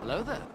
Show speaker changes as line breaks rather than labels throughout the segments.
Hello there.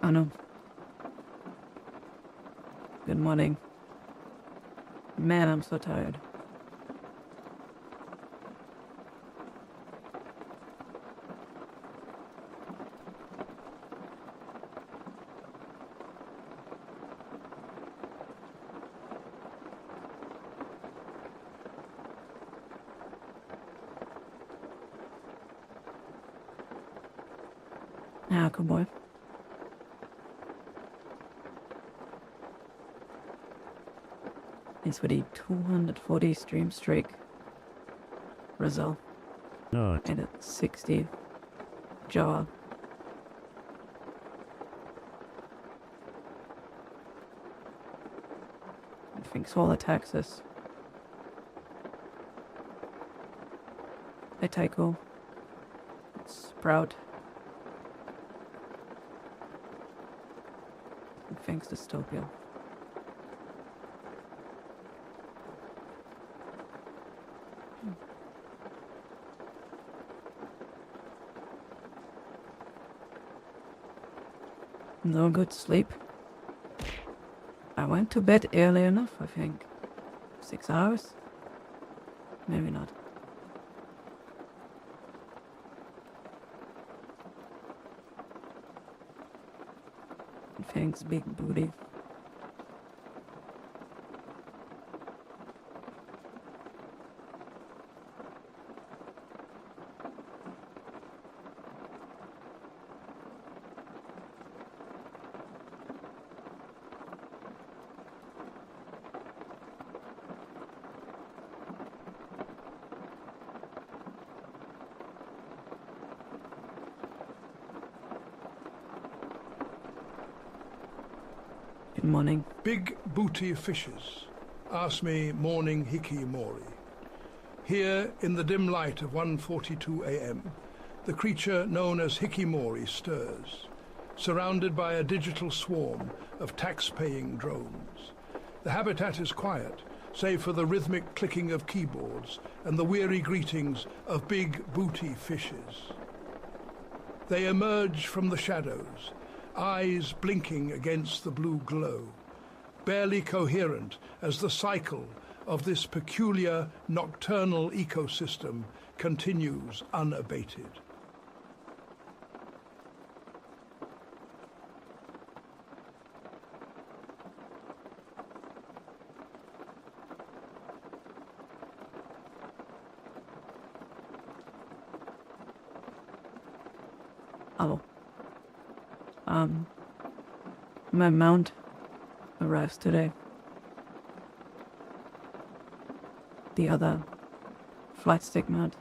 Anno. Good morning. Man, I'm so tired. Ah, good boy. It's for the 240 stream streak. Result.
No.
And at 60 jaw. I think Solar Texas. Hey Tycho. Sprout. And thanks Dystopia. No good sleep. I went to bed early enough, I think. 6 hours? Maybe not. Thanks, big booty. Good morning.
Big booty fishes, ask me morning hikimori. Here, in the dim light of 1:42 a.m., the creature known as hikimori stirs, surrounded by a digital swarm of tax-paying drones. The habitat is quiet, save for the rhythmic clicking of keyboards and the weary greetings of big booty fishes. They emerge from the shadows, eyes blinking against the blue glow, barely coherent as the cycle of this peculiar nocturnal ecosystem continues unabated.
Oh. My mount arrives today. The other flight stick mount.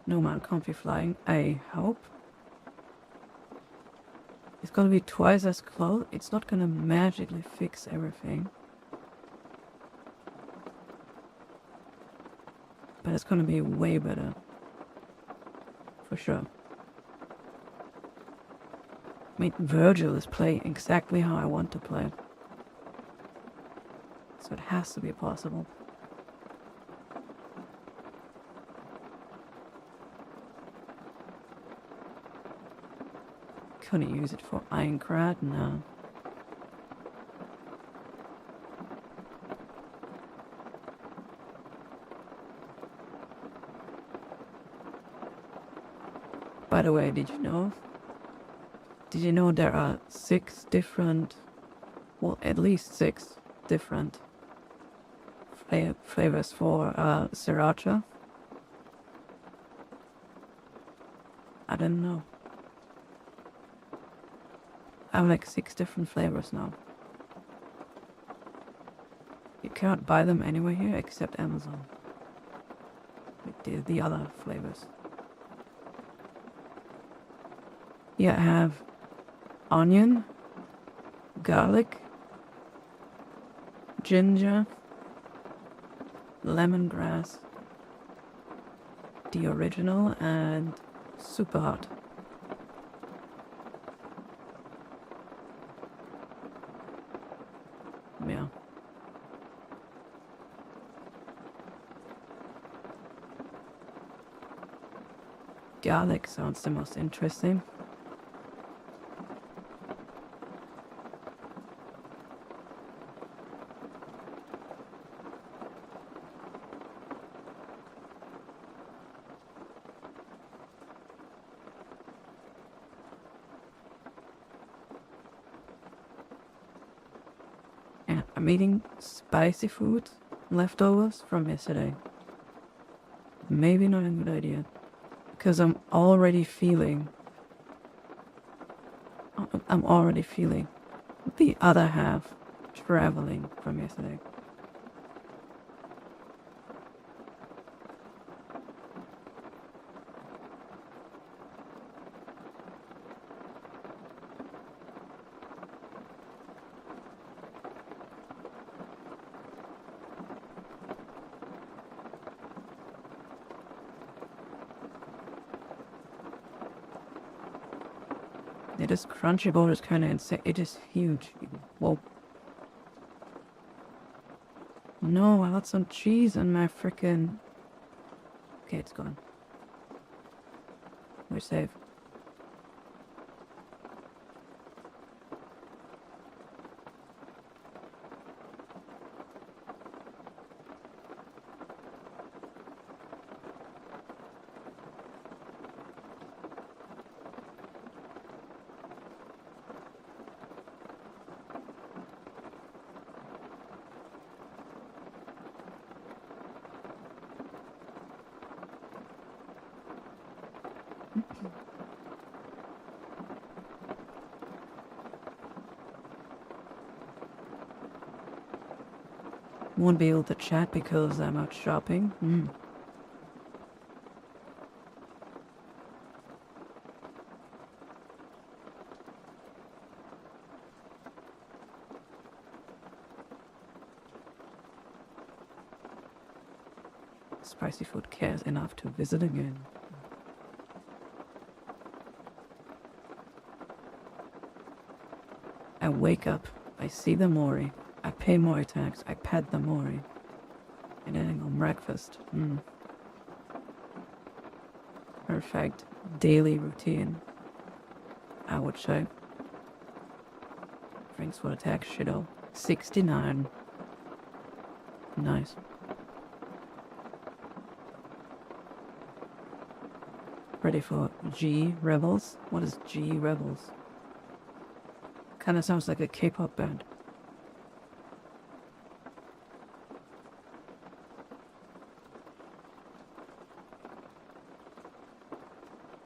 No mount comfy flying, I hope. It's gonna be twice as close. It's not gonna magically fix everything. But it's gonna be way better. For sure. I mean, Virgil is playing exactly how I want to play. So it has to be possible. Couldn't use it for Aincrad, no. By the way, did you know? Did you know there are 6 different, well, at least 6 different flavors for sriracha? I don't know. I have like 6 different flavors now. You can't buy them anywhere here except Amazon. Like the other flavors. Yeah, I have onion, garlic, ginger, lemongrass, the original, and super hot. Yeah. Garlic sounds the most interesting. And I'm eating spicy food leftovers from yesterday. Maybe not a good idea. Because I'm already feeling the other half traveling from yesterday. Yeah, this crunchy bowl is kind of insane. It is huge. Whoa. No, I got some cheese on my frickin'... Okay, it's gone. We're safe. Won't be able to chat because I'm out shopping. Spicy food cares enough to visit again. I wake up, I see the Mori, I pay Mori tax, I pet the Mori, and then I go breakfast. Perfect daily routine, I would say. Thanks for the tax, shitto. 69. Nice. Ready for G Rebels? What is G Rebels? Kinda sounds like a K-pop band.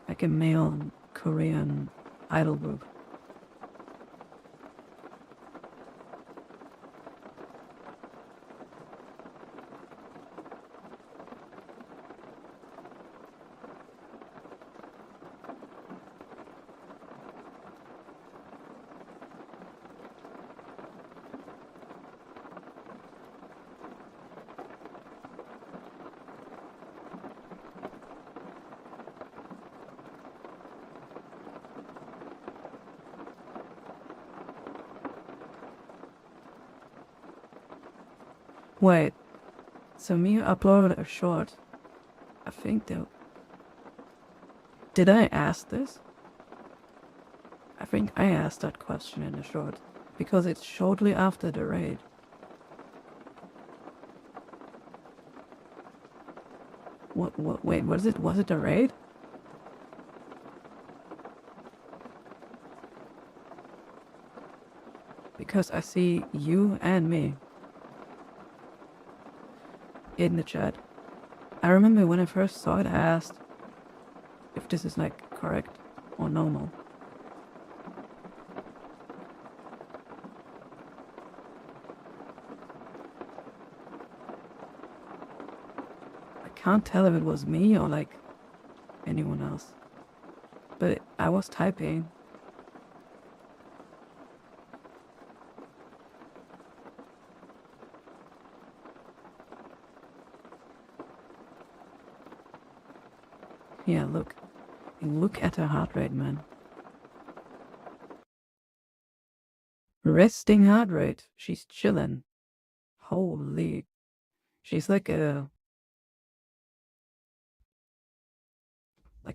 Like a male Korean idol group. Wait, so me uploaded a short. I think though. Did I ask this? I think I asked that question in the short. Because it's shortly after the raid. Wait, was it a raid? Because I see you and me in the chat. I remember when I first saw it, I asked if this is like correct or normal. I can't tell if it was me or like anyone else. But I was typing. Yeah, look at her heart rate, man. Resting heart rate. She's chilling. Holy. She's like a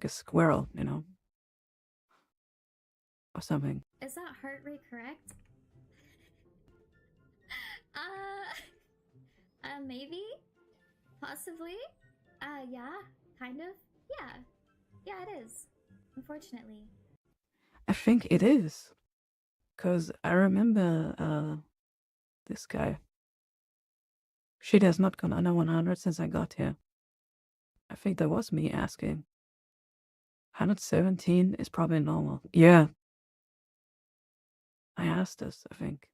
squirrel, you know? Or something.
Is that heart rate correct? Maybe? Possibly? Yeah, kind of. Yeah, it is. Unfortunately.
I think it is. 'Cause I remember, this guy. Shit has not gone under 100 since I got here. I think that was me asking. 117 is probably normal. Yeah. I asked this, I think.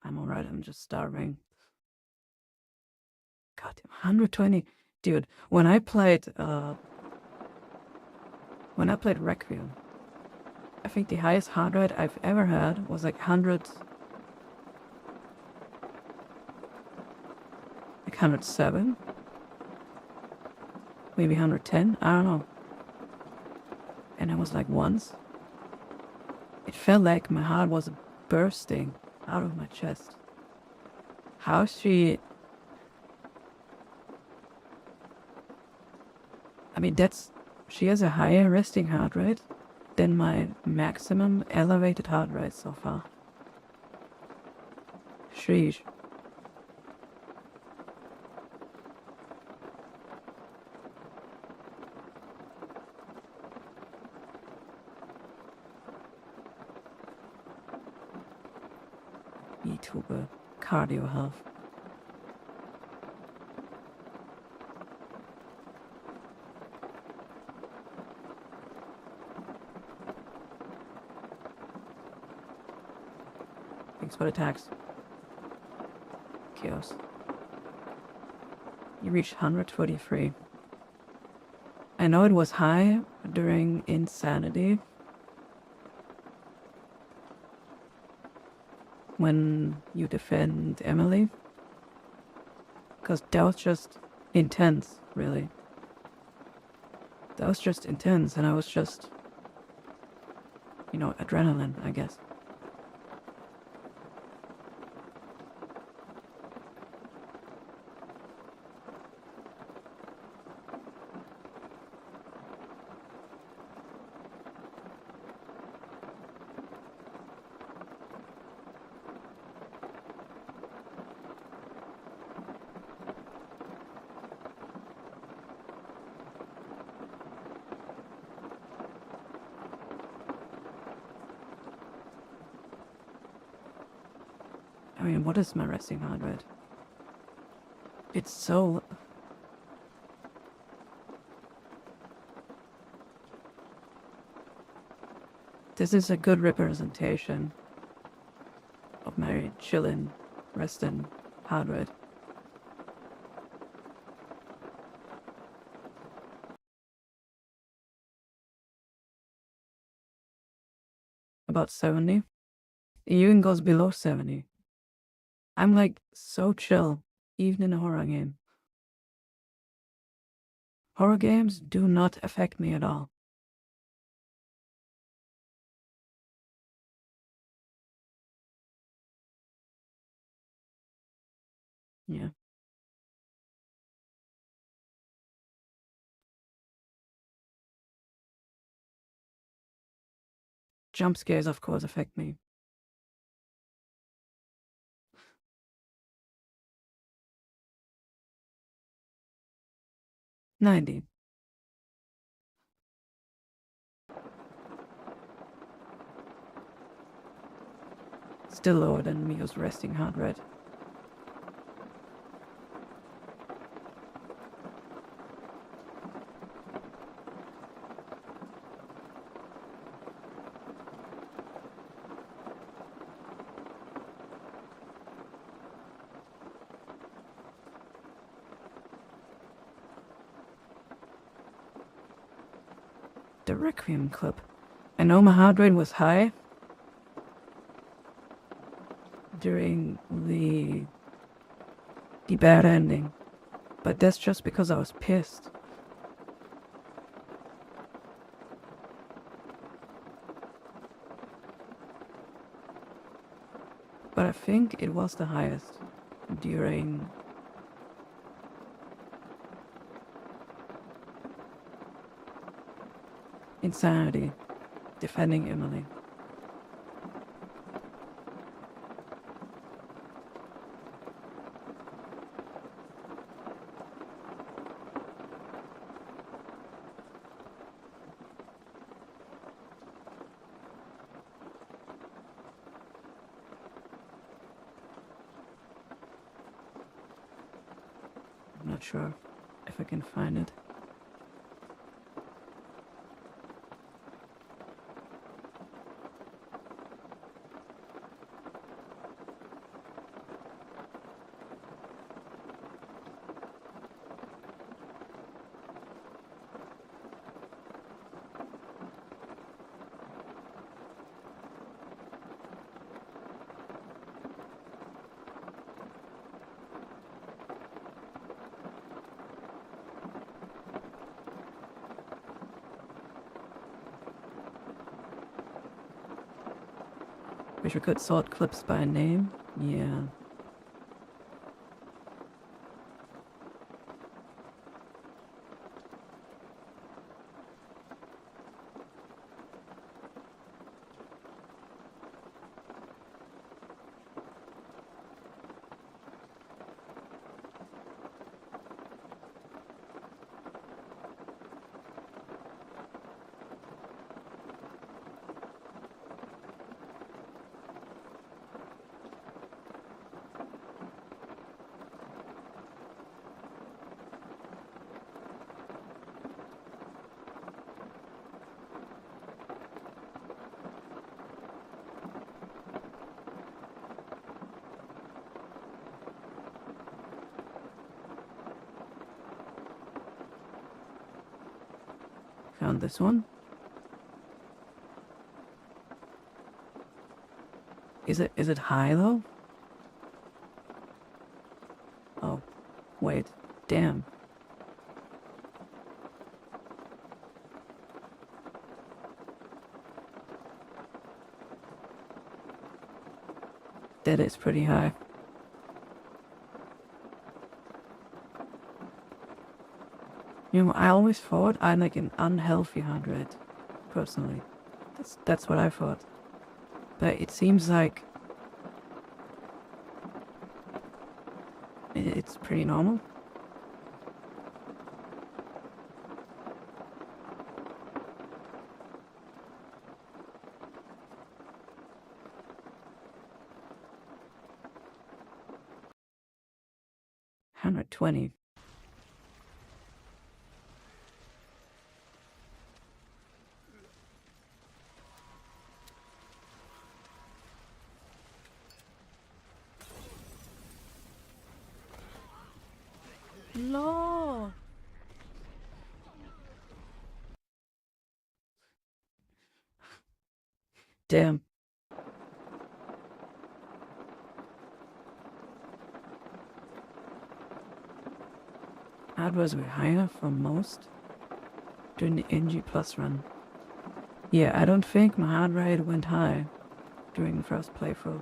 I'm alright, I'm just starving. God, 120. Dude, when I played Requiem, I think the highest heart rate I've ever had was like 100... like 107? Maybe 110? I don't know. And I was like once. It felt like my heart was bursting out of my chest. How she... I mean, she has a higher resting heart rate than my maximum elevated heart rate so far. Sheesh. YouTuber cardio health. Thanks for the tax. chaos. You reached 143. I know it was high during Insanity, when you defend Emily, because that was just intense, really. That was just intense, and I was just, adrenaline, I guess. I mean, what is my resting heart rate? It's so... This is a good representation of my chillin', restin' heart rate. About 70. It even goes below 70. I'm like so chill, even in a horror game. Horror games do not affect me at all. Yeah. Jump scares, of course, affect me. 90. Still lower than Mio's resting heart rate. The Requiem Club. I know my heart rate was high during the bad ending, but that's just because I was pissed. But I think it was the highest during Insanity, defending Emily. I'm not sure if I can find it. Wish we could sort clips by name. Yeah. Found this one. Is it high though? Oh, wait. Damn. That is pretty high. You know, I always thought I'm like an unhealthy heart rate, personally. That's what I thought. But it seems like it's pretty normal. $120. No. Damn. That was higher for most during the NG Plus run. Yeah, I don't think my heart rate went high during the first playthrough.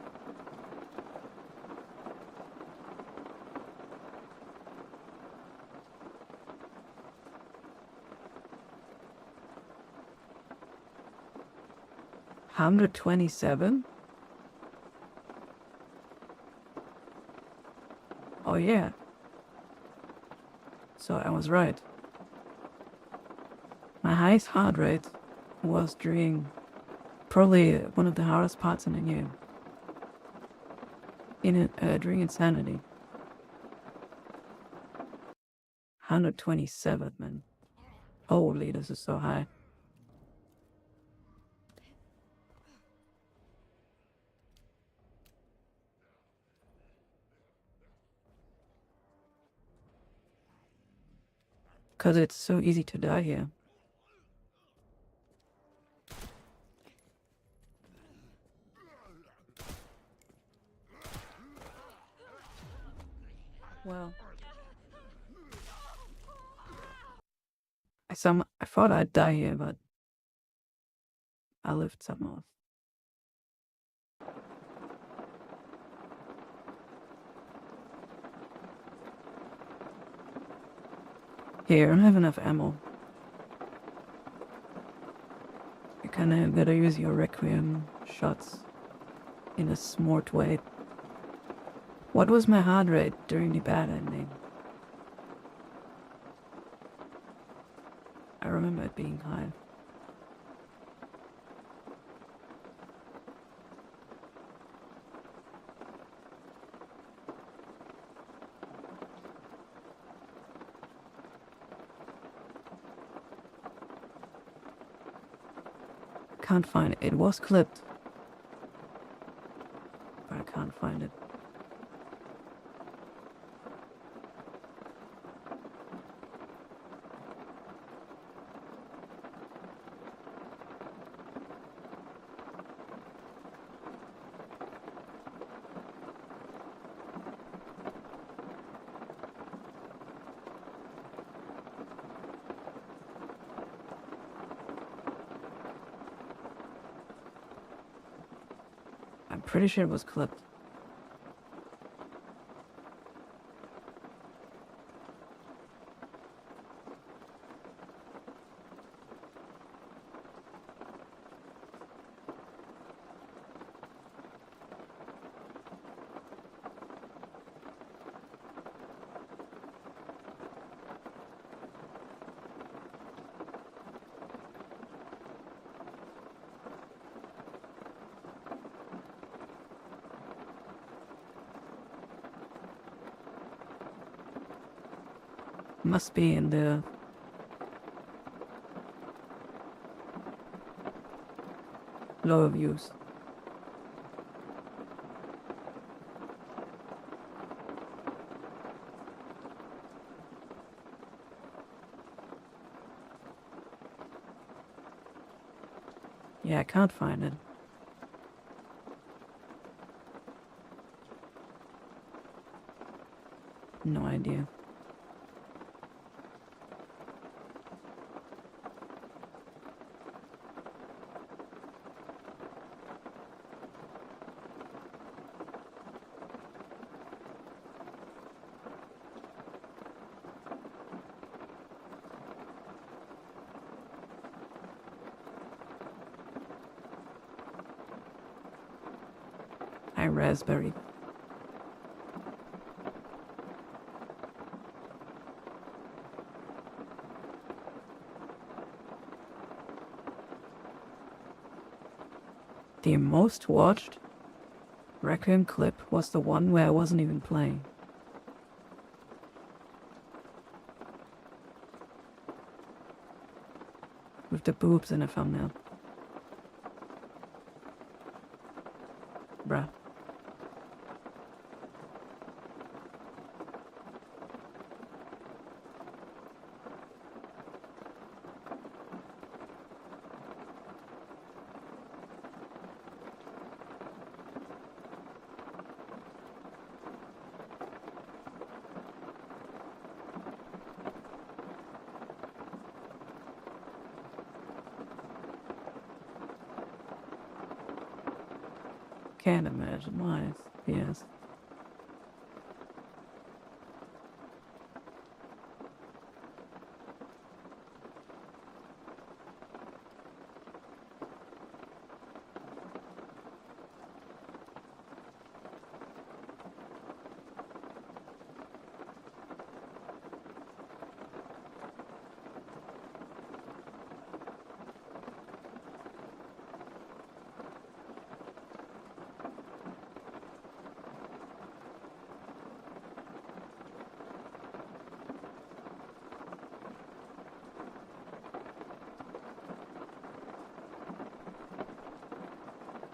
$127? Oh yeah. So I was right. My highest heart rate was during probably one of the hardest parts in the game. During Insanity. 127, man. Holy, this is so high. Cause it's so easy to die here. Well, I thought I'd die here, but I lived somehow. Here, I don't have enough ammo. You kinda gotta use your Requiem shots in a smart way. What was my heart rate during the bad ending? I remember it being high. Can't find it. It was clipped. But I can't find it. I'm pretty sure it was clipped. Must be in the lower views. Yeah, I can't find it. No idea. Hi, Raspberry. The most watched Requiem clip was the one where I wasn't even playing. With the boobs in the thumbnail. Bruh. Can't imagine why. Yes.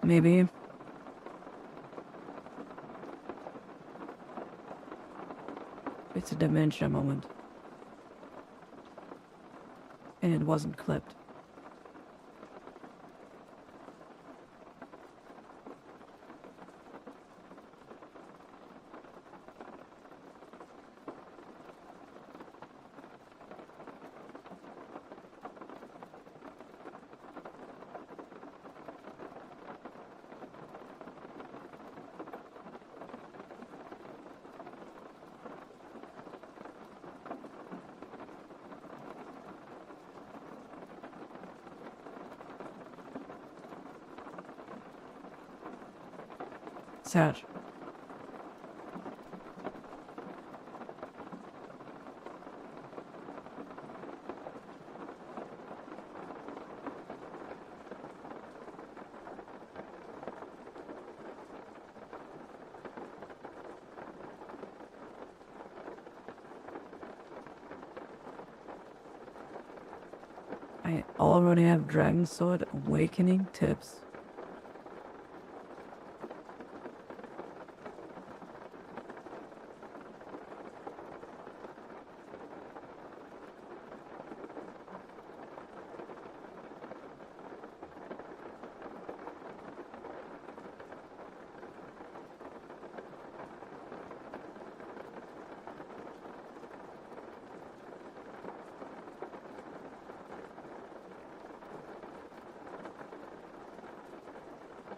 Maybe. It's a dementia moment. And it wasn't clipped. Sad. I already have Dragon Sword Awakening tips.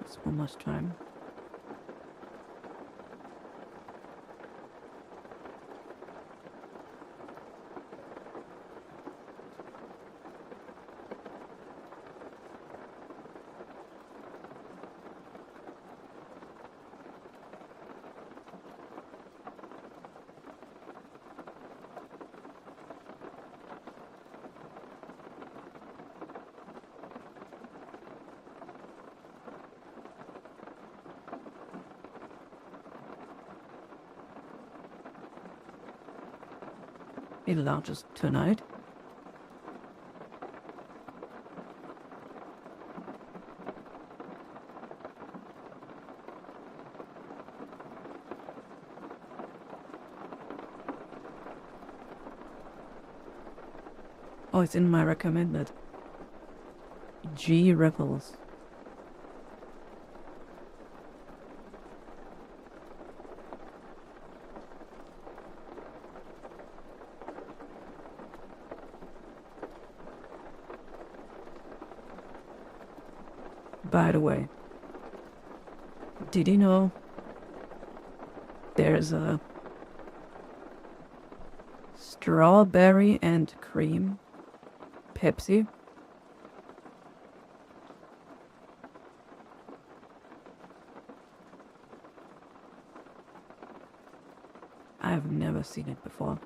It's almost time. It launches tonight. Oh, it's in my recommended. G Rebels. By the way, did you know there's a strawberry and cream Pepsi? I've never seen it before.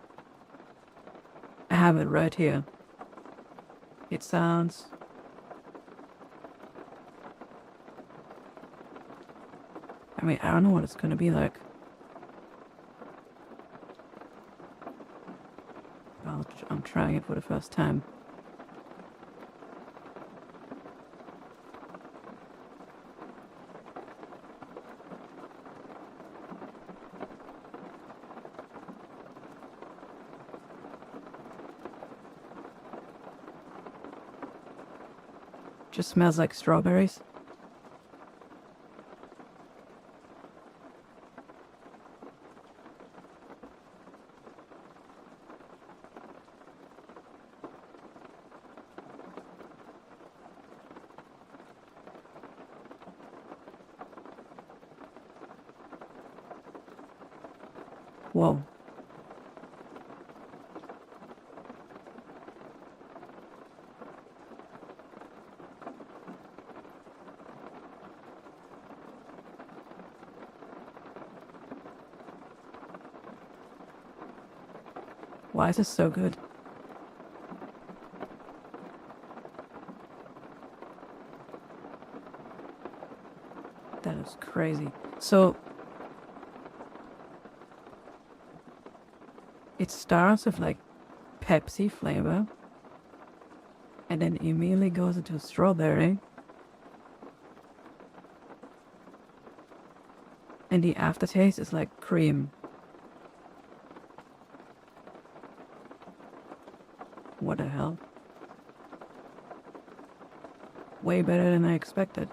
I have it right here. It sounds... I mean, I don't know what it's gonna be like. I'm trying it for the first time. Just smells like strawberries. Whoa. Why is this so good? That is crazy. So, it starts with like Pepsi flavor, and then immediately goes into strawberry, and the aftertaste is like cream. What the hell? Way better than I expected.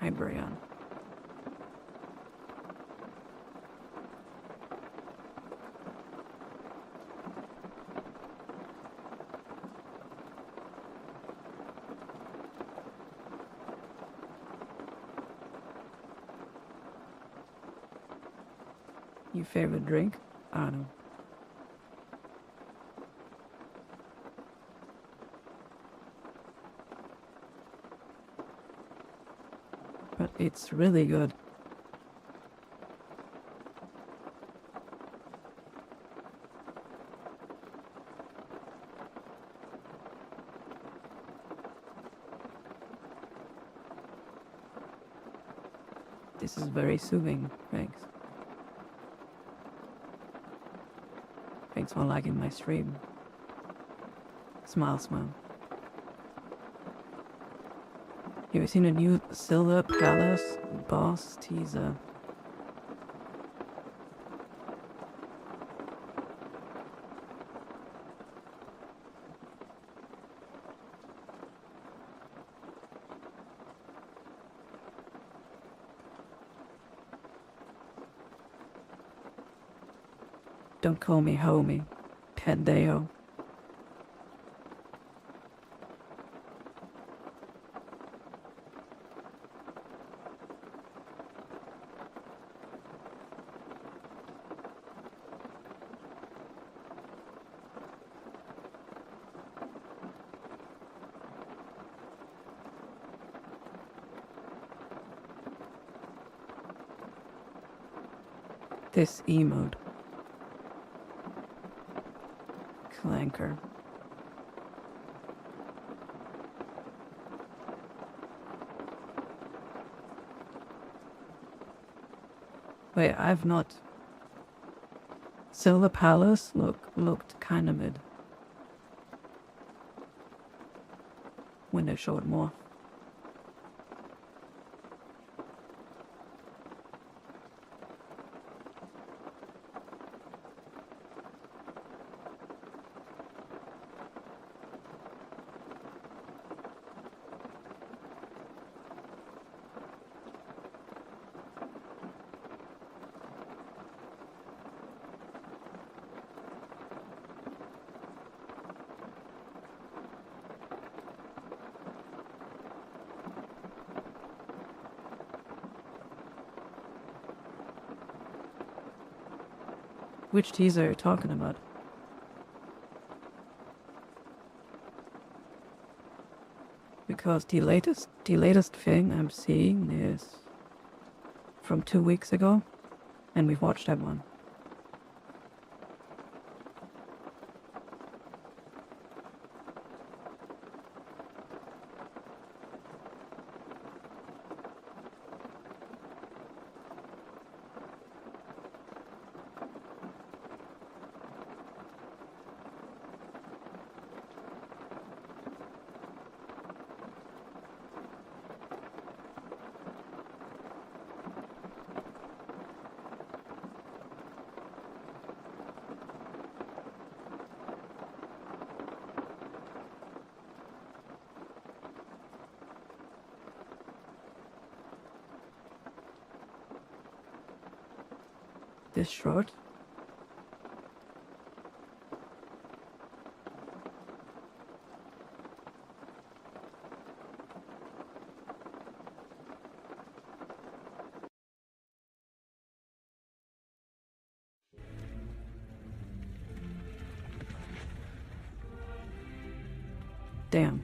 Hi, Brian. Your favorite drink? I don't know. But it's really good. This is very soothing. Thanks. Thanks for liking my stream. Smile, smile. Have you seen a new Silver Palace boss teaser? Don't call me homie, Pendeo. This emote. Clanker. Wait, I've not... Silver Palace looked kinda mid. When they showed more. Which teaser are you talking about? Because the latest thing I'm seeing is from 2 weeks ago, and we've watched that one. This short? Damn.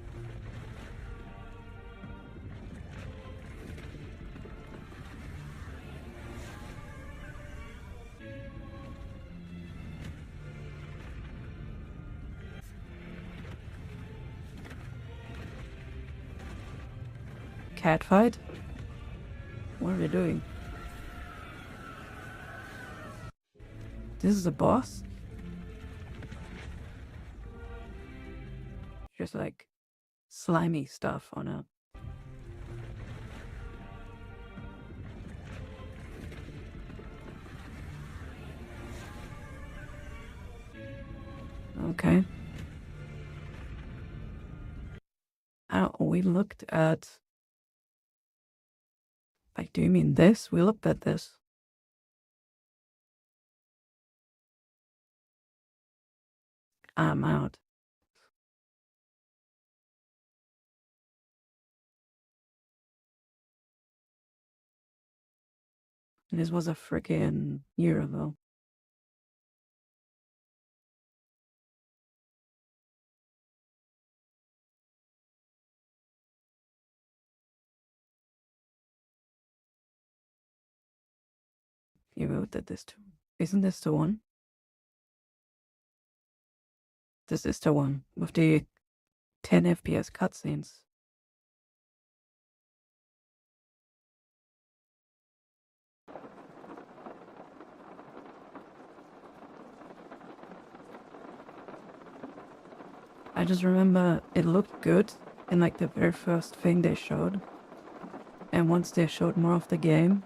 Cat fight? What are they doing? This is a boss? Just like slimy stuff on a... Okay. We looked at... Like, do you mean this? We looked at this. I'm out. This was a freaking year ago. You wrote that this too. Isn't this the one? This is the one with the 10 FPS cutscenes. I just remember it looked good in like the very first thing they showed. And once they showed more of the game,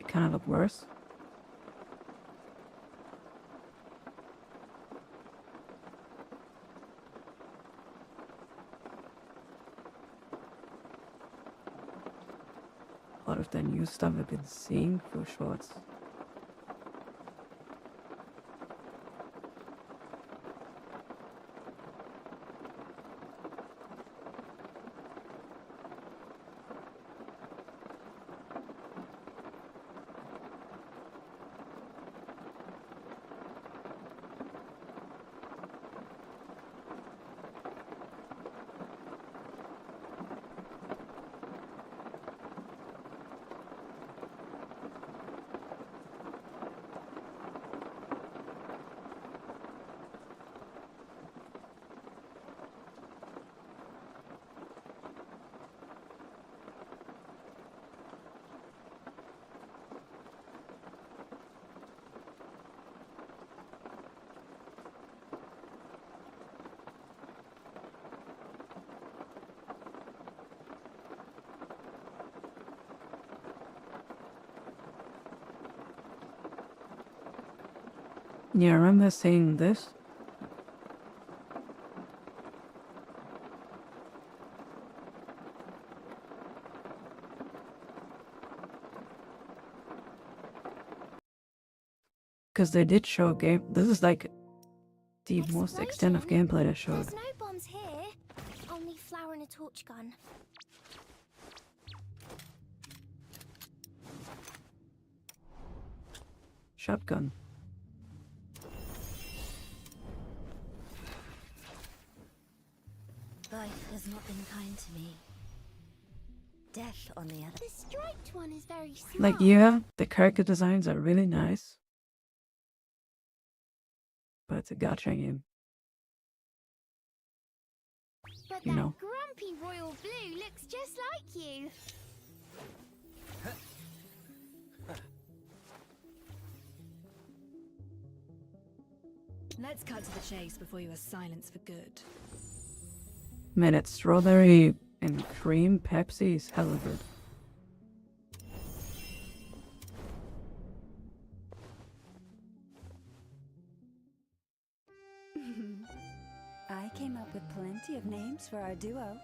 it kind of looked worse. A lot of the new stuff I've been seeing through shorts. Yeah, I remember saying this. Because they did show game. This is like the most extent of gameplay they showed.
There's no bombs here, only flower and a torch gun.
Shotgun.
Life has not been kind to me. Death, on the other. The striped one is very smart.
Like, yeah, the character designs are really nice. But it's a gacha game.
But
You
that
know.
grumpy royal blue looks just like you.
Let's cut to the chase before you are silenced for good.
Man, that strawberry and cream Pepsi is hella good.
I came up with plenty of names for our duo.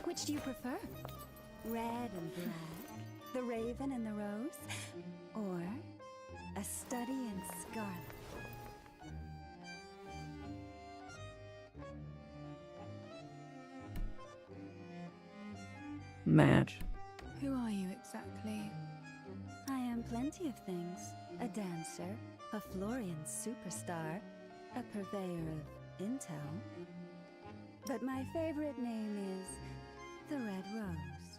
Which do you prefer? Red and black, the raven and the rose, or a study in scarlet?
Match.
Who are you exactly?
I am plenty of things. A dancer, a Florian superstar, a purveyor of intel. But my favorite name is the Red Rose.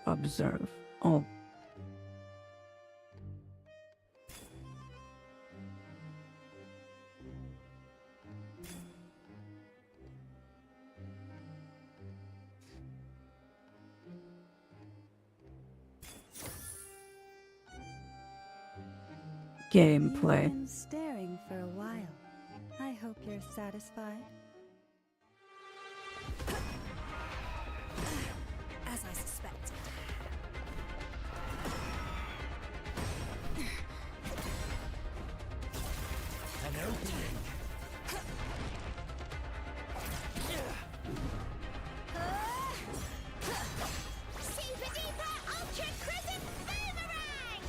Observe. Oh. Gameplay.
You've been staring for a while. I hope you're satisfied.
As I suspected.
An opening.
Super Deeper Ultra Crescent Boomerang!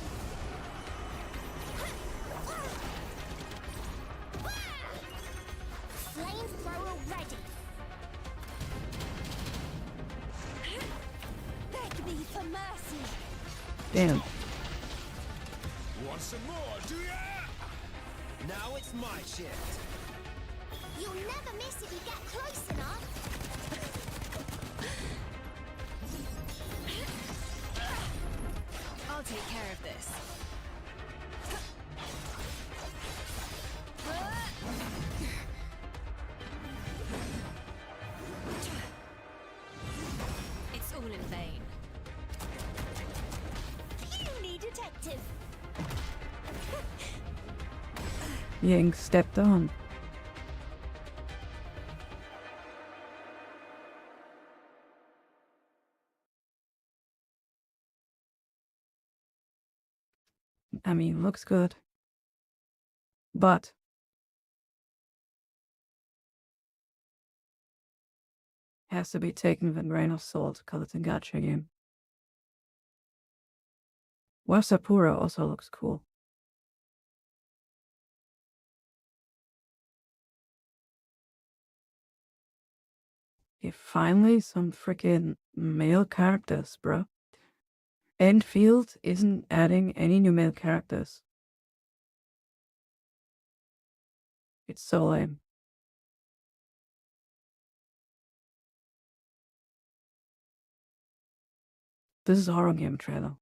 Flamethrower ready. Beg me for mercy.
Damn.
Want some more, do ya? Now it's my shift.
You'll never miss if you get close enough.
I'll take care of this. It's all in vain.
Puny detective.
Ying stepped on. I mean, looks good. But has to be taken with a grain of salt because it's a gacha game. Wasapura also looks cool. Okay, finally some freaking male characters, bro. Enfield isn't adding any new male characters. It's so lame. This is a horror game trailer.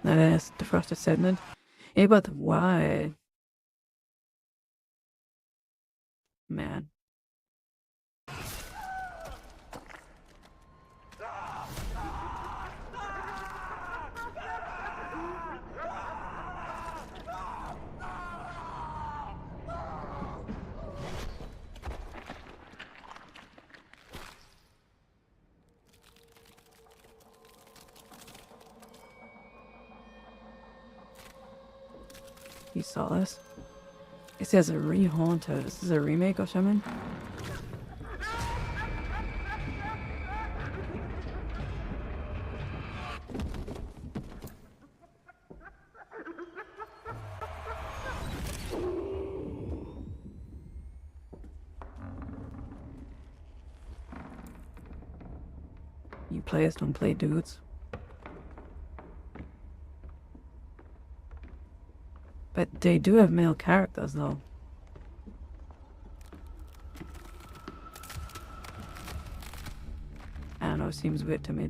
That is the first segment. Yeah, but why? Man. You saw this? It says a re-haunter. This is a remake or something? You players don't play dudes. But they do have male characters, though. I don't know, it seems weird to me.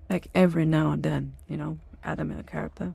Like, every now and then, you know, add a male character.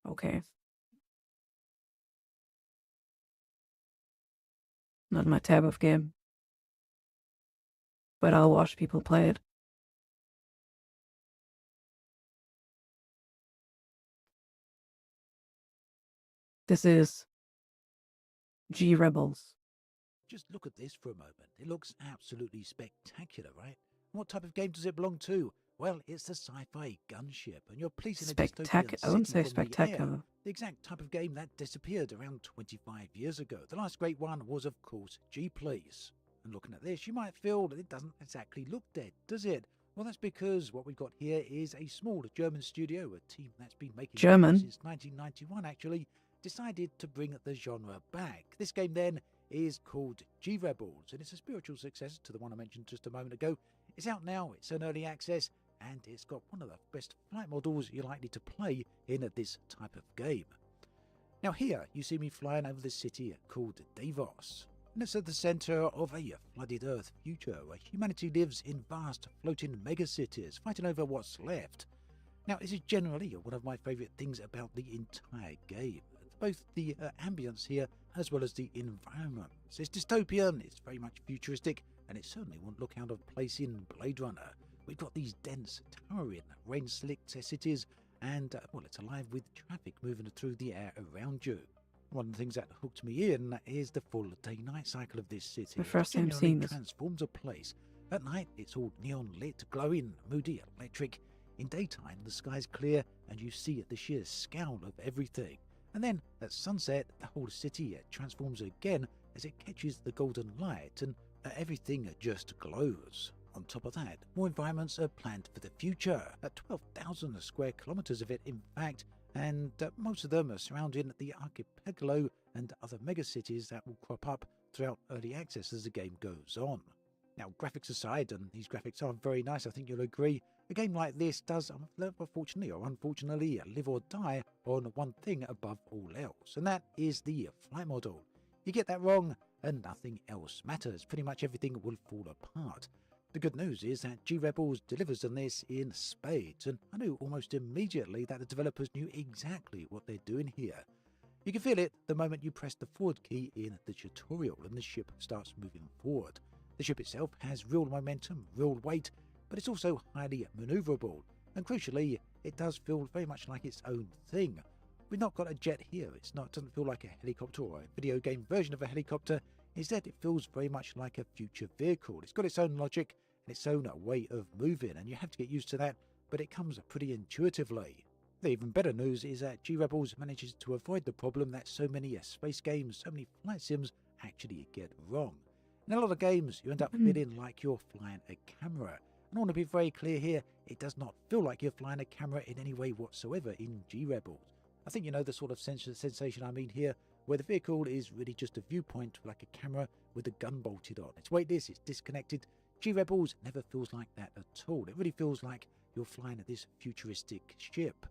Okay. Not my type of game. But I'll watch people play it. This is G Rebels.
Just look at this for a moment. It looks absolutely spectacular, right? What type of game does it belong to? Well, it's a sci-fi gunship, and you're policing a dystopian
I wouldn't say
city from the air.
spectacular.
The exact type of game that disappeared around 25 years ago. The last great one was, of course, G-Police. And looking at this, you might feel that it doesn't exactly look dead, does it? Well, that's because what we've got here is a small German studio, a team that's been making games since 1991, actually, decided to bring the genre back. This game, then, is called G-Rebels, and it's a spiritual successor to the one I mentioned just a moment ago. It's out now, it's an early access, and it's got one of the best flight models you're likely to play in this type of game. Now here, you see me flying over the city called Davos, and it's at the centre of a flooded Earth future where humanity lives in vast floating megacities, fighting over what's left. Now, this is generally one of my favourite things about the entire game. Both the ambience here as well as the environment. It's dystopian, it's very much futuristic, and it certainly won't look out of place in Blade Runner. We've got these dense, towering, rain-slicked cities, and, well, it's alive with traffic moving through the air around you. One of the things that hooked me in is the full day-night cycle of this city.
The first time seeing this.
Transforms a place. At night, it's all neon-lit, glowing, moody, electric. In daytime, the sky's clear, and you see the sheer scale of everything. And then, at sunset, the whole city transforms again as it catches the golden light, and everything just glows. On top of that, more environments are planned for the future, at 12,000 square kilometers of it in fact, and most of them are surrounding the archipelago and other megacities that will crop up throughout early access as the game goes on. Now, graphics aside, and these graphics are very nice, I think you'll agree, a game like this does, fortunately or unfortunately, live or die on one thing above all else, and that is the flight model. You get that wrong, and nothing else matters. Pretty much everything will fall apart. The good news is that G-Rebels delivers on this in spades, and I knew almost immediately that the developers knew exactly what they're doing here. You can feel it the moment you press the forward key in the tutorial and the ship starts moving forward. The ship itself has real momentum, real weight, but it's also highly maneuverable, and crucially, it does feel very much like its own thing. We've not got a jet here, it doesn't feel like a helicopter or a video game version of a helicopter. Instead, it feels very much like a future vehicle. It's got its own logic and its own way of moving, and you have to get used to that, but it comes pretty intuitively. The even better news is that G-Rebels manages to avoid the problem that so many space games, so many flight sims actually get wrong. In a lot of games, you end up feeling like you're flying a camera. And I want to be very clear here, it does not feel like you're flying a camera in any way whatsoever in G-Rebels. I think you know the sort of sensation I mean here, where the vehicle is really just a viewpoint like a camera with a gun bolted on. It's weightless, it's disconnected. G-Rebels never feels like that at all. It really feels like you're flying this futuristic ship.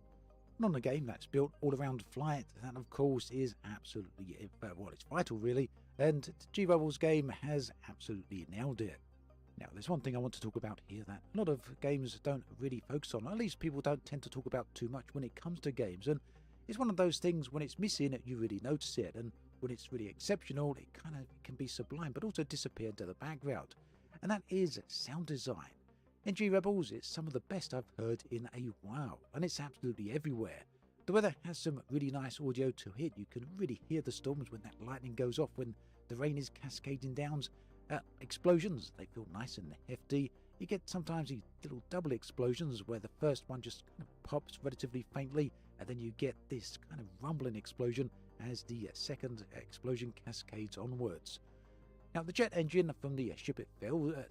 And on a game that's built all around flight, that of course is absolutely, well, it's vital really, and G-Rebels game has absolutely nailed it. Now, there's one thing I want to talk about here that a lot of games don't really focus on, or at least people don't tend to talk about too much when it comes to games, and it's one of those things when it's missing, you really notice it, and when it's really exceptional, it kind of can be sublime, but also disappear into the background, and that is sound design. In G-Rebels, it's some of the best I've heard in a while, and it's absolutely everywhere. The weather has some really nice audio to it. You can really hear the storms when that lightning goes off, when the rain is cascading down. Explosions, they feel nice and hefty. You get sometimes these little double explosions where the first one just kind of pops relatively faintly, and then you get this kind of rumbling explosion as the second explosion cascades onwards. Now, the jet engine from the ship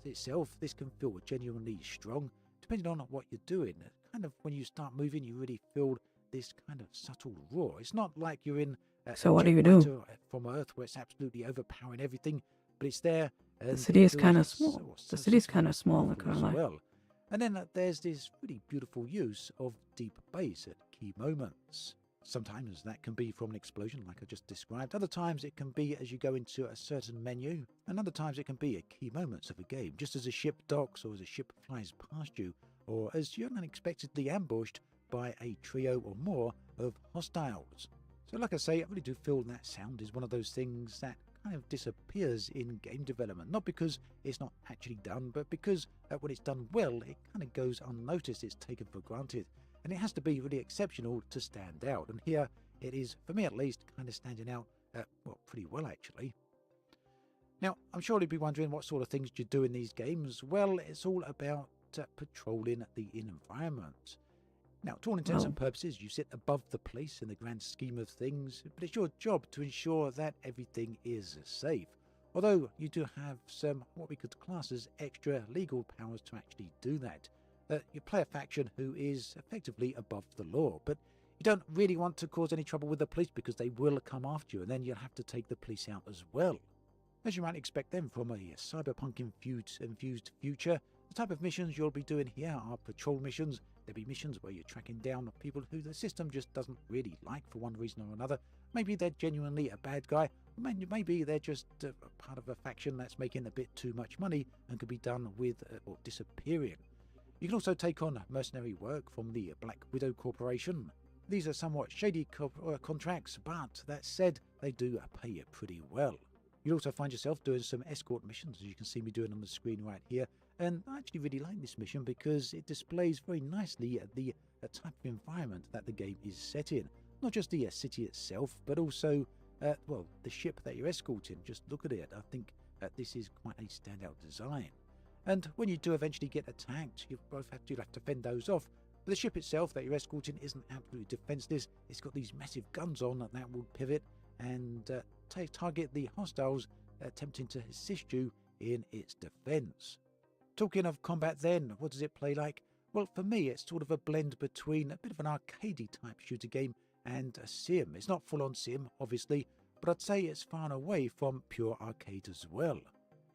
itself, this can feel genuinely strong, depending on what you're doing. Kind of when you start moving, you really feel this kind of subtle roar. It's not like you're in
So what do you do?
From Earth where it's absolutely overpowering everything, but it's there.
The city is kind of small. The city's kind of small, I can't lie.
Well. And then there's this really beautiful use of deep bass at key moments. Sometimes that can be from an explosion like I just described, other times it can be as you go into a certain menu, and other times it can be at key moments of a game, just as a ship docks or as a ship flies past you, or as you're unexpectedly ambushed by a trio or more of hostiles. So like I say, I really do feel that sound is one of those things that kind of disappears in game development, not because it's not actually done, but because when it's done well, it kind of goes unnoticed, it's taken for granted. And it has to be really exceptional to stand out. And here it is, for me at least, kind of standing out, well, pretty well actually. Now, I'm sure you'll be wondering what sort of things you do in these games. Well, it's all about patrolling the environment. Now, to all intents and purposes, you sit above the police in the grand scheme of things, but it's your job to ensure that everything is safe. Although you do have some, what we could class as extra legal powers to actually do that. You play a faction who is effectively above the law, but you don't really want to cause any trouble with the police because they will come after you, and then you'll have to take the police out as well. As you might expect them from a cyberpunk-infused future, the type of missions you'll be doing here are patrol missions. There'll be missions where you're tracking down people who the system just doesn't really like for one reason or another. Maybe they're genuinely a bad guy, or maybe they're just a part of a faction that's making a bit too much money and could be done with or disappearing. You can also take on mercenary work from the Black Widow Corporation. These are somewhat shady contracts, but that said, they do pay you pretty well. You'll also find yourself doing some escort missions, as you can see me doing on the screen right here, and I actually really like this mission because it displays very nicely the type of environment that the game is set in. Not just the city itself, but also, well, the ship that you're escorting. Just look at it. I think this is quite a standout design. And when you do eventually get attacked, you'll have to fend those off. But the ship itself that you're escorting isn't absolutely defenseless. It's got these massive guns on that will pivot and target the hostiles attempting to assist you in its defense. Talking of combat then, what does it play like? Well, for me, it's sort of a blend between a bit of an arcadey type shooter game and a sim. It's not full-on sim, obviously, but I'd say it's far and away from pure arcade as well.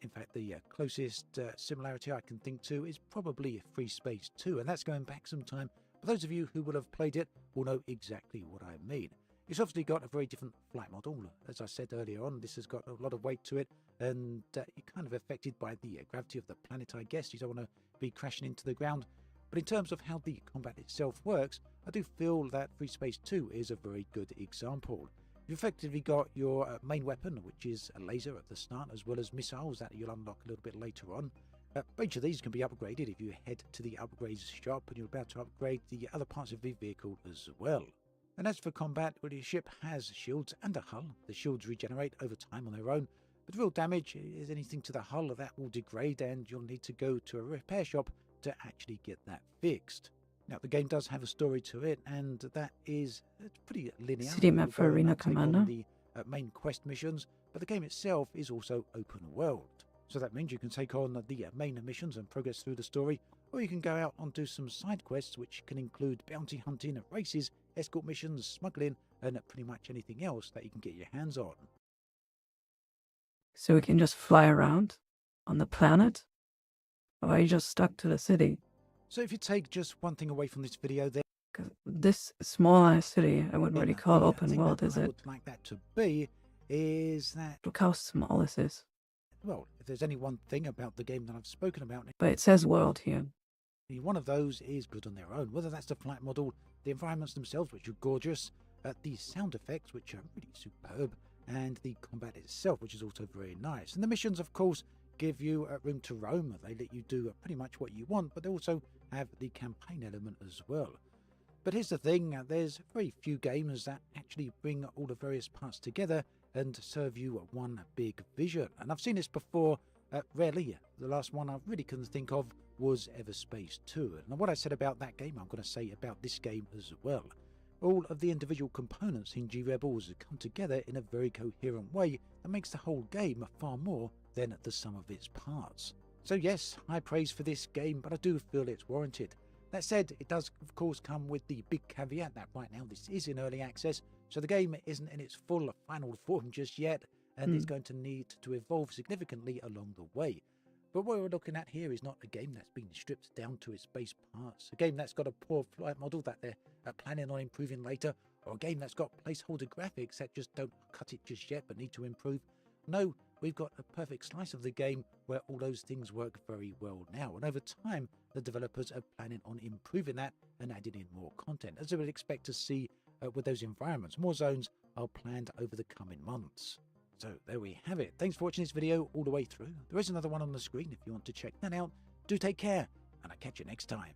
In fact, the closest similarity I can think to is probably Free Space 2, and that's going back some time. For those of you who will have played it will know exactly what I mean. It's obviously got a very different flight model. As I said earlier on, this has got a lot of weight to it, and you're kind of affected by the gravity of the planet, I guess. You don't want to be crashing into the ground. But in terms of how the combat itself works, I do feel that Free Space 2 is a very good example. You've effectively got your main weapon, which is a laser at the start, as well as missiles that you'll unlock a little bit later on. Each of these can be upgraded if you head to the upgrades shop, and you're about to upgrade the other parts of the vehicle as well. And as for combat, well, your ship has shields and a hull. The shields regenerate over time on their own, but real damage is anything to the hull that will degrade, and you'll need to go to a repair shop to actually get that fixed. Now, the game does have a story to it, and that is pretty linear.
City map for Arena Commander.
The main quest missions, but the game itself is also open world. So that means you can take on the main missions and progress through the story, or you can go out and do some side quests, which can include bounty hunting, races, escort missions, smuggling, and pretty much anything else that you can get your hands on.
So we can just fly around on the planet? Or are you just stuck to the city?
So if you take just one thing away from this video, then
'Cause this small-ass city, I wouldn't really call
The
open
thing
world,
that
is
I
it?
would like that to be is that,
Look how small this is.
well, if there's any one thing about the game that I've spoken about,
But it says world here.
one of those is good on their own, whether that's the flight model, the environments themselves, which are gorgeous, the sound effects, which are really superb, and the combat itself, which is also very nice. And the missions, of course, give you room to roam. They let you do pretty much what you want, but they also have the campaign element as well. But here's the thing, there's very few games that actually bring all the various parts together and serve you one big vision. And I've seen this before, rarely. The last one I really couldn't think of was Everspace 2. And what I said about that game, I'm going to say about this game as well. All of the individual components in G-Rebels come together in a very coherent way that makes the whole game far more than the sum of its parts. So yes, high praise for this game, but I do feel it's warranted. That said, it does of course come with the big caveat that right now this is in early access, so the game isn't in its full final form just yet, and it's going to need to evolve significantly along the way. But what we're looking at here is not a game that's been stripped down to its base parts, a game that's got a poor flight model that they're planning on improving later, or a game that's got placeholder graphics that just don't cut it just yet but need to improve. No, we've got a perfect slice of the game where all those things work very well now, and over time the developers are planning on improving that and adding in more content, as I would expect to see with those environments. More zones are planned over the coming months. So there we have it. Thanks for watching this video all the way through. There is another one on the screen if you want to check that out. Do take care, and I'll catch you next time.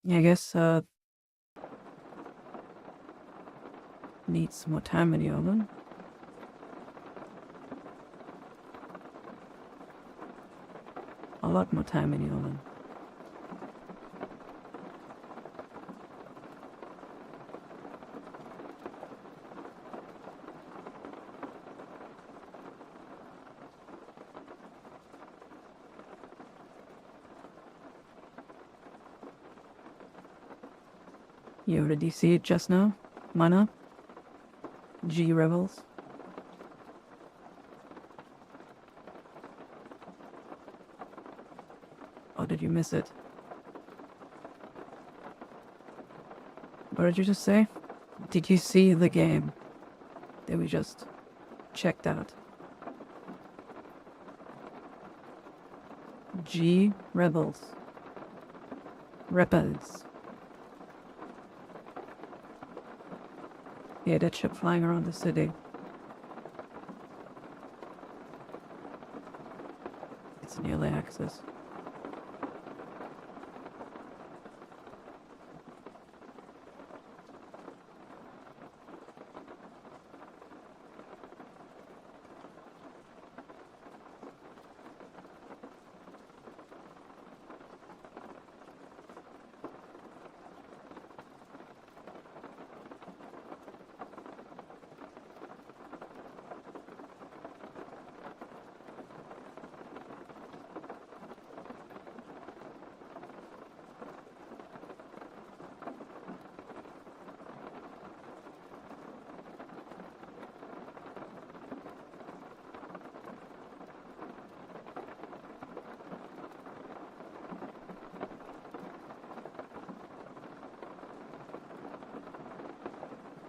Yeah, I guess, need some more time in the oven. A lot more time in the oven. You already see it just now? Mana? G-Rebels? Or did you miss it? What did you just say? Did you see the game that we just checked out? G-Rebels. Rebels. Yeah, that ship flying around the city. It's in early access.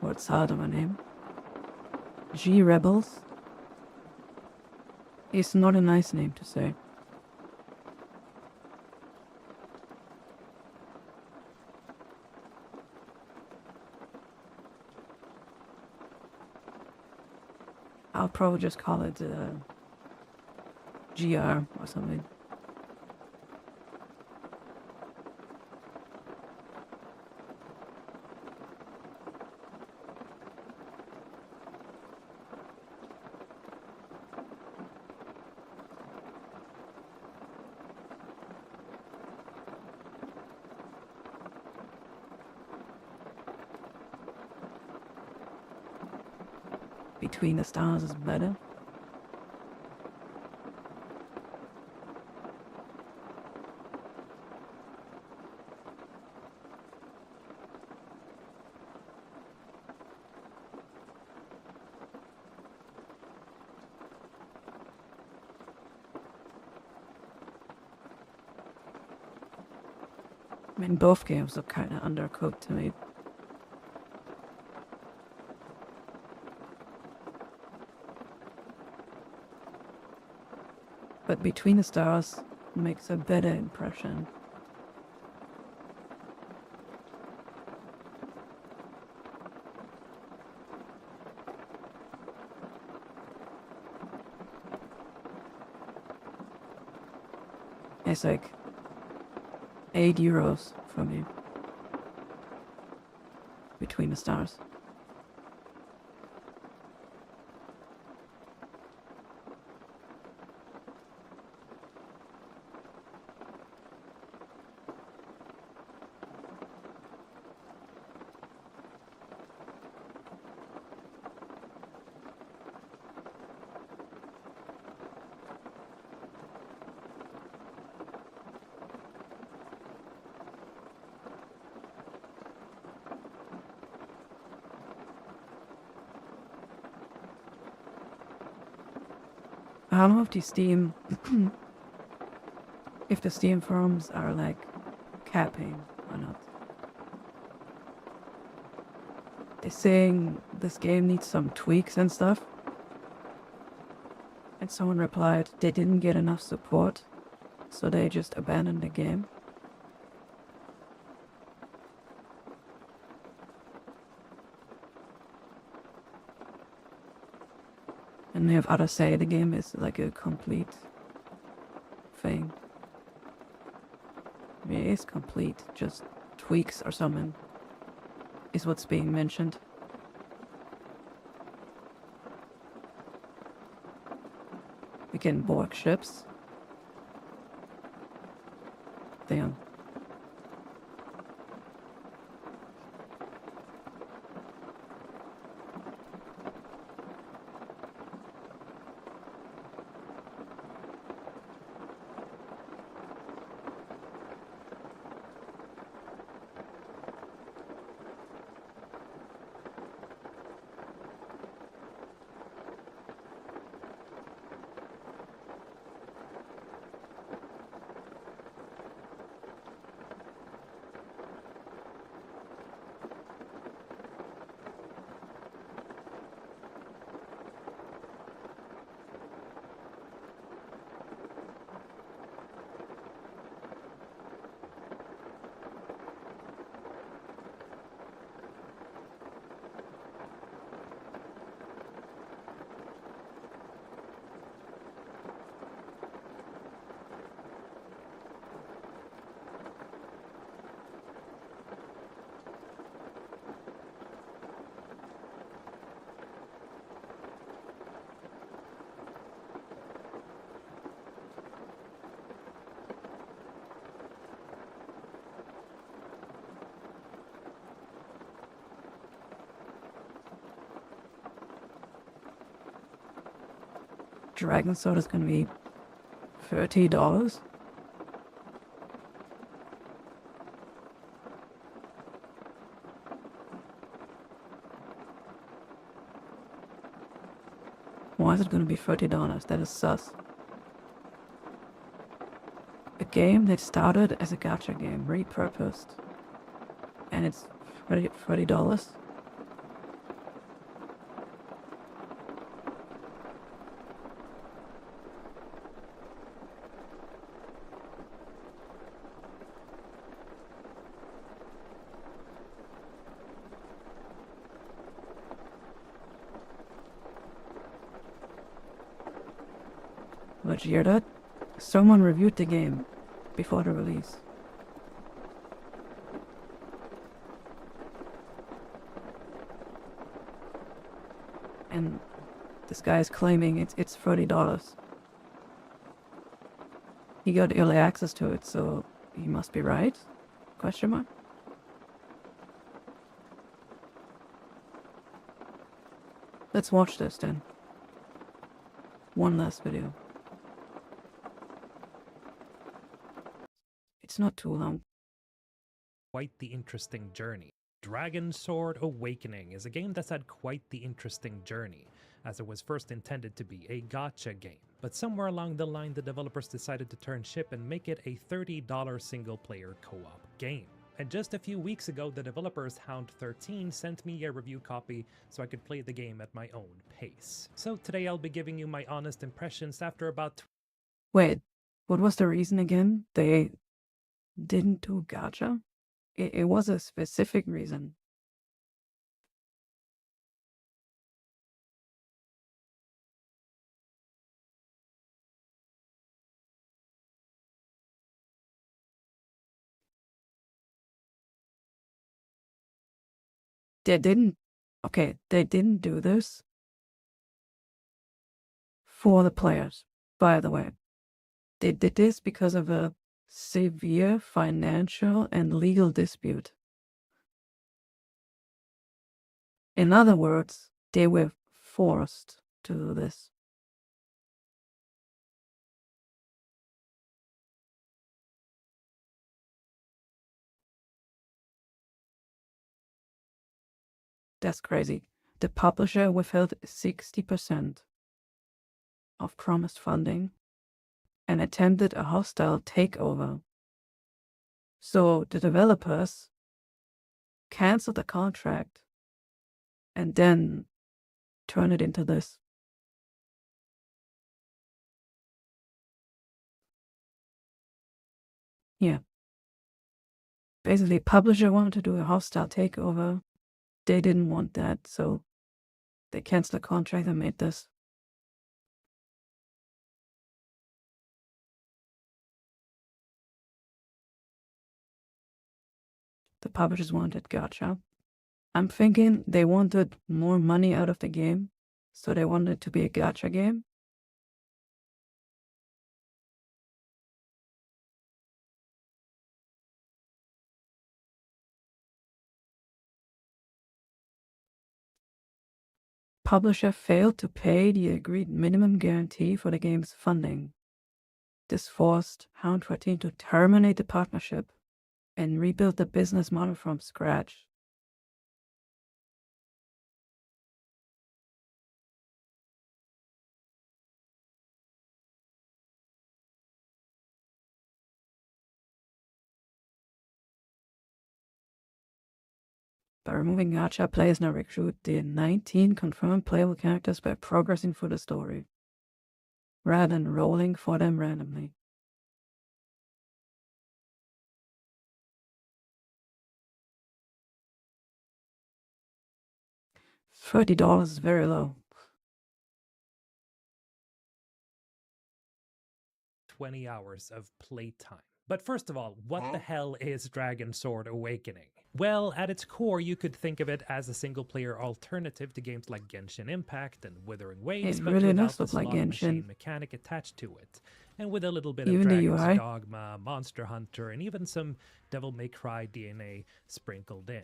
What's hard on my name? G-Rebels? It's not a nice name to say. I'll probably just call it GR or something. Between the Stars is better. I mean, both games look kind of undercooked to me. But Between the Stars makes a better impression. It's like €8 for me. Between the Stars. I don't know if the Steam, if the Steam forums are like capping or not. They're saying this game needs some tweaks and stuff. And someone replied they didn't get enough support, so they just abandoned the game. And they have others say the game is like a complete thing. I mean, it is complete, just tweaks or something is what's being mentioned. We can board ships. Damn. Dragon Sword is gonna be $30. Why is it gonna be $30? That is sus. A game that started as a gacha game, repurposed, and it's $30? But you hear that? Someone reviewed the game before the release. And this guy is claiming it's $30. He got early access to it, so he must be right? Question mark? Let's watch this then. One last video. It's not too long.
Quite the interesting journey. Dragon Sword Awakening is a game that's had quite the interesting journey, as it was first intended to be a gacha game. But somewhere along the line, the developers decided to turn ship and make it a $30 single-player co-op game. And just a few weeks ago, the developers Hound13 sent me a review copy so I could play the game at my own pace. So today I'll be giving you my honest impressions after about...
Wait, what was the reason again? They didn't do gacha? It was a specific reason. They didn't. Okay, they didn't do this for the players, by the way. They did this because of a severe financial and legal dispute. In other words, they were forced to do this. That's crazy. The publisher withheld 60% of promised funding and attempted a hostile takeover. So the developers canceled the contract and then turned it into this. Yeah. Basically, publisher wanted to do a hostile takeover. They didn't want that, so they canceled the contract and made this. The publishers wanted gacha. I'm thinking they wanted more money out of the game, so they wanted it to be a gacha game. Publisher failed to pay the agreed minimum guarantee for the game's funding. This forced Hound13 to terminate the partnership and rebuild the business model from scratch. By removing gacha, players now recruit the 19 confirmed playable characters by progressing through the story, rather than rolling for them randomly. $30 is very low.
20 hours of playtime. But first of all, what the hell is Dragon Sword Awakening? Well, at its core, you could think of it as a single-player alternative to games like Genshin Impact and Wuthering Waves,
It
but
really
without
does
the
look like
slot machine
Genshin.
mechanic attached to it, and with a little bit
Even
of
the
Dragon's
UI.
Dogma, Monster Hunter, and even some Devil May Cry DNA sprinkled in.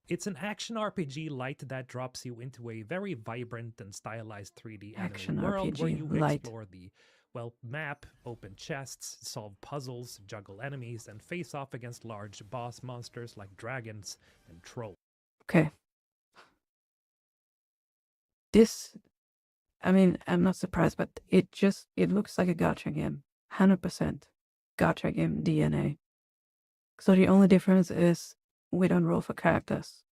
It's an action RPG light that drops you into a very vibrant and stylized 3D
Action
anime world where
RPG
you
light.
explore the, well, map, open chests, solve puzzles, juggle enemies, and face off against large boss monsters like dragons and trolls.
Okay. This, I mean, I'm not surprised, but it looks like a gacha game. 100% gacha game DNA. So the only difference is we don't roll for characters.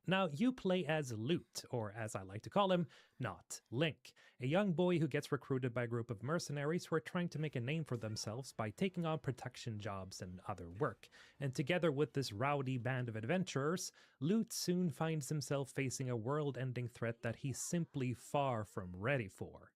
Now, you play as Lute, or as I like to call him, not Link, a young boy who gets recruited by a group of mercenaries who are trying to make a name for themselves by taking on protection jobs and other work. And together with this rowdy band of adventurers, Lute soon finds himself facing a world-ending threat that he's simply far from ready for.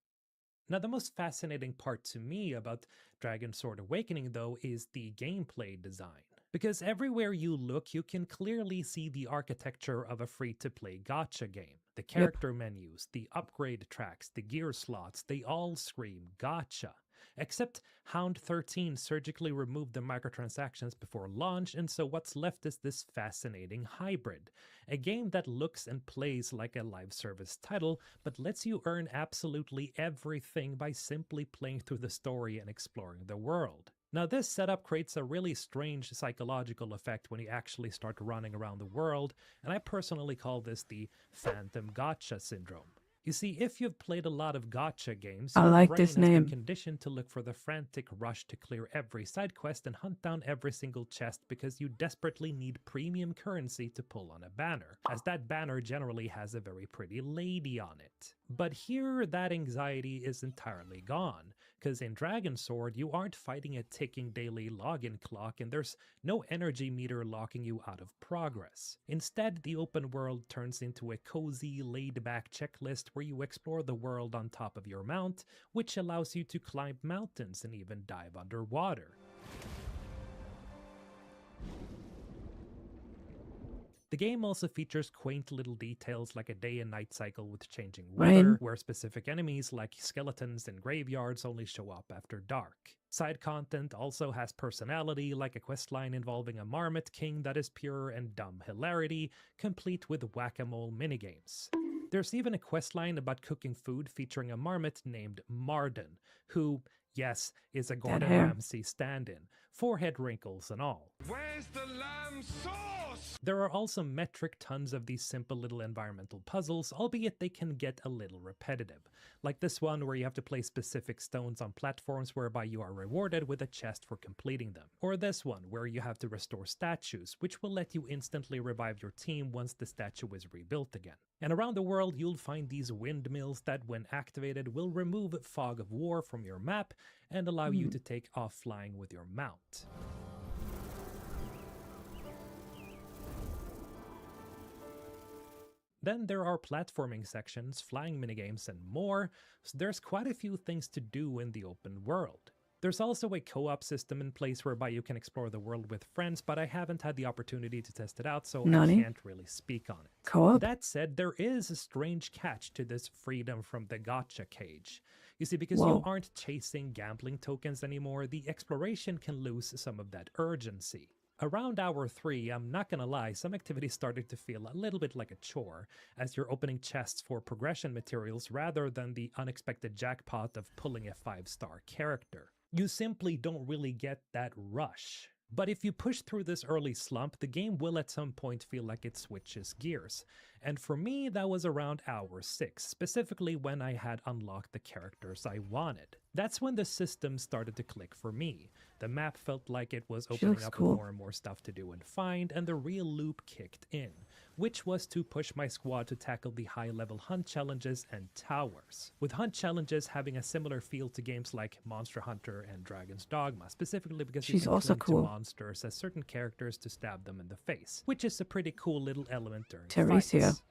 Now, the most fascinating part to me about Dragon Sword Awakening, though, is the gameplay design. Because everywhere you look, you can clearly see the architecture of a free-to-play gacha game. The character menus, the upgrade tracks, the gear slots, they all scream gacha. Except Hound 13 surgically removed the microtransactions before launch, and so what's left is this fascinating hybrid. A game that looks and plays like a live service title, but lets you earn absolutely everything by simply playing through the story and exploring the world. Now this setup creates a really strange psychological effect when you actually start running around the world, and I personally call this the Phantom Gacha syndrome. You see, if you've played a lot of gacha games,
I
your
like
brain
this
has been
name.
conditioned to look for the frantic rush to clear every side quest and hunt down every single chest because you desperately need premium currency to pull on a banner, as that banner generally has a very pretty lady on it. But here, that anxiety is entirely gone, because in Dragon Sword, you aren't fighting a ticking daily login clock and there's no energy meter locking you out of progress. Instead, the open world turns into a cozy, laid-back checklist where you explore the world on top of your mount, which allows you to climb mountains and even dive underwater. The game also features quaint little details like a day and night cycle with changing weather, where specific enemies like skeletons in graveyards only show up after dark. Side content also has personality, like a questline involving a Marmot King that is pure and dumb hilarity, complete with whack-a-mole minigames. There's even a questline about cooking food featuring a marmot named Marden, who, yes, is a Gordon Ramsay stand-in, forehead wrinkles and all.
Where's the lamb sauce?
There are also metric tons of these simple little environmental puzzles, albeit they can get a little repetitive. Like this one where you have to place specific stones on platforms whereby you are rewarded with a chest for completing them. Or this one where you have to restore statues, which will let you instantly revive your team once the statue is rebuilt again. And around the world you'll find these windmills that, when activated, will remove fog of war from your map and allow you to take off flying with your mount. Then there are platforming sections, flying minigames, and more, so there's quite a few things to do in the open world. There's also a co-op system in place whereby you can explore the world with friends, but I haven't had the opportunity to test it out, so I can't really speak on it.
Co-op?
That said, there is a strange catch to this freedom from the gacha cage. You see, because you aren't chasing gambling tokens anymore, the exploration can lose some of that urgency. Around hour 3, I'm not gonna lie, some activities started to feel a little bit like a chore, as you're opening chests for progression materials rather than the unexpected jackpot of pulling a 5-star character. You simply don't really get that rush. But if you push through this early slump, the game will at some point feel like it switches gears. And for me, that was around hour 6, specifically when I had unlocked the characters I wanted. That's when the system started to click for me. The map felt like it was opening up with more and more stuff to do and find, and the real loop kicked in, which was to push my squad to tackle the high-level hunt challenges and towers, with hunt challenges having a similar feel to games like Monster Hunter and Dragon's Dogma, specifically because you can cling to monsters as certain characters to stab them in the face, which is a pretty cool little element during fights.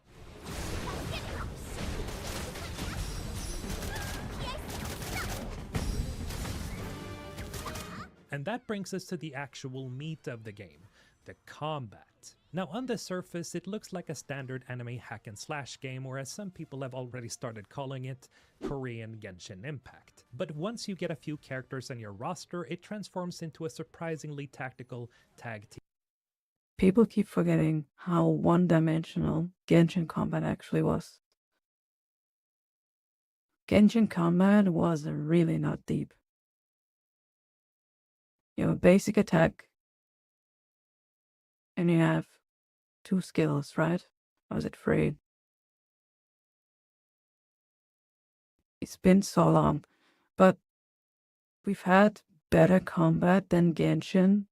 And that brings us to the actual meat of the game, the combat. Now on the surface, it looks like a standard anime hack and slash game, or as some people have already started calling it, Korean Genshin Impact. But once you get a few characters on your roster, it transforms into a surprisingly tactical tag team.
People keep forgetting how one-dimensional Genshin combat actually was. Genshin combat was really not deep. You have a basic attack, and you have 2 skills, right? Or is it 3? It's been so long, but we've had better combat than Genshin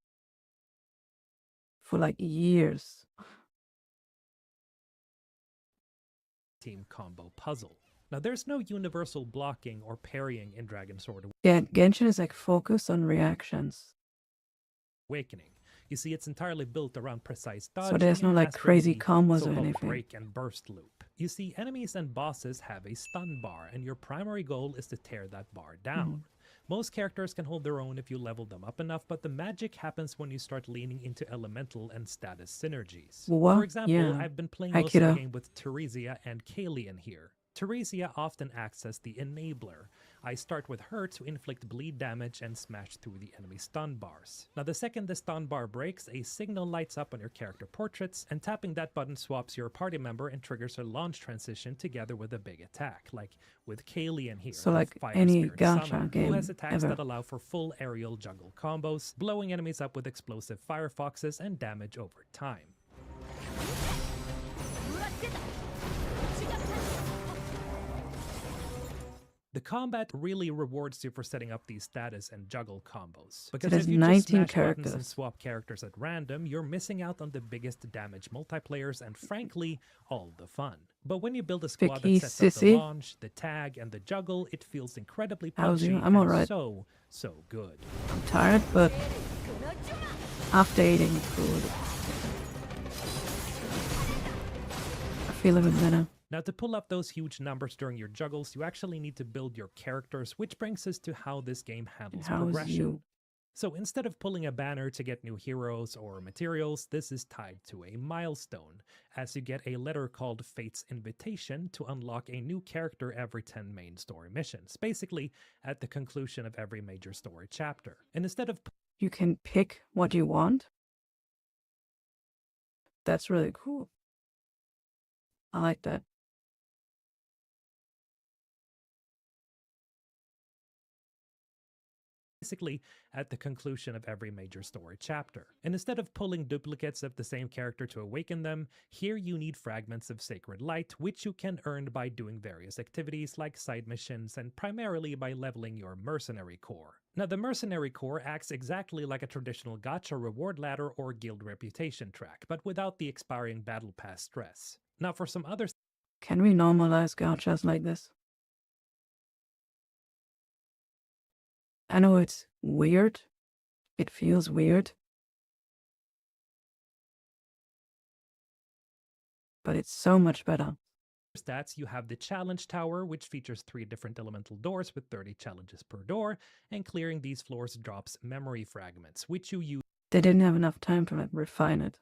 for like years.
Team combo puzzle. Now there's no universal blocking or parrying in Dragon Sword
Yeah, Genshin is like focused on reactions.
Awakening. You see, it's entirely built around precise dodging.
So there's no like crazy combos or anything.
Break and burst loop. You see, enemies and bosses have a stun bar, and your primary goal is to tear that bar down. Most characters can hold their own if you level them up enough, but the magic happens when you start leaning into elemental and status synergies. For example, I've been playing most of the game with Teresia and Kalian here. Teresia often acts as the enabler. I start with her to inflict bleed damage and smash through the enemy stun bars. Now the second the stun bar breaks, a signal lights up on your character portraits, and tapping that button swaps your party member and triggers a launch transition together with a big attack, like with Kalian here,
So
the
like
Fire
any
Spirit
gacha
Summoner,
game
who has attacks
ever.
that allow for full aerial juggle combos, blowing enemies up with explosive firefoxes and damage over time. The combat really rewards you for setting up these status and juggle combos. Because
There's
if you just
19
smash buttons and
characters.
swap characters at random, you're missing out on the biggest damage multiplayers and frankly, all the fun. But when you build a squad
Vicky,
that sets up the
sissy.
launch, the tag, and the juggle, it feels incredibly
How's
punchy
you? I'm
and
alright.
so good.
I'm tired, but after eating food, I feel even better.
Now, to pull up those huge numbers during your juggles, you actually need to build your characters, which brings us to how this game
And
handles
how's
progression.
you?
So instead of pulling a banner to get new heroes or materials, this is tied to a milestone, as you get a letter called Fate's Invitation to unlock a new character every 10 main story missions, basically at the conclusion of every major story chapter. And instead of
You can pick what you want. That's really cool. I like that.
basically at the conclusion of every major story chapter. And instead of pulling duplicates of the same character to awaken them, here you need fragments of sacred light, which you can earn by doing various activities like side missions and primarily by leveling your mercenary corps. Now the mercenary corps acts exactly like a traditional gacha reward ladder or guild reputation track, but without the expiring battle pass stress. Now for some other
Can we normalize gachas like this? I know it's weird. It feels weird. But it's so much better.
stats, you have the challenge tower, which features 3 different elemental doors with 30 challenges per door, and clearing these floors drops memory fragments, which you use
They didn't have enough time to refine it.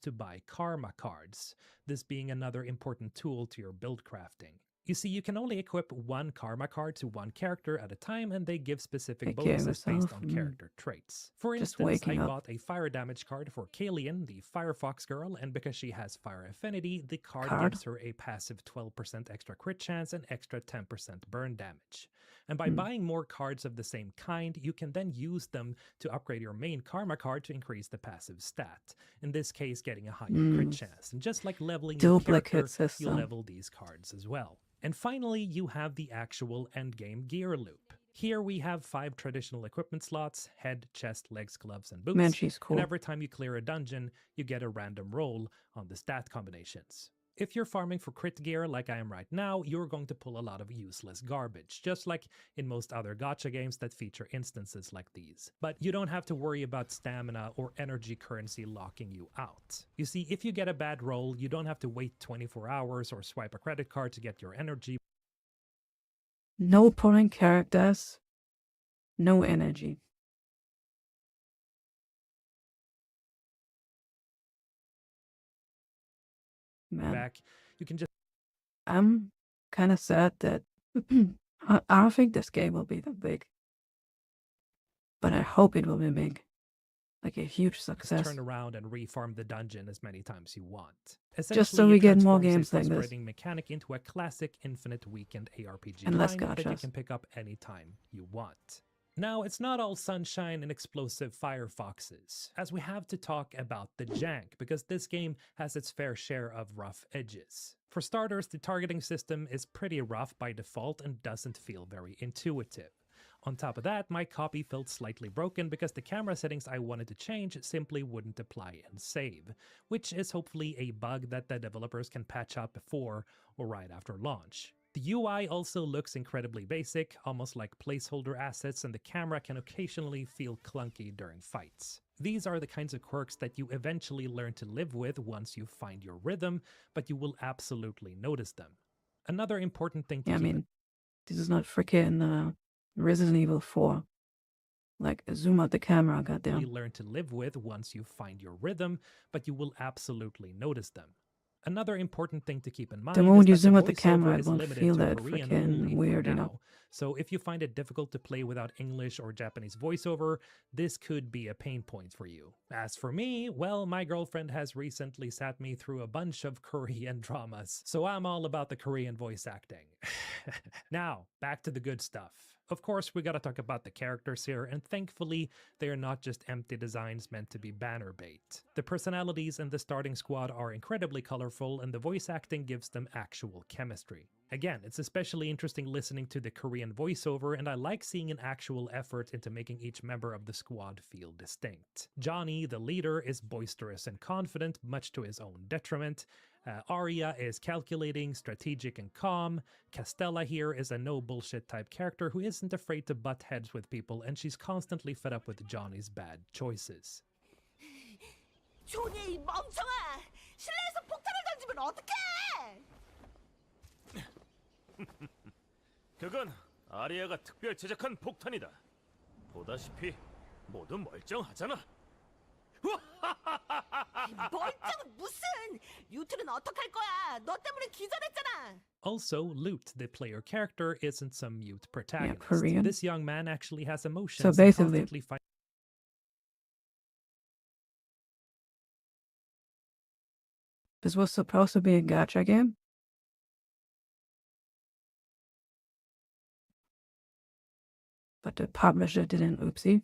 to buy karma cards, this being another important tool to your build crafting. You see, you can only equip 1 karma card to 1 character at a time, and they give specific
Take care of
bonuses based
yourself.
on character traits. For
Just
instance,
waking
I
up.
bought a fire damage card for Kalian, the Firefox girl, and because she has fire affinity, the card gives her a passive 12% extra crit chance and extra 10% burn damage. And by buying more cards of the same kind, you can then use them to upgrade your main karma card to increase the passive stat, in this case getting a higher crit chance. And just like leveling your
Duplicate
character, you
system.
level these cards as well. And finally, you have the actual endgame gear loop. Here we have 5 traditional equipment slots: head, chest, legs, gloves, and boots.
Man, she's cool.
And every time you clear a dungeon, you get a random roll on the stat combinations. If you're farming for crit gear like I am right now, you're going to pull a lot of useless garbage, just like in most other gacha games that feature instances like these. But you don't have to worry about stamina or energy currency locking you out. You see, if you get a bad roll, you don't have to wait 24 hours or swipe a credit card to get your energy.
No pulling characters. No energy. Man,
Back, you can just
I'm kind of sad that I don't think this game will be that big. But I hope it will be big. Like a huge success.
turn around and reform the dungeon as many times you want.
Just
Essentially,
so we
it
get more
transforms a
games like this.
frustrating mechanic into a classic infinite weekend ARPG
And less
kind that you
gachas.
can pick up anytime you want. Now, it's not all sunshine and explosive firefoxes, as we have to talk about the jank, because this game has its fair share of rough edges. For starters, the targeting system is pretty rough by default and doesn't feel very intuitive. On top of that, my copy felt slightly broken because the camera settings I wanted to change simply wouldn't apply and save, which is hopefully a bug that the developers can patch up before or right after launch. The UI also looks incredibly basic, almost like placeholder assets, and the camera can occasionally feel clunky during fights. These are the kinds of quirks that you eventually learn to live with once you find your rhythm, but you will absolutely notice them. Another important thing to
Yeah, I
keep
mean, this is not freaking Resident Evil 4. Like, zoom out the camera, goddamn.
learn to live with once you find your rhythm, but you will absolutely notice them. Another important thing to keep in mind
The moment you
is that
zoom
the
out the camera,
voiceover
it
is
won't
limited
feel
to
that
Korean
freaking
only for
weird, you
now.
know.
So if you find it difficult to play without English or Japanese voiceover, this could be a pain point for you. As for me, well, my girlfriend has recently sat me through a bunch of Korean dramas, so I'm all about the Korean voice acting. Now, back to the good stuff. Of course, we gotta talk about the characters here, and thankfully, they are not just empty designs meant to be banner bait. The personalities in the starting squad are incredibly colorful, and the voice acting gives them actual chemistry. Again, it's especially interesting listening to the Korean voiceover, and I like seeing an actual effort into making each member of the squad feel distinct. Johnny, the leader, is boisterous and confident, much to his own detriment. Arya is calculating, strategic, and calm. Castella here is a no bullshit type character who isn't afraid to butt heads with people, and she's constantly fed up with Johnny's bad choices.
조니 이 멍청아! 실내에서 폭탄을 던지면 어떡해!
그건 아리아가 특별 제작한 폭탄이다. 보다시피 모두 멀쩡하잖아.
멀쩡은 무슨! 류트는 어떡할 거야? 너 때문에 기절했잖아!
Also, Lute, the player character, isn't some mute protagonist.
Korean.
This young man actually has emotions
So
and
basically,
constantly fights.
this was supposed to be a gacha game. But the publisher did an oopsie.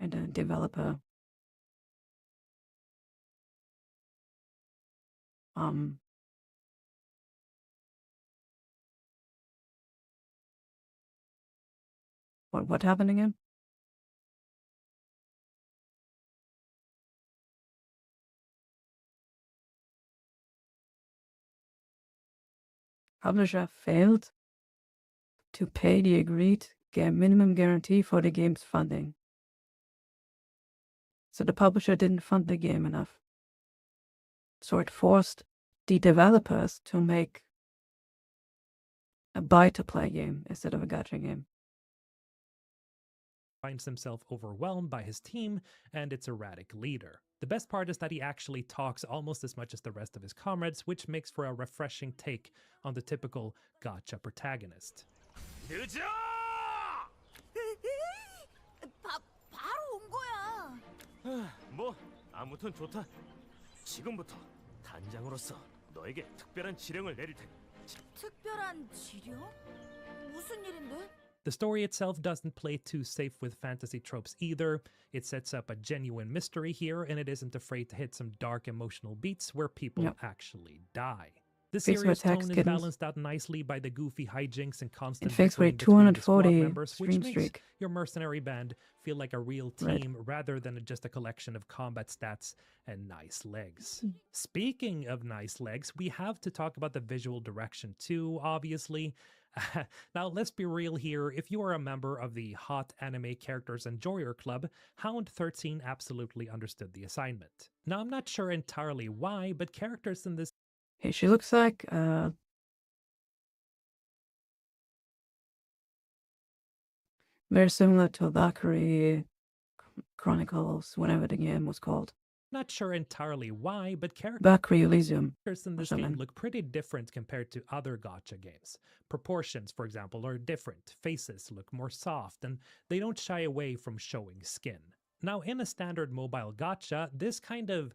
And the developer what happened again? Publisher failed to pay the agreed minimum guarantee for the game's funding. So the publisher didn't fund the game enough. So it forced the developers to make a buy-to-play game instead of a gacha game.
Finds himself overwhelmed by his team and its erratic leader. The best part is that he actually talks almost as much as the rest of his comrades, which makes for a refreshing take on the typical gacha protagonist.
늦어!
바로 온 거야!
뭐 아무튼 좋다. 지금부터 단장으로서 너에게 특별한 지령을 내릴 테니.
특별한 지령? 무슨 일인데?
The story itself doesn't play too safe with fantasy tropes either. It sets up a genuine mystery here, and it isn't afraid to hit some dark emotional beats where people actually die. The serious tone is balanced out nicely by the goofy hijinks and constant bickering between the squad members, which makes your mercenary band feel like a real team rather than just a collection of combat stats and nice legs. Speaking of nice legs, we have to talk about the visual direction too, obviously. Now, let's be real here. If you are a member of the Hot Anime Characters Enjoyer Club, Hound13 absolutely understood the assignment. Now, I'm not sure entirely why, but characters in this...
Hey, she looks like, very similar to Valkyrie Chronicles, whatever the game was called.
Not sure entirely why, but
Valkyrie Elysium
characters in this game look pretty different compared to other gacha games. Proportions, for example, are different, faces look more soft, and they don't shy away from showing skin. Now, in a standard mobile gacha, this kind of,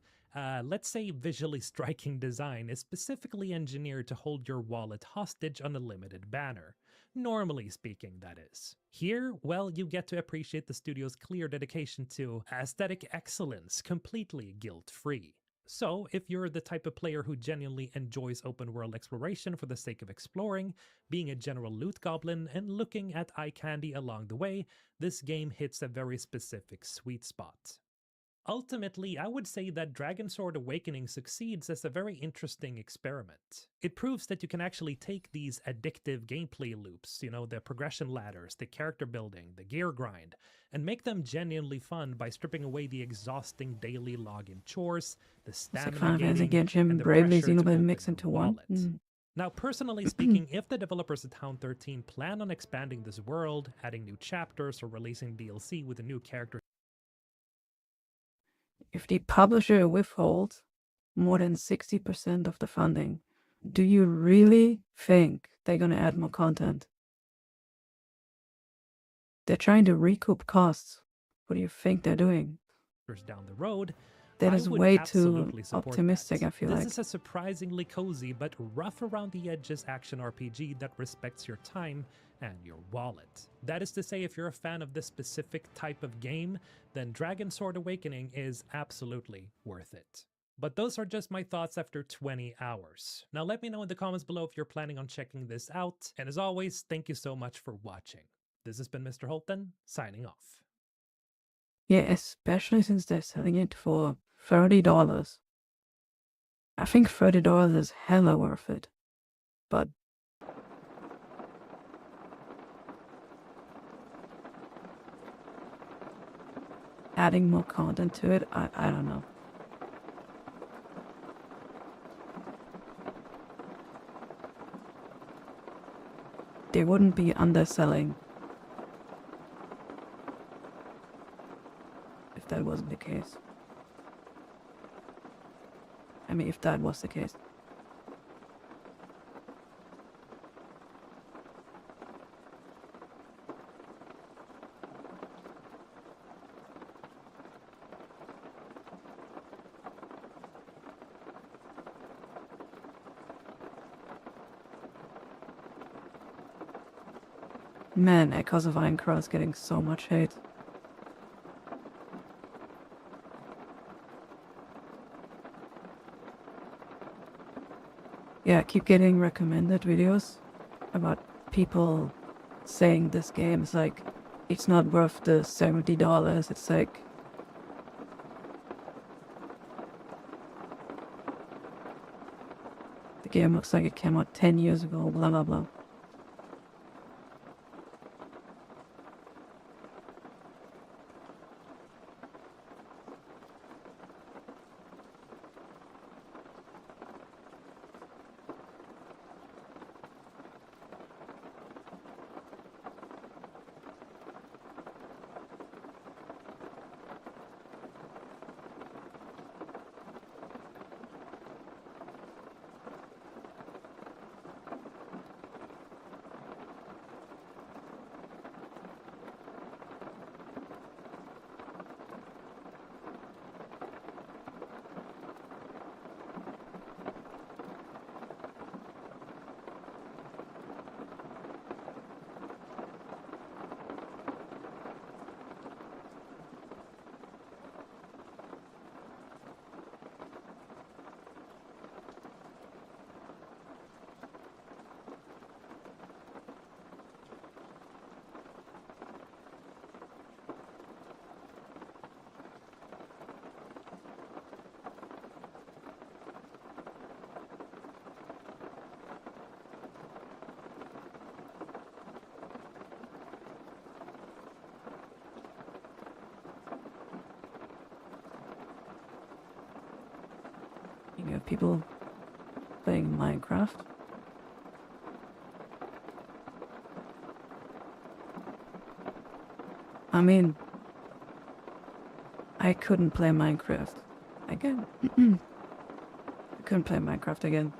let's say, visually striking design is specifically engineered to hold your wallet hostage on a limited banner. Normally speaking, that is. Here, well, you get to appreciate the studio's clear dedication to aesthetic excellence, completely guilt-free. So, if you're the type of player who genuinely enjoys open-world exploration for the sake of exploring, being a general loot goblin, and looking at eye candy along the way, this game hits a very specific sweet spot. Ultimately, I would say that Dragon Sword Awakening succeeds as a very interesting experiment. It proves that you can actually take these addictive gameplay loops, you know, the progression ladders, the character building, the gear grind, and make them genuinely fun by stripping away the exhausting daily login chores, the stamina gaining, and the pressure to mix into one. Now, personally speaking, if the developers at Hound13 plan on expanding this world, adding new chapters, or releasing DLC with a new character
If the publisher withholds more than 60% of the funding, do you really think they're gonna add more content? They're trying to recoup costs. What do you think they're doing?
Down the road,
That
I
is
would
way too
absolutely support
optimistic,
that.
I feel
this
like.
is a surprisingly cozy but rough around the edges action RPG that respects your time and your wallet. That is to say, if you're a fan of this specific type of game, then Dragon Sword Awakening is absolutely worth it. But those are just my thoughts after 20 hours. Now let me know in the comments below if you're planning on checking this out, and as always, thank you so much for watching. This has been Mr. Holton, signing off.
Yeah, especially since they're selling it for $30. I think $30 is hella worth it. But adding more content to it, I don't know. They wouldn't be underselling if that wasn't the case. I mean, if that was the case. Man, Echoes of Aincrad is getting so much hate. Yeah, I keep getting recommended videos about people saying this game is like, it's not worth the $70. It's like, the game looks like it came out 10 years ago, blah blah blah. You have people playing Minecraft. I mean, I couldn't play Minecraft again. I couldn't play Minecraft again.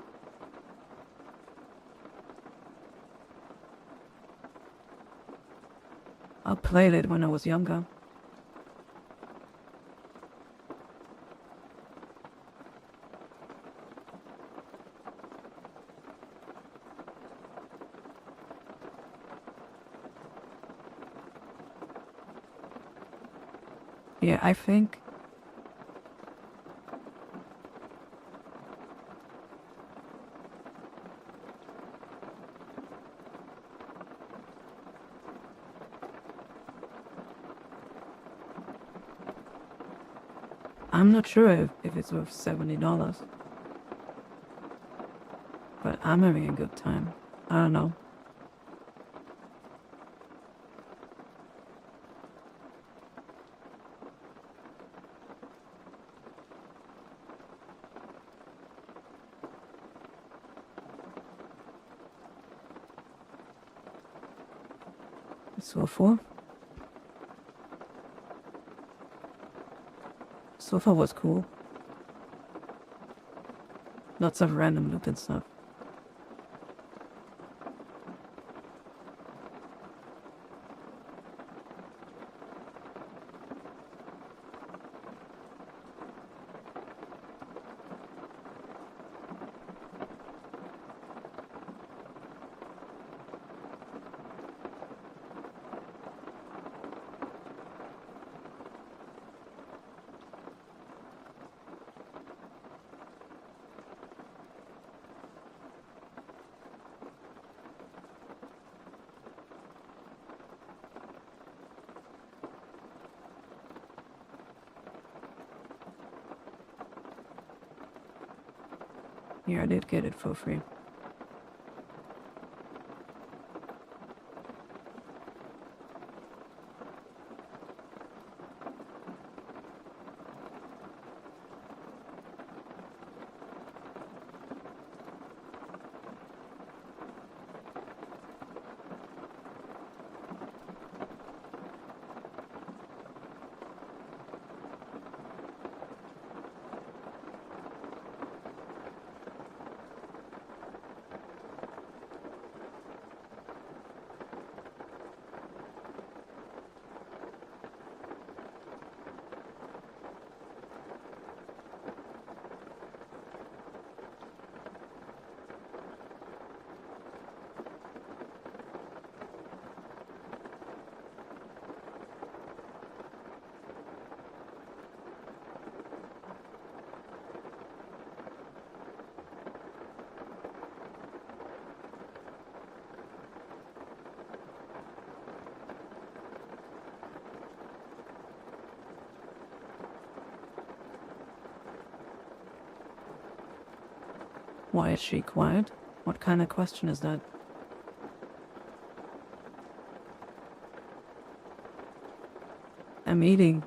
I played it when I was younger. Yeah, I think I'm not sure if it's worth $70, but I'm having a good time. I don't know. So so far was cool. Lots of random loot and stuff. Yeah, I did get it for free. Why is she quiet? What kind of question is that? I'm eating.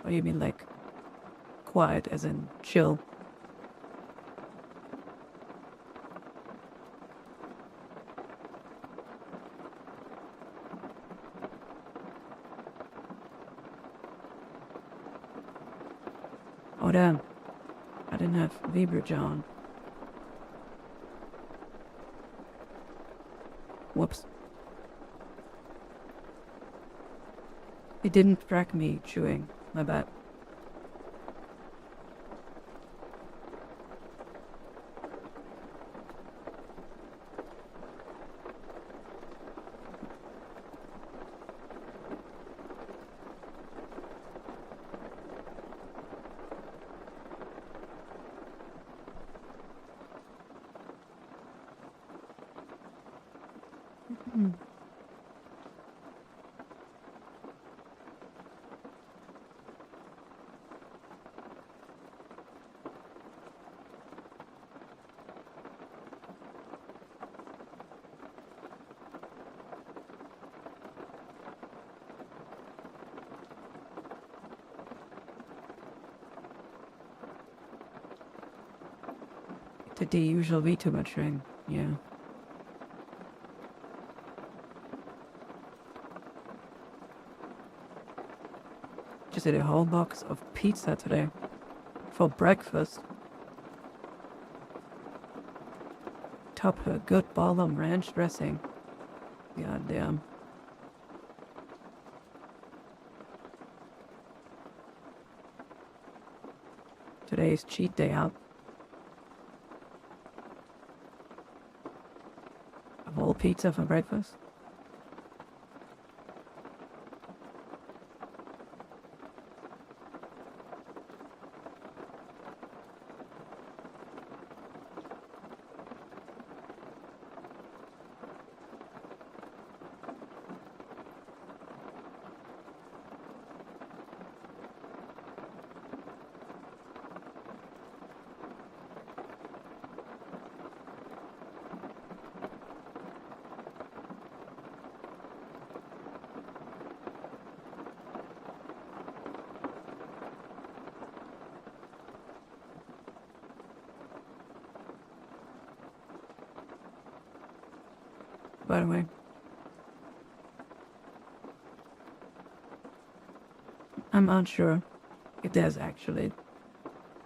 Or you mean like quiet as in chill? Oh damn, I didn't have vibrage on. Whoops. It didn't track me chewing, my bad. Did the usual VTuber train, yeah. Just ate a whole box of pizza today. For breakfast. Top her good ballum ranch dressing. God damn. Today is cheat day out. A whole pizza for breakfast. by the way. I'm unsure if there's actually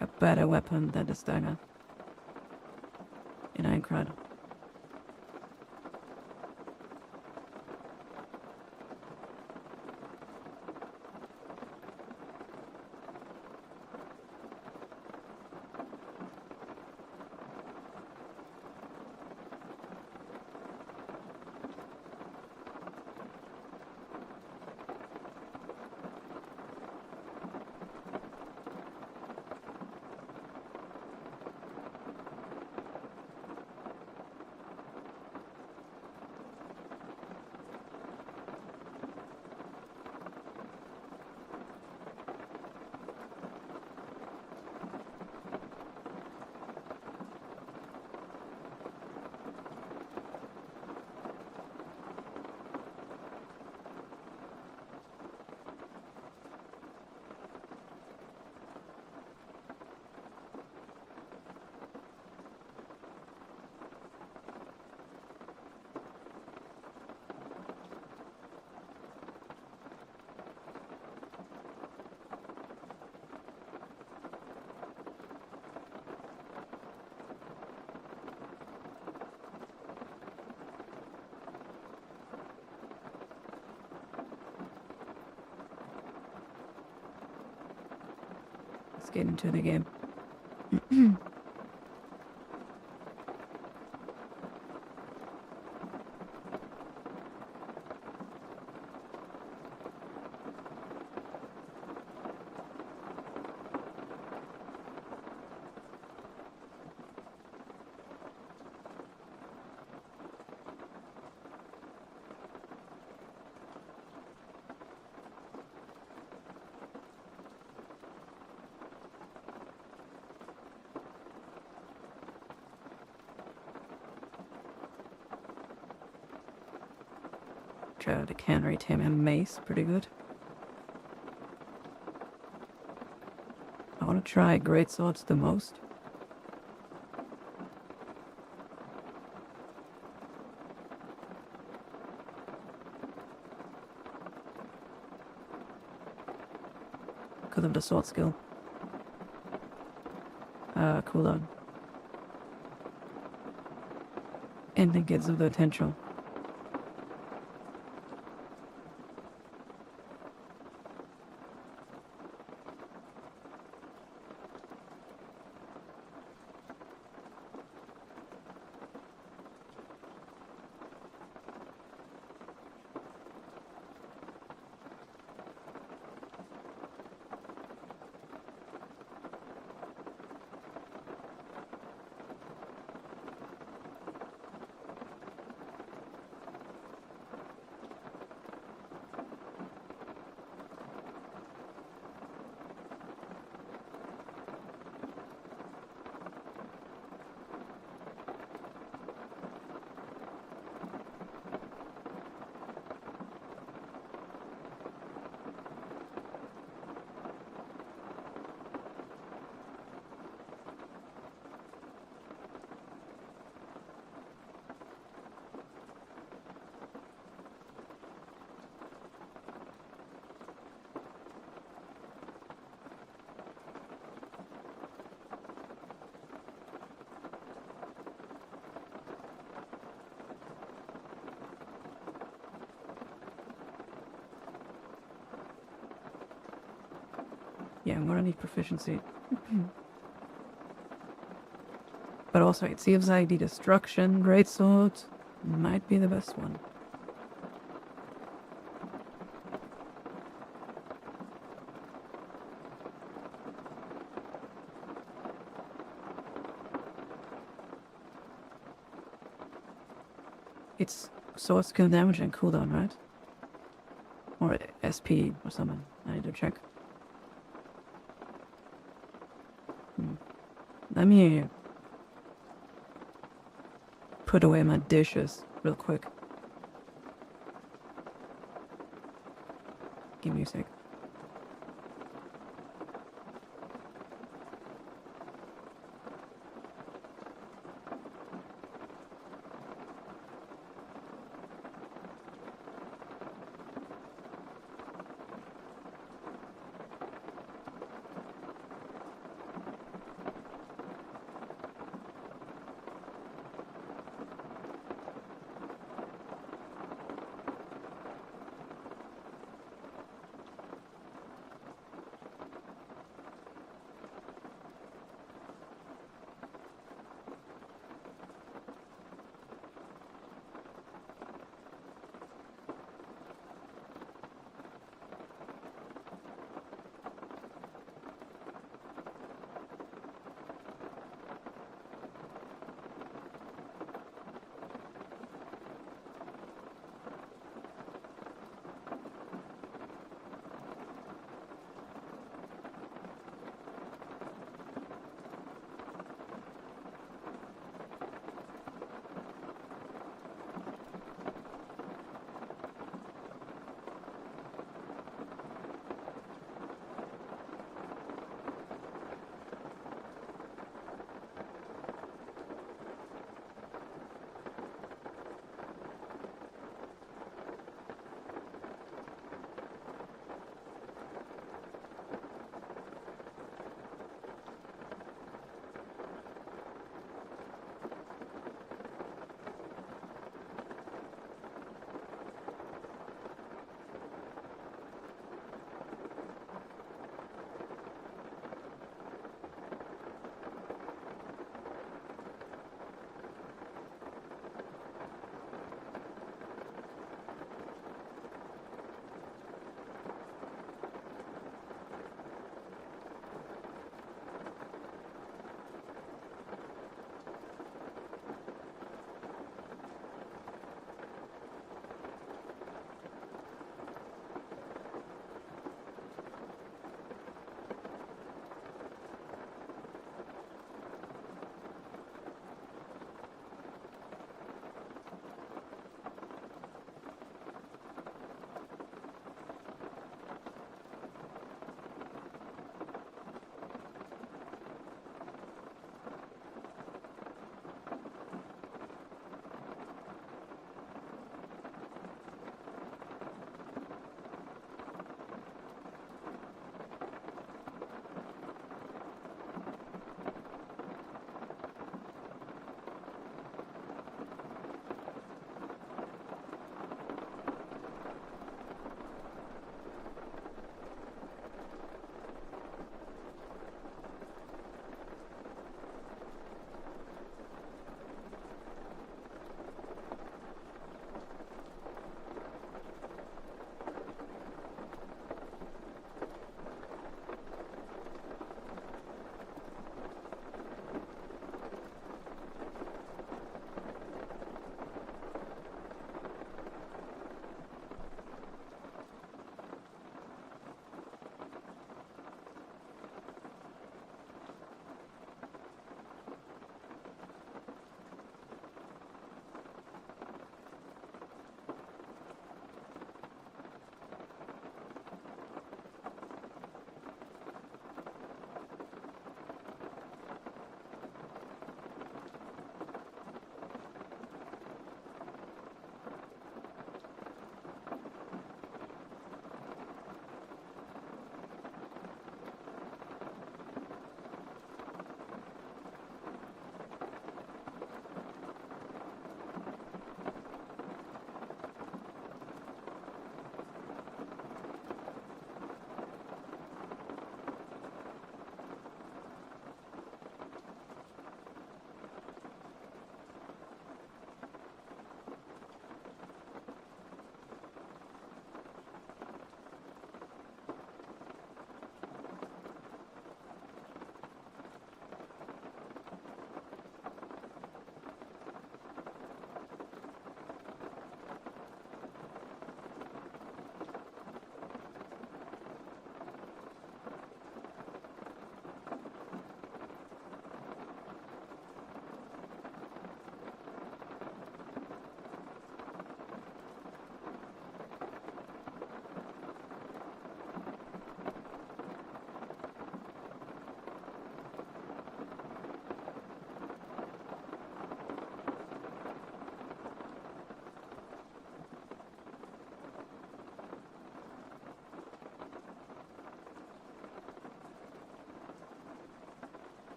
a better weapon than this dagger in Aincrad. Let's get into the game. Try out the cannery tame and mace, pretty good. I want to try great swords the most. Because of the sword skill. Cooldown. And it gets the potential. Yeah, I'm gonna need proficiency. But also, it seems like the destruction greatsword might be the best one. It's sword skill damage and cooldown, right? Or SP or something. I need to check. Let me put away my dishes real quick. Give me a sec.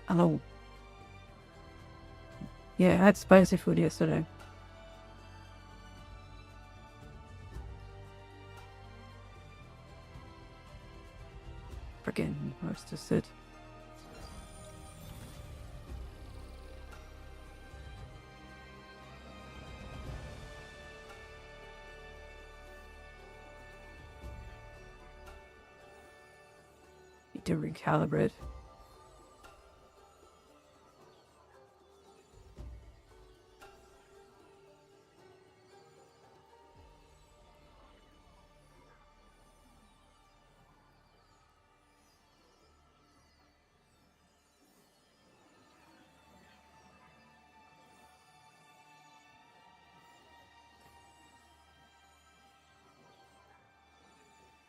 Hello. Yeah, I had spicy food yesterday. Freaking, where's to sit? Need to recalibrate.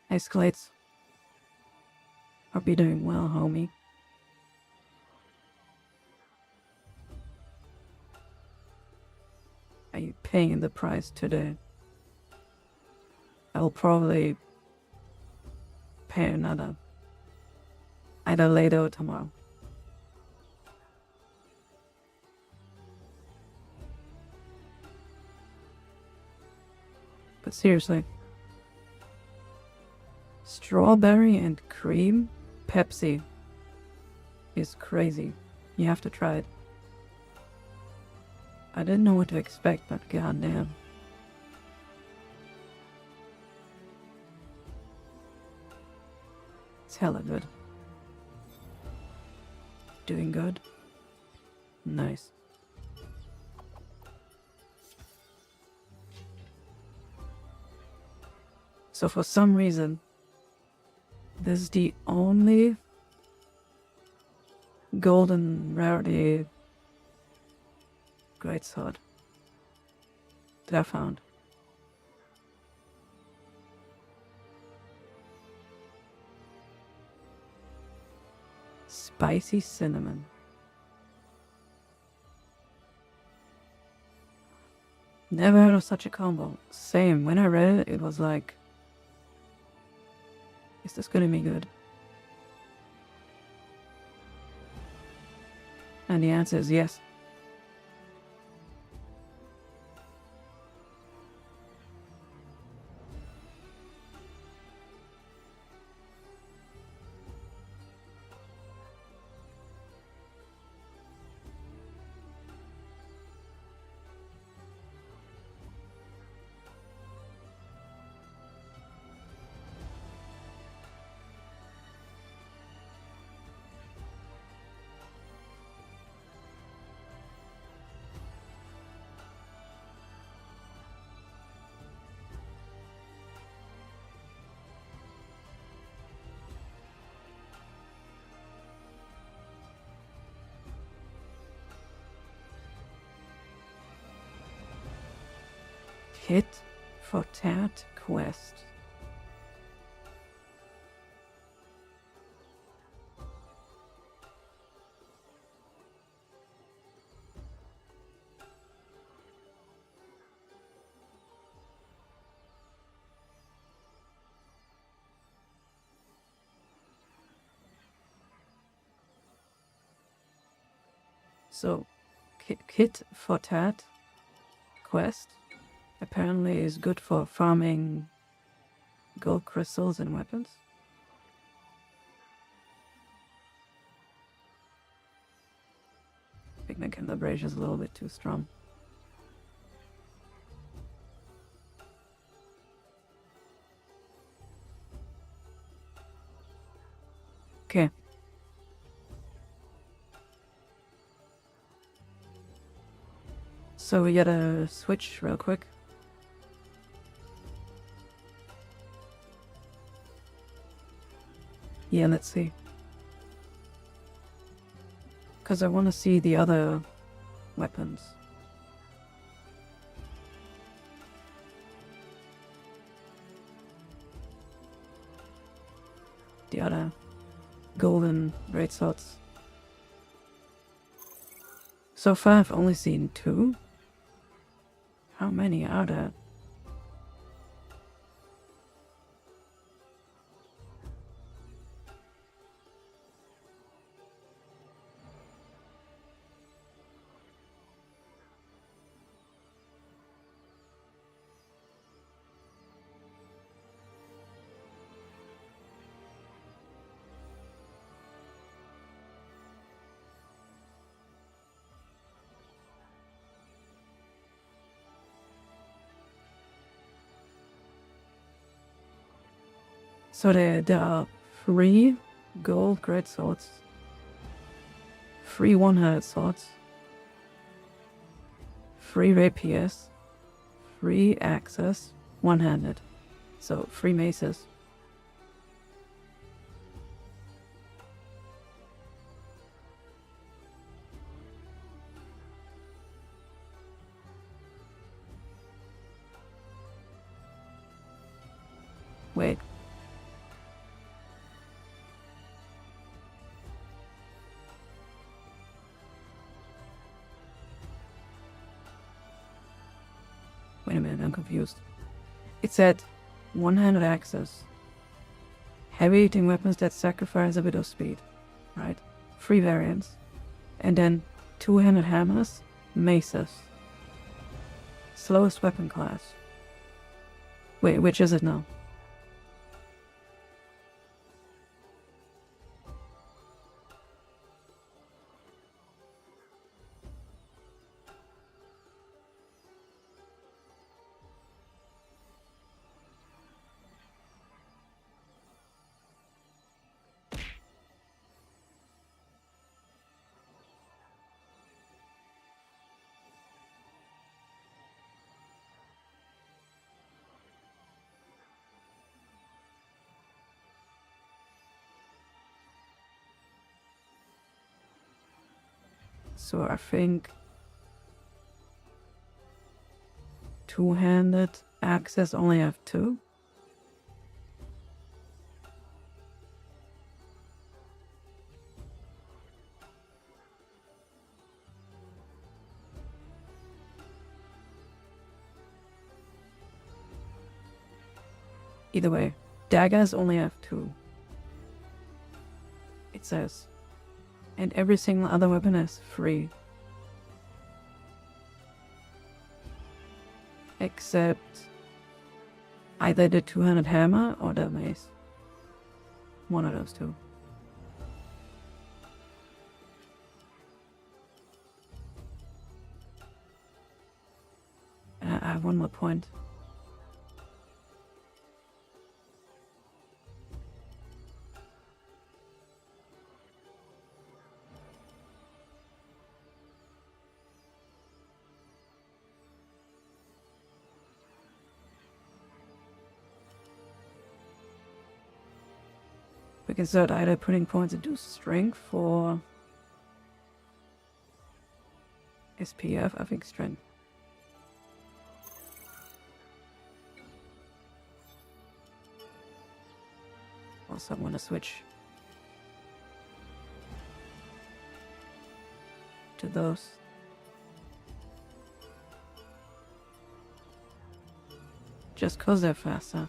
Hey, Sclates. Hope you're doing well, homie. Are you paying the price today? I'll probably pay another. Either later or tomorrow. But seriously. Strawberry and cream Pepsi is crazy. You have to try it. I didn't know what to expect, but goddamn. It's hella good. Doing good? Nice. So for some reason, this is the only golden rarity greatsword that I found. Spicy cinnamon. Never heard of such a combo. Same, when I read it, it was like, is this gonna be good? And the answer is yes. Tit for Tat quest. So, Kit for Tat quest apparently is good for farming gold crystals and weapons. I think the calibration is a little bit too strong. Okay. So we gotta switch real quick. Yeah, let's see. Because I want to see the other weapons. The other golden greatswords. So far I've only seen 2. How many are there? So there are 3 gold great swords, 3 one-handed swords, 3 rapiers, 3 axes, one-handed. So 3 maces. Wait. Wait a minute, I'm confused. It said one-handed axes, heavy hitting weapons that sacrifice a bit of speed, right? 3 variants. And then two-handed hammers, maces. Slowest weapon class. Wait, which is it now? So I think two-handed axes only have 2. Either way, daggers only have 2. It says. And every single other weapon has 3. Except either the two-handed hammer or the mace. One of those 2. I have one more point. We can start either putting points into strength or SPF, I think strength. Also, I want to switch to those. Just cause they're faster.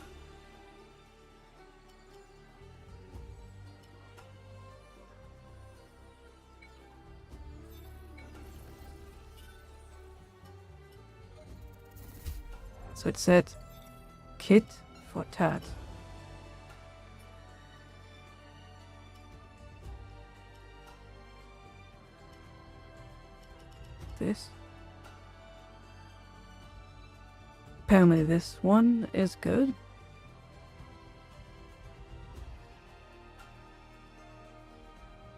So it said kit for tat. This. Apparently this one is good.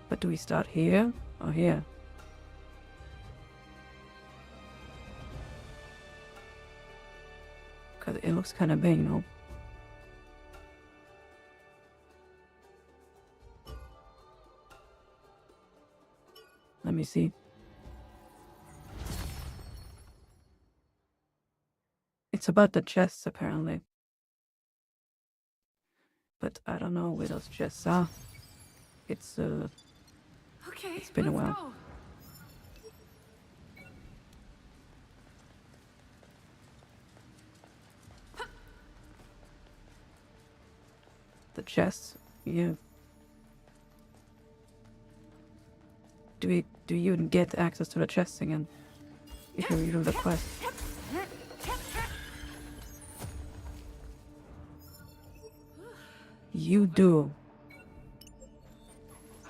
But do we start here or here? Because it looks kind of big, no? Let me see. It's about the chests, apparently. But I don't know where those chests are. It's been a while.
Go.
The chests, yeah. Do you even get access to the chests again? If you do the quest. You do.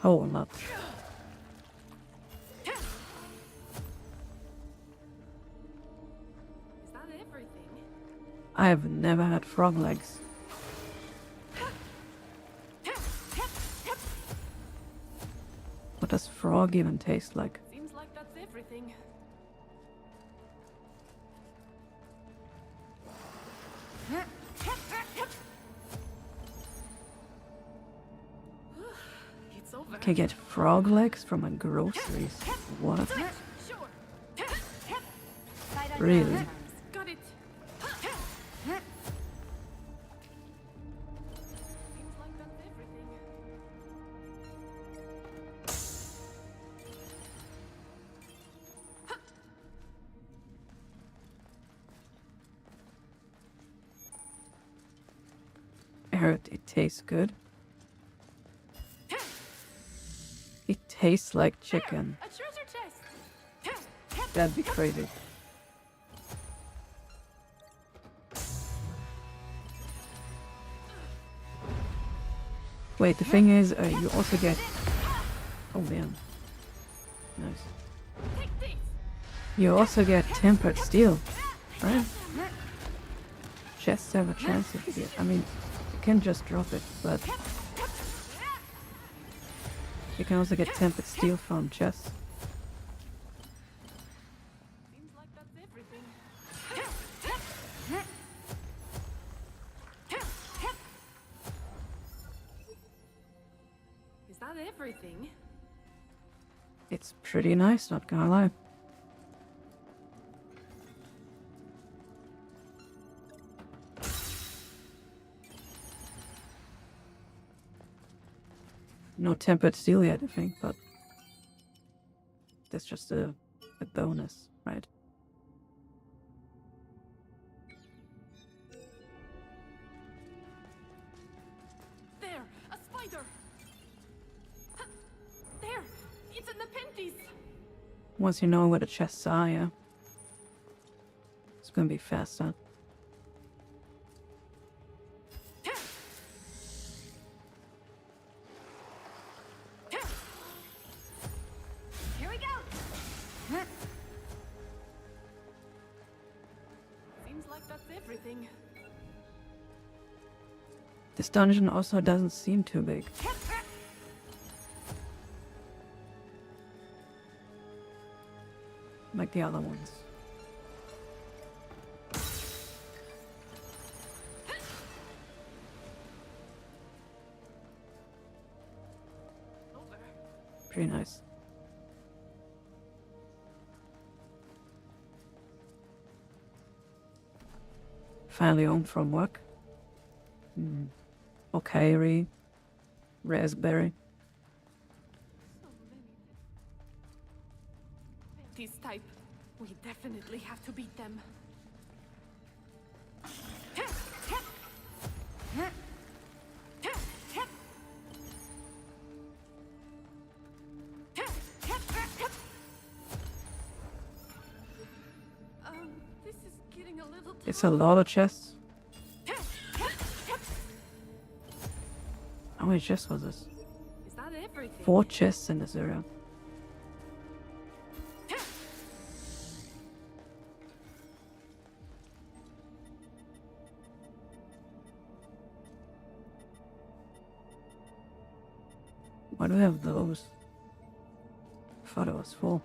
Hold up.
Is that everything?
I have never had frog legs. does frog even taste like?
Seems like that's everything. It's over.
I can get frog legs from my groceries. What?
Sure.
Fight on your
Really?
own terms.
Got it. Seems like that's everything.
I heard it tastes good. It tastes like chicken.
A treasure chest.
That'd be crazy. Wait, the thing is, you also get... Oh, man. Nice.
Take this.
You also get tempered steel, right? Chests have a chance of it. I mean, you can just drop it, but... You can also get tempered steel from chests.
Seems like that's everything. Is that everything?
It's pretty nice, not gonna lie. No tempered steel yet, I think, but that's just a bonus, right?
There, a spider. There, it's in the panties.
Once you know where the chests are, yeah. It's gonna be faster.
Here we go.
Seems like that's everything.
This dungeon also doesn't seem too big. Like the other ones.
Over.
Pretty nice. Finally home from work. Okay, raspberry.
So many. This type. We definitely have to beat them. This is getting a little.
It's a lot of chests. How many chests was this?
Is that everything?
4 chests in this area. Why do we have those? I thought it was full.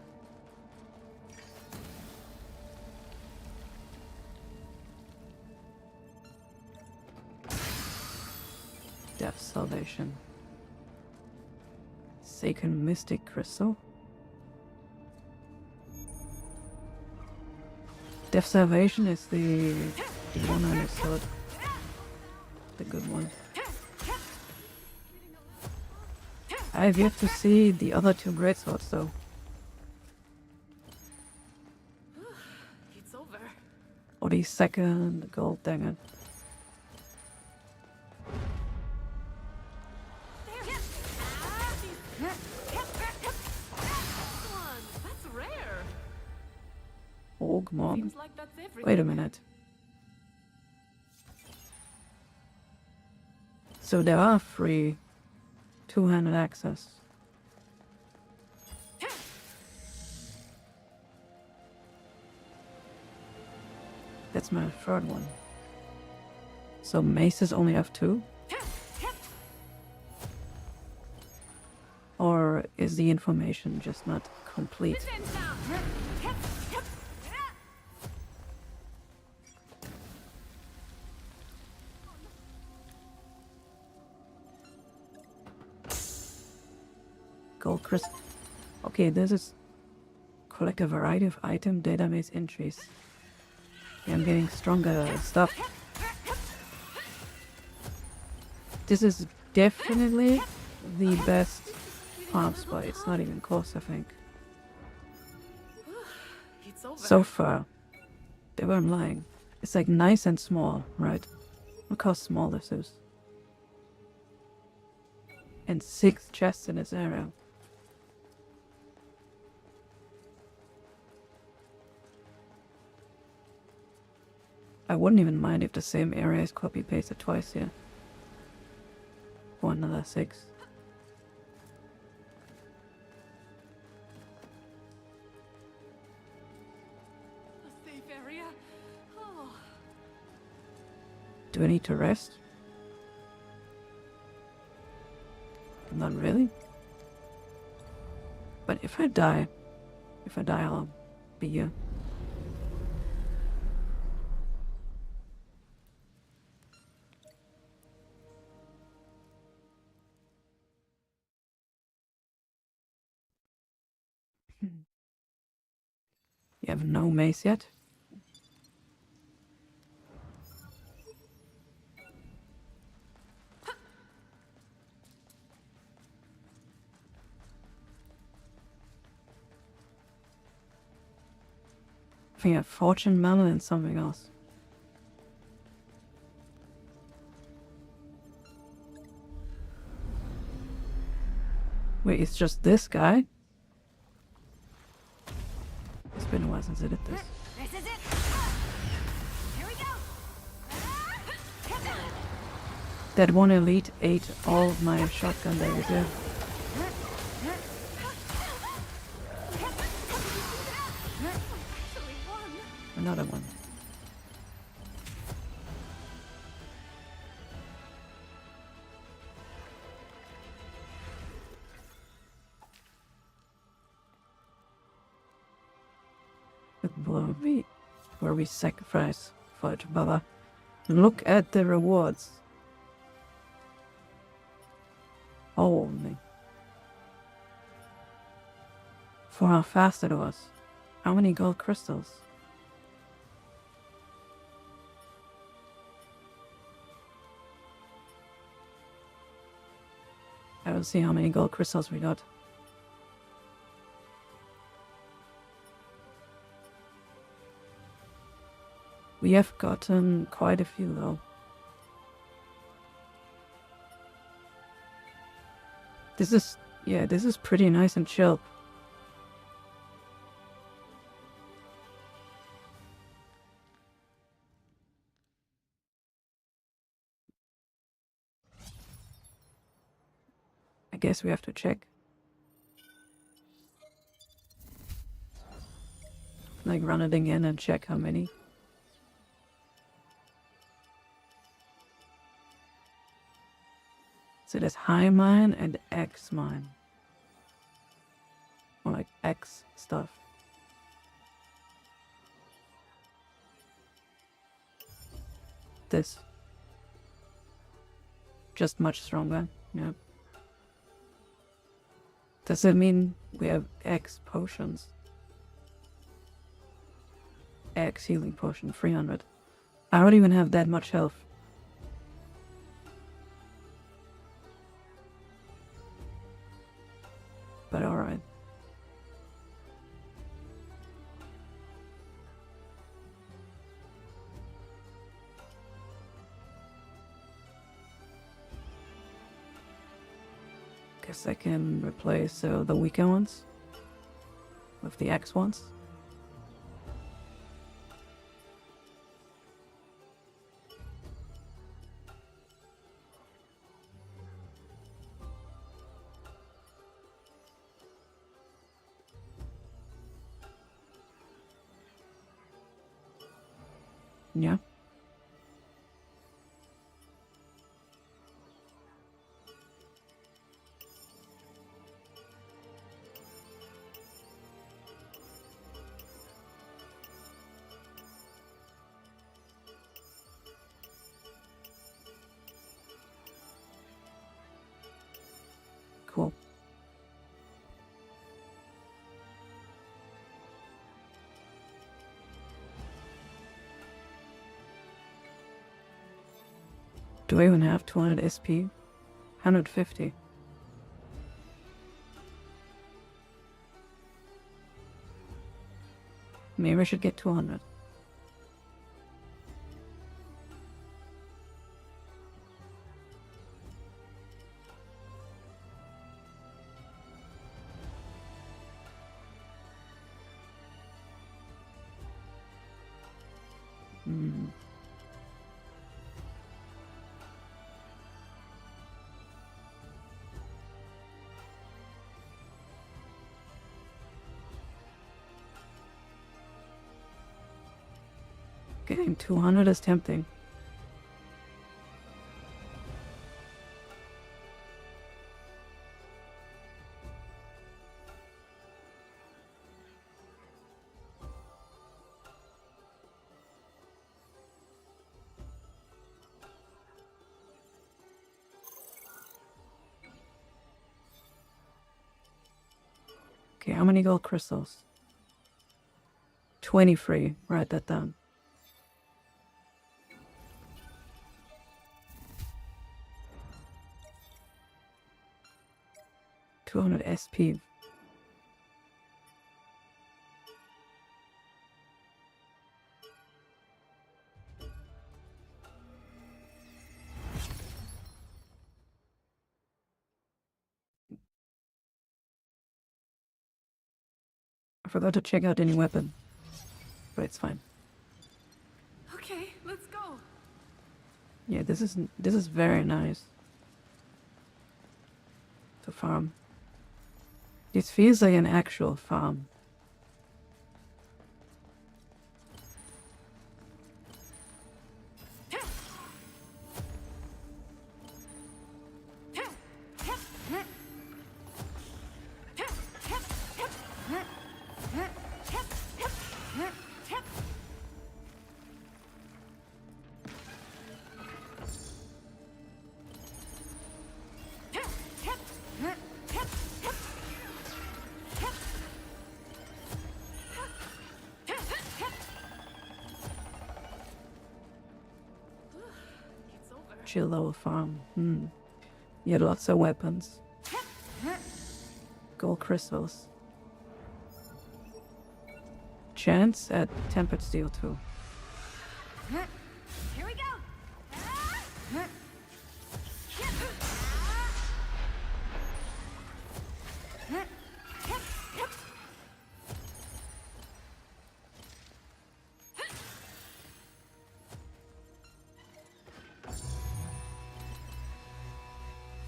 Death Salvation. Sacred Mystic Crystal. Death Salvation is the one-handed sword. The good one. I have yet to see the other 2 greatswords though.
It's over.
Or the second gold dagger.
That's rare.
Ogmon.
Seems like that's everything.
Wait a minute. So there are 3 two-handed axes. That's my 3rd one. So maces only have 2? Or is the information just not complete? Gold crystal. Okay, this is collect a variety of item database entries. Yeah, I'm getting stronger stuff. This is definitely the best farm spot. It's not even close, I think.
It's over.
So far. There I'm lying. It's like nice and small, right? Look how small this is. And 6 chests in this area. I wouldn't even mind if the same area is copy-pasted twice here. For another 6.
A safe area. Oh.
Do I need to rest? Not really. But if I die, I'll be here. You have no mace yet? I think I have fortune melon and something else. Wait, it's just this guy? It's been a while since I did this.
This is it. Here we go.
That one elite ate all of my shotgun daggers, yeah. Another one. Where we sacrifice for it, Baba. Look at the rewards. Holy. For how fast it was. How many gold crystals? I don't see how many gold crystals we got. We have gotten quite a few though. This is pretty nice and chill. I guess we have to check. Like run it again and check how many. So there's high mine and X mine. Or like X stuff. This. Just much stronger. Yep. Does it mean we have X potions? X healing potion, 300. I don't even have that much health. But alright. Guess I can replace the weaker ones with the X ones. Yeah. Do I even have 200 SP? 150. Maybe I should get 200. Getting 200 is tempting. Okay, how many gold crystals? 23. Write that down. $200 SP. I forgot to check out any weapon, but it's fine.
Okay, let's go.
Yeah, this is very nice to farm. This feels like an actual farm. Chill little farm. You had lots of weapons. Gold crystals. Chance at tempered steel too.
Here we go.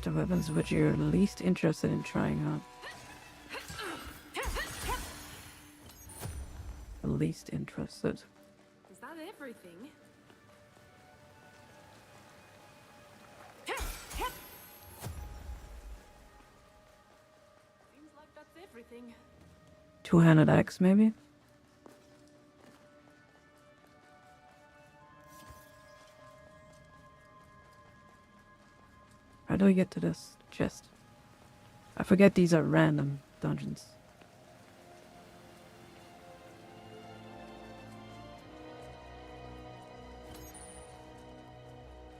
The weapons which you're least interested in trying out. Least interested.
Is that everything? Seems like that's everything.
Two-handed axe, maybe? How do we get to this chest? I forget these are random dungeons.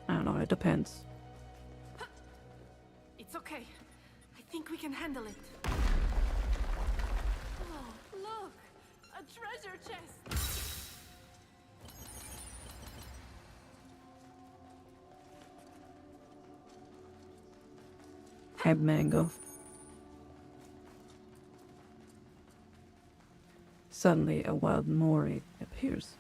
I don't know, it depends.
It's okay. I think we can handle it. Oh, look! A treasure chest!
Head mango. Suddenly a wild Mori appears.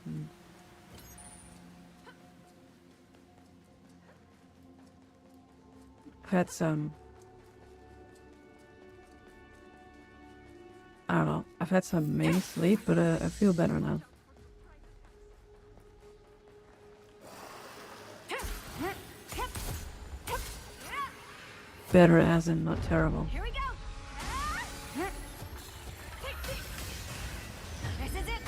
I've had some... I don't know. I've had some main sleep, but I feel better now. Better as in not terrible.
Here we go. This is it.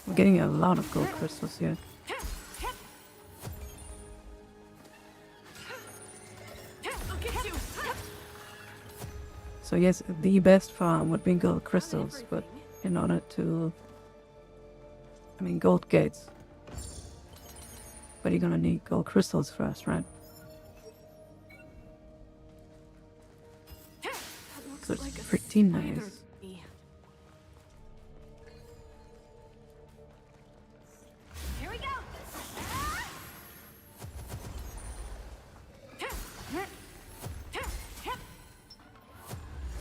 I'm getting a lot of gold crystals here.
I'll get you.
So yes, the best farm would be gold crystals, but in order to... I mean, gold gates. But you're gonna need gold crystals first, right? So it's pretty nice.
Here we go.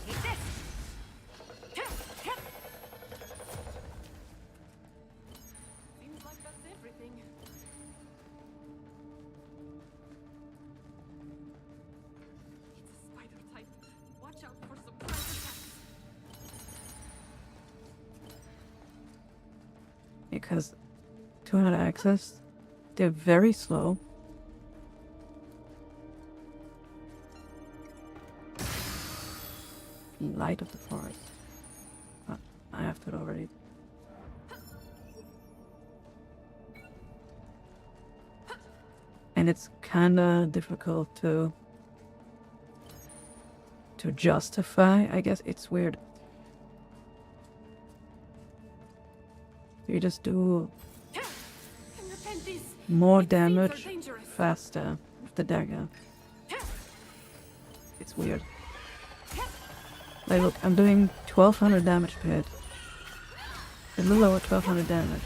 Take this. Seems like that's everything. It's a spider type. Watch out for surprise attacks.
Because 200 access, they're very slow. Light of the forest. I have that already. And it's kinda difficult to justify, I guess. It's weird. You just do more damage faster with the dagger. It's weird. Like, look, I'm doing 1200 damage per hit. A little over 1200 damage.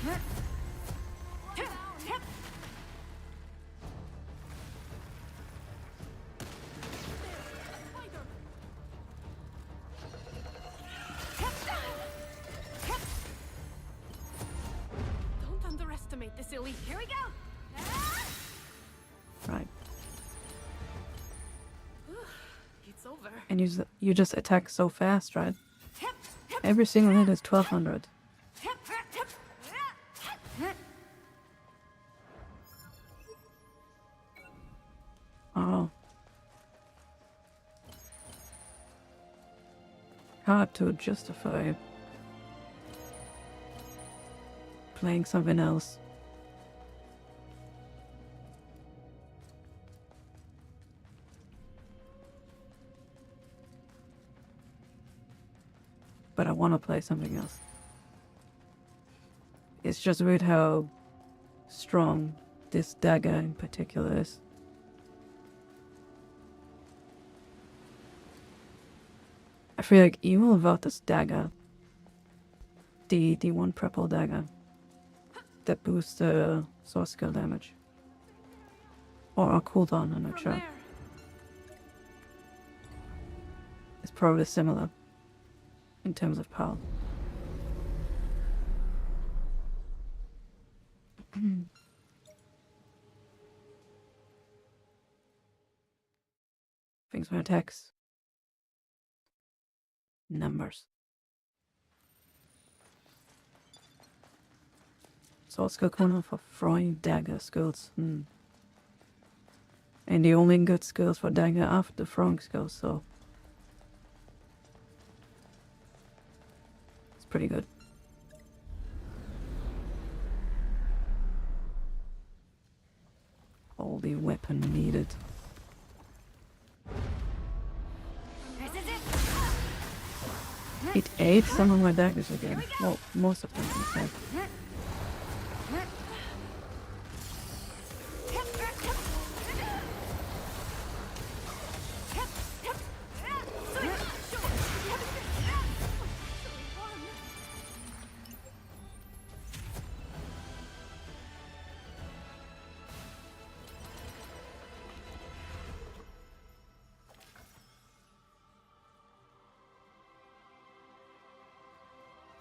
Don't underestimate this, Illy. Here we go.
Right.
It's over.
And you just attack so fast, right? Every single hit is 1200. Oh. Hard to justify playing something else. But I want to play something else. It's just weird how strong this dagger in particular is. I feel like even without this dagger, the one purple dagger that boosts the sword skill damage, or a cooldown, I'm not sure. It's probably similar in terms of power. Things my attacks. Numbers. Sword skill corner for throwing dagger skills. And the only good skills for dagger after the throwing skills, so it's pretty good. All the weapon needed. It ate some of my daggers again. Well, most of them, in fact.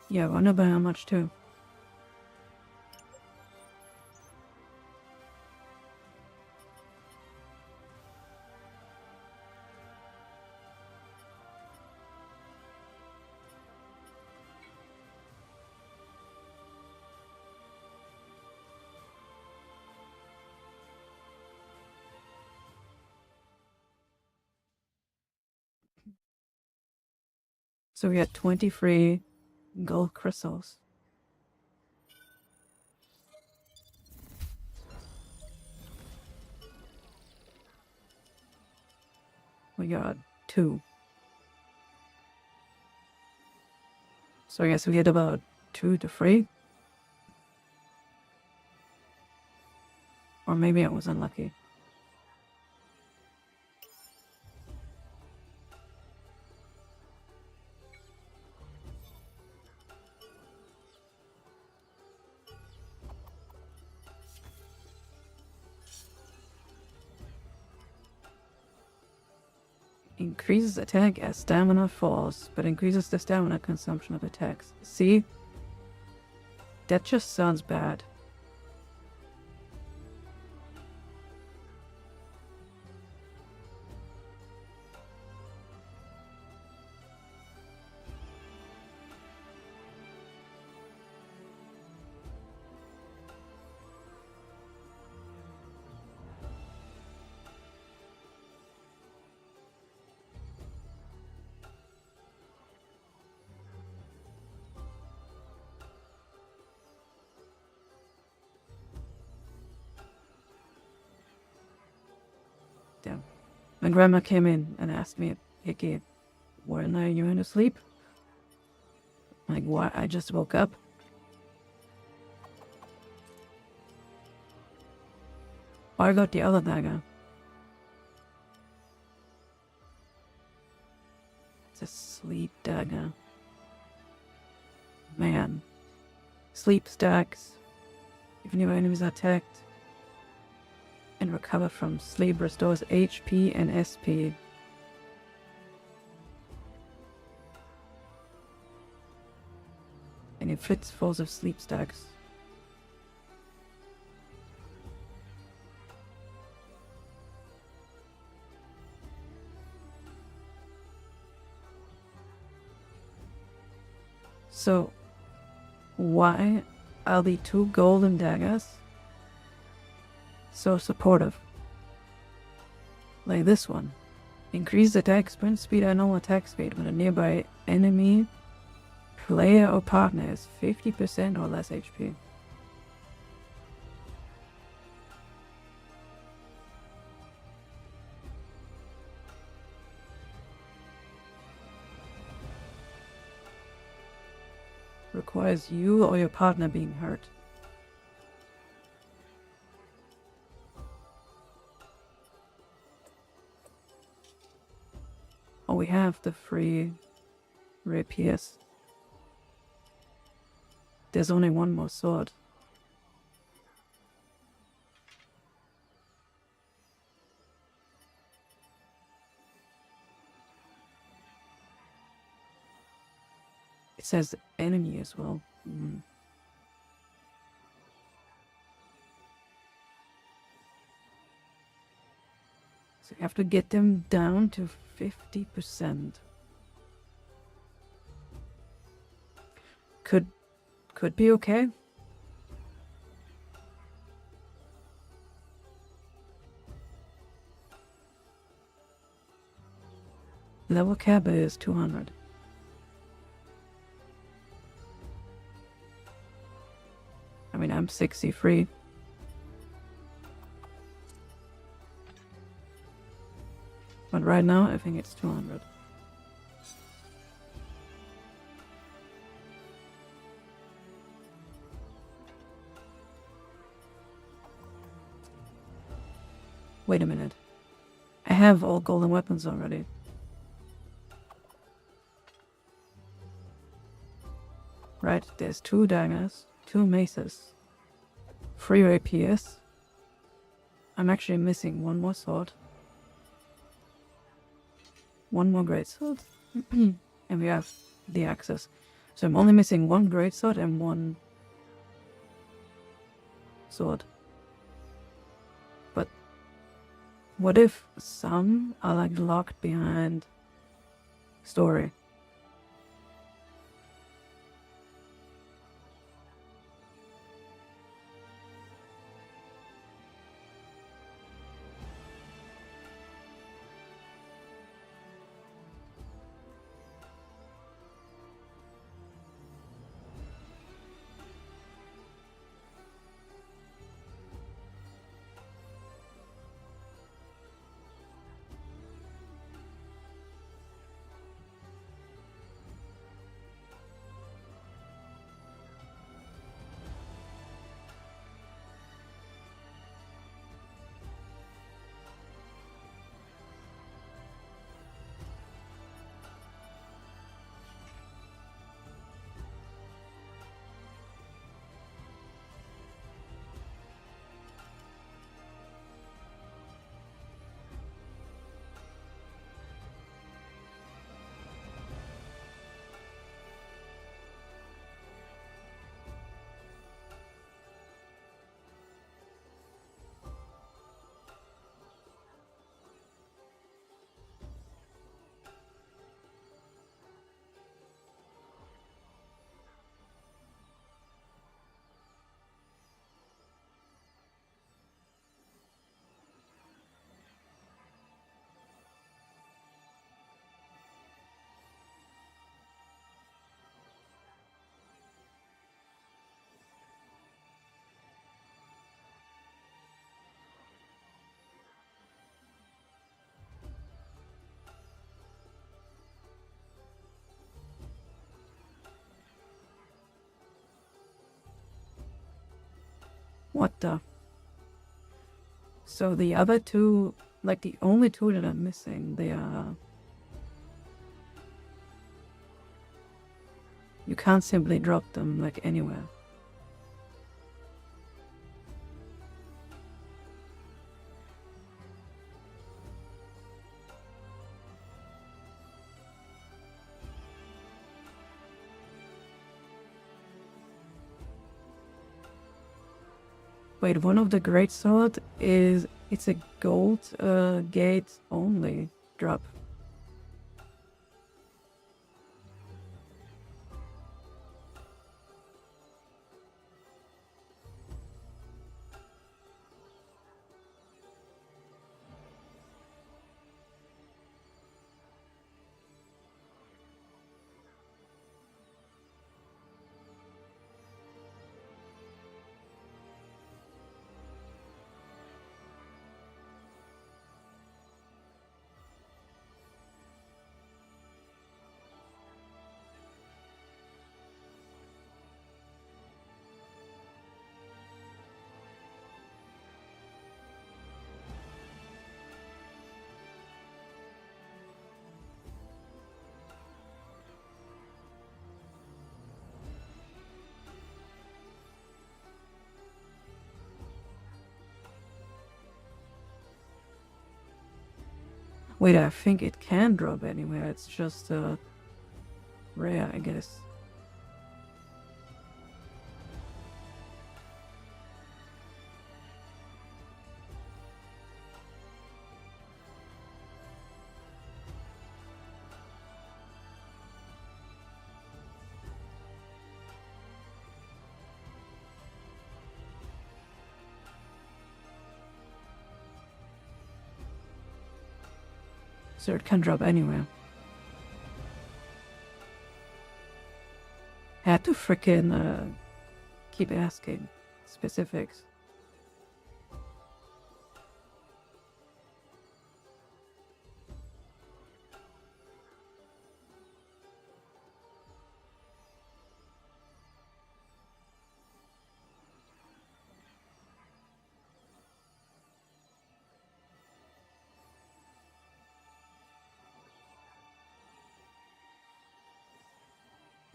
Yeah, I wonder by how much too. So we had 23 gold crystals. We got 2. So I guess we get about 2 to 3. Or maybe I was unlucky. Increases attack as stamina falls, but increases the stamina consumption of attacks. See? That just sounds bad. Damn. My grandma came in and asked me, Hickey, weren't you in to sleep? Like, what? I just woke up. I got the other dagger. It's a sleep dagger. Man. Sleep stacks. If new enemies are attacked and recover from sleep, restores HP and SP. And inflicts falls of sleep stacks. So, why are the 2 golden daggers so supportive? Like this one. Increase attack sprint speed and normal attack speed when a nearby enemy, player or partner is 50% or less HP. Requires you or your partner being hurt. Oh, we have the free rapiers. There's only one more sword. It says enemy as well. So you have to get them down to 50%. Could be okay. Level cap is 200. I mean, I'm 63. But right now, I think it's 200. Wait a minute. I have all golden weapons already. Right, there's 2 daggers, 2 maces, 3 rapiers. I'm actually missing 1 more sword. 1 more greatsword. And we have the axes. So I'm only missing 1 greatsword and 1 sword. But what if some are like locked behind story? What the? So the other two, like the only two that I'm missing, they are... You can't simply drop them, like, anywhere. Wait, one of the great sword is... It's a gold gate only drop. Wait, I think it can drop anywhere. It's just rare, I guess. So it can drop anywhere. I had to frickin' keep asking specifics.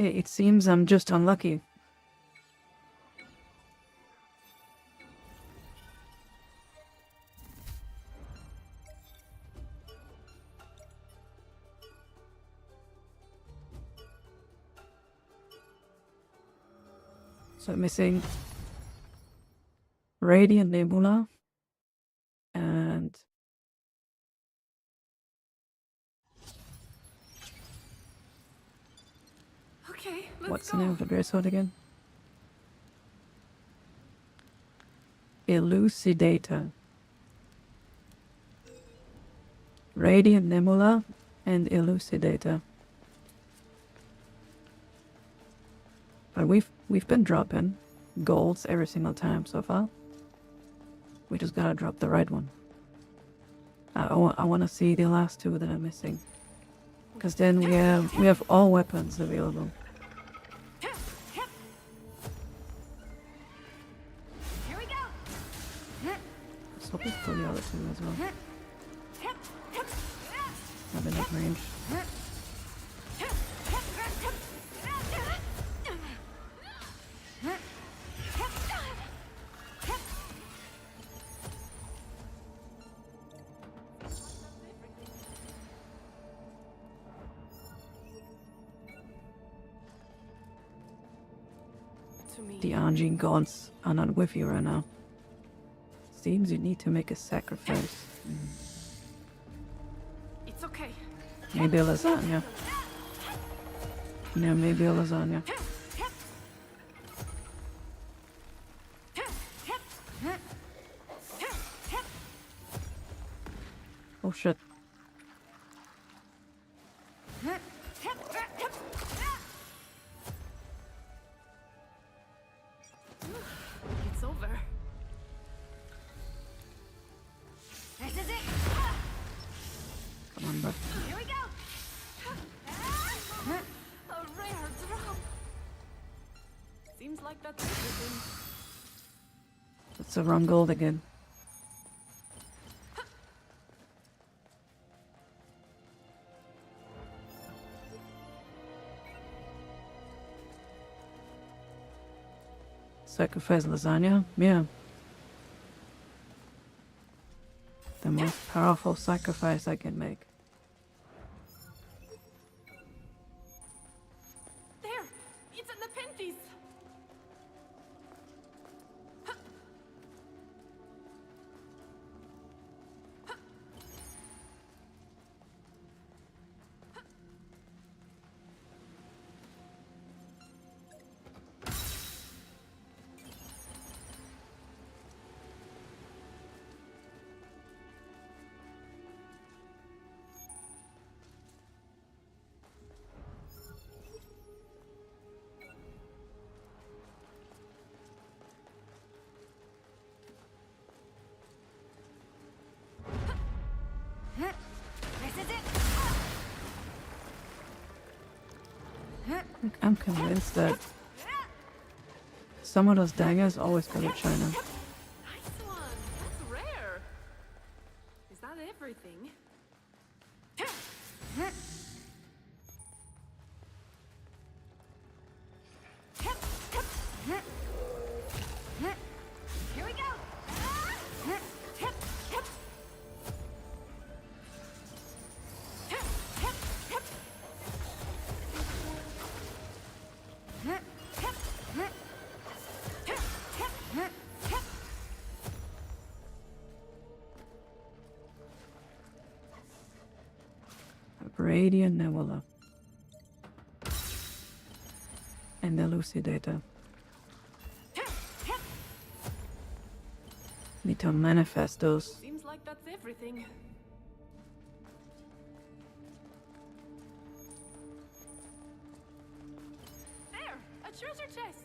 It seems I'm just unlucky. So I'm missing Radiant Nebula and
Okay, let's
what's
go.
the name of the great sword again? Elucidator. Radiant Nebula and Elucidator. But we've been dropping golds every single time so far. We just gotta drop the right one. I want to see the last two that I'm missing, because then we have all weapons available.
Here we go.
Let's hope we pull the other two as well. Not enough range. The Anjin gods are not with you right now. Seems you need to make a sacrifice.
It's okay.
Maybe a lasagna. Yeah, maybe a lasagna. Oh shit.
It's over.
This is it.
Come on, bud.
Here we go. A rare drop. Seems like that's everything.
That's the wrong gold again. Sacrifice lasagna? Yeah. The most powerful sacrifice I can make.
There! It's in the Penties!
I'm convinced that some of those daggers always go to China.
Nice one! That's rare! Is that everything?
Here we go!
Radiant Nebula. And Elucidator. Need to manifest those.
Seems like that's everything. There! A treasure chest!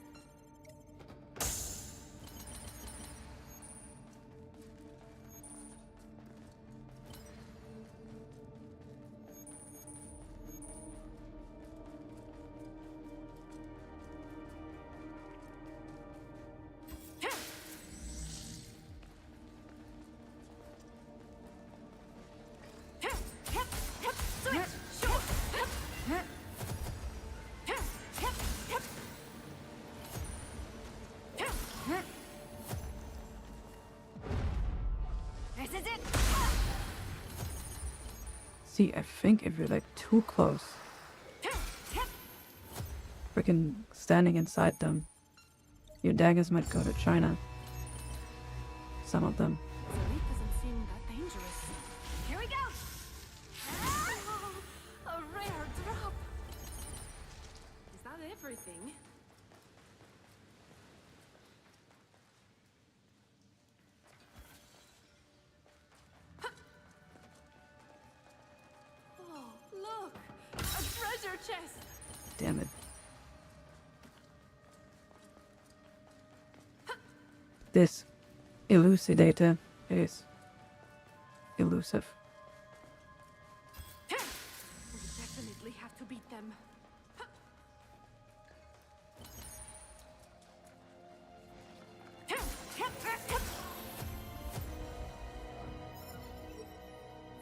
See, I think if you're like too close, freaking standing inside them, your daggers might go to China. Some of them.
The leak doesn't seem that dangerous.
Here we go!
A rare drop! Is that everything? Oh, look! A treasure chest!
Damn it. This Elucidator is elusive.
We definitely have to beat them.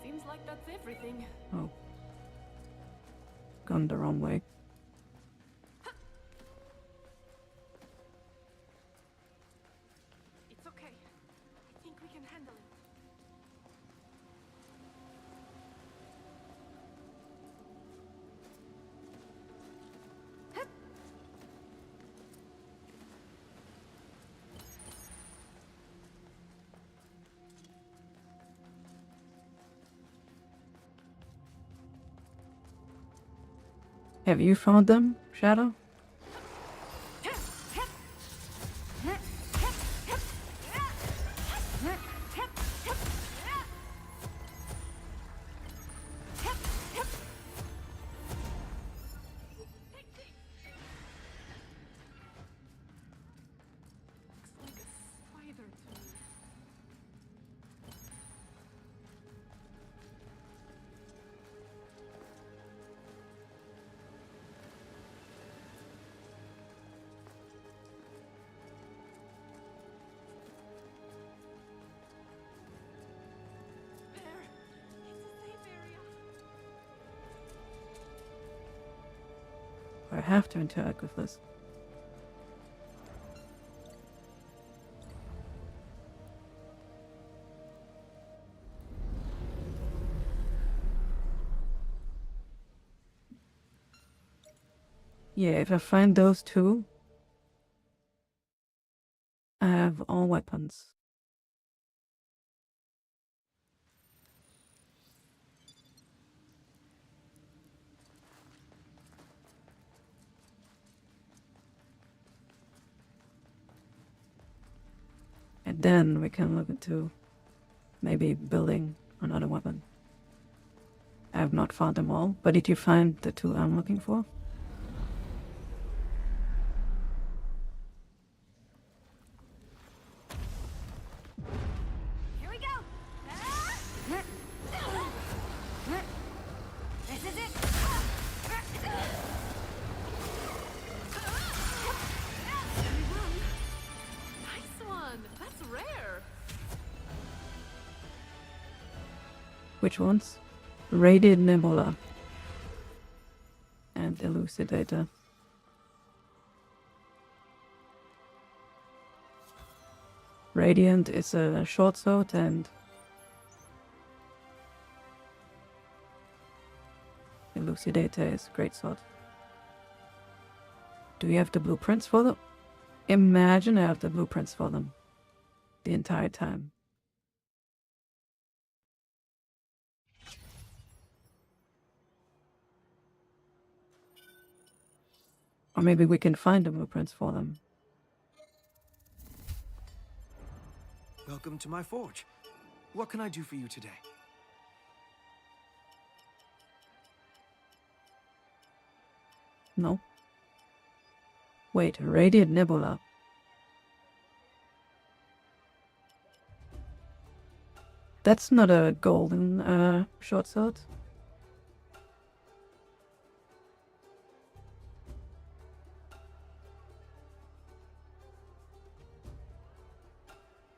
Seems like that's everything.
Oh. Gone the wrong way.
It's okay. I think we can handle it.
Have you found them, Shadow?
Looks like a spider to me.
I have to interact with this. Yeah, if I find those two, I have all weapons. And then we can look into maybe building another weapon. I have not found them all, but did you find the two I'm looking for?
Here we go! This is it!
Nice one! That's rare!
Which ones? Radiant Nebula and Elucidator. Radiant is a short sword and Elucidator is great sword. Do you have the blueprints for them? Imagine I have the blueprints for them the entire time. Or maybe we can find the blueprints for them.
Welcome to my forge. What can I do for you today?
No. Wait, Radiant Nebula. That's not a golden short sword.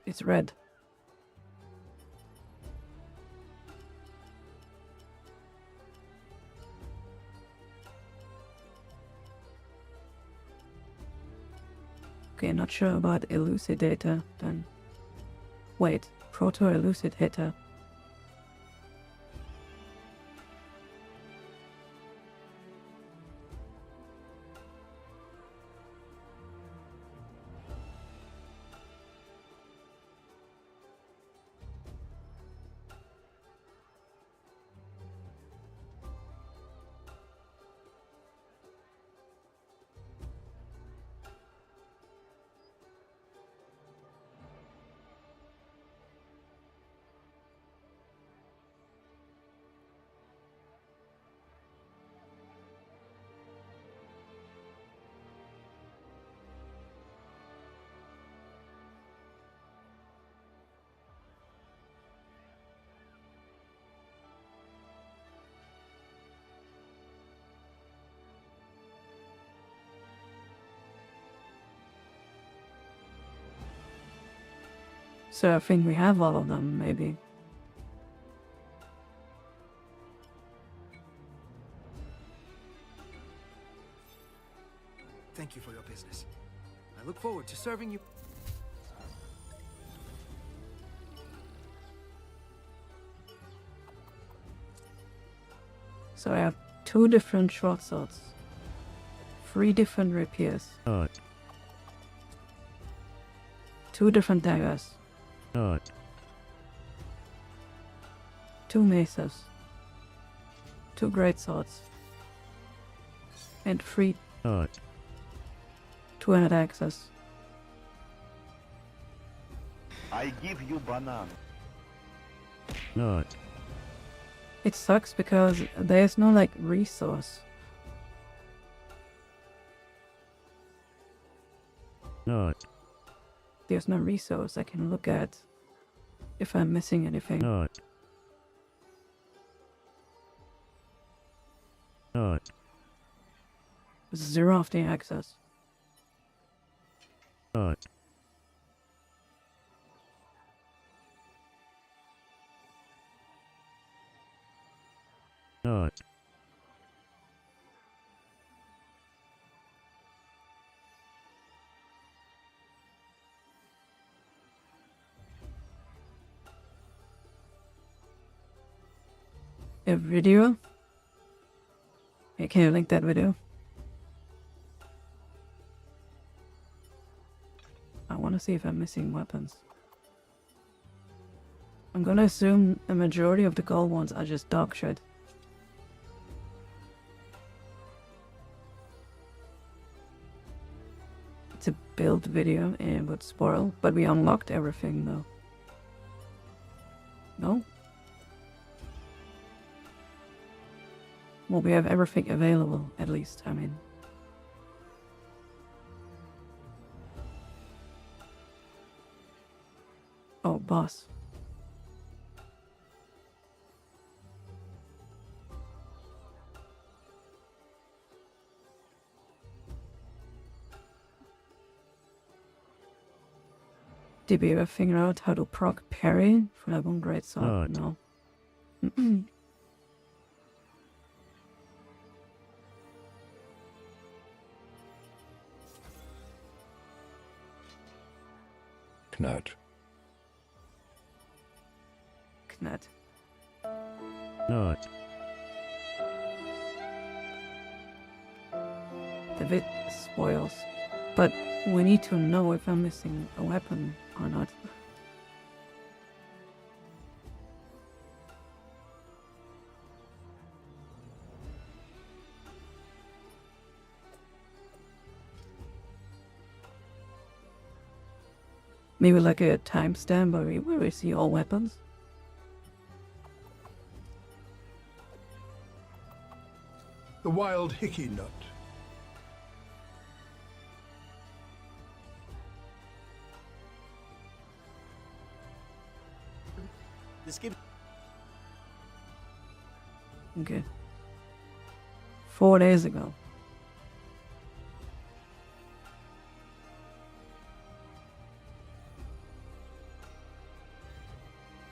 It's red. Okay, not sure about Elucidator then. Wait, Proto-Elucidator. So I think we have all of them, maybe.
Thank you for your business. I look forward to serving you.
So I have 2 different short swords. 3 different rapiers. 2 different daggers. 2 maces. 2 great swords. And 3 2-handed axes.
I give you banana.
It sucks because there's no like resource. There's no resource I can look at if I'm missing anything. Zero of the access. A video? Hey, can you link that video? I want to see if I'm missing weapons. I'm gonna assume a majority of the gold ones are just dog shit. It's a build video and it would spoil, but we unlocked everything though. No? Well, we have everything available, at least, I mean. Oh, boss. Did we ever figure out how to proc parry for that one great sword? No. Mm-mm.
Knut.
Knut.
Not.
The bit spoils. But we need to know if I'm missing a weapon or not. Maybe like a timestamp where we see all weapons.
The wild hickey nut.
This gives.
Okay. 4 days ago.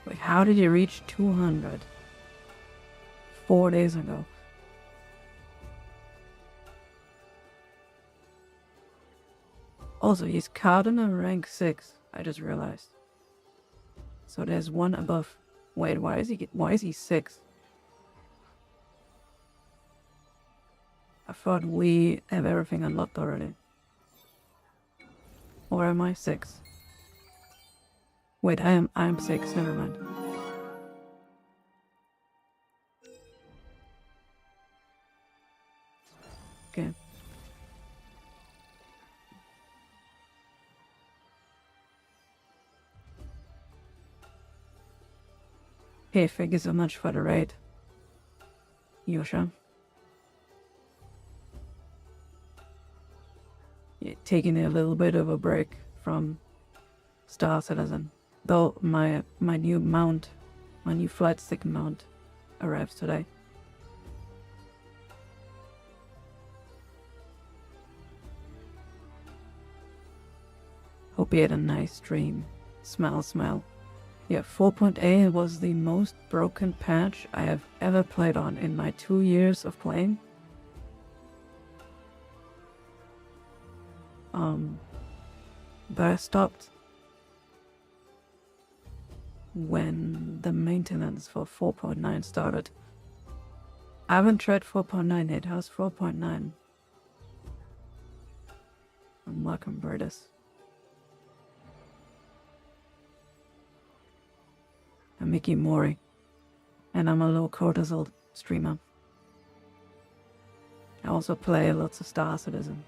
Wait, how did you reach 200? 4 days ago. Also, he's Cardinal rank 6, I just realized. So there's one above. Wait, why is he 6? I thought we have everything unlocked already. Or am I 6? Wait, I am 6, never mind. Okay. Hey, thank you so much for the raid, Yosha. Yeah, taking a little bit of a break from Star Citizen. Though my new mount, my new flight stick mount arrives today. Hope you had a nice stream. Smile, smile. Yeah, 4.8 was the most broken patch I have ever played on in my 2 years of playing. But I stopped when the maintenance for 4.9 started. I haven't tried 4.9 yet. How's 4.9? And welcome, Brutus. I'm Mickey Mori, and I'm a low cortisol streamer. I also play lots of Star Citizen.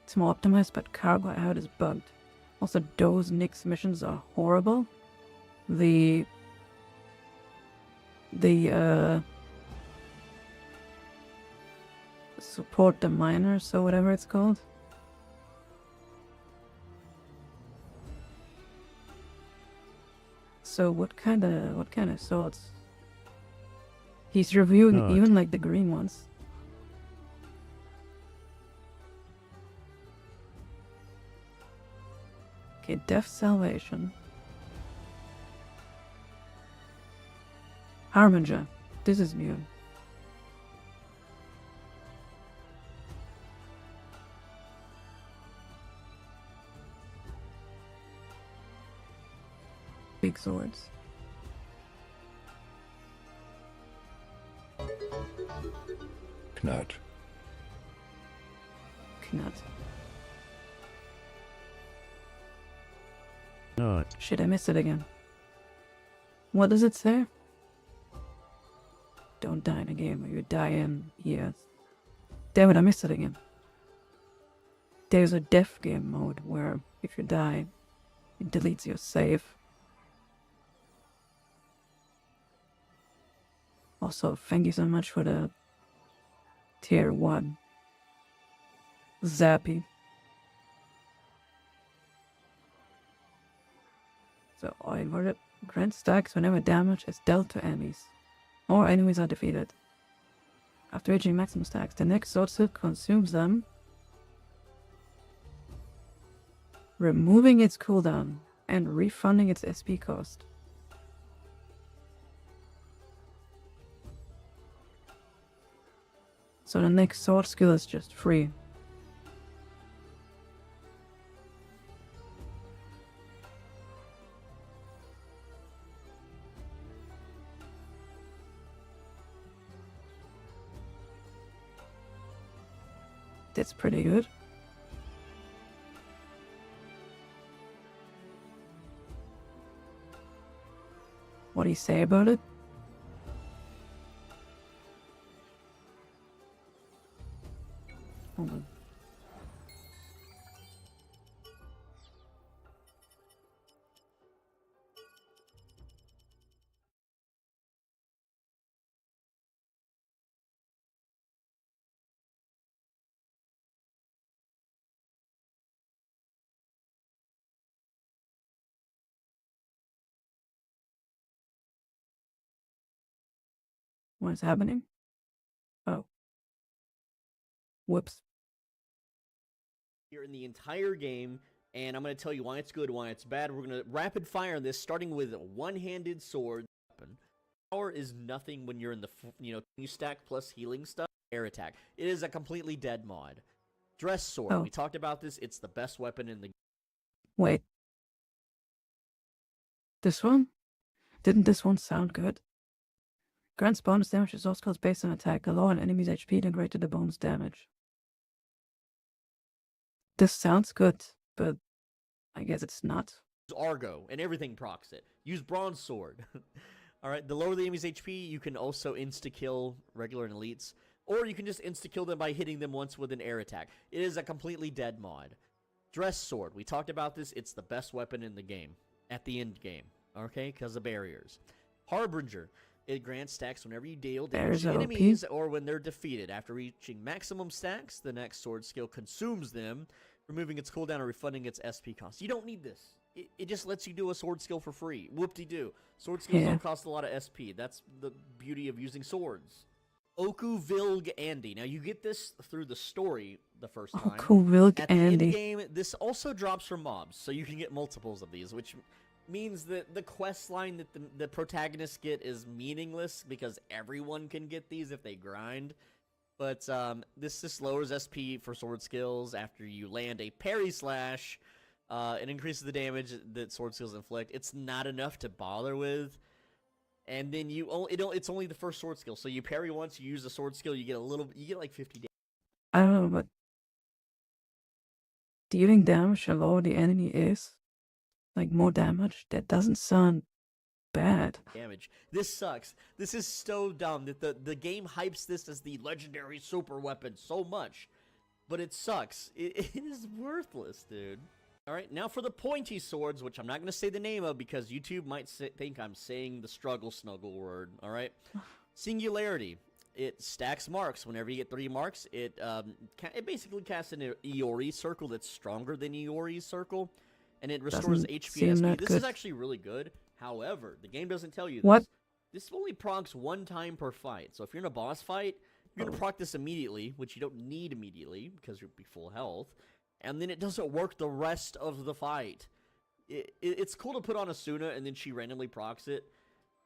It's more optimized, but cargo out is bugged. Also, those Nyx missions are horrible. The support the miners or whatever it's called. So what kind of swords? He's reviewing even like the green ones. Okay, Death Salvation. Harbinger. This is new. like swords.
Knut.
Knut.
No.
Shit, I missed it again. What does it say? Don't die in a game, or you die in years. Damn it, I missed it again. There's a death game mode where if you die, it deletes your save. Also, thank you so much for the tier 1. Zappy. So, I inverted grant stacks whenever damage is dealt to enemies, or enemies are defeated. After reaching maximum stacks, the next sword skill consumes them, removing its cooldown and refunding its SP cost. So the next sword skill is just free. That's pretty good. What do you say about it? Hold on. What is happening? Oh. Whoops.
Here in the entire game, and I'm going to tell you why it's good, why it's bad. We're going to rapid fire this, starting with one-handed sword weapon. Power is nothing when you're in the, you stack plus healing stuff. Air attack. It is a completely dead mod. Dress sword.
Oh.
We talked about this. It's the best weapon in the game.
Wait. This one? Didn't this one sound good? Grants bonus damage to sword skills based on attack. Allow an enemy's HP to greater the bonus damage. This sounds good, but I guess it's not.
Argo, and everything procs it. Use bronze sword. Alright, the lower the enemy's HP, you can also insta-kill regular and elites. Or you can just insta-kill them by hitting them once with an air attack. It is a completely dead mod. Dress sword. We talked about this. It's the best weapon in the game. At the end game. Okay? Because of barriers. Harbinger. It grants stacks whenever you deal damage to enemies or when they're defeated. After reaching maximum stacks, the next sword skill consumes them, removing its cooldown and refunding its SP cost. You don't need this. It just lets you do a sword skill for free. Whoop-de-doo. Sword skills don't cost a lot of SP. That's the beauty of using swords. Oku Vilg Andy. Now, you get this through the story the first time.
Oku Vilg
At the
Andy.
end game, this also drops from mobs, so you can get multiples of these, which means that the quest line that the protagonists get is meaningless because everyone can get these if they grind. But this just lowers SP for sword skills after you land a parry slash. It increases the damage that sword skills inflict. It's not enough to bother with. And then it's only the first sword skill. So you parry once, you use the sword skill, you get like 50 damage.
I don't know, but dealing damage the lower the enemy is, like more damage, that doesn't sound bad.
Damage. This sucks. This is so dumb that the game hypes this as the legendary super weapon so much, but it sucks. It is worthless, dude. Alright, now for the pointy swords, which I'm not going to say the name of because YouTube might think I'm saying the struggle snuggle word, alright? Singularity. It stacks marks. Whenever you get 3 marks, it basically casts an Iori circle that's stronger than Iori's circle, and it restores HP and SP. This is actually really good. However, the game doesn't tell you this.
What?
This only procs 1 time per fight. So if you're in a boss fight, you're going to proc this immediately, which you don't need immediately because you'll be full health. And then it doesn't work the rest of the fight. It's cool to put on Asuna and then she randomly procs it.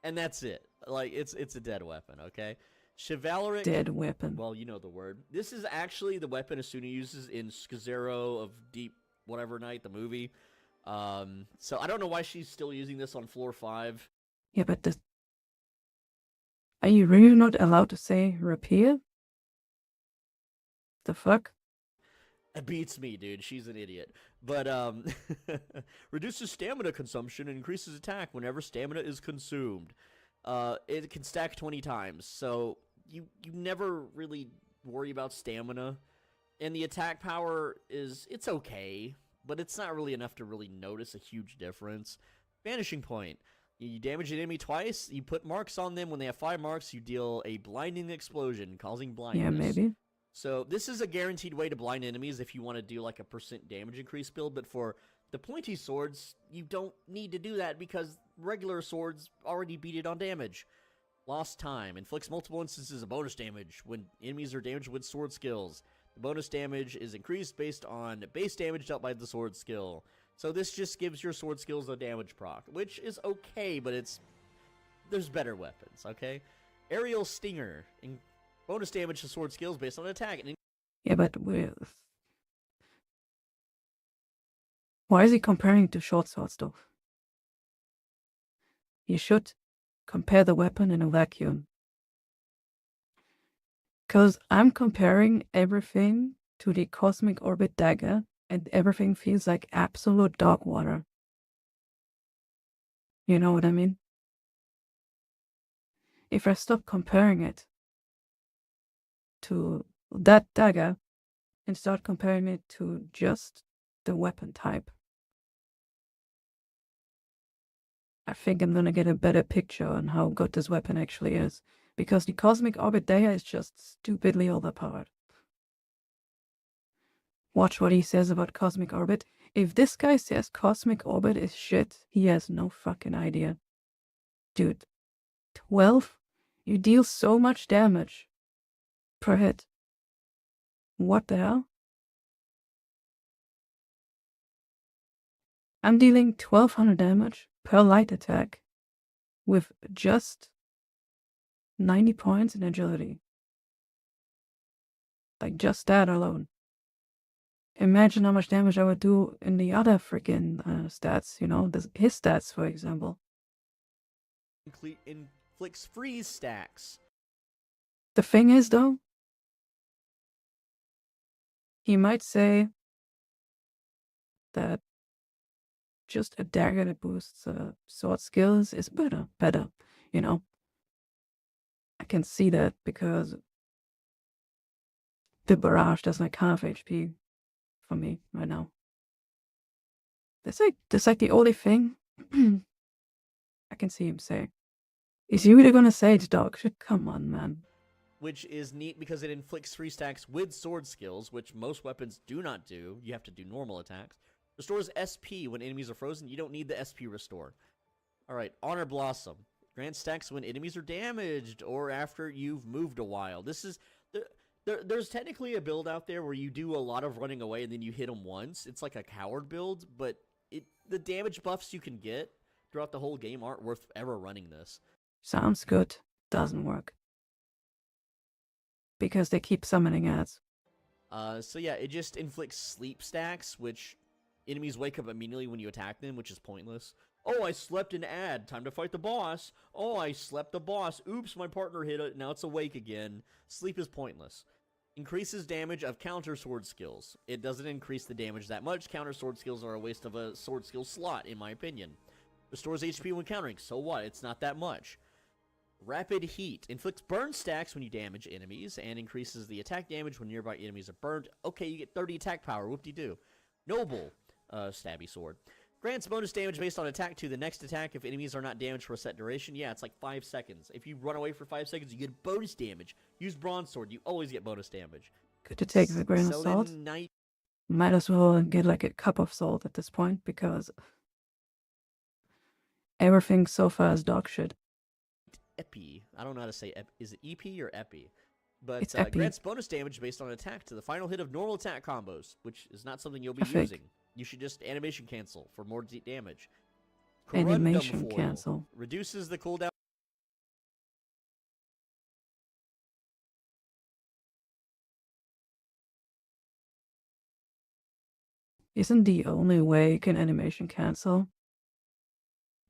And that's it. Like, it's a dead weapon, okay? Chivalric.
Dead weapon.
Well, you know the word. This is actually the weapon Asuna uses in Skazero of Deep Whatever Night, the movie. So I don't know why she's still using this on floor 5.
Yeah, but are you really not allowed to say rapier? The fuck?
It beats me, dude. She's an idiot. But, reduces stamina consumption and increases attack whenever stamina is consumed. It can stack 20 times, so you never really worry about stamina. And the attack power it's okay, but it's not really enough to really notice a huge difference. Vanishing point. You damage an enemy twice, you put marks on them. When they have 5 marks, you deal a blinding explosion, causing blindness.
Yeah, maybe.
So this is a guaranteed way to blind enemies if you want to do like a % damage increase build, but for the pointy swords, you don't need to do that because regular swords already beat it on damage. Lost time. Inflicts multiple instances of bonus damage when enemies are damaged with sword skills. The bonus damage is increased based on base damage dealt by the sword skill. So this just gives your sword skills a damage proc, which is okay, but there's better weapons, okay? Aerial Stinger. Bonus damage to sword skills based on attack.
Yeah, but why is he comparing to short swords, though? You should compare the weapon in a vacuum. Because I'm comparing everything to the Cosmic Orbit Dagger, and everything feels like absolute dog water. You know what I mean? If I stop comparing it to that dagger and start comparing it to just the weapon type, I think I'm gonna get a better picture on how good this weapon actually is. Because the Cosmic Orbit Dagger is just stupidly overpowered. Watch what he says about Cosmic Orbit. If this guy says Cosmic Orbit is shit, he has no fucking idea. Dude, 12? You deal so much damage per hit. What the hell? I'm dealing 1200 damage per light attack with just 90 points in agility. Like, just that alone. Imagine how much damage I would do in the other freaking stats, you know, his stats, for example.
Inflicts freeze stacks.
The thing is, though, he might say that just a dagger that boosts sword skills is better, you know. I can see that because the barrage does like half HP for me right now. That's like the only thing I can see him say. Is he really gonna say it's dog shit? Come on, man.
Which is neat because it inflicts 3 stacks with sword skills, which most weapons do not do. You have to do normal attacks. Restores SP when enemies are frozen. You don't need the SP restore. Alright, Honor Blossom. Grants stacks when enemies are damaged or after you've moved a while. This is... There's technically a build out there where you do a lot of running away and then you hit them once. It's like a coward build, but the damage buffs you can get throughout the whole game aren't worth ever running this.
Sounds good. Doesn't work. Because they keep summoning ads.
So yeah, it just inflicts sleep stacks, which enemies wake up immediately when you attack them, which is pointless. Oh, I slept an ad. Time to fight the boss. Oh, I slept the boss. Oops, my partner hit it. Now it's awake again. Sleep is pointless. Increases damage of counter sword skills. It doesn't increase the damage that much. Counter sword skills are a waste of a sword skill slot, in my opinion. Restores HP when countering. So what? It's not that much. Rapid Heat. Inflicts burn stacks when you damage enemies and increases the attack damage when nearby enemies are burned. Okay, you get 30 attack power. Whoop-de-doo. Noble. Stabby sword. Grants bonus damage based on attack to the next attack if enemies are not damaged for a set duration. Yeah, it's like 5 seconds. If you run away for 5 seconds, you get bonus damage. Use Bronze Sword. You always get bonus damage.
Good to take the grain of
So
salt.
then
Might as well get like a cup of salt at this point because everything so far is dog shit.
Epi. I don't know how to say Epi. Is it EP or Epi? But
It's Epi.
grants bonus damage based on attack to the final hit of normal attack combos, which is not something you'll be
Epic.
using. You should just animation cancel for more damage.
Animation
Corundum Foil.
cancel.
Reduces the cooldown.
Isn't the only way you can animation cancel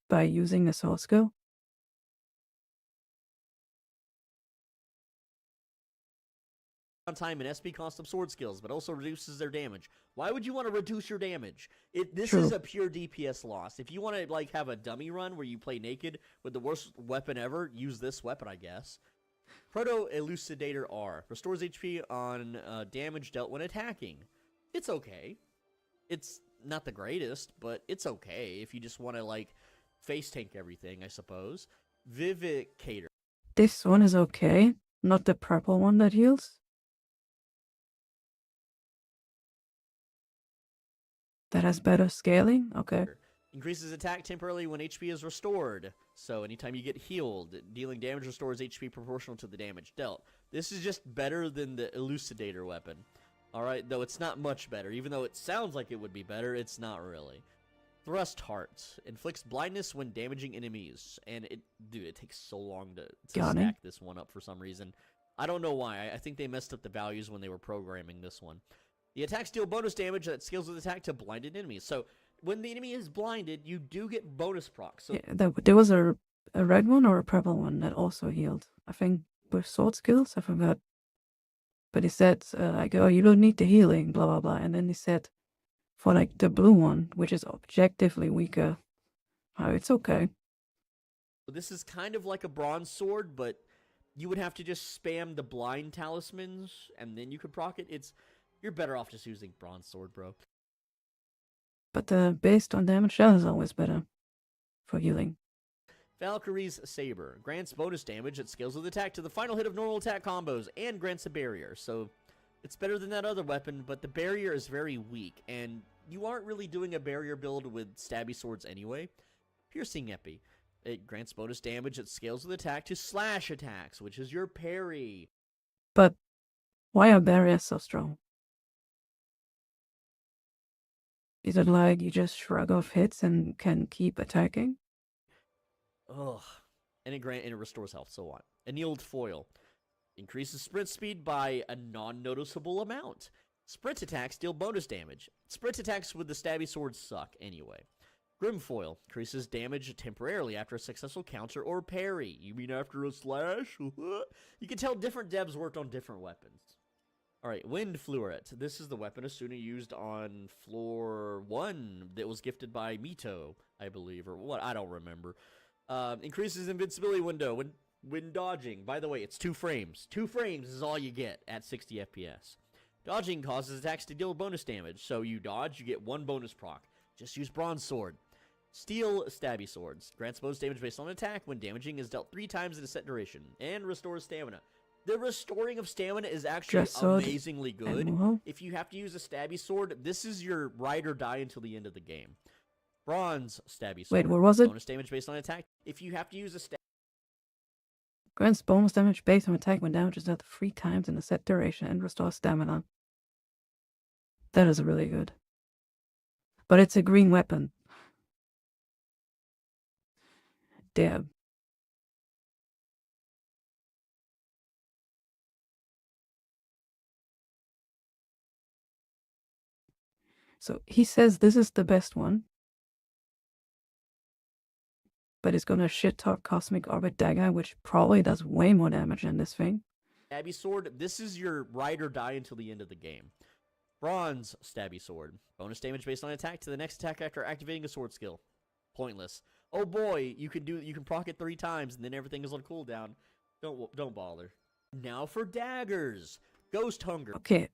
by using the sword skill?
On time and SP cost of sword skills, but also reduces their damage. Why would you want to reduce your damage? This
True.
is a pure DPS loss. If you want to like have a dummy run where you play naked with the worst weapon ever, use this weapon, I guess. Proto Elucidator R restores HP on damage dealt when attacking. It's okay. It's not the greatest, but it's okay if you just want to like face tank everything, I suppose. Vivicator.
This one is okay, not the purple one that heals. That has better scaling? Okay.
Increases attack temporarily when HP is restored. So anytime you get healed, dealing damage restores HP proportional to the damage dealt. This is just better than the Elucidator weapon. Alright, though it's not much better. Even though it sounds like it would be better, it's not really. Thrust Heart. Inflicts blindness when damaging enemies. And it takes so long to stack this one up for some reason. I don't know why. I think they messed up the values when they were programming this one. The attacks deal bonus damage that scales with attack to blinded enemies. So when the enemy is blinded, you do get bonus procs. So
Yeah, there was a red one or a purple one that also healed. I think with sword skills, I forgot. But he said, like, oh, you don't need the healing, blah, blah, blah. And then he said, for, like, the blue one, which is objectively weaker, oh, it's okay.
this is kind of like a bronze sword, but you would have to just spam the blind talismans, and then you could proc it. You're better off just using bronze sword, bro.
But the based on damage shell is always better for healing.
Valkyrie's Saber grants bonus damage at scales with attack to the final hit of normal attack combos and grants a barrier. So it's better than that other weapon, but the barrier is very weak, and you aren't really doing a barrier build with stabby swords anyway. Piercing Epi. It grants bonus damage at scales with attack to slash attacks, which is your parry.
But why are barriers so strong? Is it like you just shrug off hits and can keep attacking?
Ugh. And it restores health, so on. Annealed Foil. Increases sprint speed by a non-noticeable amount. Sprint attacks deal bonus damage. Sprint attacks with the stabby sword suck anyway. Grimfoil increases damage temporarily after a successful counter or parry. You mean after a slash? You can tell different devs worked on different weapons. Alright, Wind Fluoret. This is the weapon Asuna used on floor 1 that was gifted by Mito, I believe, or what, I don't remember. Increases invincibility window when dodging. By the way, it's 2 frames. 2 frames is all you get at 60 FPS. Dodging causes attacks to deal bonus damage, so you dodge, you get 1 bonus proc. Just use Bronze Sword. Steel Stabby Swords. Grants bonus damage based on attack when damaging is dealt 3 times in a set duration. And restores stamina. The restoring of stamina is actually amazingly good. If you have to use a stabby sword, this is your ride or die until the end of the game. Bronze Stabby Sword.
Wait, what was it?
Bonus damage based on attack. If you have to use a
Grants bonus damage based on attack when damage is dealt 3 times in a set duration and restores stamina. That is really good. But it's a green weapon. Damn. So he says this is the best one. But it's gonna shit talk Cosmic Orbit Dagger, which probably does way more damage than this thing.
Stabby Sword, this is your ride or die until the end of the game. Bronze Stabby Sword. Bonus damage based on attack to the next attack after activating a sword skill. Pointless. Oh boy, you can proc it 3 times and then everything is on cooldown. Don't bother. Now for daggers. Ghost Hunger.
Okay.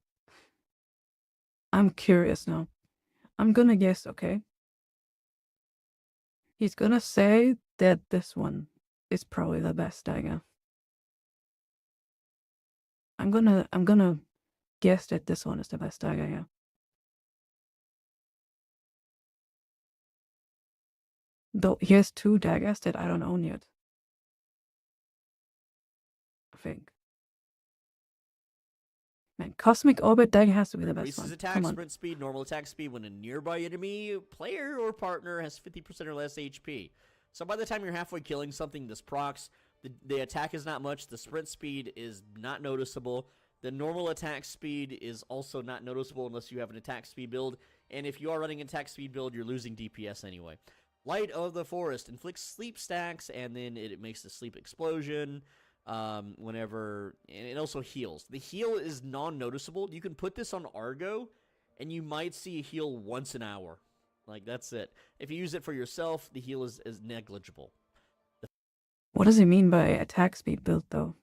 I'm curious now. I'm gonna guess, okay? He's gonna say that this one is probably the best dagger. I'm gonna guess that this one is the best dagger, yeah. Though he has 2 daggers that I don't own yet. I think. Man, Cosmic Orbit Dagger has to be the best one.
Increases attack, sprint speed, normal attack speed when a nearby enemy, player, or partner has 50% or less HP. So by the time you're halfway killing something, this procs. The attack is not much. The sprint speed is not noticeable. The normal attack speed is also not noticeable unless you have an attack speed build, and if you are running an attack speed build, you're losing DPS anyway. Light of the Forest inflicts sleep stacks, and then it makes the sleep explosion whenever, and it also heals. The heal is non-noticeable. You can put this on Argo, and you might see a heal once an hour. Like, that's it. If you use it for yourself, the heal is negligible.
What does he mean by attack speed build, though?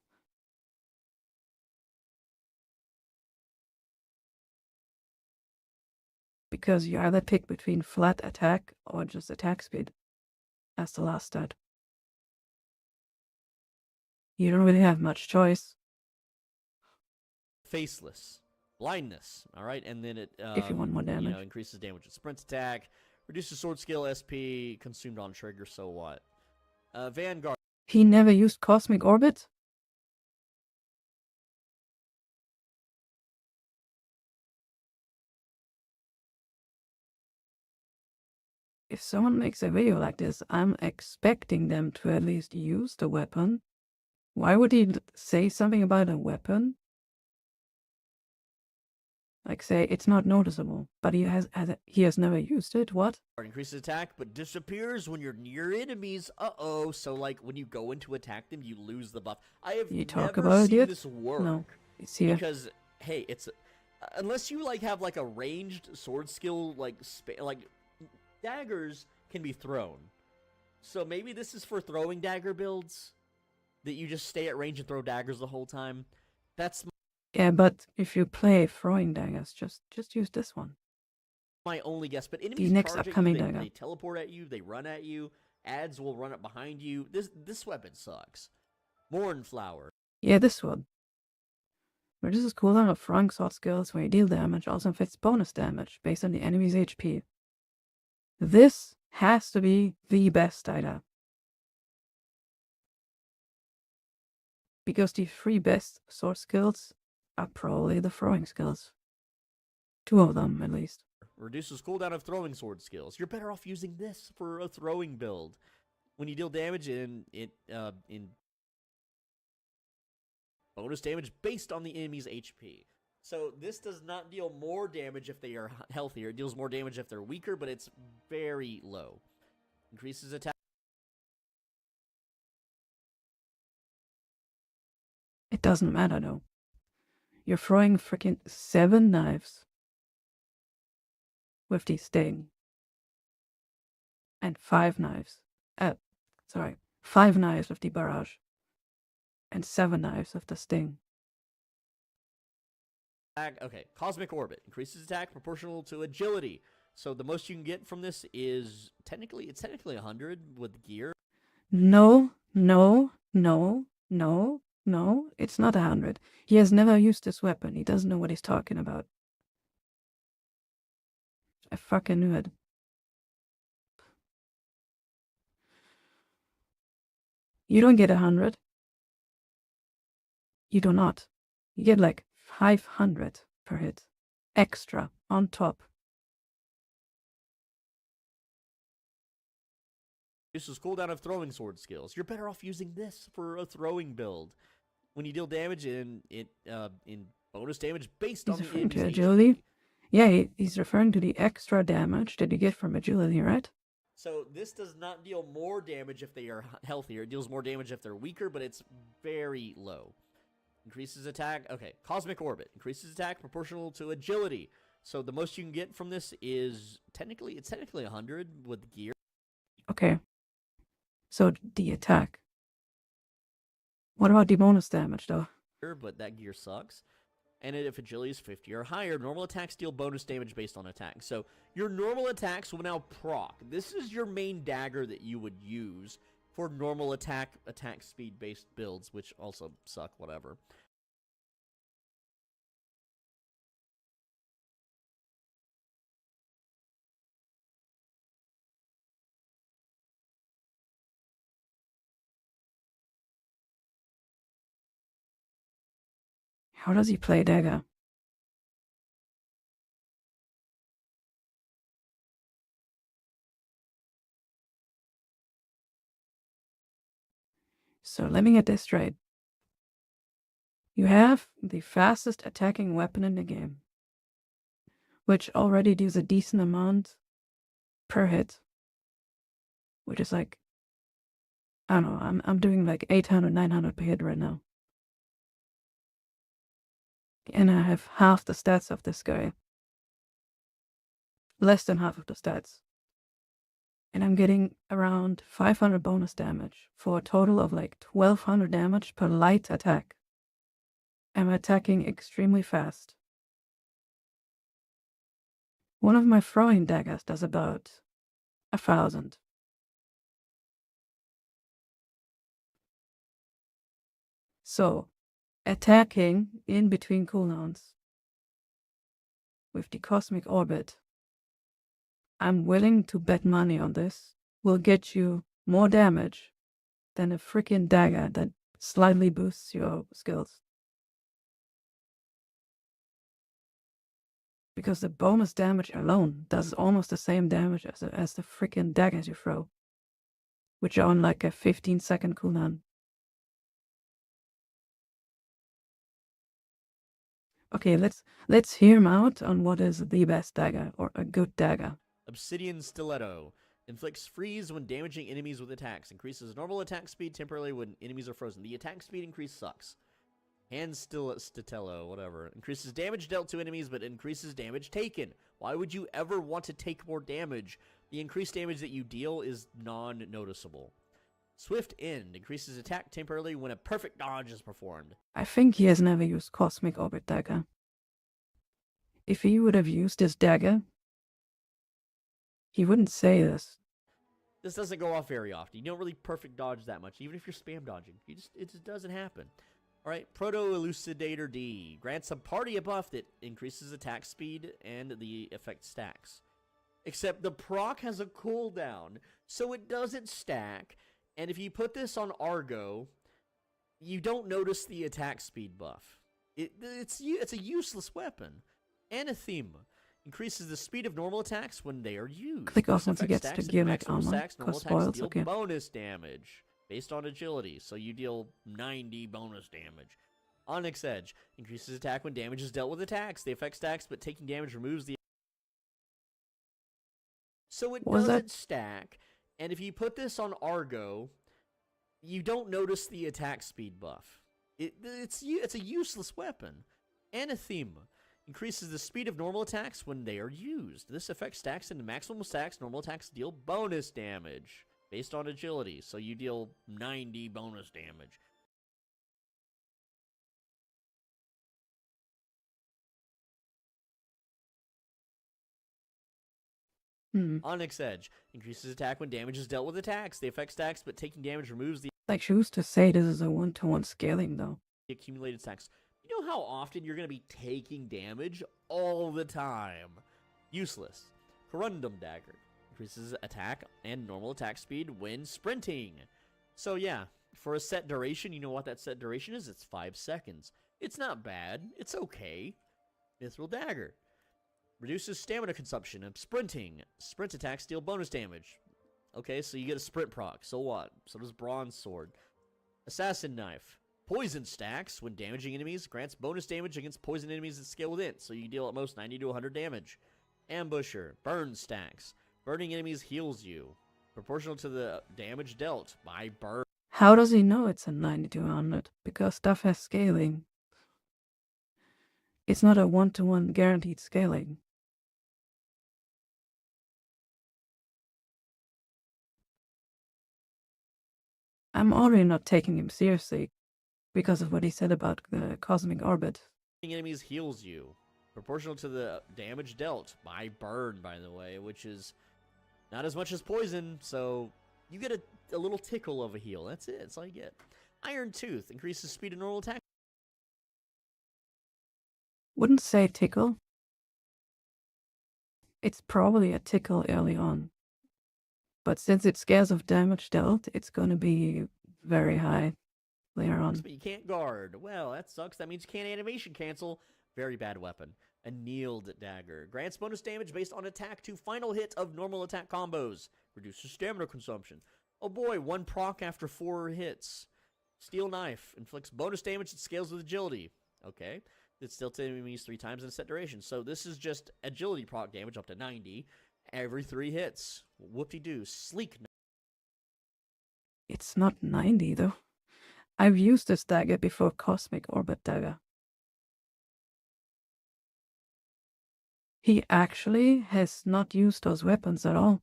Because you either pick between flat attack or just attack speed as the last stat. You don't really have much choice.
Faceless. Blindness, alright? And then it,
If you want more damage.
Increases damage with sprint attack, reduces sword skill SP, consumed on trigger, so what? Vanguard.
He never used Cosmic Orbit? If someone makes a video like this, I'm expecting them to at least use the weapon. Why would he say something about a weapon? Like, say it's not noticeable, but he has never used it. What?
Increases attack, but disappears when you're near enemies. Uh-oh. So, like, when you go in to attack them, you lose the buff. I have
You talk
never
about it
seen
yet?
this work.
No, it's here.
Because, hey, it's... unless you, like, have, like, a ranged sword skill, like, daggers can be thrown. So maybe this is for throwing dagger builds? That you just stay at range and throw daggers the whole time? That's...
Yeah, but if you play throwing daggers, just use this one.
my only guess, but enemies
next
charge at you,
upcoming
they,
dagger.
they teleport at you, they run at you, ads will run up behind you. This weapon sucks. Mornflower.
Yeah, this one. Reduces cooldown of throwing sword skills when you deal damage, also inflicts bonus damage based on the enemy's HP. This has to be the best dagger. Because the three best sword skills are probably the throwing skills. Two of them, at least.
Reduces cooldown of throwing sword skills. You're better off using this for a throwing build. When you deal damage in bonus damage based on the enemy's HP. So this does not deal more damage if they are healthier. It deals more damage if they're weaker, but it's very low. Increases attack.
It doesn't matter, though. You're throwing freaking 7 knives with the sting. And 5 knives. 5 knives with the barrage. And 7 knives with the sting.
Okay, Cosmic Orbit. Increases attack proportional to agility. So the most you can get from this is technically 100 with gear.
No, it's not 100. He has never used this weapon. He doesn't know what he's talking about. I fucking knew it. You don't get 100. You do not. You get like 500 per hit. Extra on top.
Reduces cooldown of throwing sword skills. You're better off using this for a throwing build. When you deal damage in bonus damage based on the
referring to
enemy's
agility?
HP.
Yeah, he's referring to the extra damage that you get from agility, right?
So this does not deal more damage if they are healthier. It deals more damage if they're weaker, but it's very low. Increases attack. Okay, Cosmic Orbit. Increases attack proportional to agility. So the most you can get from this is technically 100 with gear.
Okay. So the attack. What about the bonus damage, though?
But that gear sucks. And if agility is 50 or higher, normal attacks deal bonus damage based on attack. So your normal attacks will now proc. This is your main dagger that you would use for normal attack speed based builds, which also suck, whatever.
How does he play dagger? So let me get this straight. You have the fastest attacking weapon in the game, which already does a decent amount per hit, which is like, I don't know, I'm doing like 800, 900 per hit right now. And I have half the stats of this guy. Less than half of the stats. And I'm getting around 500 bonus damage for a total of like 1200 damage per light attack. I'm attacking extremely fast. One of my throwing daggers does about 1000. So, attacking in between cooldowns with the Cosmic Orbit, I'm willing to bet money on this, will get you more damage than a freaking dagger that slightly boosts your skills. Because the bonus damage alone does almost the same damage as the freaking daggers you throw, which are on like a 15-second cooldown. Okay, let's hear him out on what is the best dagger, or a good dagger.
Obsidian Stiletto. Inflicts freeze when damaging enemies with attacks. Increases normal attack speed temporarily when enemies are frozen. The attack speed increase sucks. Hand Stitello, whatever. Increases damage dealt to enemies, but increases damage taken. Why would you ever want to take more damage? The increased damage that you deal is non-noticeable. Swift End. Increases attack temporarily when a perfect dodge is performed.
I think he has never used Cosmic Orbit Dagger. If he would have used this dagger, he wouldn't say this.
This doesn't go off very often. You don't really perfect dodge that much, even if you're spam dodging. It just doesn't happen. Alright, Proto-Elucidator D. Grants a party a buff that increases attack speed and the effect stacks. Except the proc has a cooldown, so it doesn't stack. And if you put this on Argo, you don't notice the attack speed buff. It's a useless weapon. Anathema. Increases the speed of normal attacks when they are used.
Click off once he gets to gear like armor, cause spoils,
deal
okay.
bonus damage based on agility, so you deal 90 bonus damage. Onyx Edge. Increases attack when damage is dealt with attacks. The effect stacks, but taking damage removes the... So it doesn't stack, and if you put this on Argo, you don't notice the attack speed buff. It's a useless weapon. Anathema. Increases the speed of normal attacks when they are used. This effect stacks into maximum stacks. Normal attacks deal bonus damage based on agility, so you deal 90 bonus damage. Onyx Edge. Increases attack when damage is dealt with attacks. The effect stacks, but taking damage removes the...
Like, who's to say this is a one-to-one scaling, though?
accumulated stacks. You know how often you're going to be taking damage? All the time. Useless. Corundum Dagger. Increases attack and normal attack speed when sprinting. So yeah, for a set duration, you know what that set duration is? It's 5 seconds. It's not bad. It's okay. Mithril Dagger. Reduces stamina consumption and sprinting. Sprint attacks deal bonus damage. Okay, so you get a sprint proc. So what? So does Bronze Sword. Assassin Knife. Poison stacks when damaging enemies. Grants bonus damage against poison enemies that scale within. So you deal at most 90 to 100 damage. Ambusher. Burn stacks. Burning enemies heals you. Proportional to the damage dealt by burn.
How does he know it's a 90 to 100? Because stuff has scaling. It's not a one-to-one guaranteed scaling. I'm already not taking him seriously because of what he said about the Cosmic Orbit.
Enemies heals you. Proportional to the damage dealt by burn, by the way, which is not as much as poison, so you get a little tickle of a heal. That's it. That's all you get. Iron Tooth increases speed of normal attack.
Wouldn't say tickle. It's probably a tickle early on. But since it scares of damage dealt, it's going to be very high later on.
But you can't guard. Well, that sucks. That means you can't animation cancel. Very bad weapon. Annealed Dagger. Grants bonus damage based on attack to final hit of normal attack combos. Reduces stamina consumption. Oh boy, 1 proc after 4 hits. Steel Knife inflicts bonus damage that scales with agility. Okay. It's dealt to enemies 3 times in a set duration. So this is just agility proc damage up to 90 every 3 hits. Whoop-de-doo. Sleek.
It's not 90 though. I've used this dagger before, Cosmic Orbit Dagger. He actually has not used those weapons at all.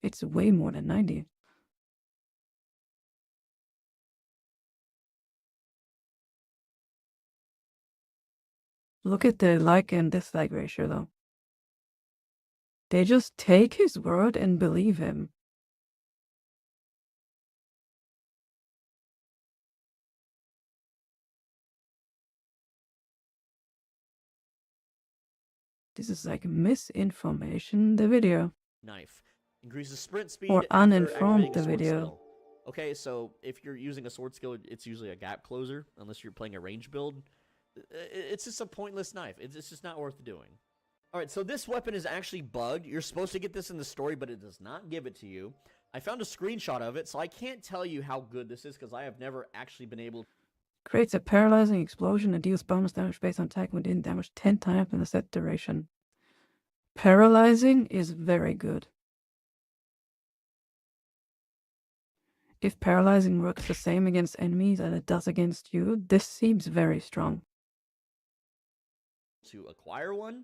It's way more than 90. Look at the like and dislike ratio though. They just take his word and believe him. This is like misinformation, the video.
Knife. Increases sprint speed.
Or
after
uninformed,
activating
the
a sword
video.
skill. Okay, so if you're using a sword skill, it's usually a gap closer, unless you're playing a range build. It's just a pointless knife. It's just not worth doing. Alright, so this weapon is actually bugged. You're supposed to get this in the story, but it does not give it to you. I found a screenshot of it, so I can't tell you how good this is, because I have never actually been able to...
Creates a paralyzing explosion and deals bonus damage based on attack when dealing damage 10 times in a set duration. Paralyzing is very good. If paralyzing works the same against enemies as it does against you, this seems very strong.
To acquire one,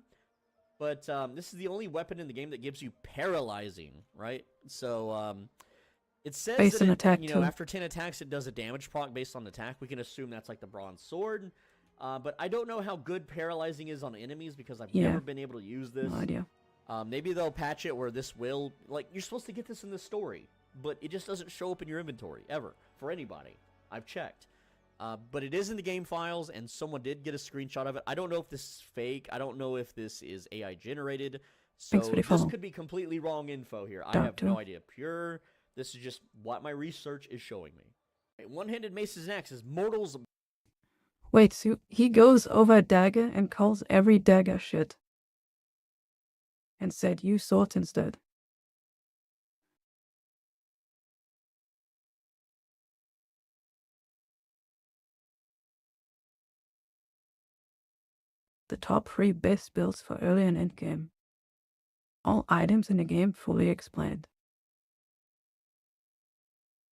but this is the only weapon in the game that gives you paralyzing, right? So it says
Based
that
on
it,
attack
you know,
too.
after 10 attacks it does a damage proc based on attack. We can assume that's like the bronze sword, but I don't know how good paralyzing is on enemies because I've never been able to use this.
No idea.
Maybe they'll patch it where this will, like, you're supposed to get this in the story, but it just doesn't show up in your inventory ever for anybody. I've checked. But it is in the game files, and someone did get a screenshot of it. I don't know if this is fake. I don't know if this is AI generated. So this could be completely wrong info here. I have no idea. This is just what my research is showing me. One-handed maces and axes. Mortals.
Wait, so he goes over a dagger and calls every dagger shit. And said, use swords instead. The top 3 best builds for early and end game. All items in the game fully explained.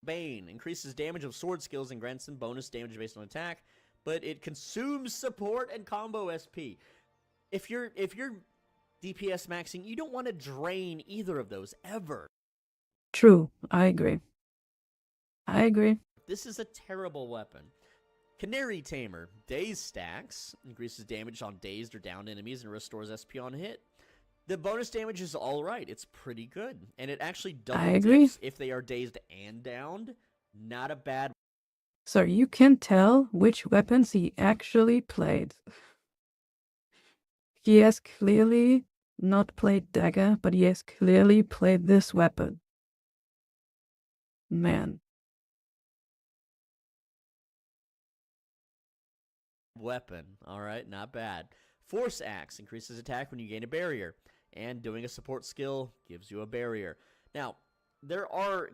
Bane increases damage of sword skills and grants them bonus damage based on attack, but it consumes support and combo SP. If you're DPS maxing, you don't want to drain either of those ever.
True, I agree. I agree.
This is a terrible weapon. Canary Tamer. Daze stacks. Increases damage on dazed or downed enemies and restores SP on hit. The bonus damage is alright. It's pretty good. And it actually double dips if they are dazed and downed. Not a bad...
So you can tell which weapons he actually played. He has clearly not played dagger, but he has clearly played this weapon. Man.
Weapon. Alright, not bad. Force Axe increases attack when you gain a barrier. And doing a support skill gives you a barrier. Now, there are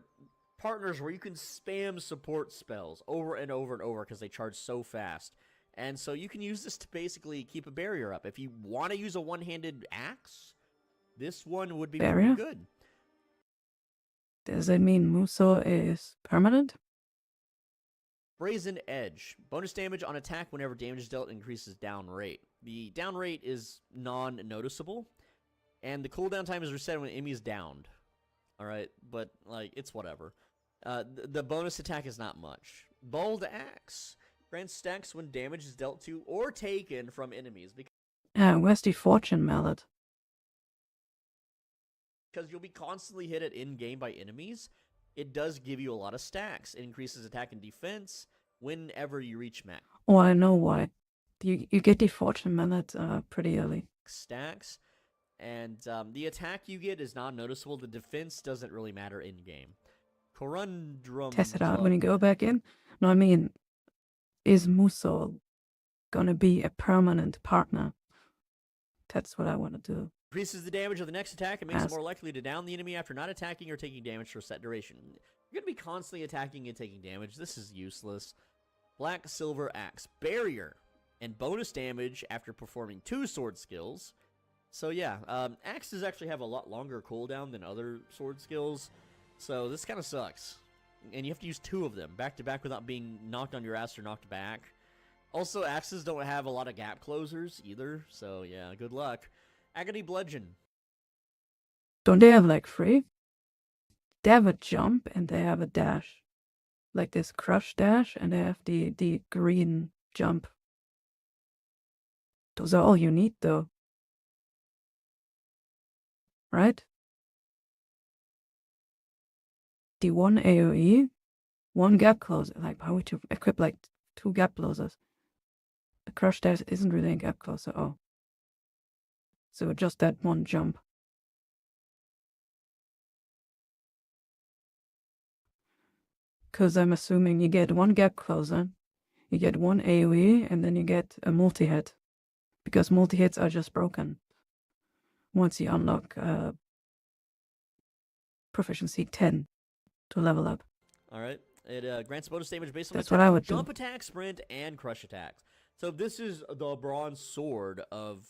partners where you can spam support spells over and over and over because they charge so fast. And so you can use this to basically keep a barrier up. If you want to use a one-handed axe, this one would be pretty good.
Does that mean Muso is permanent?
Brazen Edge. Bonus damage on attack whenever damage is dealt increases down rate. The down rate is non-noticeable. And the cooldown time is reset when enemy is downed. Alright, but, like, it's whatever. The bonus attack is not much. Bold Axe. Grants stacks when damage is dealt to or taken from enemies.
Where's the Fortune Mallet?
Because you'll be constantly hit at in-game by enemies. It does give you a lot of stacks. It increases attack and defense whenever you reach max.
Oh, I know why. You get the Fortune Mallet pretty early.
Stacks. And the attack you get is non-noticeable. The defense doesn't really matter in-game. Corundrum.
Test it out when you go back in. No, I mean, is Muso gonna be a permanent partner? That's what I want to do.
Increases the damage of the next attack and makes it
Ask.
more likely to down the enemy after not attacking or taking damage for a set duration. You're going to be constantly attacking and taking damage. This is useless. Black Silver Axe. Barrier. And bonus damage after performing 2 sword skills. So yeah, axes actually have a lot longer cooldown than other sword skills. So this kind of sucks. And you have to use 2 of them back to back without being knocked on your ass or knocked back. Also, axes don't have a lot of gap closers either. So yeah, good luck. Agony Bludgeon.
Don't they have like 3? They have a jump and they have a dash. Like this crush dash, and they have the green jump. Those are all you need though. Right? The 1 AoE, 1 gap closer. Like, how would you equip like 2 gap closers? The crush dash isn't really a gap closer. Oh. So just that 1 jump. Because I'm assuming you get 1 gap closer, you get 1 AoE, and then you get a multi-hit. Because multi-hits are just broken once you unlock proficiency 10 to level up.
Alright. It grants bonus damage based on
That's what I would do.
jump attack, sprint, and crush attacks. So this is the bronze sword of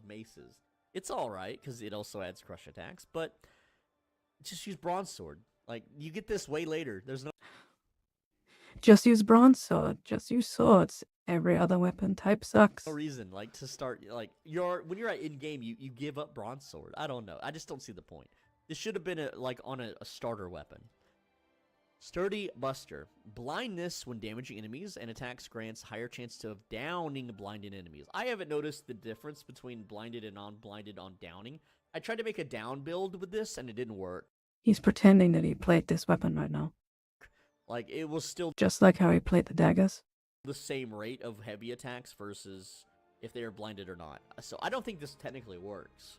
maces. It's alright, because it also adds crush attacks, but just use bronze sword. Like, you get this way later. There's no...
Just use bronze sword. Just use swords. Every other weapon type sucks.
No reason, like, to start, like, when you're at in-game, you give up bronze sword. I don't know. I just don't see the point. This should have been, on a starter weapon. Sturdy Buster. Blindness when damaging enemies and attacks grants higher chance of downing blinded enemies. I haven't noticed the difference between blinded and non-blinded on downing. I tried to make a down build with this, and it didn't work.
He's pretending that he played this weapon right now.
Like, it was still...
Just like how he played the daggers.
The same rate of heavy attacks versus if they are blinded or not. So I don't think this technically works.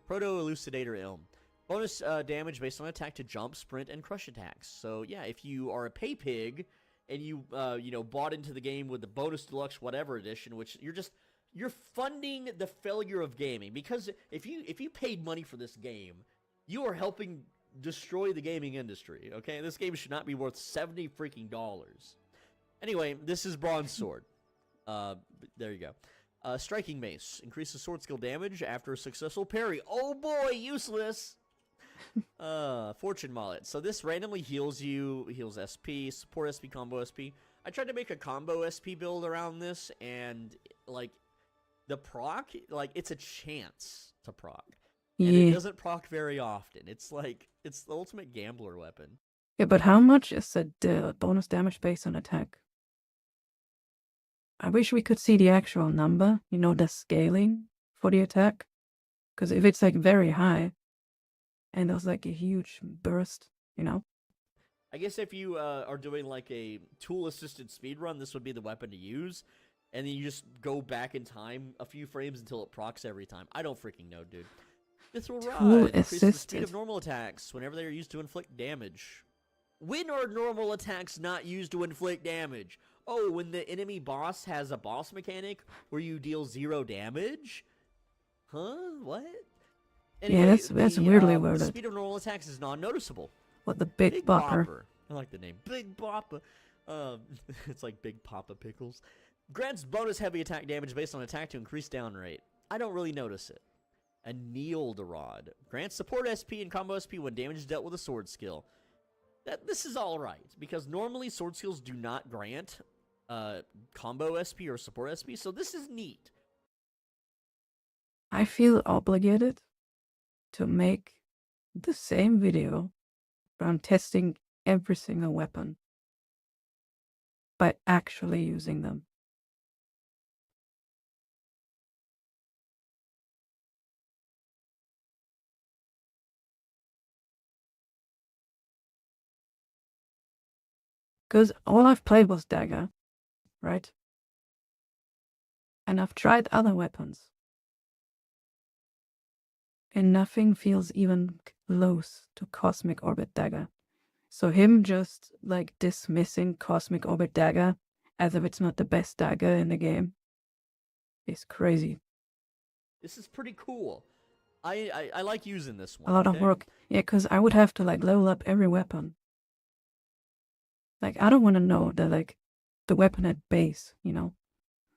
Proto-Elucidator Ilm. Bonus damage based on attack to jump, sprint, and crush attacks. So yeah, if you are a pay pig and you bought into the game with the bonus deluxe whatever edition, which you're funding the failure of gaming, because if you paid money for this game, you are helping destroy the gaming industry. Okay, this game should not be worth $70 freaking dollars. Anyway, this is Bronze Sword. There you go. Striking Mace. Increases sword skill damage after a successful parry. Oh boy, useless! Fortune Mallet. So this randomly heals you, heals SP, support SP, combo SP. I tried to make a combo SP build around this, and, like, the proc, like, it's a chance to proc. And it doesn't proc very often. It's like, it's the ultimate gambler weapon.
Yeah, but how much is the bonus damage based on attack? I wish we could see the actual number, the scaling for the attack. Because if it's like very high, and there's like a huge burst,
I guess if you are doing like a tool-assisted speedrun, this would be the weapon to use. And then you just go back in time a few frames until it procs every time. I don't freaking know, dude. Mithril Rod increases the speed of normal attacks whenever they are used to inflict damage. When are normal attacks not used to inflict damage? Oh, when the enemy boss has a boss mechanic where you deal 0 damage? Huh? What? Anyway,
yeah, that's weirdly worded.
The speed of normal attacks is non-noticeable.
What, the Big Bopper?
I like the name. Big Bopper. It's like Big Papa Pickles. Grants bonus heavy attack damage based on attack to increase down rate. I don't really notice it. Annealed Rod. Grants support SP and combo SP when damage is dealt with a sword skill. This is alright, because normally sword skills do not grant combo SP or support SP, so this is neat.
I feel obligated to make the same video where I'm testing every single weapon by actually using them. Because all I've played was dagger, right? And I've tried other weapons. And nothing feels even close to Cosmic Orbit Dagger. So him just, like, dismissing Cosmic Orbit Dagger as if it's not the best dagger in the game is crazy.
This is pretty cool. I like using this
A
one.
lot of
okay?
work. Yeah, because I would have to like level up every weapon. Like I don't want to know the weapon at base, you know.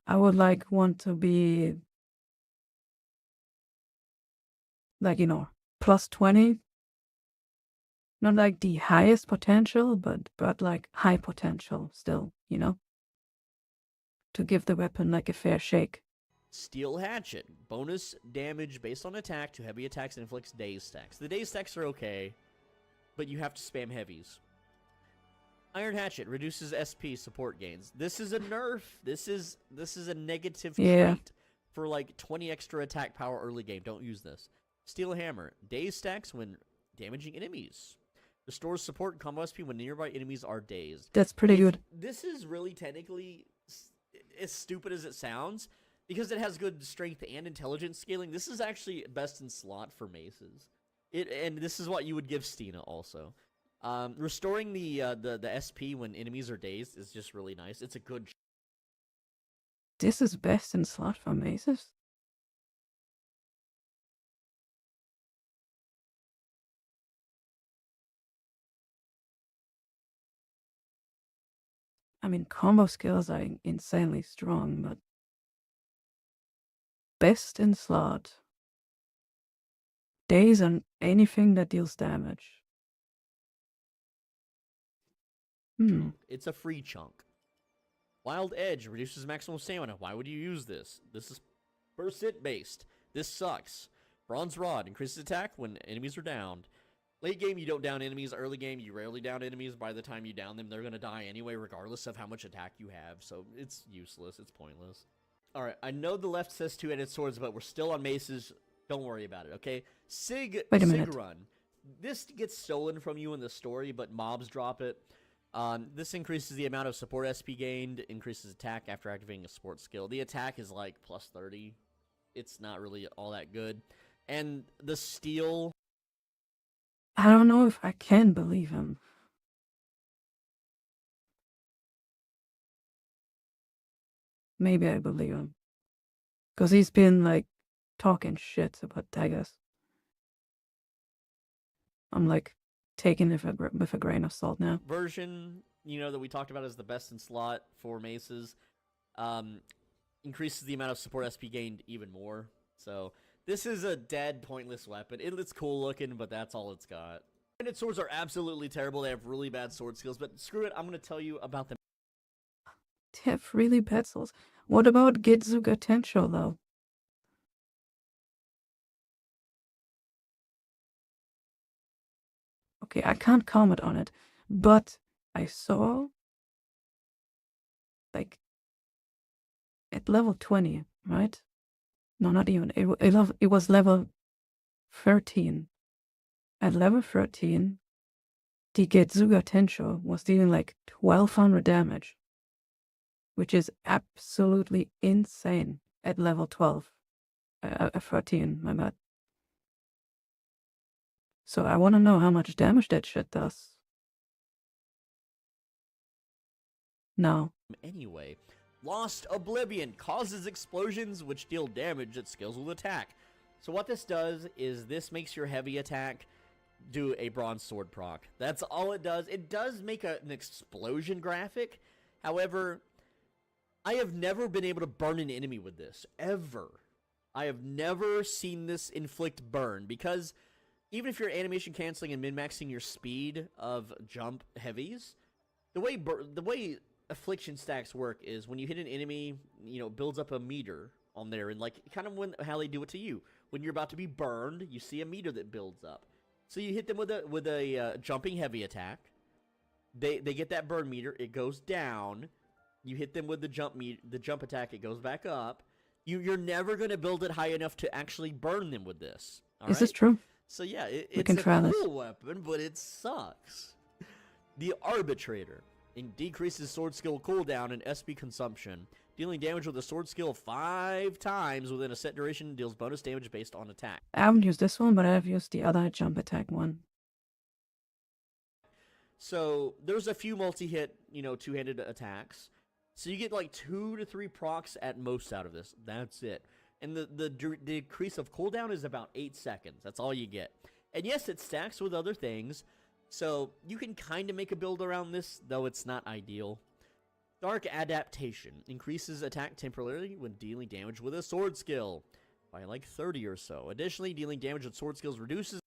I would like want to be like, you know, plus 20. Not like the highest potential, but like high potential still, you know? To give the weapon like a fair shake.
Steel Hatchet. Bonus damage based on attack to heavy attacks and inflicts daze stacks. The daze stacks are okay, but you have to spam heavies. Iron Hatchet reduces SP support gains. This is a nerf. This is a negative trait for like 20 extra attack power early game. Don't use this. Steel Hammer. Daze stacks when damaging enemies. Restores support and combo SP when nearby enemies are dazed.
That's pretty good.
This is really technically as stupid as it sounds, because it has good strength and intelligence scaling. This is actually best in slot for maces. And this is what you would give Stina also. Restoring the SP when enemies are dazed is just really nice. It's a good.
This is best in slot for maces? I mean, combo skills are insanely strong, but best in slot. Daze on anything that deals damage.
It's a free chunk. Wild Edge reduces maximum stamina. Why would you use this? This is percent based. This sucks. Bronze Rod increases attack when enemies are downed. Late game, you don't down enemies. Early game, you rarely down enemies. By the time you down them, they're going to die anyway, regardless of how much attack you have. So it's useless. It's pointless. All right, I know the left says two-handed swords, but we're still on maces. Don't worry about it, okay? Sig Run. This gets stolen from you in the story, but mobs drop it. This increases the amount of support SP gained, increases attack after activating a support skill. The attack is like plus 30. It's not really all that good. And the steel...
I don't know if I can believe him. Maybe I believe him. Because he's been, like, talking shit about daggers. I'm, like, taking it with a grain of salt now.
Version, you know, that we talked about as the best in slot for maces, increases the amount of support SP gained even more. So... this is a dead, pointless weapon. It's cool looking, but that's all it's got. Two-handed swords are absolutely terrible. They have really bad sword skills, but screw it. I'm going to tell you about them.
They have really bad souls. What about Gitsuga Tensho, though? Okay, I can't comment on it, but I saw, like, at level 20, right? No, not even. It was level 13. At level 13, the Getsuga Tensho was dealing like 1200 damage, which is absolutely insane at level 12. 13, my bad. So I want to know how much damage that shit does. No.
Anyway, Lost Oblivion causes explosions which deal damage that scales with attack. So what this does is this makes your heavy attack do a bronze sword proc. That's all it does. It does make an explosion graphic. However, I have never been able to burn an enemy with this, ever. I have never seen this inflict burn, because even if you're animation canceling and min-maxing your speed of jump heavies, the way affliction stacks work is when you hit an enemy, you know, it builds up a meter on there, and like kind of how they do it to you. When you're about to be burned, you see a meter that builds up. So you hit them with a jumping heavy attack. They get that burn meter, it goes down. You hit them with the jump attack, it goes back up. You're never gonna build it high enough to actually burn them with this.
Is this true?
So yeah, it's a cool weapon, but it sucks. The Arbitrator decreases sword skill cooldown and SP consumption. Dealing damage with a sword skill 5 times within a set duration deals bonus damage based on attack.
I haven't used this one, but I have used the other jump attack one.
So there's a few multi-hit, you know, two-handed attacks. So you get like 2 to 3 procs at most out of this. That's it. And the decrease of cooldown is about 8 seconds. That's all you get. And yes, it stacks with other things. So you can kind of make a build around this, though it's not ideal. Dark Adaptation increases attack temporarily when dealing damage with a sword skill by like 30 or so. Additionally, dealing damage with sword skills reduces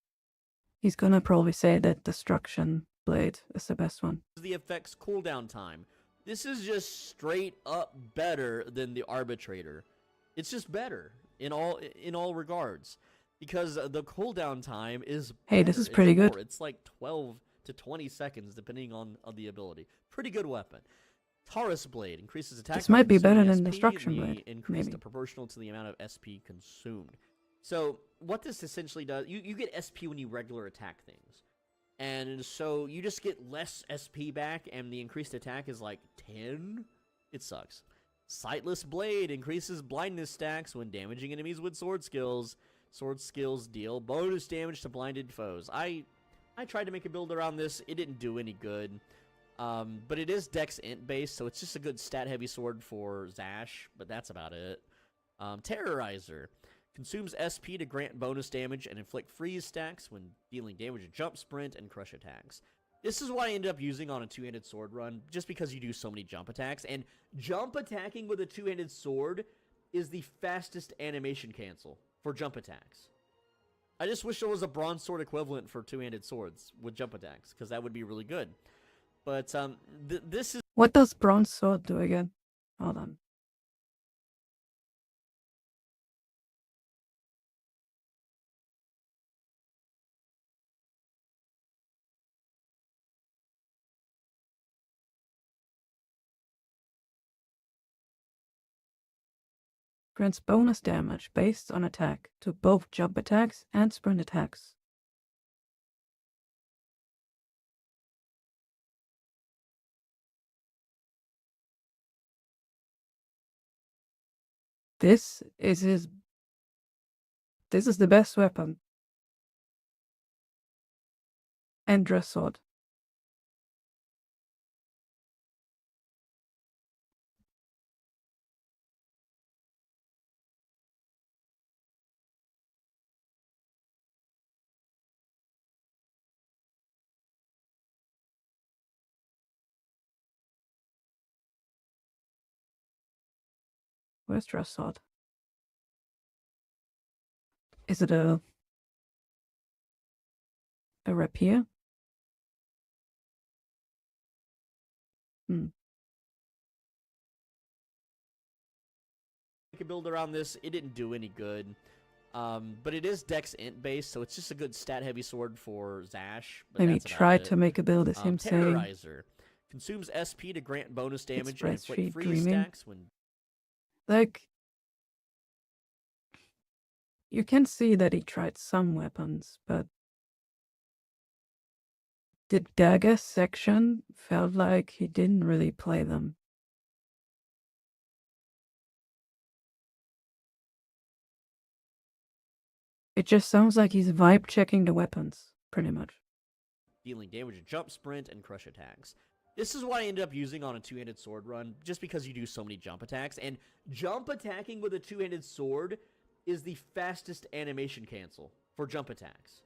He's gonna probably say that Destruction Blade is the best one.
the effect's cooldown time. This is just straight up better than the Arbitrator. It's just better in all regards because the cooldown time is
Hey, this
better.
is pretty
It's
good.
more. It's like 12 to 20 seconds depending on the ability. Pretty good weapon. Taurus Blade increases attack.
This might be
consuming
better than
SP,
Destruction
and the
Blade,
increase
maybe.
proportional to the amount of SP consumed. So what this essentially does, you get SP when you regular attack things. And so you just get less SP back, and the increased attack is like 10? It sucks. Sightless Blade increases blindness stacks when damaging enemies with sword skills. Sword skills deal bonus damage to blinded foes. I tried to make a build around this. It didn't do any good. But it is Dex Int based, so it's just a good stat-heavy sword for Zash, but that's about it. Terrorizer consumes SP to grant bonus damage and inflict freeze stacks when dealing damage to jump, sprint, and crush attacks. This is what I ended up using on a two-handed sword run, just because you do so many jump attacks, and jump attacking with a two-handed sword is the fastest animation cancel for jump attacks. I just wish there was a bronze sword equivalent for two-handed swords with jump attacks, because that would be really good. But this is...
What does Bronze Sword do again? Hold on. Grants bonus damage based on attack to both jump attacks and sprint attacks. This is the best weapon. And dress sword. Where's dress sword? Is it a rapier?
Make a build around this. It didn't do any good. But it is Dex Int based, so it's just a good stat-heavy sword for Zash. But
Maybe
that's about
try
it.
to make a build as him saying.
Terrorizer consumes SP to grant bonus damage and inflict
Breastfeed
freeze
dreaming.
stacks when...
Like, you can see that he tried some weapons, but the dagger section felt like he didn't really play them. It just sounds like he's vibe checking the weapons, pretty much.
dealing damage to jump, sprint, and crush attacks. This is what I ended up using on a two-handed sword run, just because you do so many jump attacks, and jump attacking with a two-handed sword is the fastest animation cancel for jump attacks.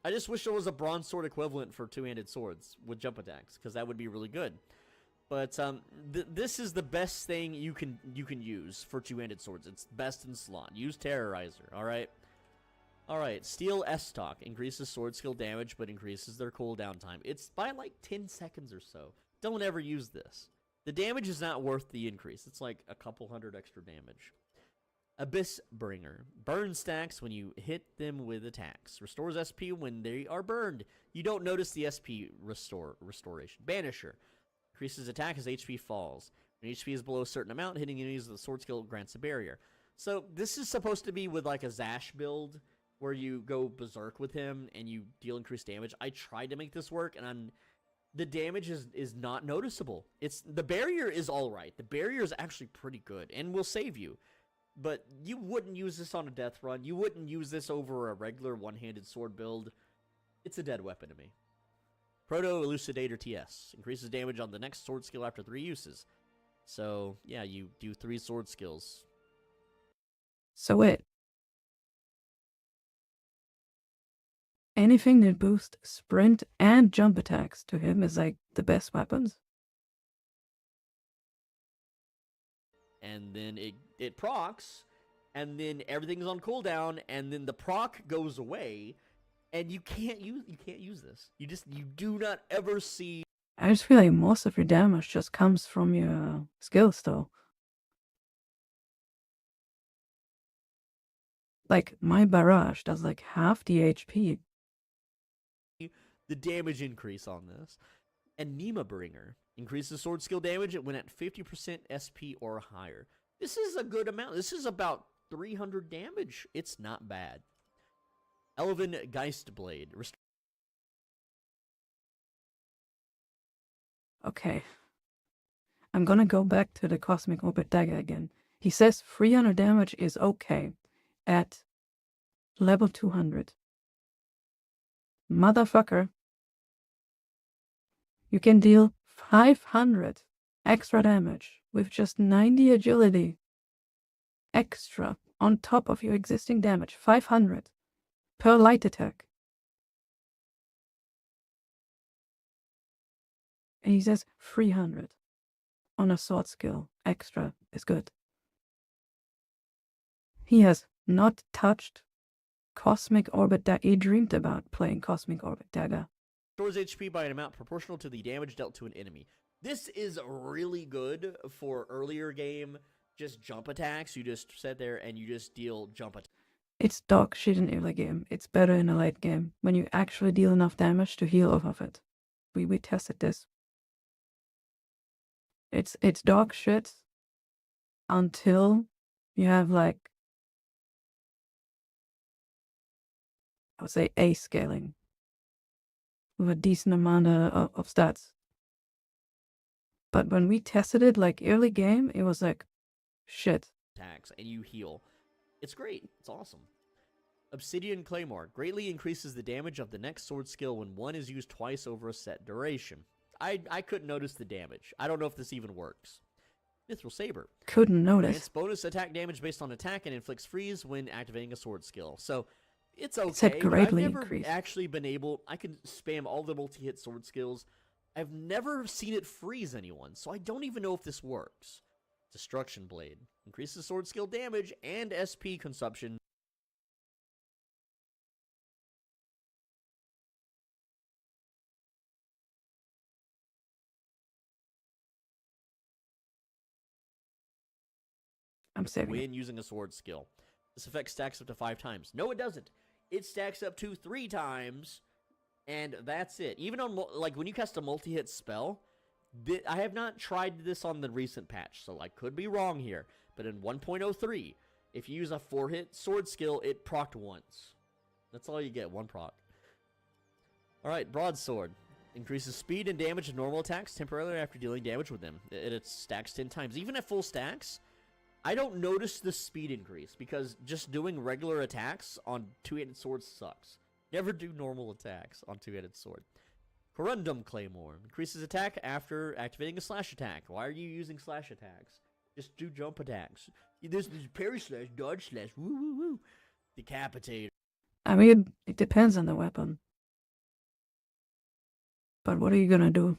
I just wish there was a bronze sword equivalent for two-handed swords with jump attacks, because that would be really good. But this is the best thing you can use for two-handed swords. It's best in slot. Use Terrorizer, alright? Alright, Steel S-Talk increases sword skill damage, but increases their cooldown time. It's by like 10 seconds or so. Don't ever use this. The damage is not worth the increase. It's like a couple hundred extra damage. Abyss Bringer. Burn stacks when you hit them with attacks. Restores SP when they are burned. You don't notice the SP restoration. Banisher. Increases attack as HP falls. When HP is below a certain amount, hitting enemies with a sword skill grants a barrier. So this is supposed to be with like a Zash build, where you go berserk with him and you deal increased damage. I tried to make this work, and the damage is not noticeable. The barrier is alright. The barrier is actually pretty good and will save you. But you wouldn't use this on a death run. You wouldn't use this over a regular one-handed sword build. It's a dead weapon to me. Proto Elucidator TS. Increases damage on the next sword skill after 3 uses. So yeah, you do 3 sword skills.
So wait. Anything that boosts sprint and jump attacks to him is like the best weapons.
And then it procs, and then everything's on cooldown, and then the proc goes away, and you can't use this. You do not ever see.
I just feel like most of your damage just comes from your skills though. Like my barrage does like half the HP.
The damage increase on this. And Nima Bringer increases sword skill damage when at 50% SP or higher. This is a good amount. This is about 300 damage. It's not bad. Elven Geistblade.
Okay. I'm gonna go back to the Cosmic Orbit Dagger again. He says 300 damage is okay at level 200. Motherfucker. You can deal 500 extra damage with just 90 agility. Extra on top of your existing damage. 500 per light attack. And he says 300 on a sword skill. Extra is good. He has not touched Cosmic Orbit Dagger. He dreamed about playing Cosmic Orbit Dagger.
Restores HP by an amount proportional to the damage dealt to an enemy. This is really good for earlier game, just jump attacks. You just sit there and you just deal jump attacks.
It's dog shit in early game. It's better in a late game when you actually deal enough damage to heal off of it. We tested this. It's dog shit until you have like, I would say A scaling with a decent amount of stats. But when we tested it like early game, it was like shit.
Attacks and you heal. It's great. It's awesome. Obsidian Claymore greatly increases the damage of the next sword skill when one is used twice over a set duration. I couldn't notice the damage. I don't know if this even works. Mithril Saber.
Couldn't notice.
It's bonus attack damage based on attack and inflicts freeze when activating a sword skill. So it's okay.
It said
but
greatly
I've never
increased.
actually been able. I can spam all the multi-hit sword skills. I've never seen it freeze anyone, so I don't even know if this works. Destruction Blade increases sword skill damage and SP consumption.
I'm saving
when using a sword skill. This effect stacks up to 5 times. No, it doesn't. It stacks up to 3 times, and that's it. Even on, like, when you cast a multi-hit spell, I have not tried this on the recent patch, so I could be wrong here. But in 1.03, if you use a 4-hit sword skill, it procced once. That's all you get, 1 proc. Alright, Broadsword. Increases speed and damage of normal attacks temporarily after dealing damage with them. It stacks 10 times. Even at full stacks, I don't notice the speed increase, because just doing regular attacks on 2-handed swords sucks. Never do normal attacks on 2-handed sword. Corundum Claymore. Increases attack after activating a slash attack. Why are you using slash attacks? Just do jump attacks. This is parry slash, dodge slash, woo woo woo. Decapitator.
I mean, it depends on the weapon. But what are you gonna do?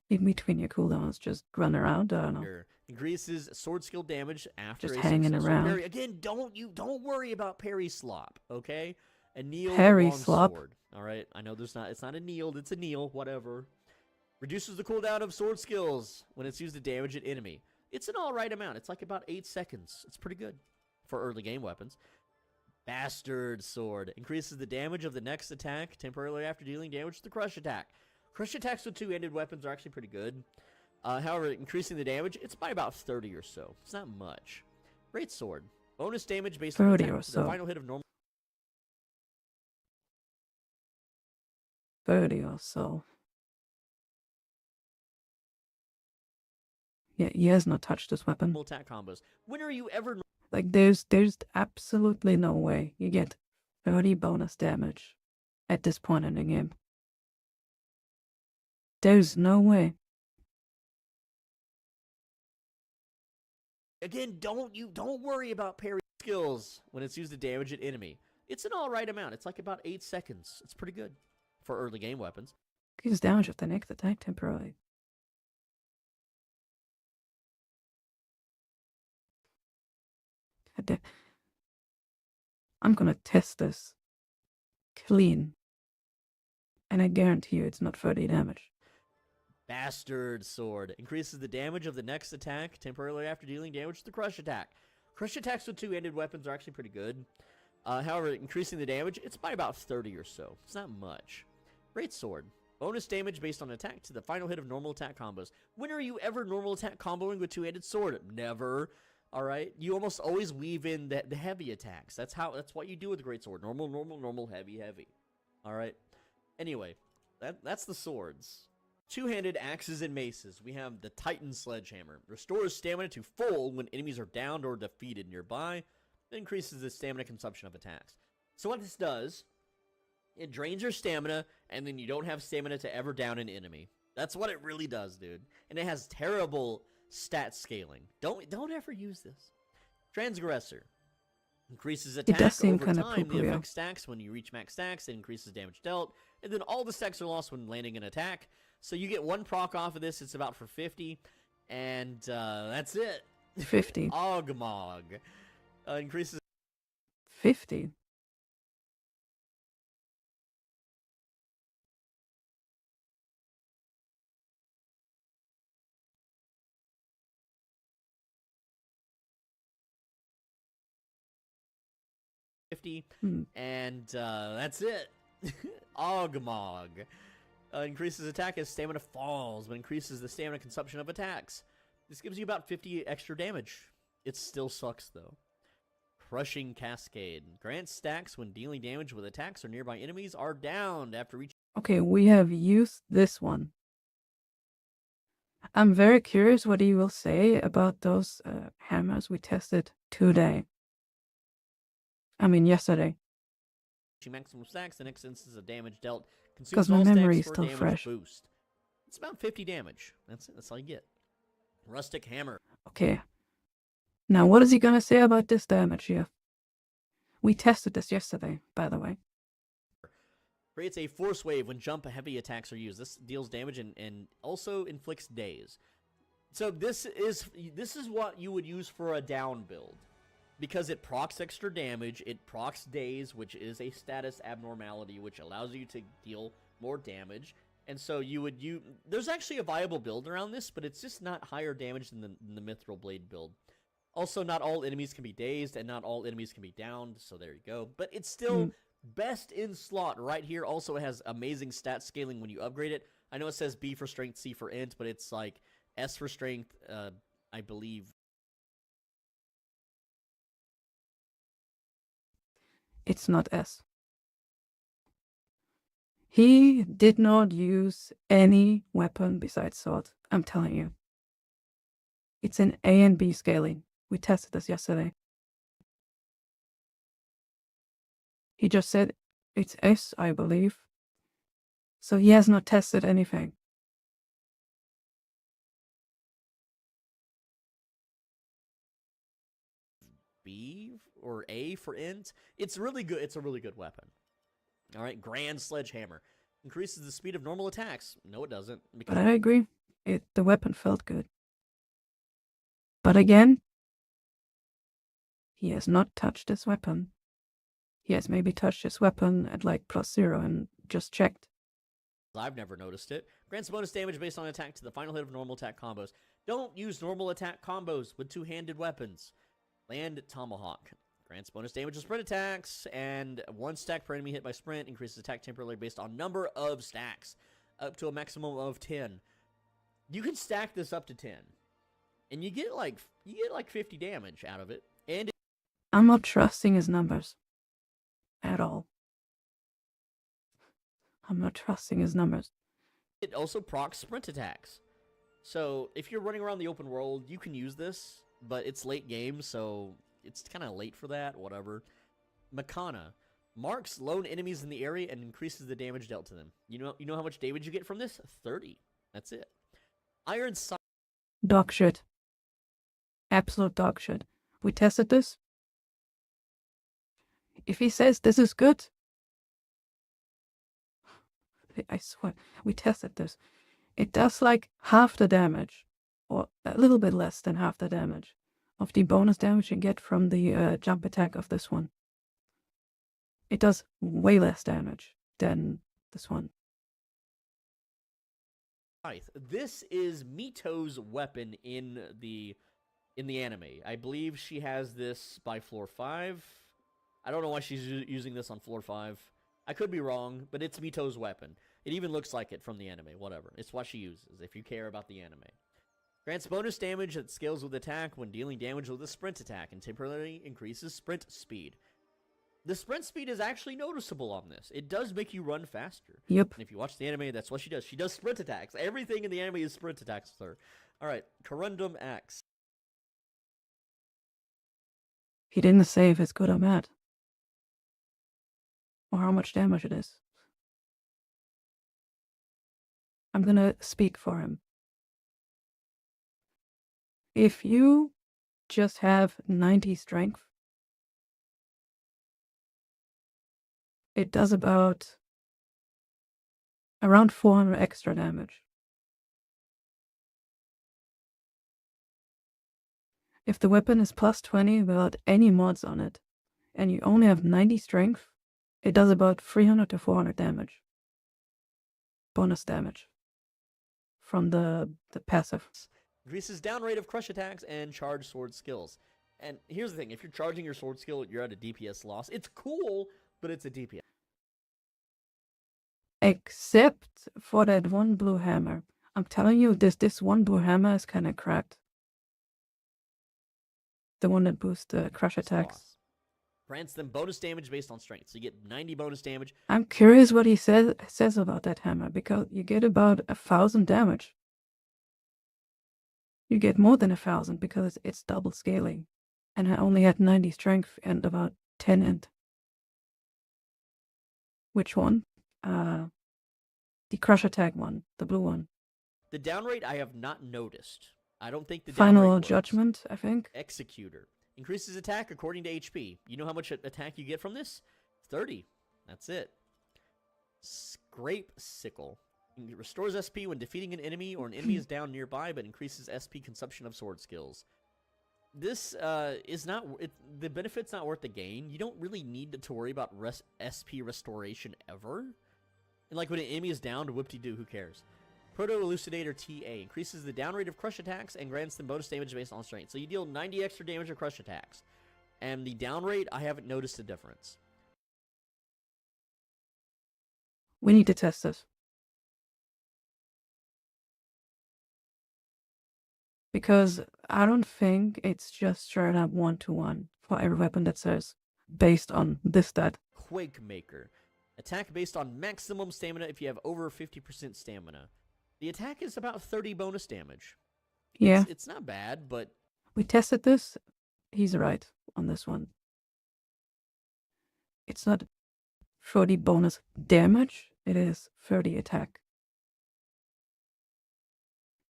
In between your cooldowns, just run around? I don't know.
Increases sword skill damage after
Just
a
hanging
successful
around.
parry. Again, don't worry about parry slop, okay? A kneel
Parry
long
slop.
sword. All right, I know it's not a kneel, it's a kneel, whatever. Reduces the cooldown of sword skills when it's used to damage an enemy. It's an all right amount. It's like about 8 seconds. It's pretty good for early game weapons. Bastard Sword increases the damage of the next attack temporarily after dealing damage to the crush attack. Crush attacks with 2-handed weapons are actually pretty good. However, increasing the damage, it's by about 30 or so. It's not much. Great Sword. Bonus damage based on
30
attack
or
with the
so.
final hit of normal.
30 or so. Yeah, he has not touched this weapon.
Attack combos. When are you ever?
Like, there's absolutely no way you get 30 bonus damage at this point in the game. There's no way.
Again, don't worry about parry skills when it's used to damage an enemy. It's an alright amount. It's like about 8 seconds. It's pretty good for early game weapons.
Increases damage of the next attack temporarily. I'm gonna test this clean. And I guarantee you it's not 30 damage.
Bastard Sword. Increases the damage of the next attack temporarily after dealing damage to the crush attack. Crush attacks with two-handed weapons are actually pretty good. However, increasing the damage, it's by about 30 or so. It's not much. Great Sword. Bonus damage based on attack to the final hit of normal attack combos. When are you ever normal attack comboing with two-handed sword? Never. Alright? You almost always weave in the heavy attacks. That's what you do with the Great Sword. Normal, normal, normal, heavy, heavy. Alright? Anyway, that's the swords. Two-handed axes and maces. We have the Titan Sledgehammer. Restores stamina to full when enemies are downed or defeated nearby. It increases the stamina consumption of attacks. So what this does, it drains your stamina, and then you don't have stamina to ever down an enemy. That's what it really does, dude. And it has terrible stat scaling. Don't ever use this. Transgressor. Increases attack over time. The effect stacks when you reach max stacks. It increases damage dealt. And then all the stacks are lost when landing an attack. So you get one proc off of this. It's about for 50. And that's it.
50.
Ogmog. Increases
50.
And that's it. Ogmog. Increases attack as stamina falls, but increases the stamina consumption of attacks. This gives you about 50 extra damage. It still sucks, though. Crushing Cascade. Grants stacks when dealing damage with attacks or nearby enemies are downed after reaching...
Okay, we have used this one. I'm very curious what you will say about those hammers we tested today. I mean, yesterday.
Maximum stacks, the next instance of damage dealt
because my memory is still fresh.
Boost. It's about 50 damage. That's it. That's all you get. Rustic Hammer.
Okay. Now, what is he gonna say about this damage here? We tested this yesterday, by the way.
Creates a force wave when jump heavy attacks are used. This deals damage and also inflicts daze. So this is what you would use for a down build. Because it procs extra damage, it procs daze, which is a status abnormality, which allows you to deal more damage. And so there's actually a viable build around this, but it's just not higher damage than the Mithril Blade build. Also, not all enemies can be dazed, and not all enemies can be downed, so there you go. But it's still best in slot right here. Also, it has amazing stat scaling when you upgrade it. I know it says B for strength, C for int, but it's like S for strength, I believe.
It's not S. He did not use any weapon besides sword. I'm telling you. It's an A and B scaling. We tested this yesterday. He just said it's S, I believe. So he has not tested anything.
B or A for int. It's really good. It's a really good weapon. All right, Grand Sledgehammer increases the speed of normal attacks. No, it doesn't.
But I agree. The weapon felt good. But again, he has not touched this weapon. He has maybe touched his weapon at like +0 and just checked.
I've never noticed it. Grants bonus damage based on attack to the final hit of normal attack combos. Don't use normal attack combos with two-handed weapons. Land Tomahawk. Grants bonus damage to sprint attacks, and 1 stack per enemy hit by sprint. Increases attack temporarily based on number of stacks, up to a maximum of 10. You can stack this up to 10, and you get like 50 damage out of it. And
I'm not trusting his numbers at all. I'm not trusting his numbers.
It also procs sprint attacks. So if you're running around the open world, you can use this, but it's late game, so it's kind of late for that, whatever. Makana marks lone enemies in the area and increases the damage dealt to them. You know how much damage you get from this? 30. That's it. Iron Sight.
Dog shit. absolute dog shit. We tested this. If he says this is good, I swear, we tested this. It does like half the damage, or a little bit less than half the damage of the bonus damage you get from the jump attack of this one. It does way less damage than this one.
This is Mito's weapon in the anime. I believe she has this by floor 5. I don't know why she's using this on floor 5. I could be wrong, but it's Mito's weapon. It even looks like it from the anime, whatever. It's what she uses, if you care about the anime. Grants bonus damage that scales with attack when dealing damage with a sprint attack, and temporarily increases sprint speed. The sprint speed is actually noticeable on this. It does make you run faster.
Yep.
And if you watch the anime, that's what she does. She does sprint attacks. Everything in the anime is sprint attacks with her. Alright, Corundum Axe.
He didn't say if it's good or bad. Or how much damage it is. I'm gonna speak for him. If you just have 90 strength, it does about around 400 extra damage. If the weapon is plus 20 without any mods on it, and you only have 90 strength, it does about 300 to 400 damage. Bonus damage. From the passive.
Increases down rate of crush attacks and charge sword skills. And here's the thing, if you're charging your sword skill, you're at a DPS loss. It's cool, but it's a DPS.
Except for that one blue hammer. I'm telling you, this one blue hammer is kind of cracked. The one that boosts the crush attacks.
Grants them bonus damage based on strength. So you get 90 bonus damage.
I'm curious what he says about that hammer, because you get about 1,000 damage. You get more than 1,000 because it's double scaling. And I only had 90 strength and about 10 int. Which one? The crush attack one, the blue one.
The down rate I have not noticed. I don't think the
Final Judgment, I think.
Executor. Increases attack according to HP. You know how much attack you get from this? 30. That's it. Scrape Sickle. It restores SP when defeating an enemy or an enemy is down nearby, but increases SP consumption of sword skills. This is not... the benefit's not worth the gain. You don't really need to worry about SP restoration ever. And like when an enemy is down, whoop-de-doo, who cares? Proto-Elucidator TA. Increases the down rate of crush attacks and grants them bonus damage based on strength. So you deal 90 extra damage of crush attacks. And the down rate, I haven't noticed a difference.
We need to test this. Because I don't think it's just straight up 1-to-1 for every weapon that says based on this stat.
Quake Maker. Attack based on maximum stamina if you have over 50% stamina. The attack is about 30 bonus damage.
Yeah.
It's not bad, but...
We tested this. He's right on this one. It's not 30 bonus damage. It is 30 attack.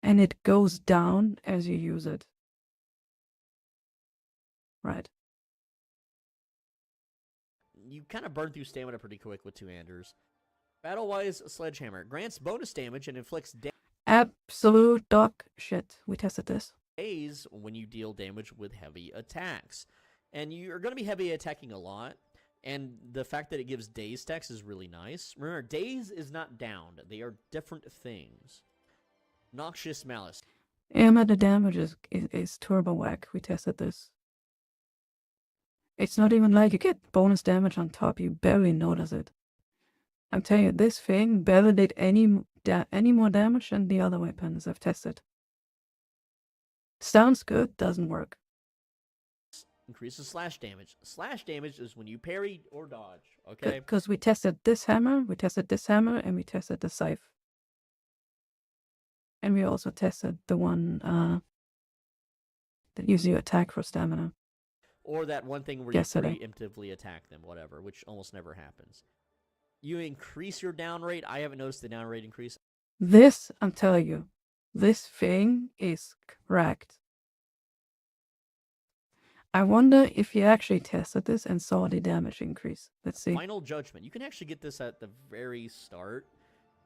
And it goes down as you use it. Right.
You kind of burn through stamina pretty quick with 2 Anders. Battle-wise, Sledgehammer. Grants bonus damage and inflicts
absolute dog shit. We tested this.
days when you deal damage with heavy attacks. And you're going to be heavy attacking a lot. And the fact that it gives daze stacks is really nice. Remember, daze is not downed. They are different things. Noxious Malice.
Yeah, but the damage is turbo whack. We tested this. It's not even like you get bonus damage on top. You barely notice it. I'm telling you, this thing barely did any more damage than the other weapons I've tested. Sounds good, doesn't work.
Increases slash damage. Slash damage is when you parry or dodge, okay?
Because we tested this hammer, we tested this hammer, and we tested the scythe. And we also tested the one that gives you attack for stamina.
Or that one thing where you preemptively attack them, whatever, which almost never happens. You increase your down rate. I haven't noticed the down rate increase.
This, I'm telling you, this thing is cracked. I wonder if you actually tested this and saw the damage increase. Let's see.
Final Judgment. You can actually get this at the very start,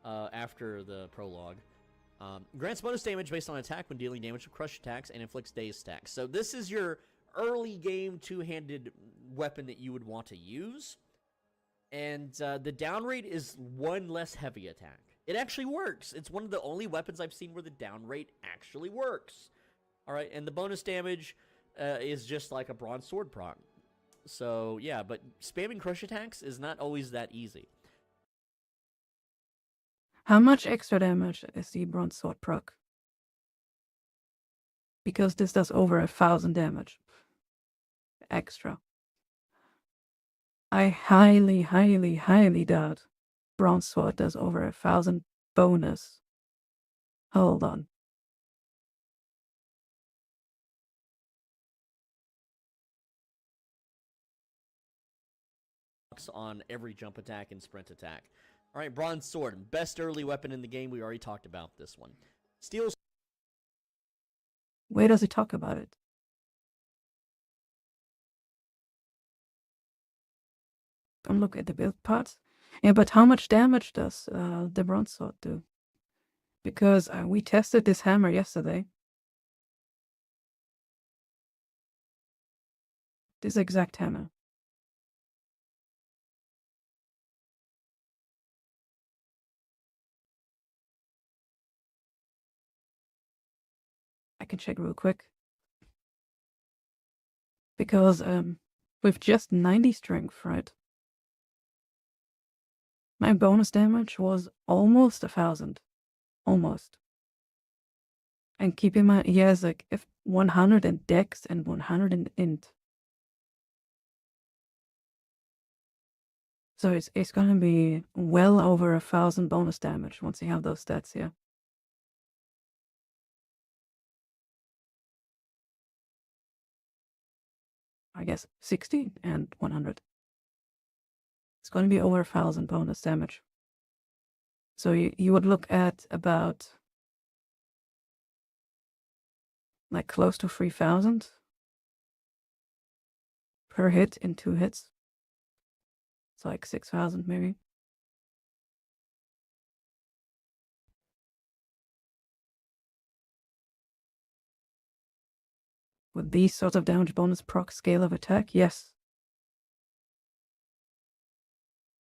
after the prologue. Grants bonus damage based on attack when dealing damage with crush attacks and inflicts dazed stacks. So this is your early game two-handed weapon that you would want to use. And the down rate is 1 less heavy attack. It actually works. It's one of the only weapons I've seen where the down rate actually works. Alright, and the bonus damage is just like a bronze sword proc. So, yeah, but spamming crush attacks is not always that easy.
How much extra damage is the bronze sword proc? Because this does over 1,000 damage. Extra. I highly, highly, highly doubt bronze sword does over 1,000 bonus. Hold on.
On every jump attack and sprint attack. Alright, bronze sword. Best early weapon in the game. We already talked about this one. Steel.
Where does he talk about it? Don't look at the build parts. Yeah, but how much damage does the bronze sword do? Because we tested this hammer yesterday. This exact hammer. I can check real quick. Because with just 90 strength, right? My bonus damage was almost 1,000. Almost. And keep in mind, he has like 100 in dex and 100 in int. So it's gonna be well over 1,000 bonus damage once you have those stats here. I guess 60 and 100. It's going to be over 1,000 bonus damage. So you would look at about like close to 3,000 per hit in 2 hits. It's like 6,000 maybe. With these sorts of damage bonus proc scale of attack, yes.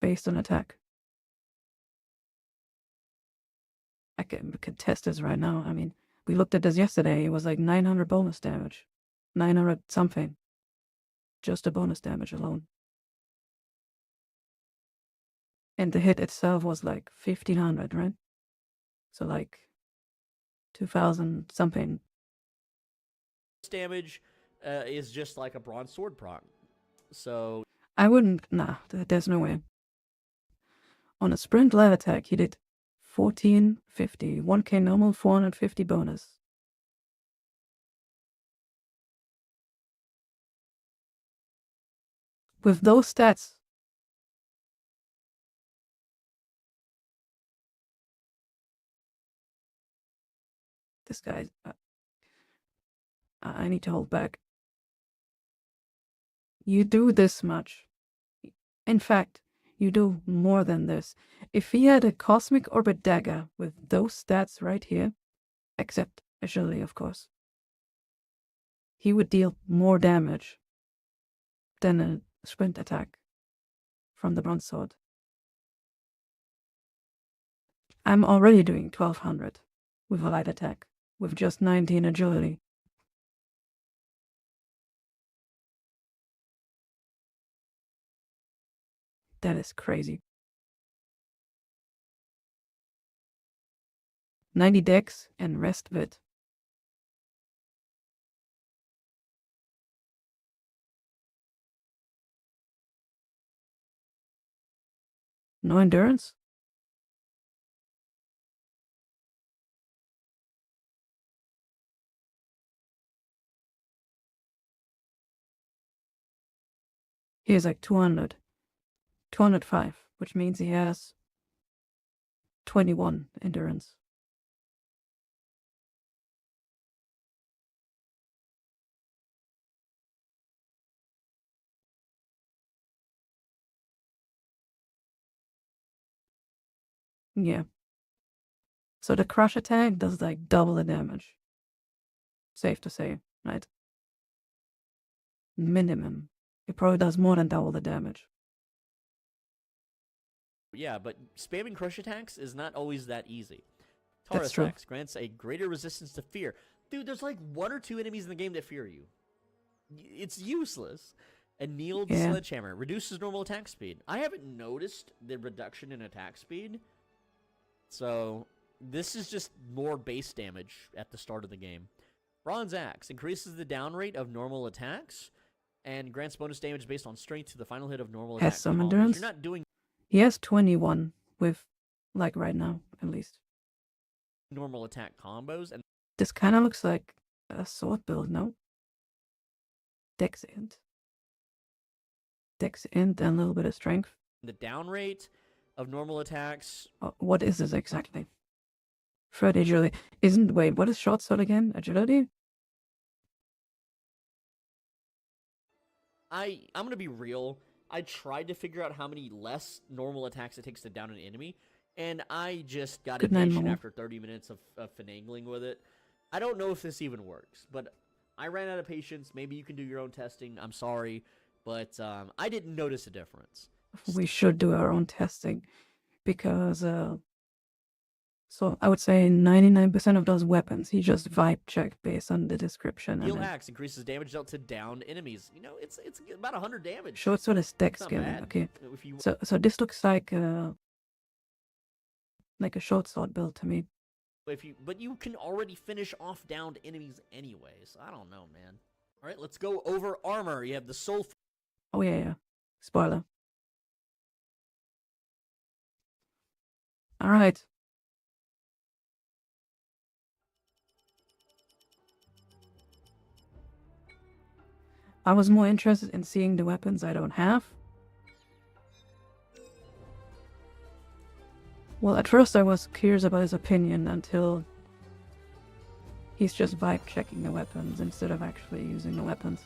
Based on attack. I can test this right now. I mean, we looked at this yesterday. It was like 900 bonus damage. 900 something. Just the bonus damage alone. And the hit itself was like 1,500, right? So like 2,000 something.
Damage is just like a bronze sword proc. So
I wouldn't. Nah, there's no way. On a sprint live attack, he did 1450, 1k normal, 450 bonus. With those stats, this guy, I need to hold back. You do this much. In fact, you do more than this. If he had a Cosmic Orbit Dagger with those stats right here, except agility, of course, he would deal more damage than a sprint attack from the bronze sword. I'm already doing 1,200 with a light attack, with just 19 agility. That is crazy. 90 dex and rest of it. No endurance? He has like 200. 205, which means he has 21 endurance. Yeah. So the crush attack does like double the damage. Safe to say, right? Minimum. It probably does more than double the damage.
Yeah, but spamming crush attacks is not always that easy.
That's
Taurus
true.
X grants a greater resistance to fear. Dude, there's like 1 or 2 enemies in the game that fear you. It's useless. Annealed
Yeah.
Sledgehammer reduces normal attack speed. I haven't noticed the reduction in attack speed. So, this is just more base damage at the start of the game. Bronze Axe increases the down rate of normal attacks and grants bonus damage based on strength to the final hit of normal
Has
attack
some
combos.
endurance.
You're not doing
He has 21 with, like right now, at least.
normal attack combos, and
This kind of looks like a sword build, no? Dex int. Dex int and a little bit of strength.
the down rate of normal attacks.
What is this exactly? Threat agility. Wait, what is short sword again? Agility?
I'm gonna be real. I tried to figure out how many less normal attacks it takes to down an enemy, and I just got
Good night,
impatient
Momo.
after 30 minutes of finagling with it. I don't know if this even works, but I ran out of patience. Maybe you can do your own testing. I'm sorry, but I didn't notice a difference.
We should do our own testing because, so I would say 99% of those weapons he just vibe checked based on the description.
Heal
And then
Axe increases damage dealt to downed enemies. You know, it's about 100 damage.
short sword is dex
It's not
scaling.
bad.
Okay,
If you
so this looks like a short sword build to me.
but you can already finish off downed enemies anyways. I don't know, man. All right, let's go over armor. You have the soul.
Oh yeah. Spoiler. All right. I was more interested in seeing the weapons I don't have. Well, at first I was curious about his opinion until he's just vibe checking the weapons instead of actually using the weapons.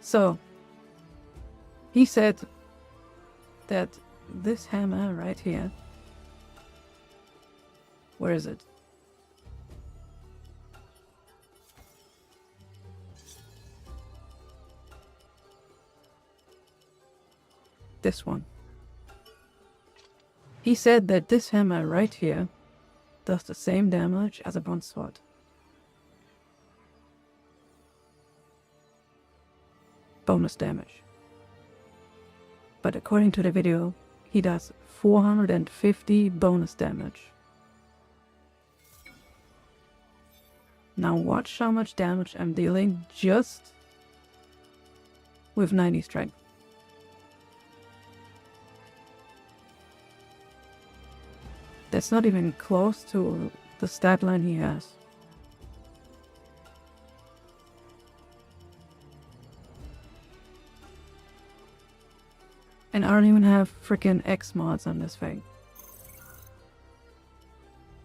So, he said that this hammer right here, where is it? This one. He said that this hammer right here does the same damage as a bronze sword. Bonus damage. But according to the video, he does 450 bonus damage. Now watch how much damage I'm dealing just with 90 strength. That's not even close to the stat line he has. And I don't even have freaking X mods on this thing.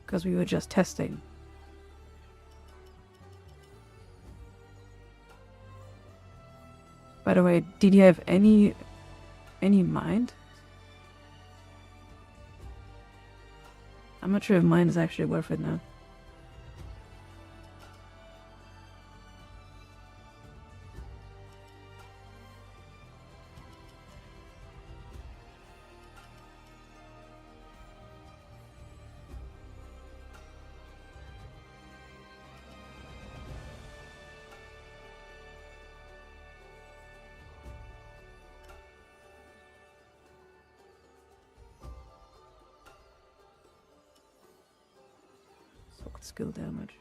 Because we were just testing. By the way, did you have any mind? I'm not sure if mine is actually worth it now. Sword skill damage.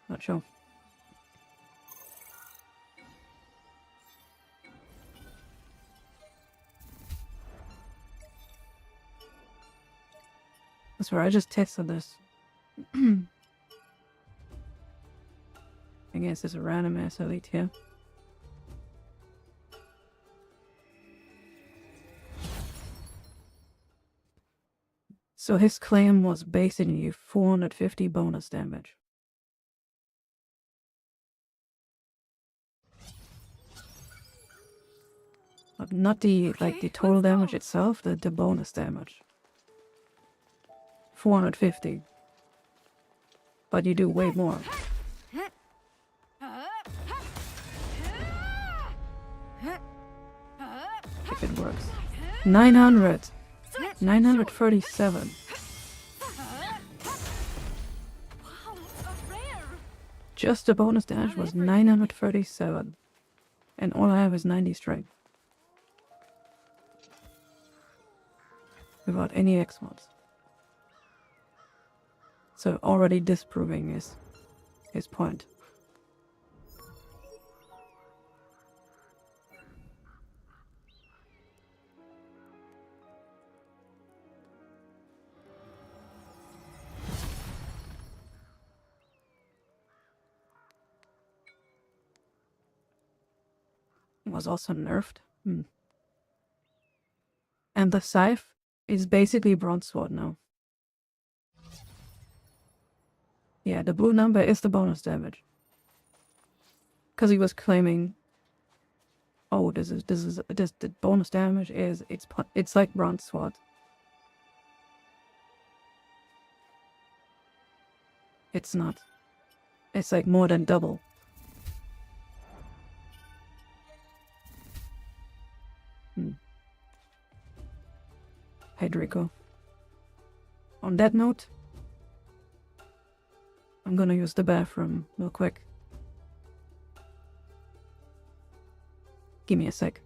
Not sure. That's where I just tested this. I guess there's a random ass elite here. So his claim was basically 450 bonus damage. But not the the total damage itself, the bonus damage. 450. But you do way more. If it works. 900. 937. Just the bonus damage was 937. And all I have is 90 strength. Without any X mods. So already disproving his point. It was also nerfed. And the scythe is basically bronze sword now. Yeah, the blue number is the bonus damage. Because he was claiming, oh, this the bonus damage is it's like bronze sword. It's not. It's like more than double. Hey Draco. On that note, I'm gonna use the bathroom real quick. Give me a sec.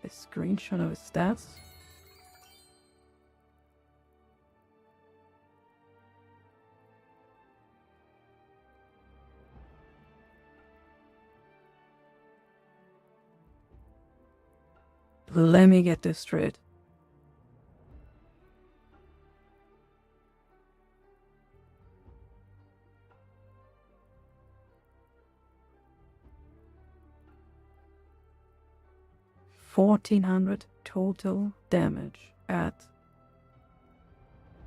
a screenshot of his stats. Let me get this straight. $1,400 total damage at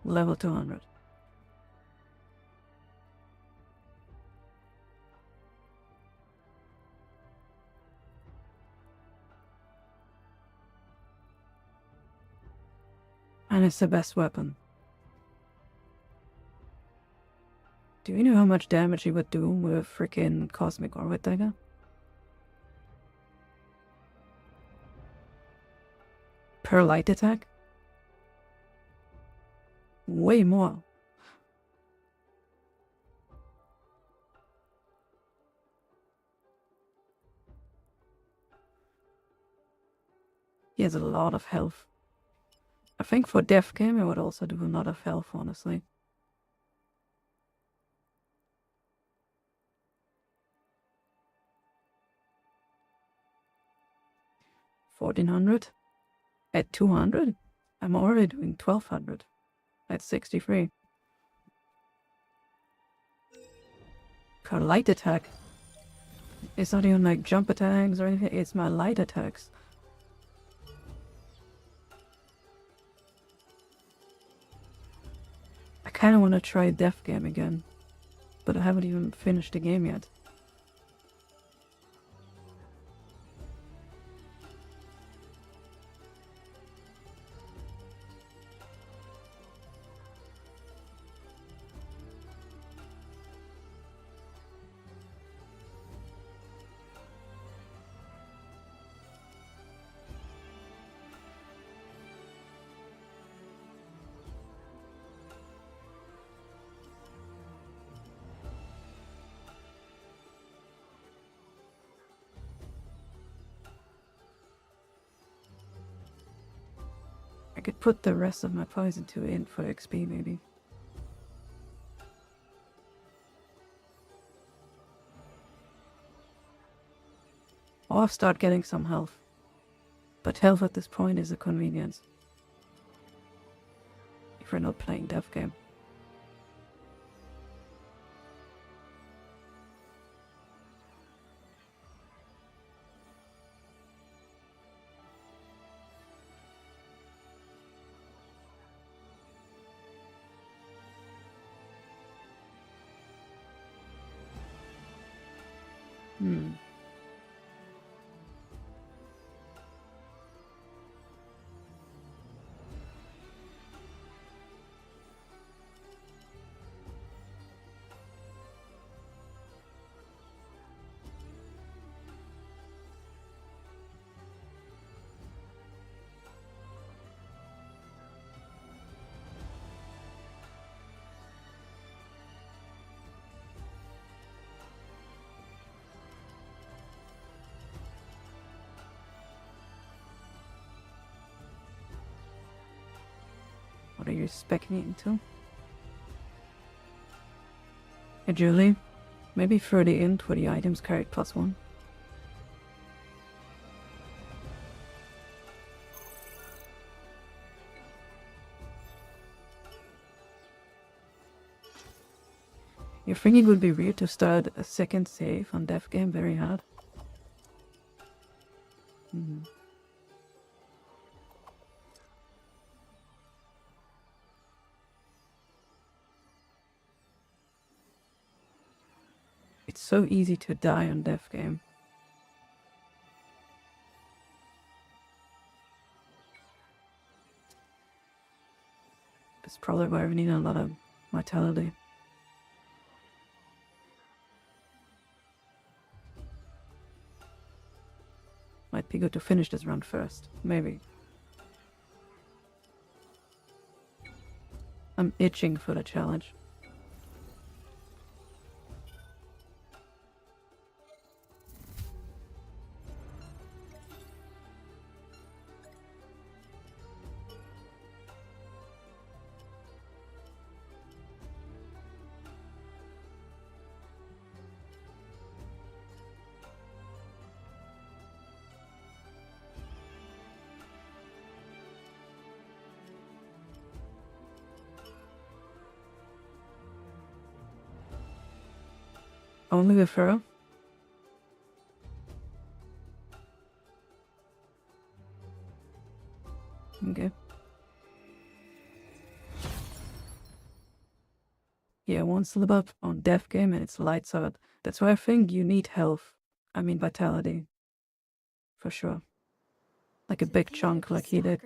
level 200. And it's the best weapon. Do you know how much damage he would do with a freaking Cosmic Orbit Dagger? Per light attack? Way more. He has a lot of health. I think for death game it would also do a lot of health, honestly. $1,400 at 200. I'm already doing 1,200 at 63. Per light attack. It's not even like jump attacks or anything. It's my light attacks. I kind of want to try Death Game again, but I haven't even finished the game yet. I could put the rest of my poison to in for XP maybe. Or start getting some health. But health at this point is a convenience. If we're not playing Death Game. What are you specking it into? Agility? Maybe 30 int where the items carried +1. You think it would be weird to start a second save on Death Game very hard? It's so easy to die on Death Game. It's probably why we need a lot of vitality. Might be good to finish this round first, maybe. I'm itching for the challenge. Only referral? Okay. Yeah, one slip up on death game and it's lights out. That's why I think you need health. I mean vitality. For sure. Like a big chunk like he did.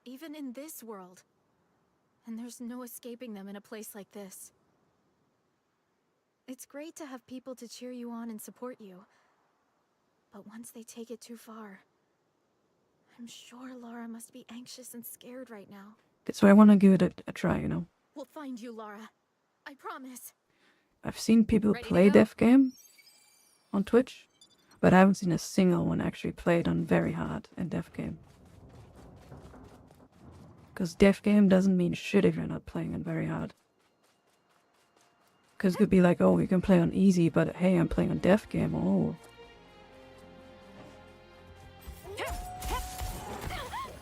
Even in this world. And there's no escaping them in a place like this. It's great to have people to cheer you on and support you. But once they take it too far, I'm sure Lara must be anxious and scared right now.
That's why I want to give it a try, you know.
We'll find you, Lara. I promise.
I've seen people play death game on Twitch, but I haven't seen a single one actually play it on very hard in death game. Because death game doesn't mean shit if you're not playing it very hard. Because it could be like, oh, you can play on easy, but hey, I'm playing on death game, oh.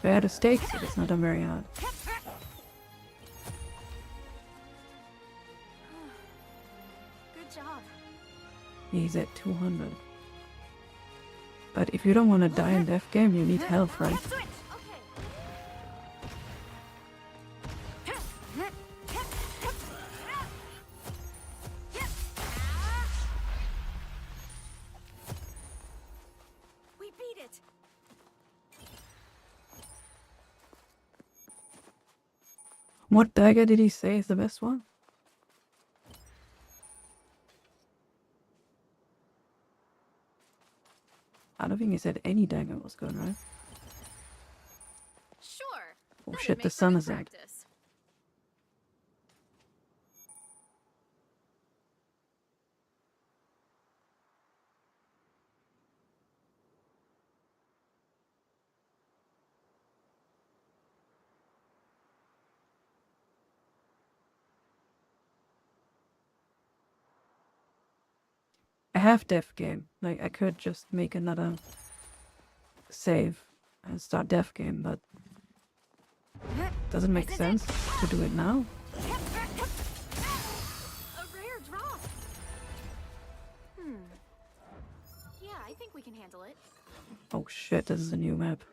Fair the stakes if it's not done very hard.
Good job.
He's at 200. But if you don't want to die in death game, you need health, right?
We beat it.
What dagger did he say is the best one? I don't think he said any dagger was good, right?
Sure.
Oh shit, the sun is out. I have death game. Like, I could just make another save and start death game, but doesn't make sense to do it now.
A rare drop. Yeah, I think we can handle it.
Oh shit, this is a new map.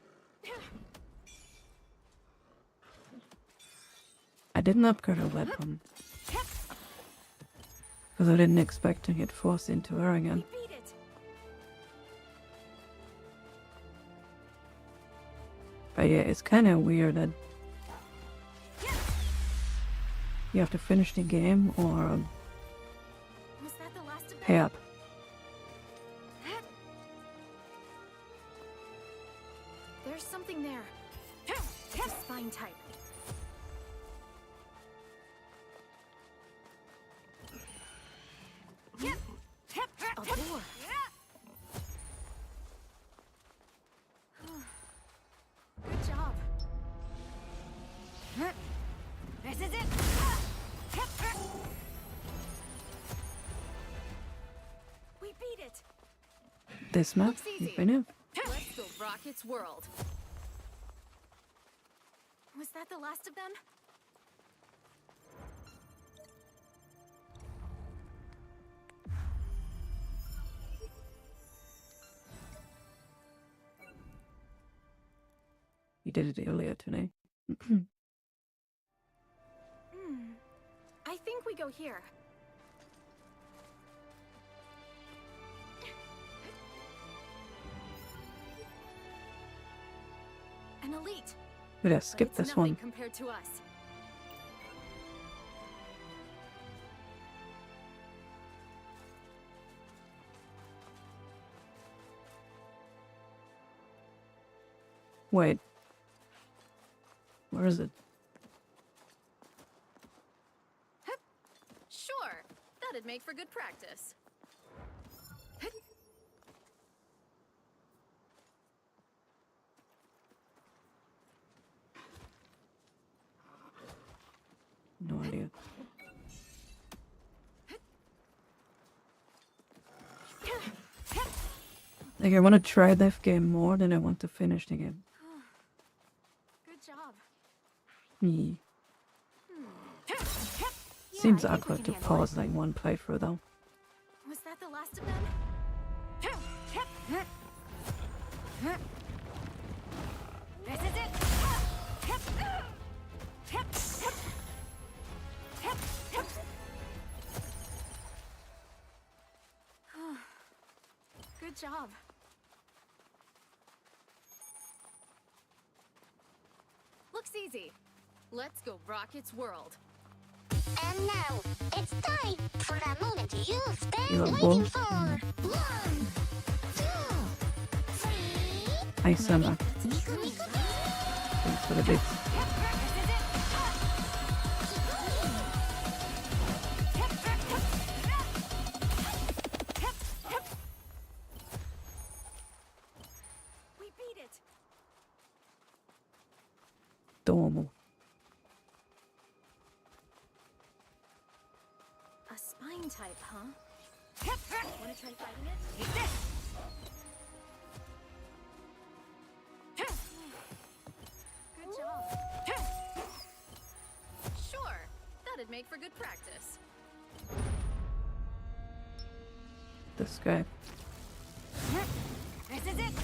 I didn't upgrade a weapon. Because I didn't expect to get forced into her again. But yeah, it's kind of weird that you have to finish the game or pay up.
There's something there. It's a spine type. A boar. Good job. This is it. We beat it.
This map, you've been in.
Let's go rock its world. Was that the last of them?
You did it earlier today.
I think we go here. An elite.
But I skipped this one.
Compared to us.
Wait. Where is it?
Sure. That'd make for good practice.
No idea. Like, I want to try that game more than I want to finish the game.
Good job.
Me. Seems awkward to pause like one playthrough though.
Was that that the last of them? This is it! Good job. Looks easy. Let's go rock its world.
And now, it's time for that moment you've been
You're
waiting
both.
for. 1, 2, 3.
Hi, Summer.
Miku Miku.
Thanks for the bits.
We beat it.
Domo.
A spine type, huh? Wanna try fighting it? Take this! Good job. Sure, that'd make for good practice.
This guy.
This is it!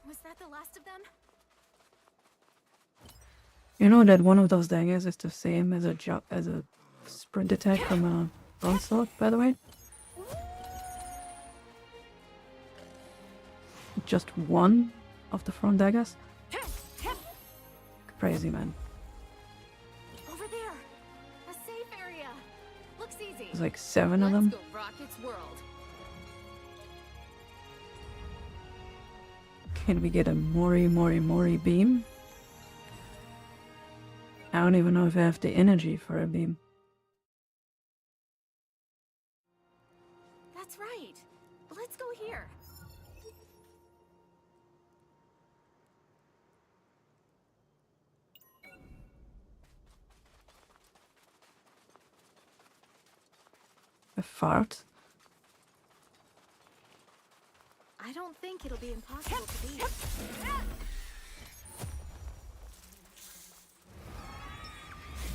Was that the last of them?
You know that one of those daggers is the same as a sprint attack from a bronze sword, by the way? Just one of the front daggers? Crazy, man.
Over there! A safe area! Looks easy.
There's like 7 of them.
Let's go rock its world.
Can we get a Mori beam? I don't even know if I have the energy for a beam.
That's right. Let's go here.
A fart?
I don't think it'll be impossible to beat.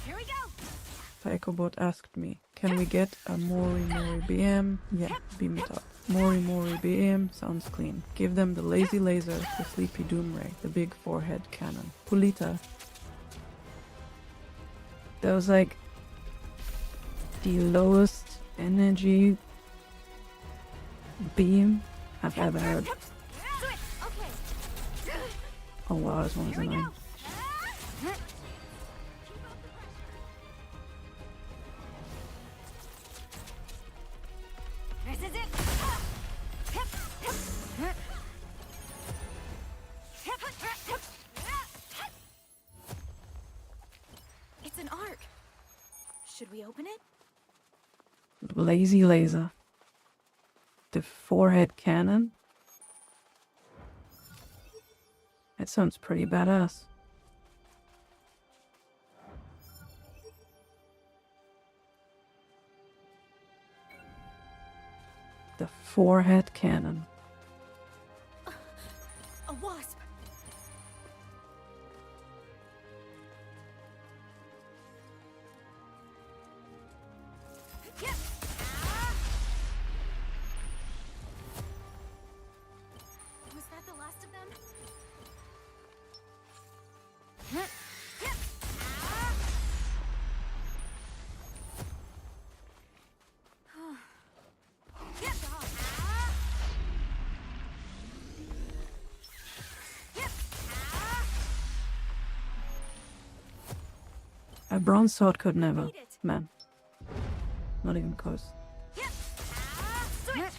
Here we go.
Psychobot asked me, can we get a Mori BM? Yeah, beam it up. Mori BM sounds clean. Give them the lazy laser, the sleepy doomray, the big forehead cannon. Pulita. That was like the lowest energy beam I've ever heard. Oh wow, this one's annoying.
This is it. It's an arc. Should we open it?
Lazy laser. The forehead cannon. That sounds pretty badass. The forehead cannon.
A wasp. Was that the last of them?
A bronze sword could never. Man. Not even close. I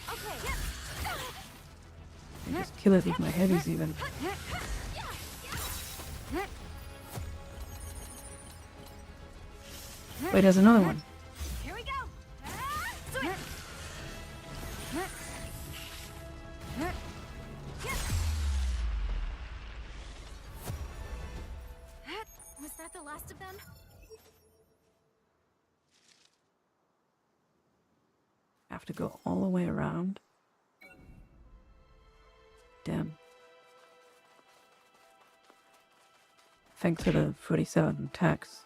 just kill it with my heavies even. Wait, there's another one.
Here we go. Was that the last of them?
Have to go all the way around. Damn. Thanks to the 47 tax.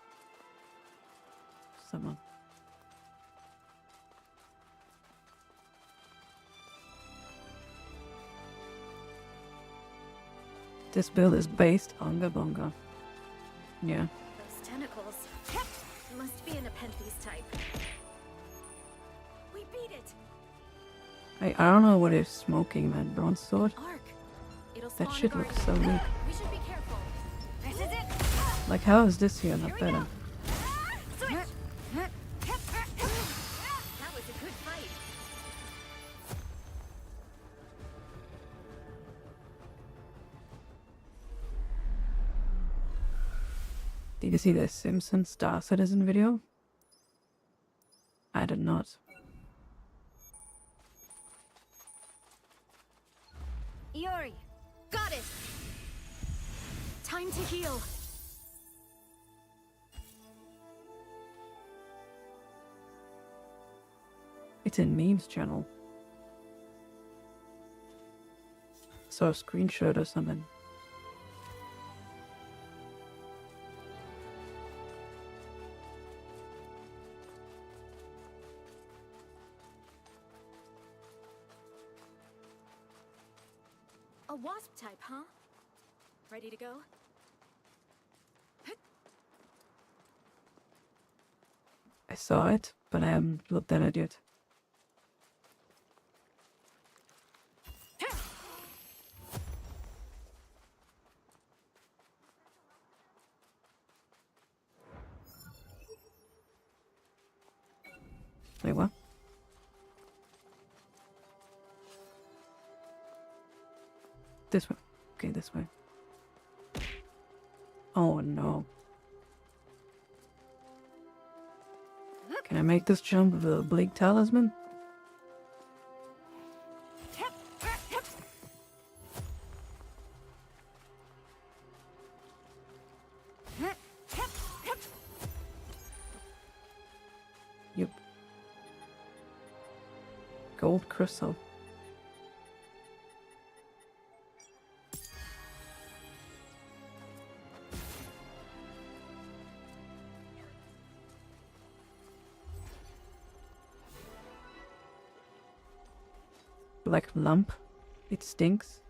Someone. This build is based on the bonga. Yeah.
Those tentacles. Must be an Nepenthes type. We beat it!
I don't know what is smoking, man. Bronze sword?
Arc. It'll
That
spawn a
shit looks so
guardian.
weak.
We should be careful. This is it!
Like, how is this here not better?
Switch! That was a good fight.
Did you see the Simpsons Star Citizen video? I did not.
Iori! Got it! Time to heal.
It's in memes channel. Saw a screenshot or something.
A wasp type, huh? Ready to go?
I saw it, but I haven't looked at it yet. Wait, what? This way. Okay, this way. Oh no. Can I make this jump with a bleak talisman? Yep. Gold crystal. Black lump. It stinks.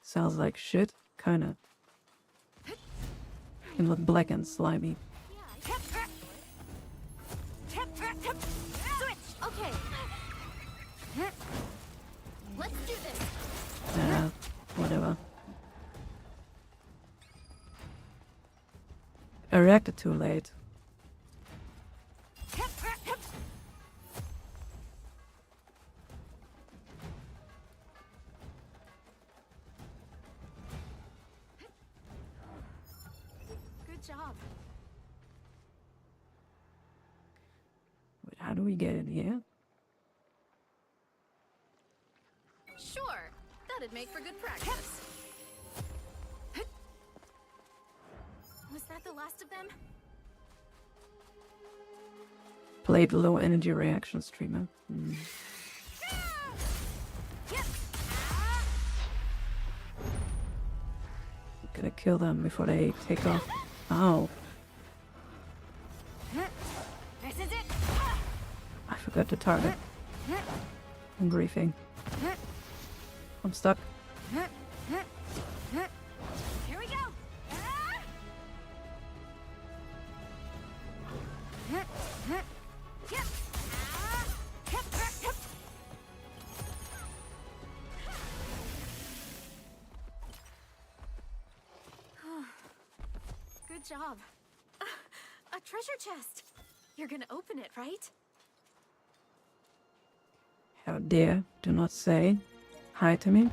Sounds like shit, kinda. Can look black and slimy.
Switch! Okay. Let's do this.
Whatever. I reacted too late.
Good job.
Wait, how do we get in here?
Sure. That'd make for good practice. Was that the last of them?
Played low energy reaction streamer. Gotta kill them before they take off. Ow.
This is it.
I forgot to target. I'm griefing. I'm stuck.
Here we go. Good job. A treasure chest. You're gonna open it, right?
How dare do not say hi to me.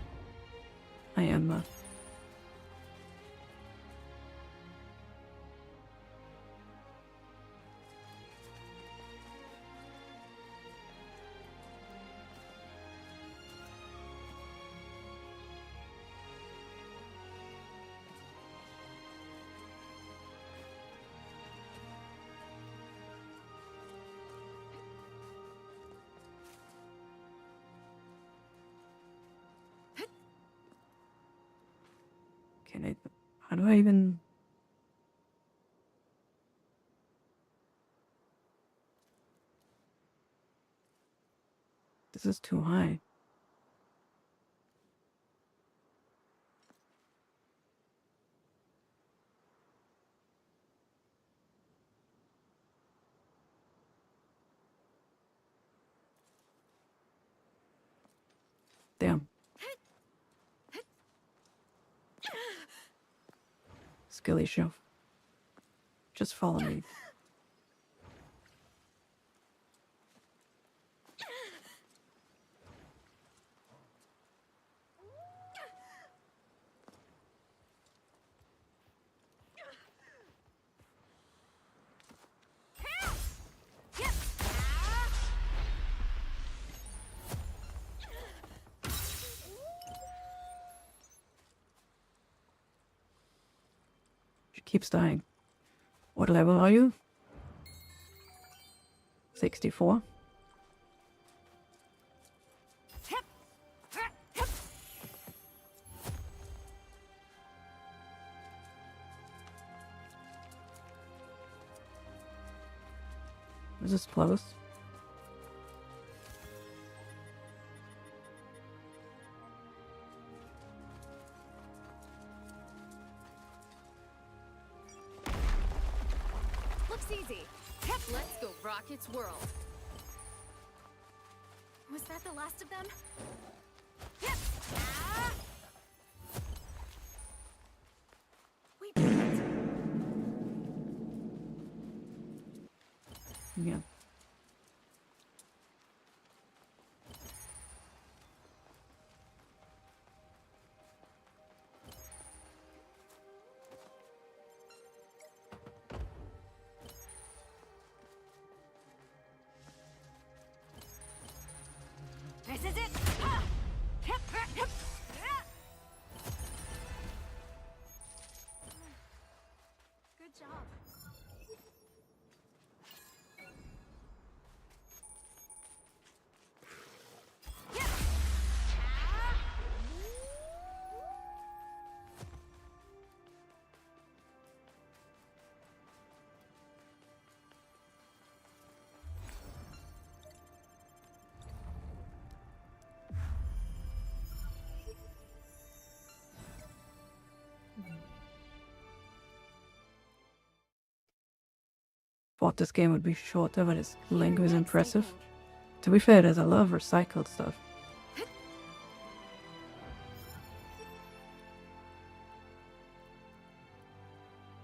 I am I How do I even... This is too high. Damn. Skilly shove. Just follow me. She keeps dying. What level are you? 64. Is this close?
Looks easy. Let's go rock its world. Was that the last of them? Wait, what?
Yeah.
This is it! Good job.
Thought this game would be shorter, but its length is impressive. To be fair, there's a lot of recycled stuff.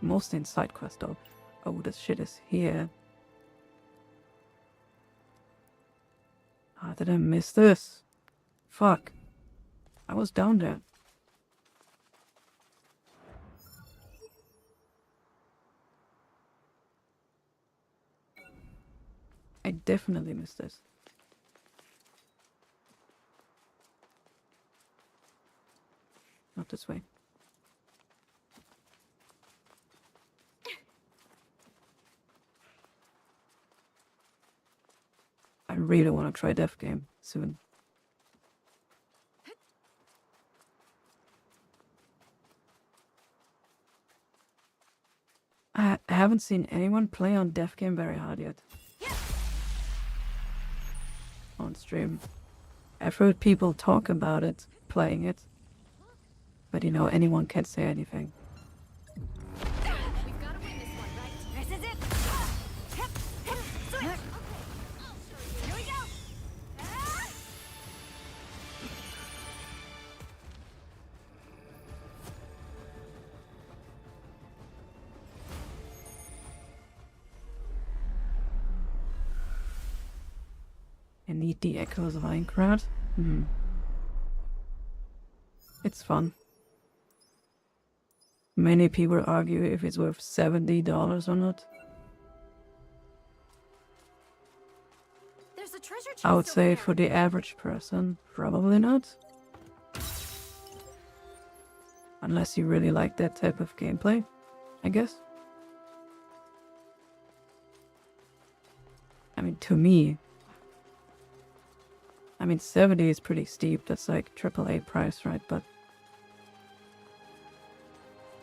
Mostly in side quest though. Oh, this shit is here. Ah, did I miss this? Fuck. I was down there. I definitely missed this. Not this way. I really want to try Death Game soon. I haven't seen anyone play on Death Game very hard yet. On stream. I've heard people talk about it, playing it. But you know, anyone can say anything.
We've got to win this one, right? This is it! Switch! Here we go!
I need the echoes of Aincrad. It's fun. Many people argue if it's worth $70 or not.
There's a treasure chest
I would say
over
for the average person, probably not. Unless you really like that type of gameplay, I guess. I mean, to me, 70 is pretty steep. That's like AAA price, right? But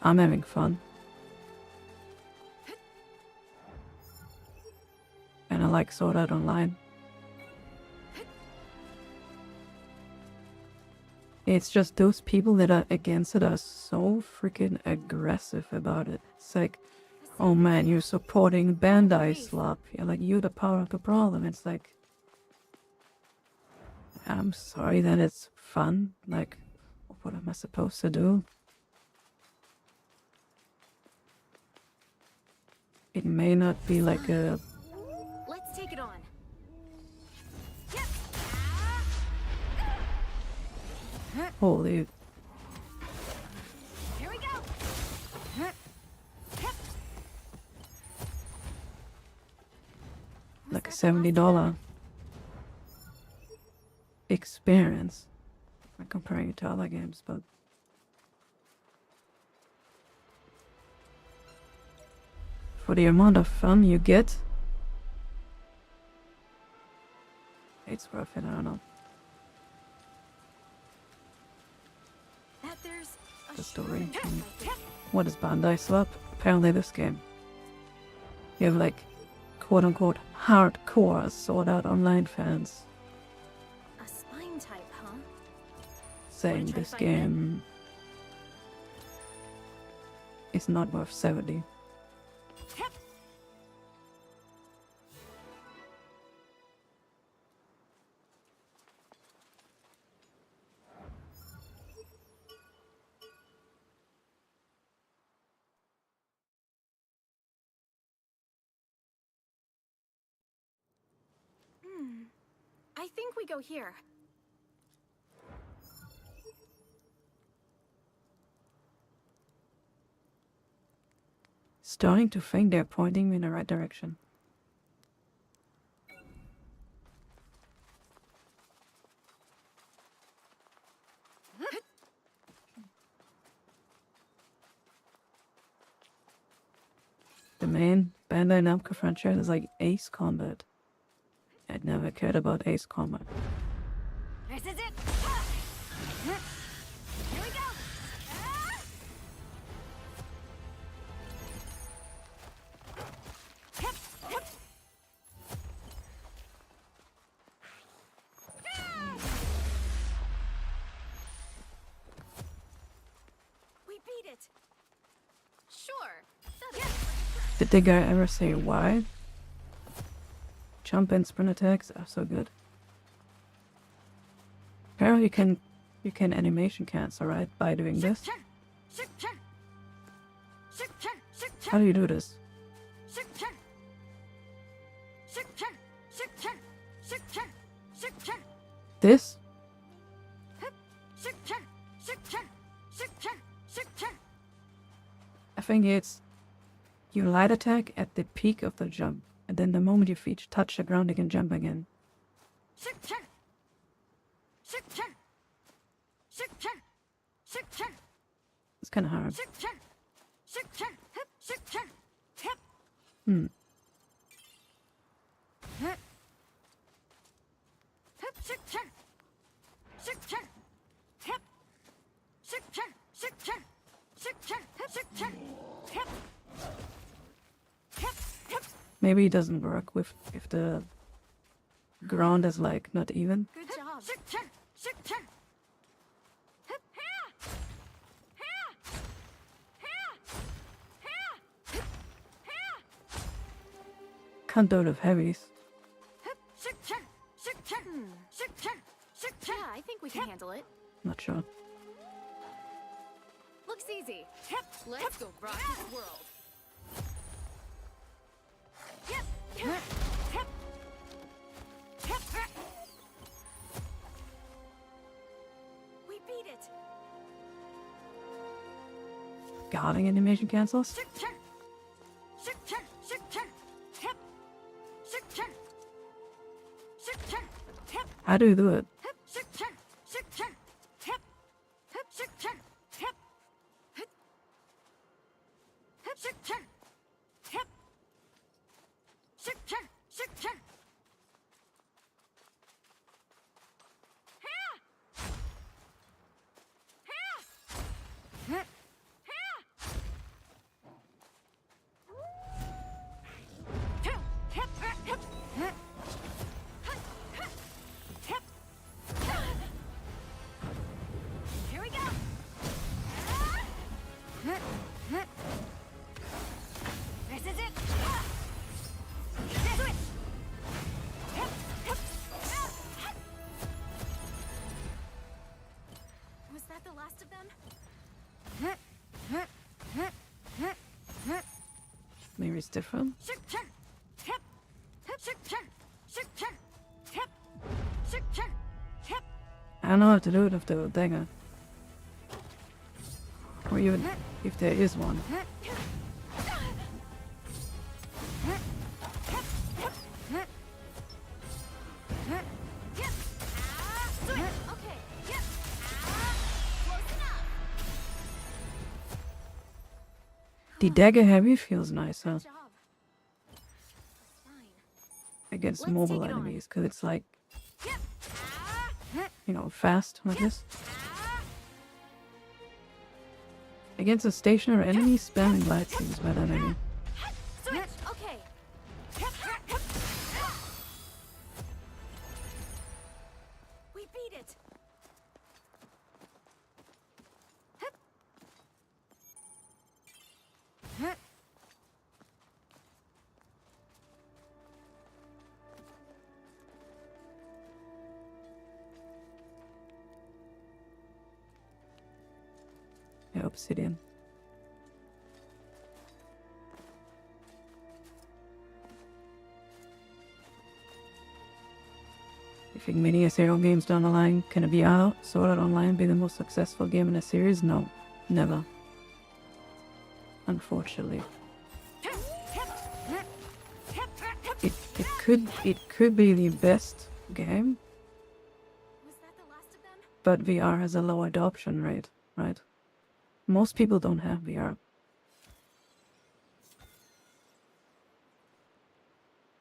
I'm having fun. And I like Sword Art Online. It's just those people that are against it are so freaking aggressive about it. It's like, oh man, you're supporting Bandai Slop. You're like, you're the power of the problem. It's like, I'm sorry that it's fun. Like, what am I supposed to do? It may not be like a...
Let's take it on.
Holy...
Here we go.
like a $70 experience. I'm comparing it to other games, but for the amount of fun you get, it's worth it. I don't know. The story. What is Bandai Slap? Apparently this game. You have like quote-unquote hardcore Sword Art Online fans
A spine type, huh?
saying this game is not worth 70.
I think we go here.
Starting to think they're pointing me in the right direction. The main Bandai Namco franchise is like Ace Combat. I'd never cared about Ace Combat.
This is it. Here we go. We beat it. Sure.
Did the guy ever say why? Jump and sprint attacks are so good. Apparently you can animation cancel, right? By doing this. How do you do this? This? I think it's you light attack at the peak of the jump, and then the moment your feet touch the ground, you can jump again. It's kind of hard. Maybe it doesn't work with if the ground is like not even.
Good job.
Can't do it with heavies.
Yeah, I think we can handle it.
Not sure.
Looks easy. Let's go rock this world. We beat it.
Guarding animation cancels? How do you do it?
last of them?
Maybe it's different. I don't know how to do it with the dagger. Or even if there is one. The dagger heavy feels nicer against mobile enemies because it's like, you know, fast like this. Against a stationary enemy, spamming light seems better maybe.
We beat it.
Yeah, obsidian. You think many SAO games down the line can a VR Sword Art Online be the most successful game in a series? No, never. Unfortunately. It could be the best game, but VR has a low adoption rate, right? Most people don't have VR.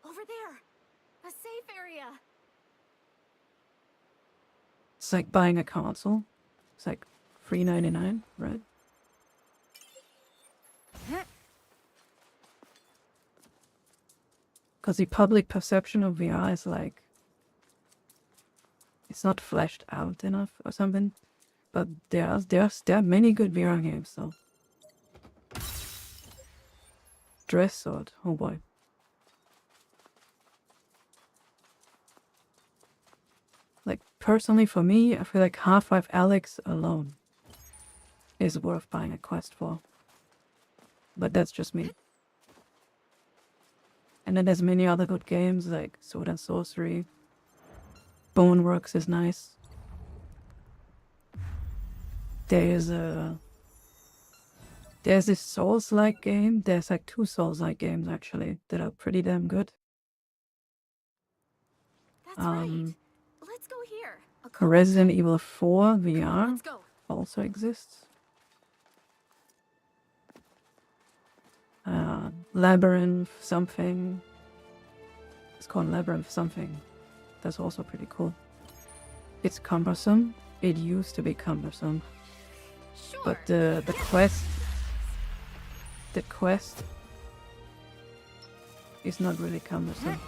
Over there, a safe area.
It's like buying a console. It's like $3.99, right? Because the public perception of VR is like, it's not fleshed out enough or something. But there are many good VR games though. Dress Sword, oh boy. Like personally for me, I feel like Half-Life Alyx alone is worth buying a quest for. But that's just me. And then there's many other good games like Sword and Sorcery. Boneworks is nice. There's this Souls-like game. There's like 2 Souls-like games actually that are pretty damn good.
That's right. Let's go here.
Resident Evil 4 VR
Let's go.
also exists. Labyrinth something. It's called Labyrinth something. That's also pretty cool. It's cumbersome. It used to be cumbersome.
Sure.
But the quest is not really cumbersome.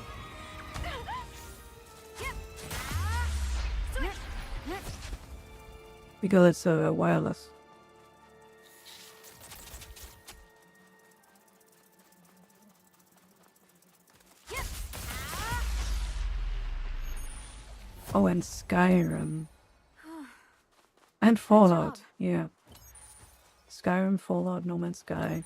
Because it's wireless. Oh, and Skyrim. And Fallout, yeah. Skyrim, Fallout, No Man's Sky.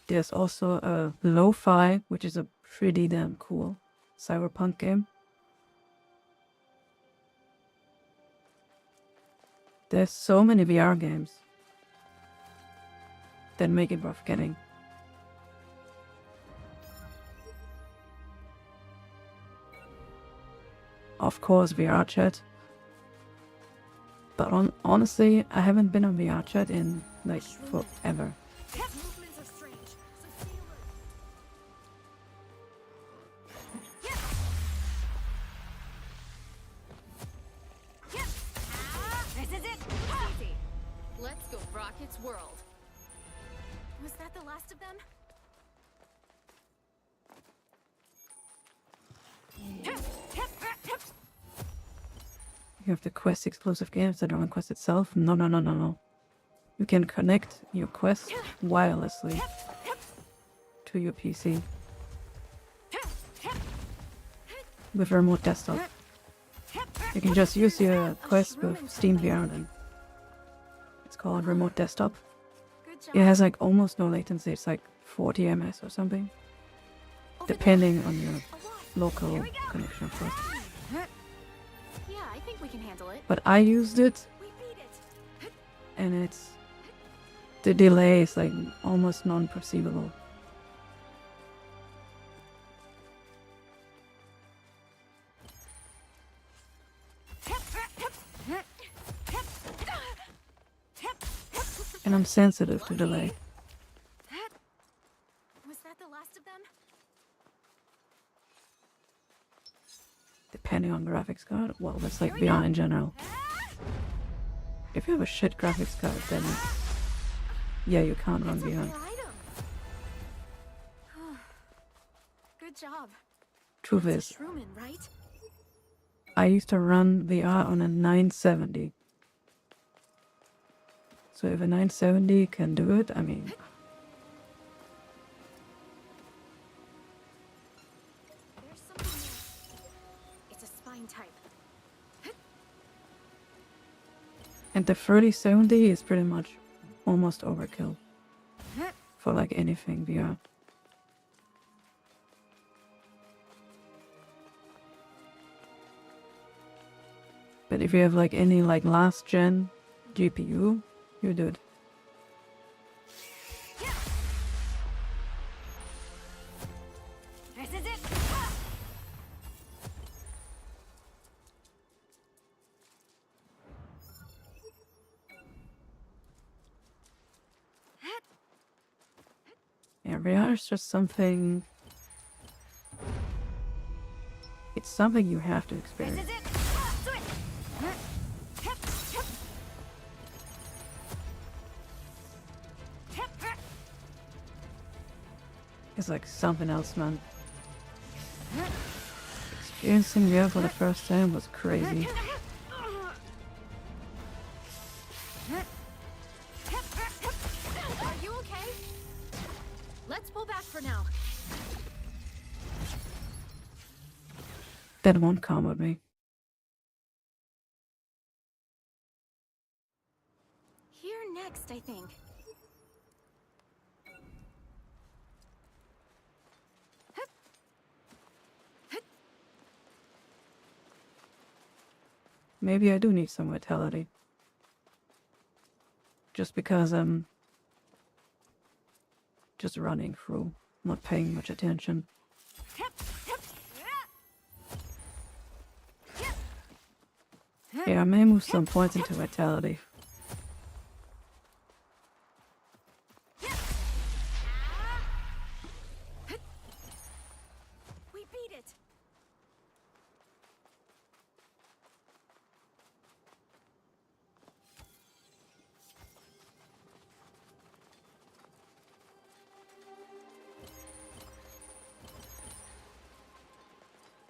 There's also a Lo-Fi, which is a pretty damn cool cyberpunk game. There's so many VR games that make it worth getting. Of course, VR chat. But honestly, I haven't been on VR chat in like forever.
This is it. Easy. Let's go rock its world. Was that the last of them?
You have the Quest exclusive games that are on Quest itself. No. You can connect your Quest wirelessly to your PC with remote desktop. You can just use your Quest with Steam VR then. it's called, remote desktop.
Good job.
It has like almost no latency. It's like 40 ms or something, depending on your local connection, of course.
Yeah, I think we can handle it.
But I used it,
We beat it.
and the delay is like almost non-perceivable. And I'm sensitive to delay.
Was that the last of them?
Depending on graphics card. Well, that's like VR in general. If you have a shit graphics card, then yeah, you can't run VR.
Good job.
Truth
That's
is,
a Shroomin, right?
I used to run VR on a 970. So if a 970 can do it, I mean...
There's something there. It's a spine type.
And the 3070 is pretty much almost overkill for like anything VR. But if you have like any like last gen GPU, you're good.
This is it.
Yeah, VR is just something... It's something you have to experience.
This is it.
It's like something else, man. Experiencing VR for the first time was crazy.
Are you okay? Let's pull back for now.
That won't come with me.
Here next, I think.
Maybe I do need some vitality. Just because I'm just running through, not paying much attention. Yeah, I may move some points into vitality.
We beat it.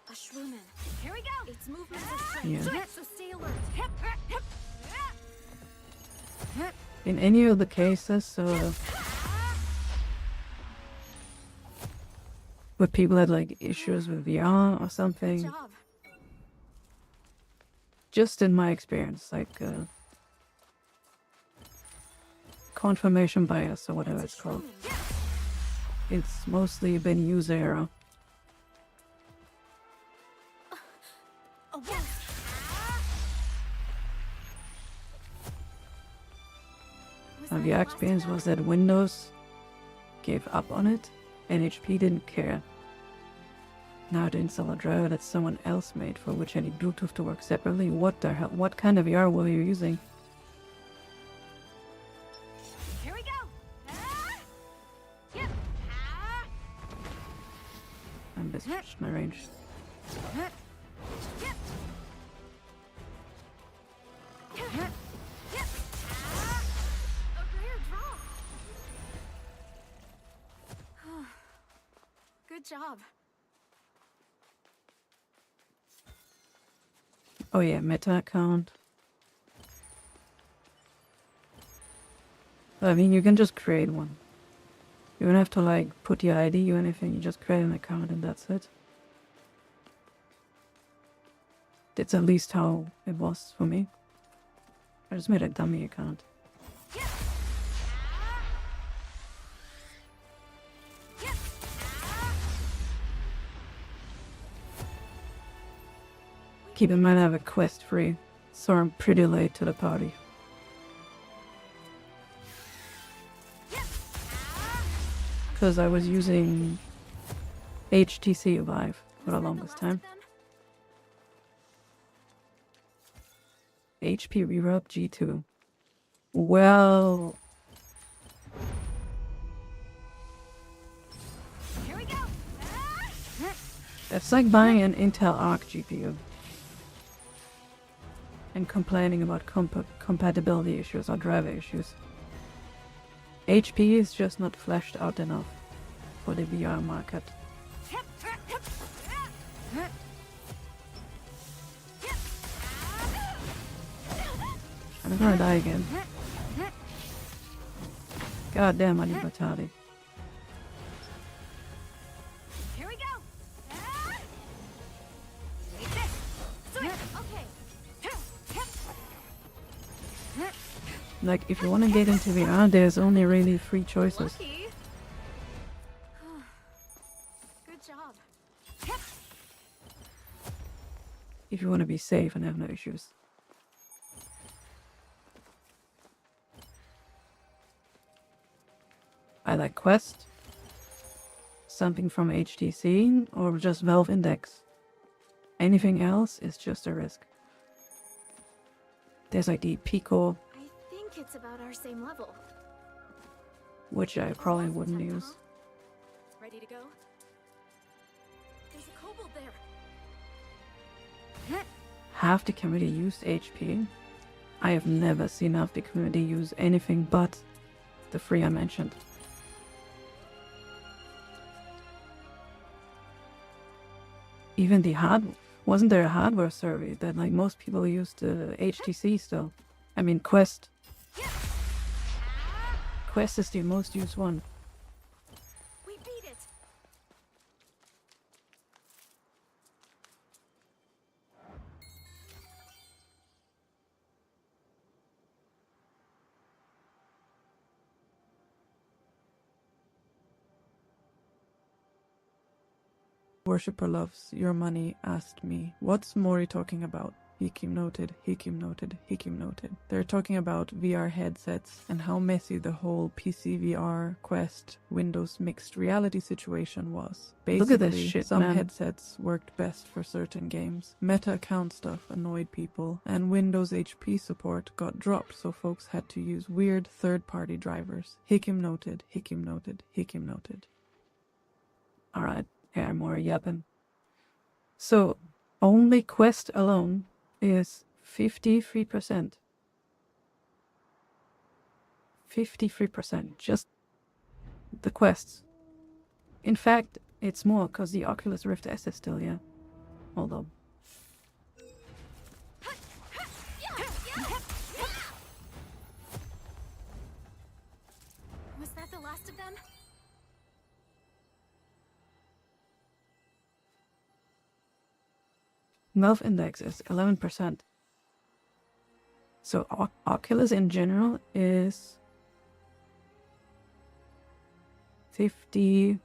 A Shroomin.
Here we go.
Its movements are strange,
Yeah.
so stay alert.
In any of the cases, where people had like issues with VR or
Good
something,
job.
just in my experience, like confirmation bias or whatever it's called, it's mostly been user error.
A wolf. Was that
The
the last of
experience
them?
was that Windows gave up on it, and HP didn't care. Now to install a driver that someone else made for which I need Bluetooth to work separately. What the hell? What kind of VR were you using?
Here we go.
I misjudged my range.
A rare drop. Good job.
Oh yeah, meta account. I mean, you can just create one. You don't have to like put your ID or anything, you just create an account and that's it. That's at least how it was for me. I just made a dummy account. Keep in mind I have a quest free, so I'm pretty late to the party. Because I was using HTC Vive for the longest time. HP Rerub G2. Well...
Here we go.
It's like buying an Intel Arc GPU and complaining about compatibility issues or driver issues. HP is just not fleshed out enough for the VR market. I'm gonna die again. God damn, I need vitality.
Here we go. Take this. Sweet. Okay.
Like, if you want to get into VR, there's only really 3 choices.
Lucky. Good job.
If you want to be safe and have no issues. I like Quest, something from HTC, or just Valve Index. Anything else is just a risk. There's like the Pico,
I think it's about our same level.
which I probably wouldn't
Time,
use.
huh? Ready to go? There's a kobold there.
Half the community used HP. I have never seen half the community use anything but the 3 I mentioned. Even the wasn't there a hardware survey that like most people used HTC still? I mean Quest. Quest is the most used one.
We beat it.
Worshipper loves your money asked me, what's Mori talking about? Hikim noted, Hikim noted, Hikim noted. They're talking about VR headsets and how messy the whole PC VR, Quest, Windows mixed reality situation was. Basically, look at this shit, some headsets worked best for certain games. Meta account stuff annoyed people, and Windows HP support got dropped, so folks had to use weird third-party drivers. Hikim noted, Hikim noted, Hikim noted. Alright, yeah, more yapping. So, only Quest alone is 53%. 53%, just the Quests. In fact, it's more because the Oculus Rift S is still, yeah. Although.
Was that the last of them?
Valve Index is 11%. So Oculus in general is 57%.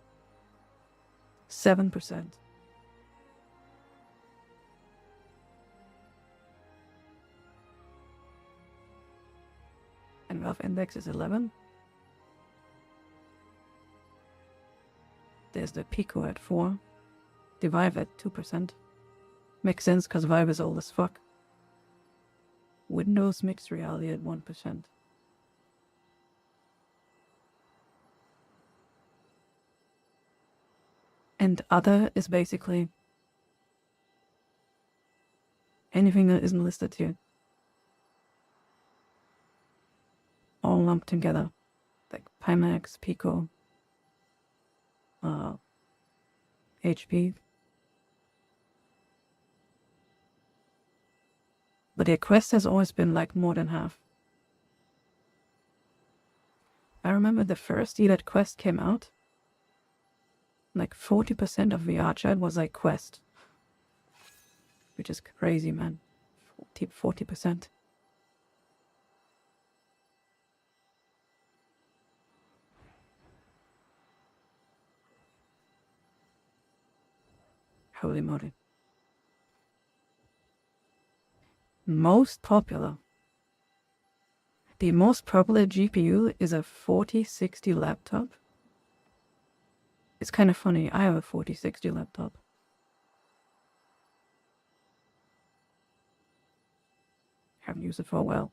And Valve Index is 11. There's the Pico at 4. The Vive at 2%. Makes sense because Vive is old as fuck. Windows mixed reality at 1%. And other is basically anything that isn't listed here. All lumped together. Like Pimax, Pico, HP. But their Quest has always been like more than half. I remember the first year that Quest came out, like 40% of VR chat was like Quest. Which is crazy, man. 40%. Holy moly. Most popular. The most popular GPU is a 4060 laptop. It's kind of funny, I have a 4060 laptop. Haven't used it for a while.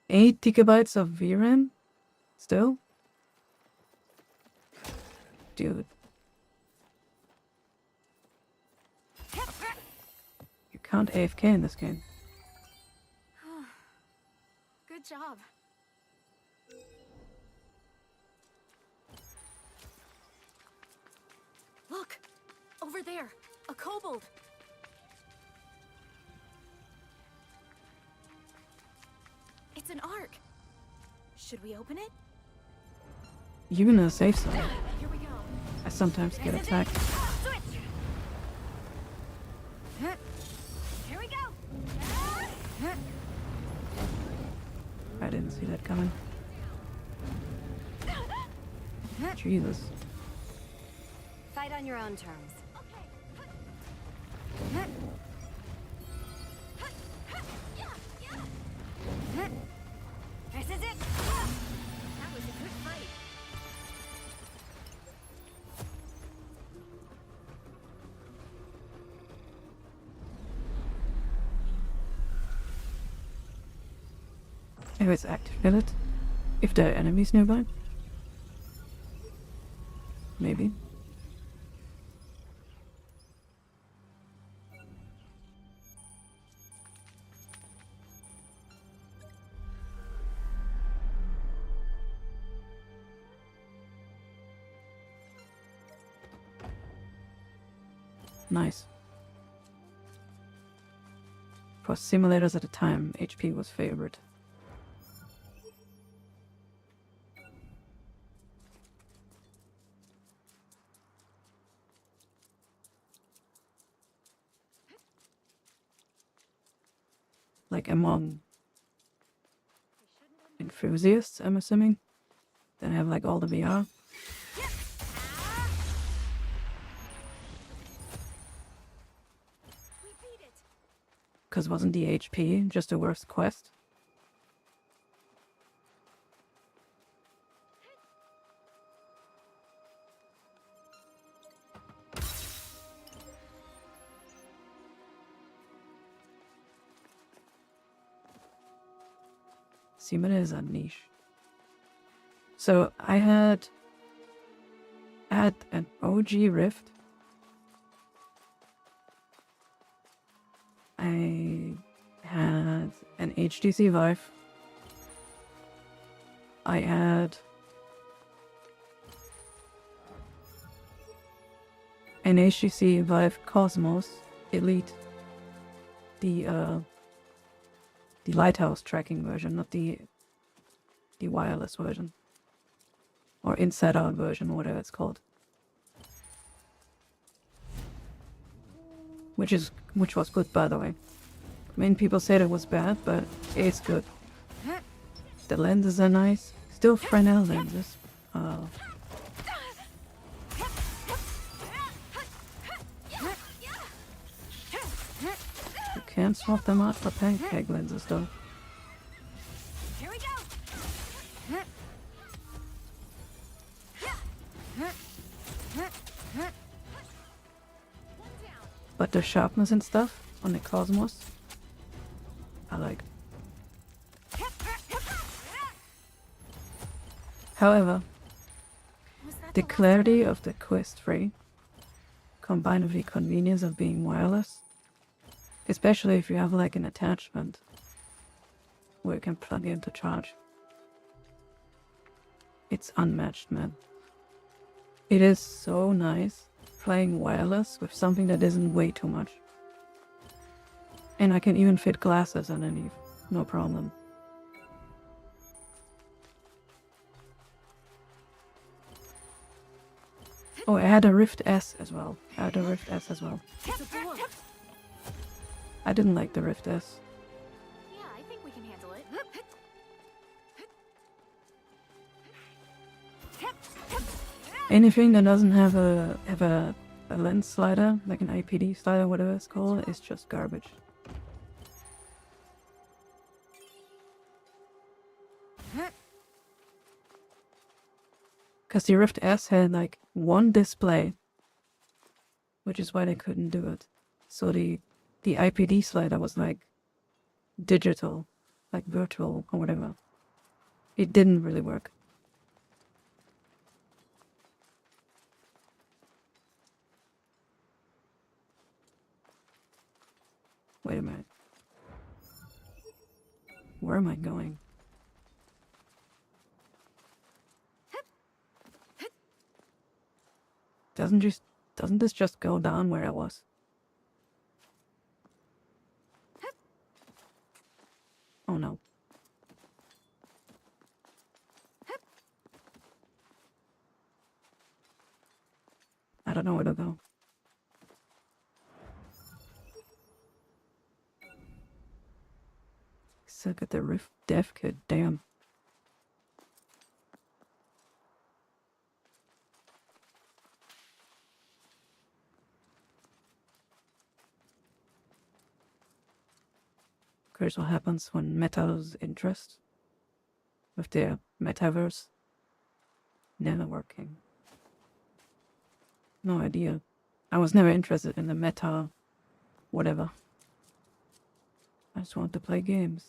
8 gigabytes of VRAM? Still? Dude. You can't AFK in this game.
Good job. Look! Over there! A kobold! It's an arc! Should we open it?
You're in a safe zone.
Here we go.
I sometimes get attacked.
Switch. Here we go.
I didn't see that coming. Jesus.
Fight on your own terms. This is it. That was a good fight.
Always activate it if there are enemies nearby. Maybe. Nice. For simulators at the time, HP was favorite. Like among enthusiasts, I'm assuming. Then have like all the VR. Because wasn't the HP just the worst quest? Simulators are niche. So I had an OG Rift. I had an HTC Vive. I had an HTC Vive Cosmos Elite. The lighthouse tracking version, not the wireless version. Or inside out version, whatever it's called. Which was good, by the way. I mean, people said it was bad, but it's good. The lenses are nice. Still Fresnel lenses. You can't swap them out for pancake lenses, though.
Here we go.
But the sharpness and stuff on the Cosmos, I like. However, the clarity of the Quest 3, combined with the convenience of being wireless, especially if you have like an attachment where you can plug in to charge, it's unmatched, man. It is so nice playing wireless with something that isn't way too much. And I can even fit glasses underneath, no problem. Oh, I had a Rift S as well. I didn't like the Rift S.
Yeah, I think we can handle it.
Anything that doesn't have a a lens slider, like an IPD slider, whatever it's called, is just garbage. Because the Rift S had like one display, which is why they couldn't do it. So the IPD slider was like digital, like virtual or whatever. It didn't really work. Wait a minute. Where am I going? Doesn't this just go down where I was? Oh no. I don't know where to go. Suck at the Rift Dev Kit, damn. Here's what happens when Meta loses interest with their metaverse. Never working. No idea. I was never interested in the meta whatever. I just want to play games.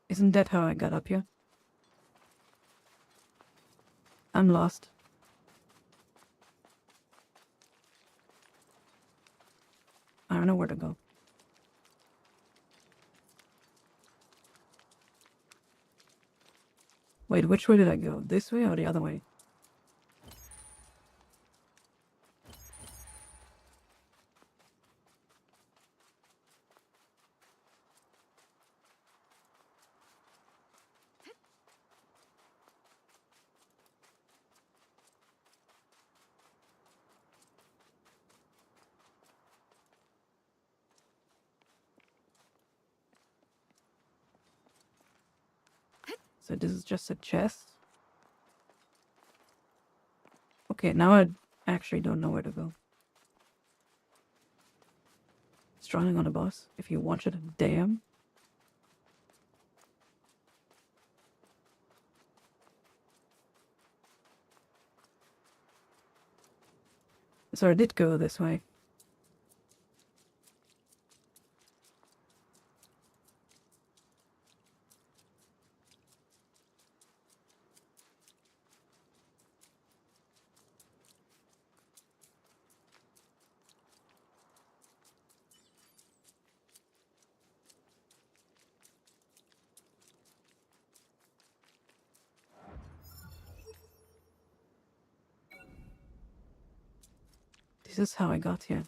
Isn't that how I got up here? I'm lost. I don't know where to go. Wait, which way did I go? This way or the other way? So this is just a chest? Okay, now I actually don't know where to go. Strolling on a bus. If you watch it, damn. So I did go this way. This is how I got here.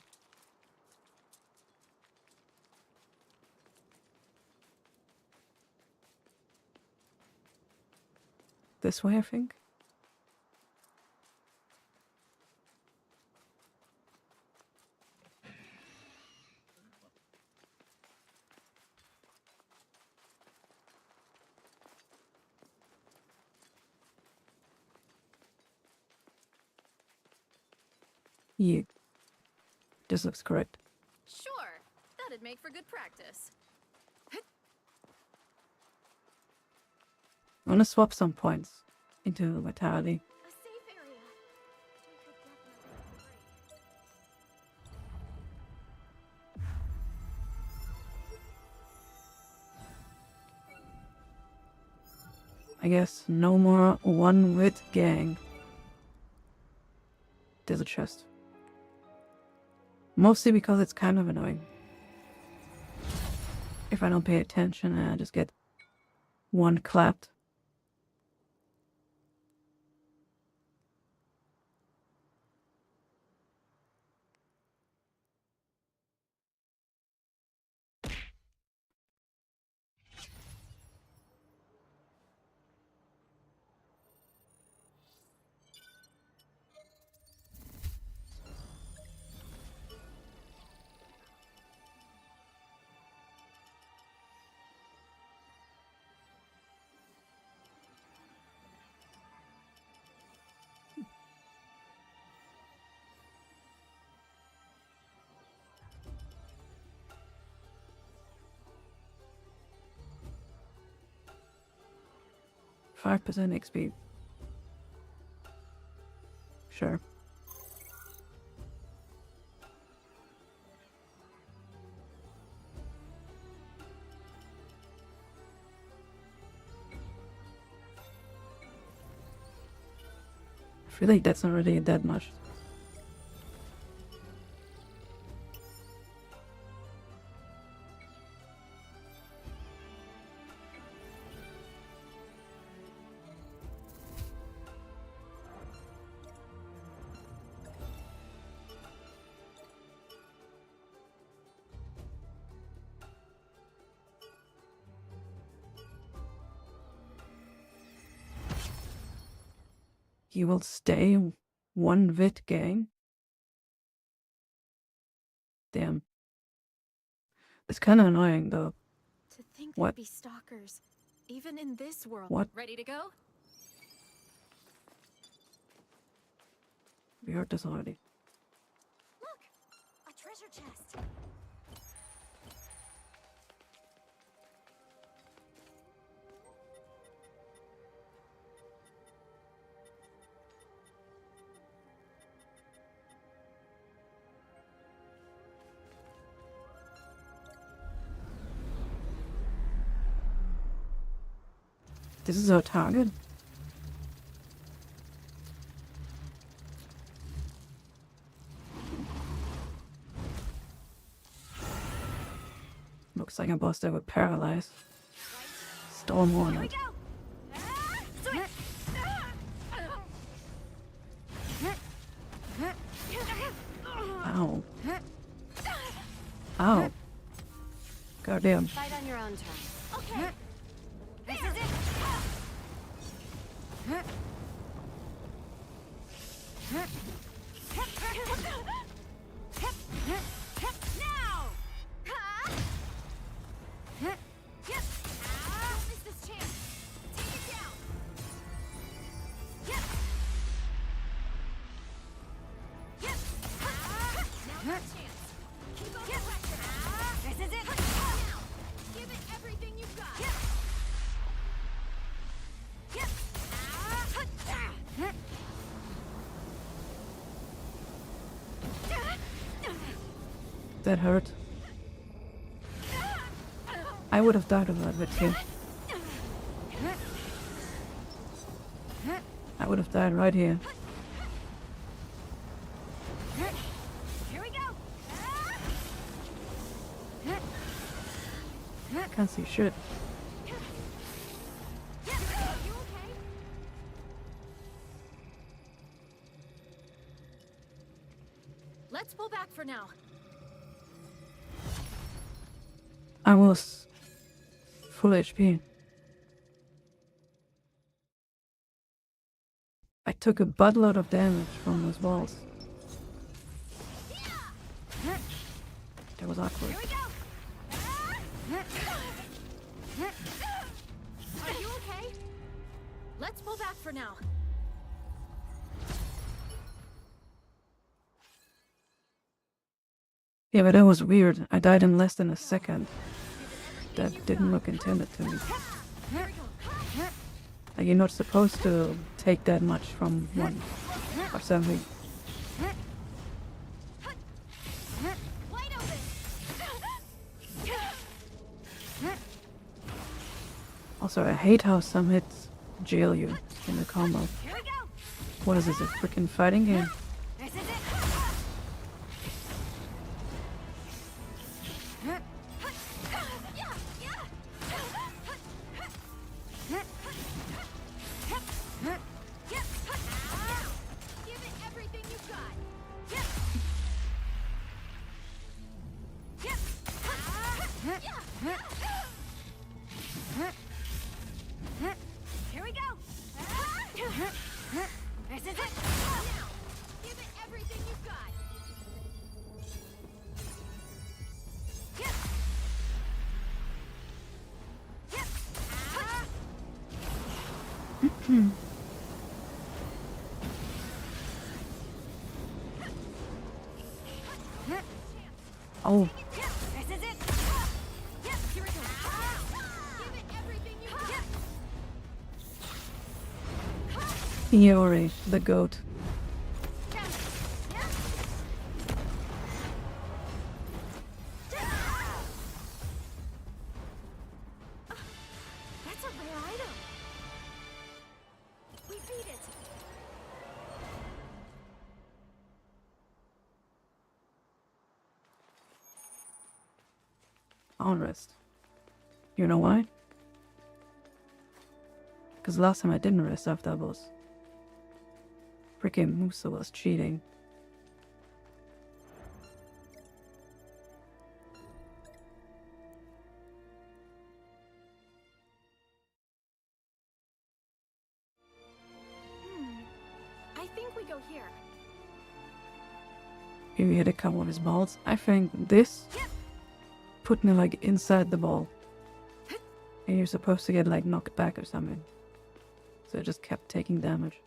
This way, I think. Yeah. This looks correct.
Sure, that'd make for good practice.
I want to swap some points into vitality.
A safe area. We could definitely
I guess no more one-wit gang. There's a chest. Mostly because it's kind of annoying. If I don't pay attention and I just get one clapped. 5% XP. Sure. I feel like that's not really that much. You will stay one Vit gang? Damn. It's kinda annoying though.
To think
What?
there'd be stalkers, even in this world.
What?
Ready to go?
We heard this already.
Look! A treasure chest!
This is our target? Looks like a boss that would paralyze. Storm Hornet. Ow. Ow. Goddamn.
Fight on your own terms. Okay. This is it. Now. Don't miss this chance. Take it down. Now's your chance. Keep up the pressure. This is it. Now. Give it everything you've got.
That hurt. I would have died of that with him. I would have died right here.
Here we go.
I can't see shit.
You okay?
Let's pull back for now.
I was full HP. I took a buttload of damage from those walls. That was awkward.
Here we go.
Are you okay? Let's pull back for now.
Yeah, but that was weird. I died in less than a second. That didn't look intended to me. Like, you're not supposed to take that much from one or something.
Wide open.
Also, I hate how some hits jail you in the combo.
Here we go.
What is this, a freaking fighting game?
This is it. Give it everything you've got. Here we go. This is it. Now, give it everything you've got.
Oh,
This is it. Here we go. Give it everything you've got.
Iori, the goat.
That's a rare item. We beat it.
Armrest. You know why? Because last time I didn't rest after that boss. Freaking Musa was cheating.
I think we go here.
Here we hit a couple of his balls. I think this put me like inside the ball. And you're supposed to get like knocked back or something. So I just kept taking damage.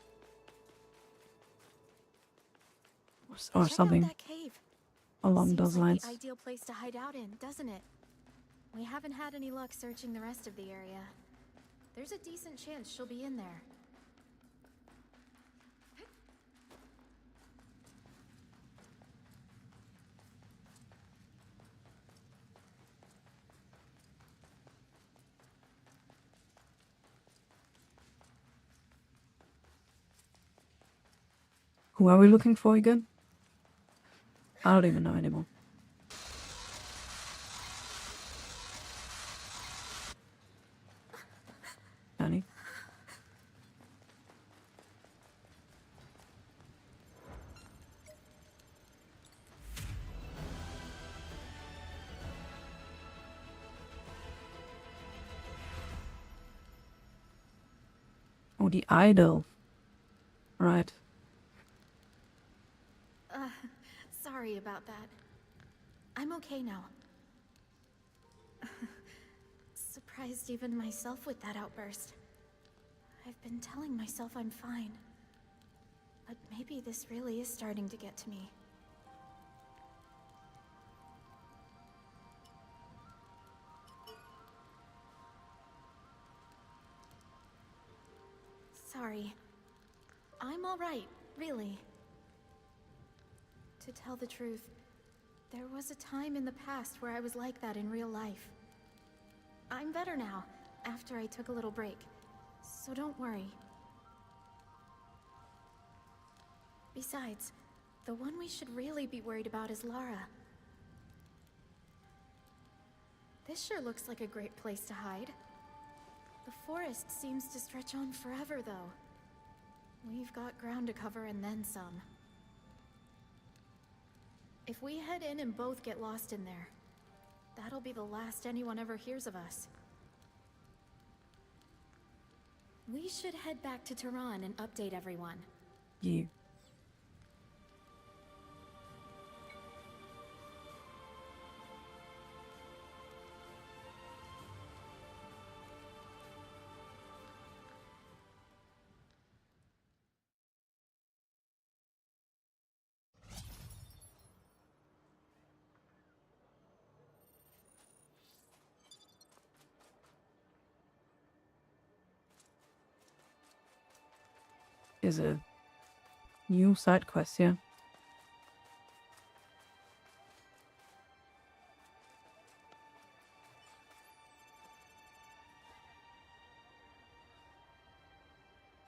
Or
Check
something
out that cave.
along
Seems
those
like
lines.
the ideal place to hide out in, doesn't it? We haven't had any luck searching the rest of the area. There's a decent chance she'll be in there.
Who are we looking for again? I don't even know anymore. Danny? Oh, the idol. Right.
Sorry about that. I'm okay now. Surprised even myself with that outburst. I've been telling myself I'm fine. But maybe this really is starting to get to me. Sorry. I'm alright, really. To tell the truth, there was a time in the past where I was like that in real life. I'm better now, after I took a little break, so don't worry. Besides, the one we should really be worried about is Lara. This sure looks like a great place to hide. The forest seems to stretch on forever, though. We've got ground to cover and then some. If we head in and both get lost in there, that'll be the last anyone ever hears of us. We should head back to Tehran and update everyone.
You. Is a new side quest here.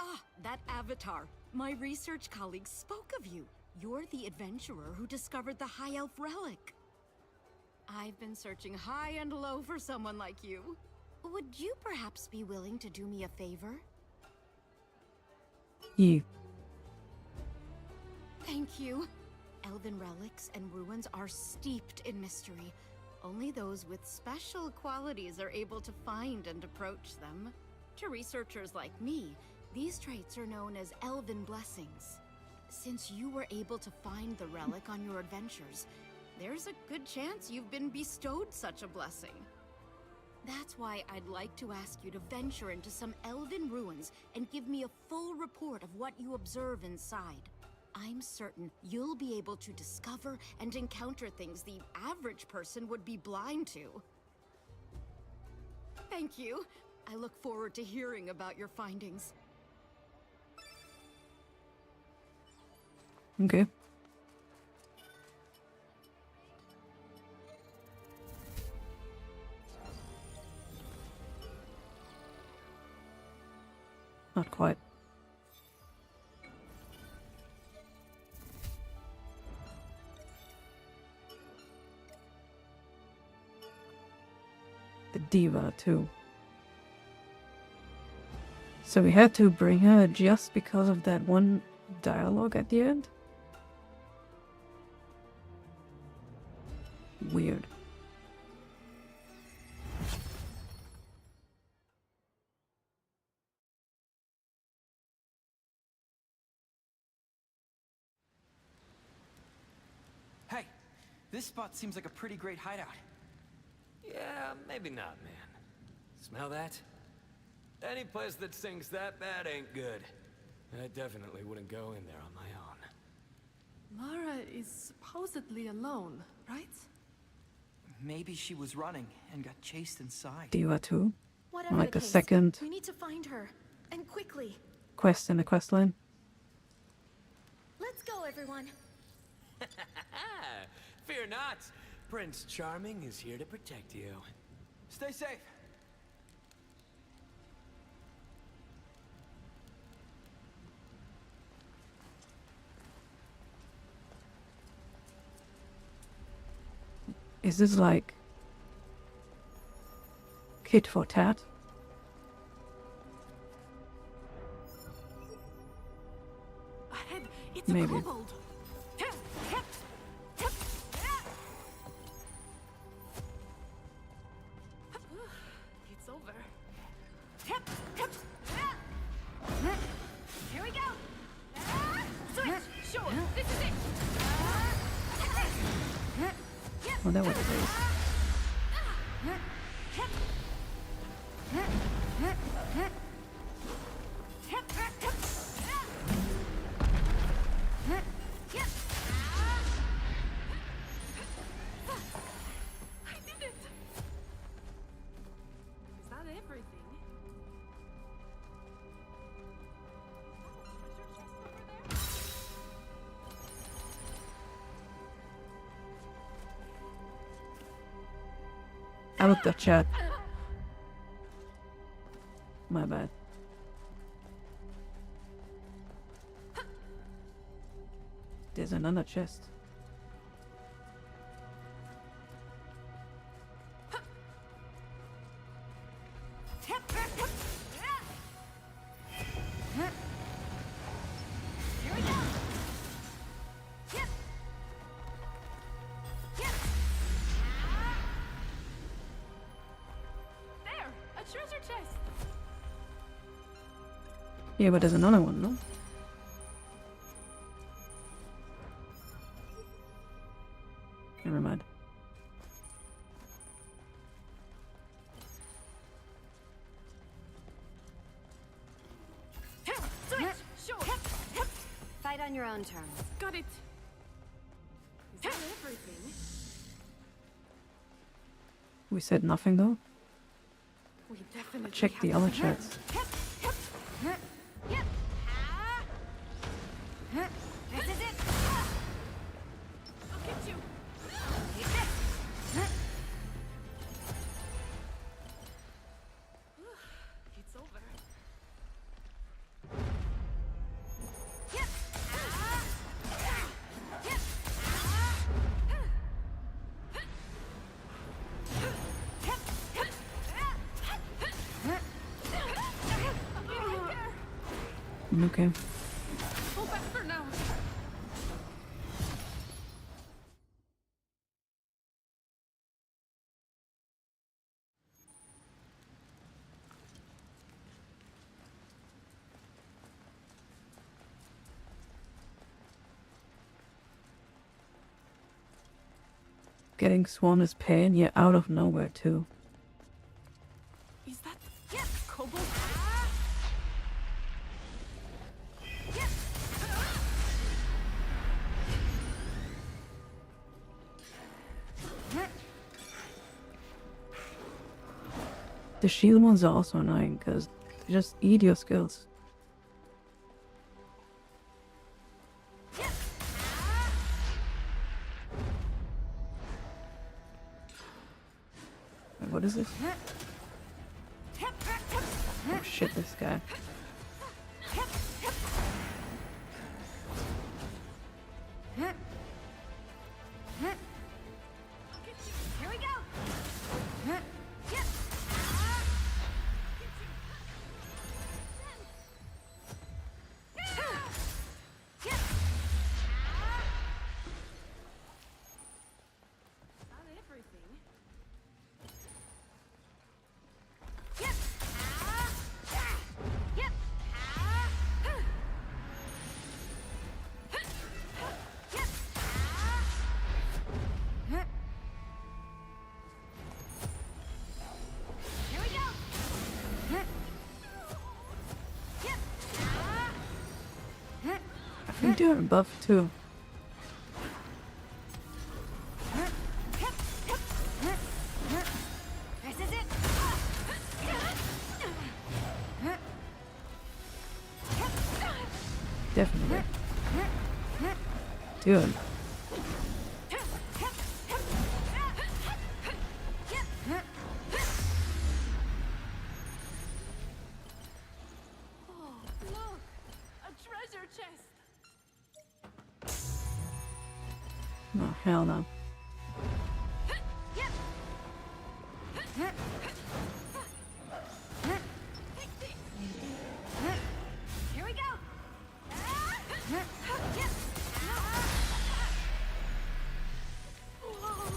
Ah, that avatar. My research colleagues spoke of you. You're the adventurer who discovered the High Elf relic. I've been searching high and low for someone like you. Would you perhaps be willing to do me a favor?
You.
Thank you. Elven relics and ruins are steeped in mystery. Only those with special qualities are able to find and approach them. To researchers like me, these traits are known as Elven blessings. Since you were able to find the relic on your adventures, there's a good chance you've been bestowed such a blessing. That's why I'd like to ask you to venture into some Elven ruins and give me a full report of what you observe inside. I'm certain you'll be able to discover and encounter things the average person would be blind to. Thank you. I look forward to hearing about your findings.
Okay. Not quite. The diva, too. So we had to bring her just because of that one dialogue at the end? Weird.
Hey, this spot seems like a pretty great hideout.
Yeah, maybe not, man. Smell that? Any place that stinks that bad ain't good. I definitely wouldn't go in there on my own.
Lara is supposedly alone, right?
Maybe she was running and got chased inside.
Diva 2.
Whatever
Like
the
the
case,
second
we need to find her, and quickly.
quest in the quest line.
Let's go, everyone.
Fear not. Prince Charming is here to protect you.
Stay safe.
Is this like tit for tat?
Ahead, it's
Maybe.
a kobold. It's over.
Here we go. Switch. Sure. This is it.
Oh, that was it.
I did it. Is that everything?
I looked at chat. My bad. There's another chest.
Here we go.
There, a treasure chest.
Yeah, but there's another one, no? Never mind.
Switch. Sure.
Fight on your own terms.
Got it. Is that everything?
We said nothing though.
We definitely
Check the
have
other
to-
chats.
This is it.
I'll get you.
Take this.
It's over.
Okay.
Go faster now.
Getting swarmed is pain, yet out of nowhere too.
Is that kobold?
The shield ones are also annoying because they just eat your skills. Wait, what is this? Oh shit, this guy.
Here we go.
Not everything.
Here we go.
I think they're buff too.
This is it.
Definitely. Dude.
Oh, look! A treasure chest!
Oh, hell no.
Here we go.
Whoa!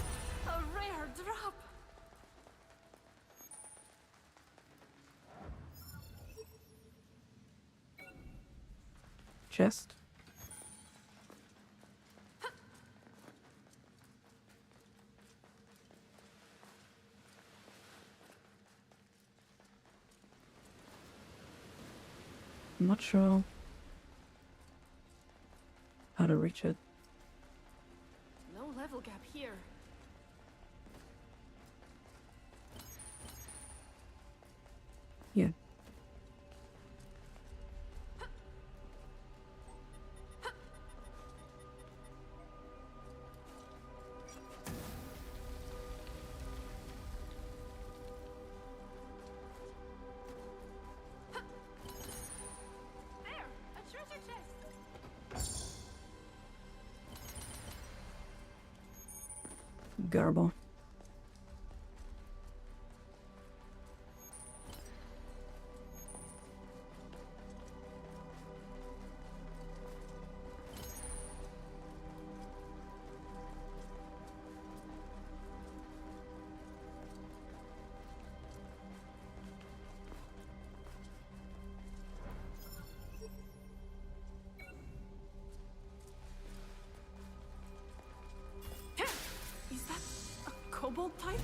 A rare drop!
Chest? I'm not sure how to reach it.
No level gap here.
Yeah.
There! A treasure chest!
Garble.
Is that a kobold type?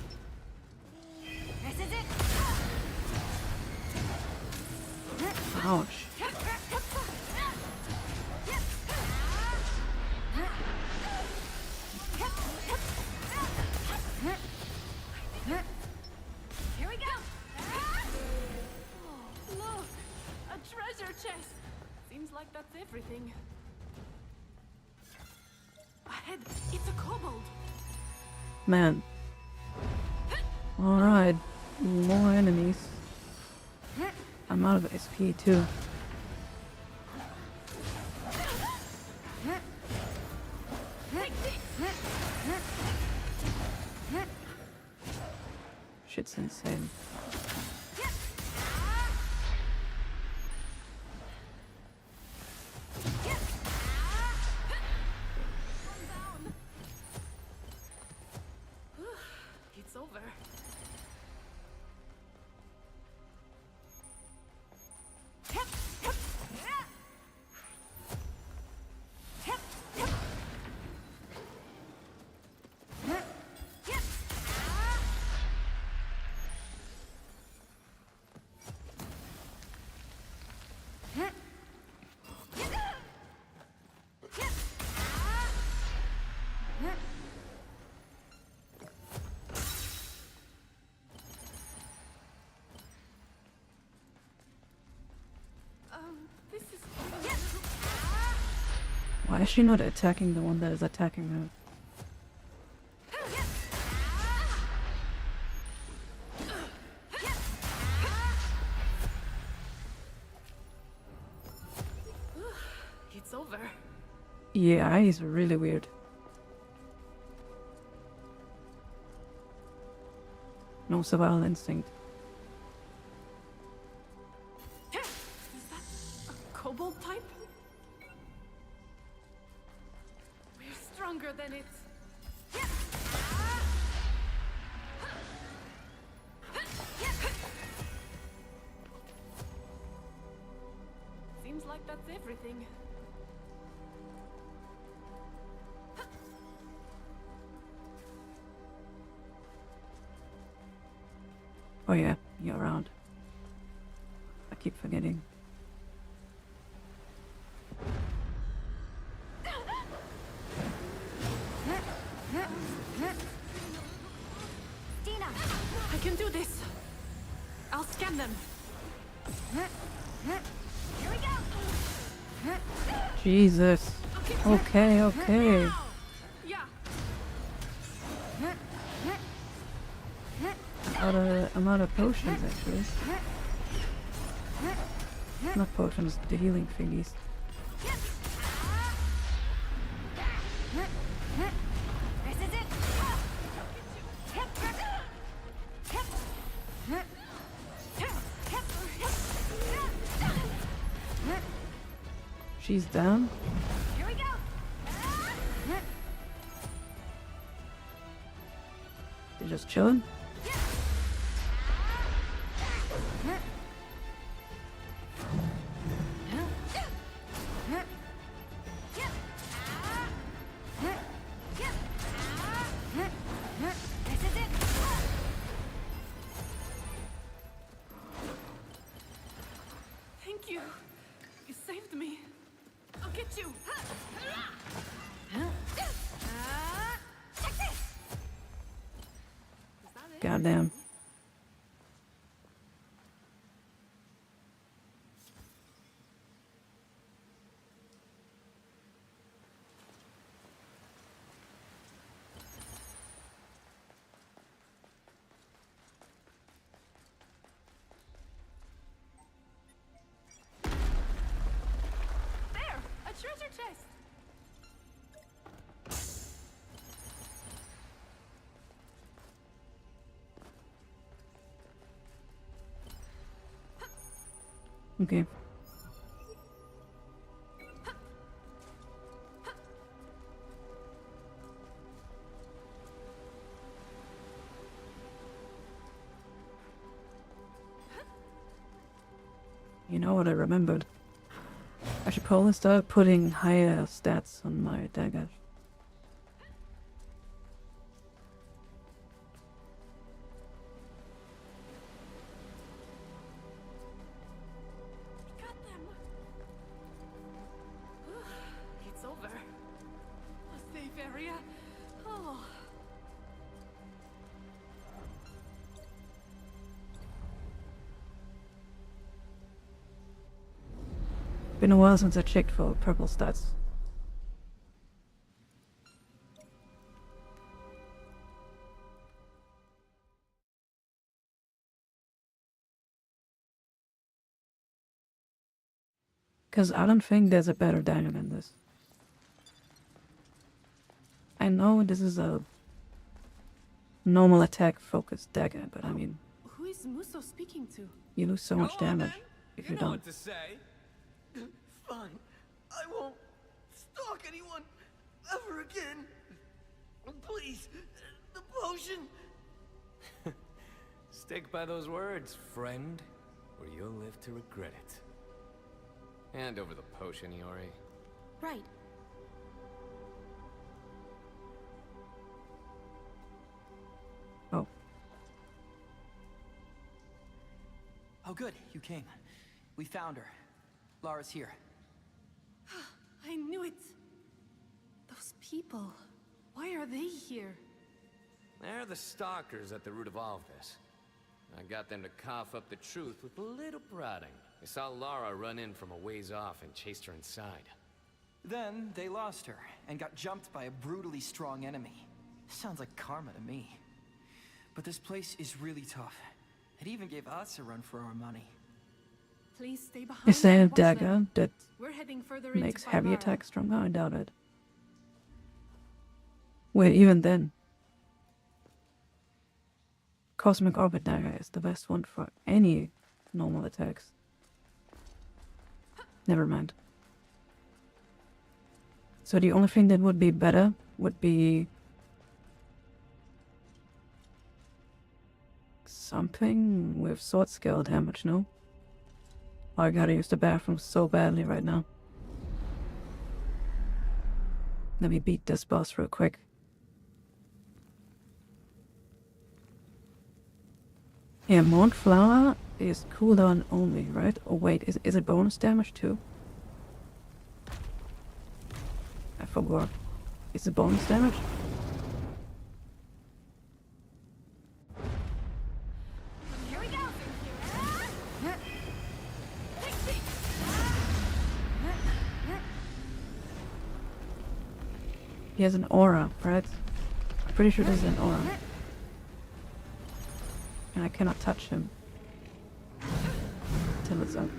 This is it.
Ouch.
Here we go.
Oh, look! A treasure chest! Seems like that's everything. Ahead! It's a kobold!
Man. Alright. More enemies. I'm out of SP too. Shit's insane.
It's over. This is...
Why is she not attacking the one that is attacking her? Yeah, eyes are really weird. No survival instinct.
Is that a kobold type? We're stronger than it. Seems like that's everything.
Oh yeah, you're around. I keep forgetting.
Dina, I can do this. I'll scan them. Here we go.
Jesus. Okay, okay.
Yeah.
I'm out of potions actually. Not potions, the healing thingies.
This is it.
She's down.
Here we go.
They're just chilling.
Thank you. You saved me. I'll get you.
Goddamn.
There, a treasure chest.
Okay. You know what I remembered? I should probably start putting higher stats on my dagger.
It's over. A safe area. Oh.
Been a while since I checked for purple stats. Because I don't think there's a better dagger than this. I know this is a normal attack focused dagger, but I mean,
Who is Muso speaking to?
you lose so much damage if you
know
don't.
what to say. Fine. I won't stalk anyone ever again. Please, the potion.
Stick by those words, friend, or you'll live to regret it. Hand over the potion, Iori.
Right.
Oh.
Oh, good. You came. We found her. Lara's here.
I knew it. Those people. Why are they here?
They're the stalkers at the root of all of this. I got them to cough up the truth with a little prodding. They saw Lara run in from a ways off and chased her inside.
Then they lost her and got jumped by a brutally strong enemy. Sounds like karma to me. But this place is really tough. It even gave us a run for our money.
Please stay behind.
Is there a
and watch them.
dagger that
We're heading further into
makes heavy
Barbara.
attacks stronger? I doubt it. Wait, even then, Cosmic Orbit Dagger is the best one for any normal attacks. Never mind. So the only thing that would be better would be something with sword skill damage, no? Oh, I gotta use the bathroom so badly right now. Let me beat this boss real quick. Yeah, Mournflower is cooldown only, right? Oh wait, is it bonus damage too? I forgot. Is it bonus damage?
Here we go.
He has an aura, right? I'm pretty sure this is an aura. And I cannot touch him. Until it's up.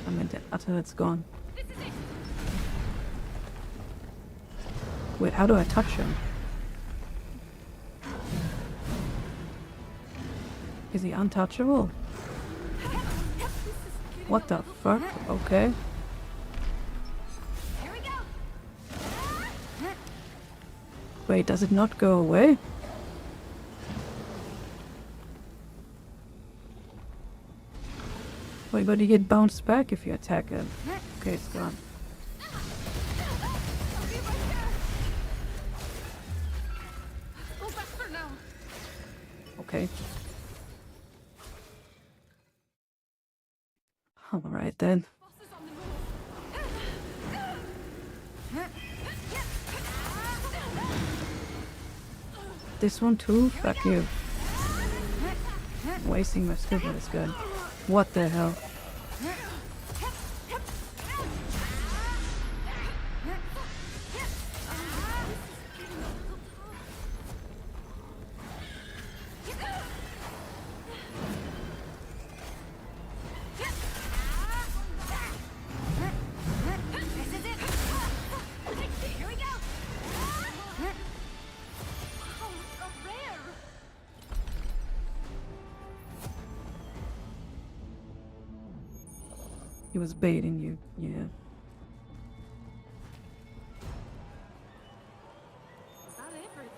I mean, until it's gone. Wait, how do I touch him? Is he untouchable? What the fuck? Okay. Wait, does it not go away? Wait, but you get bounced back if you attack it. Okay, it's gone.
Go back for now.
Okay. Alright then. This one too? Fuck you. Wasting my stupid is good. What the hell? He was baiting you, yeah.
Is that everything?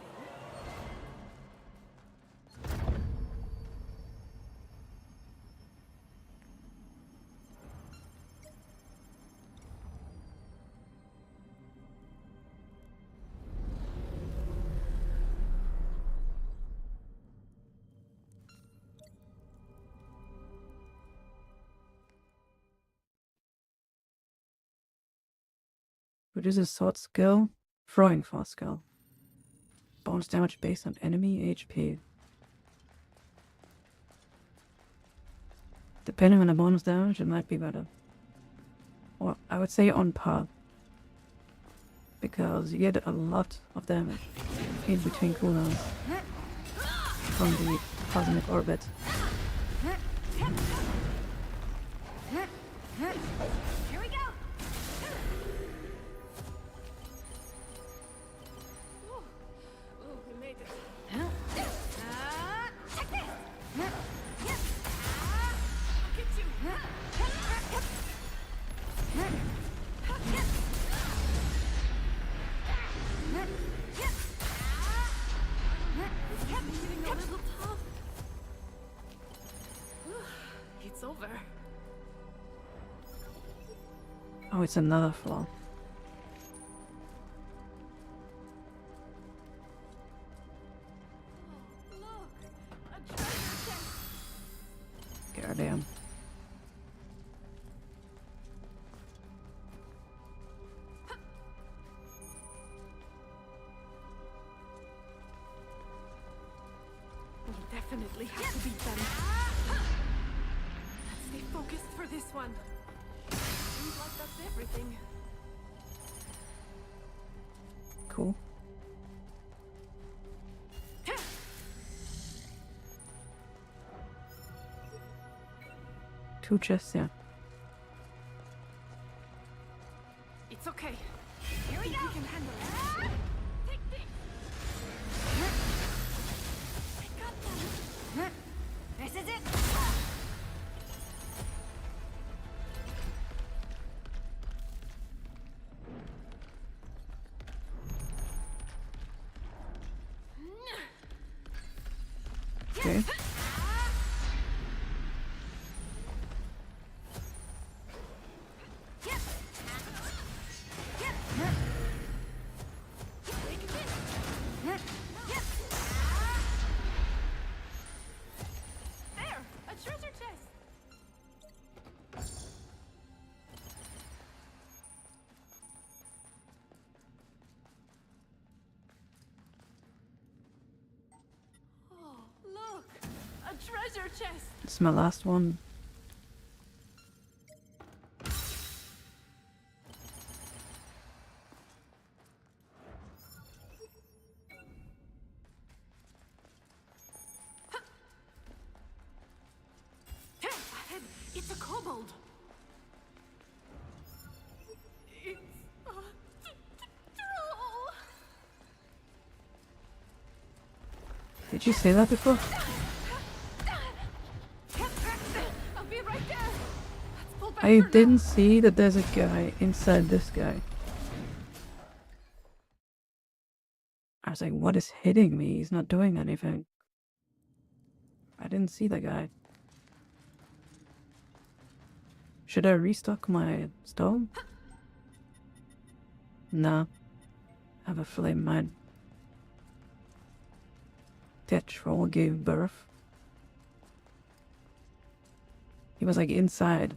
Reduces sword skill, throwing force skill. Bonus damage based on enemy HP. Depending on the bonus damage, it might be better. Or I would say on par. Because you get a lot of damage in between cooldowns from the Cosmic Orbit.
Here we go.
Oh, we made it.
Check this.
I'll get you. Getting a little tough. It's over.
Oh, it's another flaw. Goddamn.
We definitely have to beat them. Let's stay focused for this one. Seems like that's everything.
Cool. Two chests, yeah.
It's okay. Here we go. We can handle it. Take this.
Okay.
There! A treasure chest! Oh, look! A treasure chest!
It's my last one.
Hey, ahead! It's a kobold! It's a troll!
Did you say that before?
I'll be right there! Let's pull back
I
for now.
didn't see that there's a guy inside this guy. I was like, what is hitting me? He's not doing anything. I didn't see the guy. Should I restock my stone? Nah. I have a flame mine. That troll gave birth. He was like inside.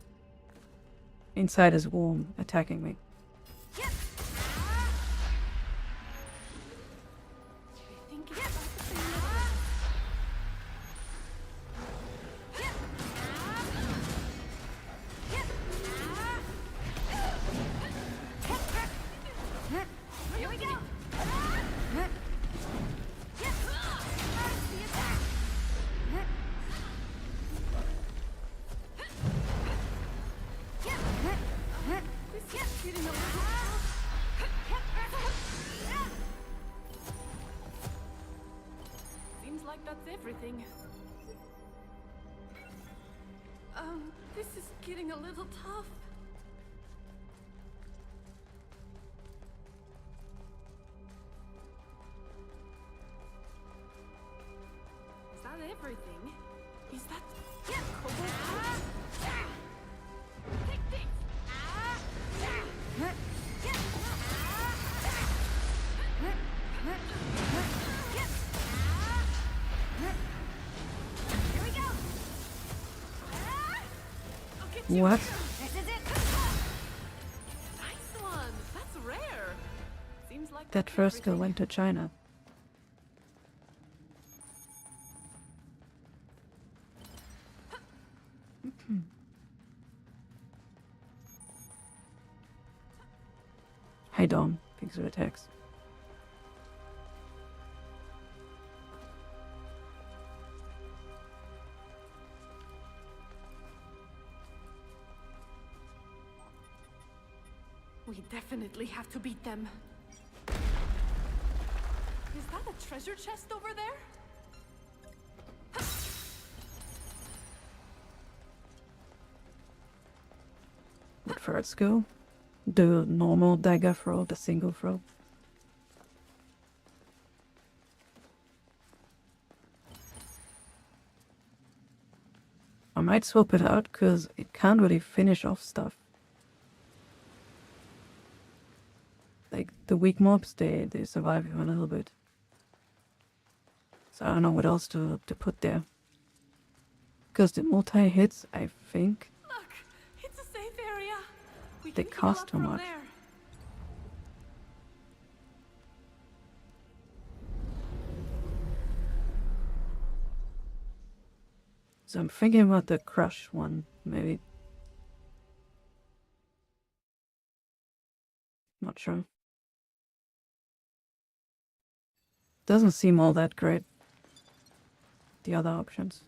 Inside his womb, attacking me.
Here we go! Seems like that's everything. This is getting a little tough. Is that everything? Is that kobold? Take this! Here we go!
What?
This is it! Nice one! That's rare! Seems like
That first girl went to China. Hey Dom, thanks for the text.
We definitely have to beat them. Is that a treasure chest over there?
Would first go? The normal dagger throw, the single throw. I might swap it out because it can't really finish off stuff. Like the weak mobs, they survive even a little bit. So I don't know what else to put there. Because the multi-hits, I think,
Look, it's a safe area. We
they
can heal
cost
up
too
from
much.
there.
So I'm thinking about the crush one, maybe. Not sure. Doesn't seem all that great. The other options.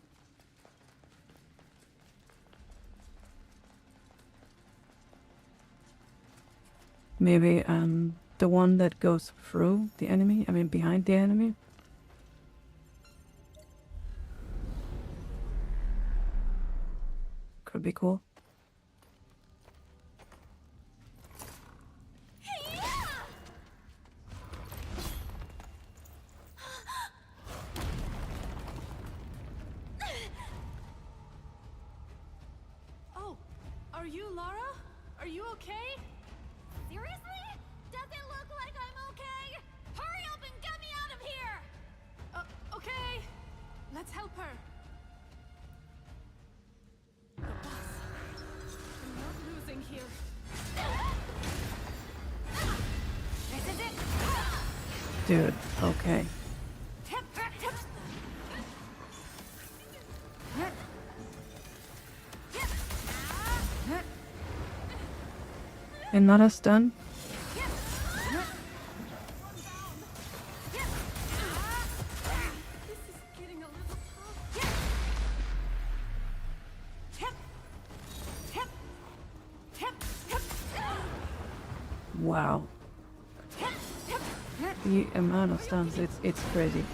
Maybe the one that goes through the enemy, I mean behind the enemy. Could be cool.
Are you Laura? Are you okay?
Seriously? Does it look like I'm okay? Hurry up and get me out of here!
Okay. Let's help her. The boss. I'm not losing here.
This is it!
Dude, okay. Another stun? Wow. The amount of stuns, it's crazy.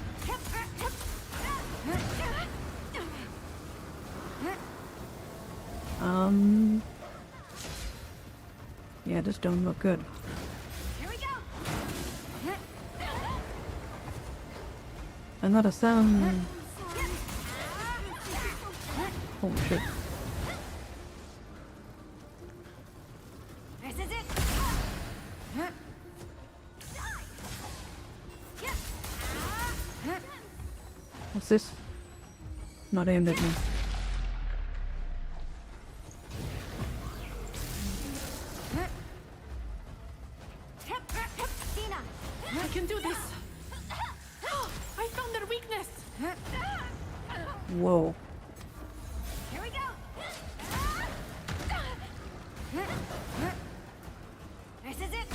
Yeah, this don't look good.
Here we go.
Another stun. Oh shit.
This is it.
What's this? Not aimed at me.
I can do this. I found their weakness.
Whoa.
Here we go. This is it.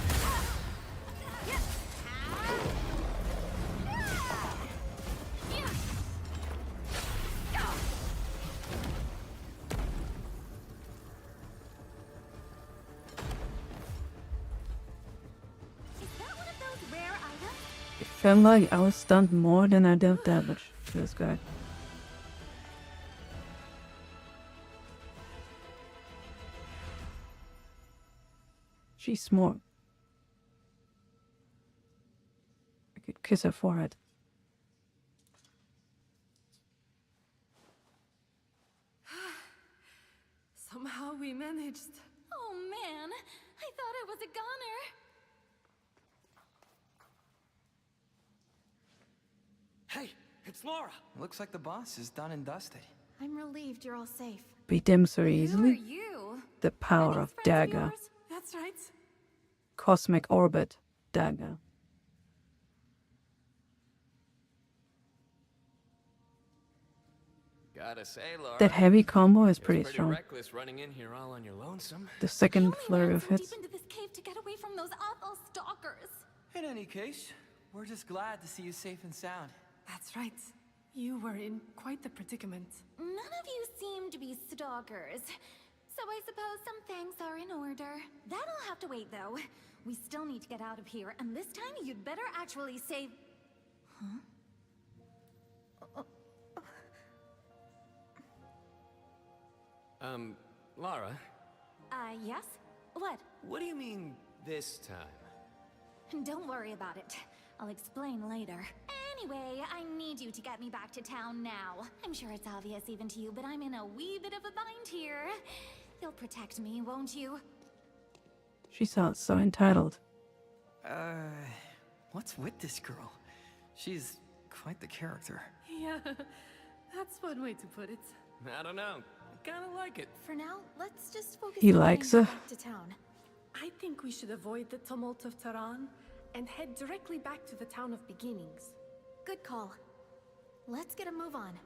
It felt like I was stunned more than I dealt damage to this guy. She's smart. I could kiss her forehead.
Somehow we managed.
Oh man, I thought I was a goner.
Hey, it's Laura. Looks like the boss is done and dusted.
I'm relieved you're all safe.
Beat them so
Who are
easily.
you?
The power of dagger.
That's right.
Cosmic orbit dagger.
Gotta say, Laura,
That heavy combo is
it's
pretty strong.
reckless running in here all on your lonesome.
The second flurry of hits.
Deep into this cave to get away from those awful stalkers.
In any case, we're just glad to see you safe and sound.
That's right. You were in quite the predicament.
None of you seem to be stalkers. So I suppose some things are in order. That'll have to wait, though. We still need to get out of here, and this time you'd better actually save... Huh?
Laura,
Yes? What?
what do you mean this time?
Don't worry about it. I'll explain later. Anyway, I need you to get me back to town now. I'm sure it's obvious even to you, but I'm in a wee bit of a bind here. You'll protect me, won't you?
She sounds so entitled.
What's with this girl? She's quite the character.
Yeah, that's one way to put it.
I don't know. I kinda like it.
For now, let's just focus
He
on
likes
getting
her.
back to town.
I think we should avoid the tumult of Tehran and head directly back to the town of beginnings.
Good call. Let's get a move on.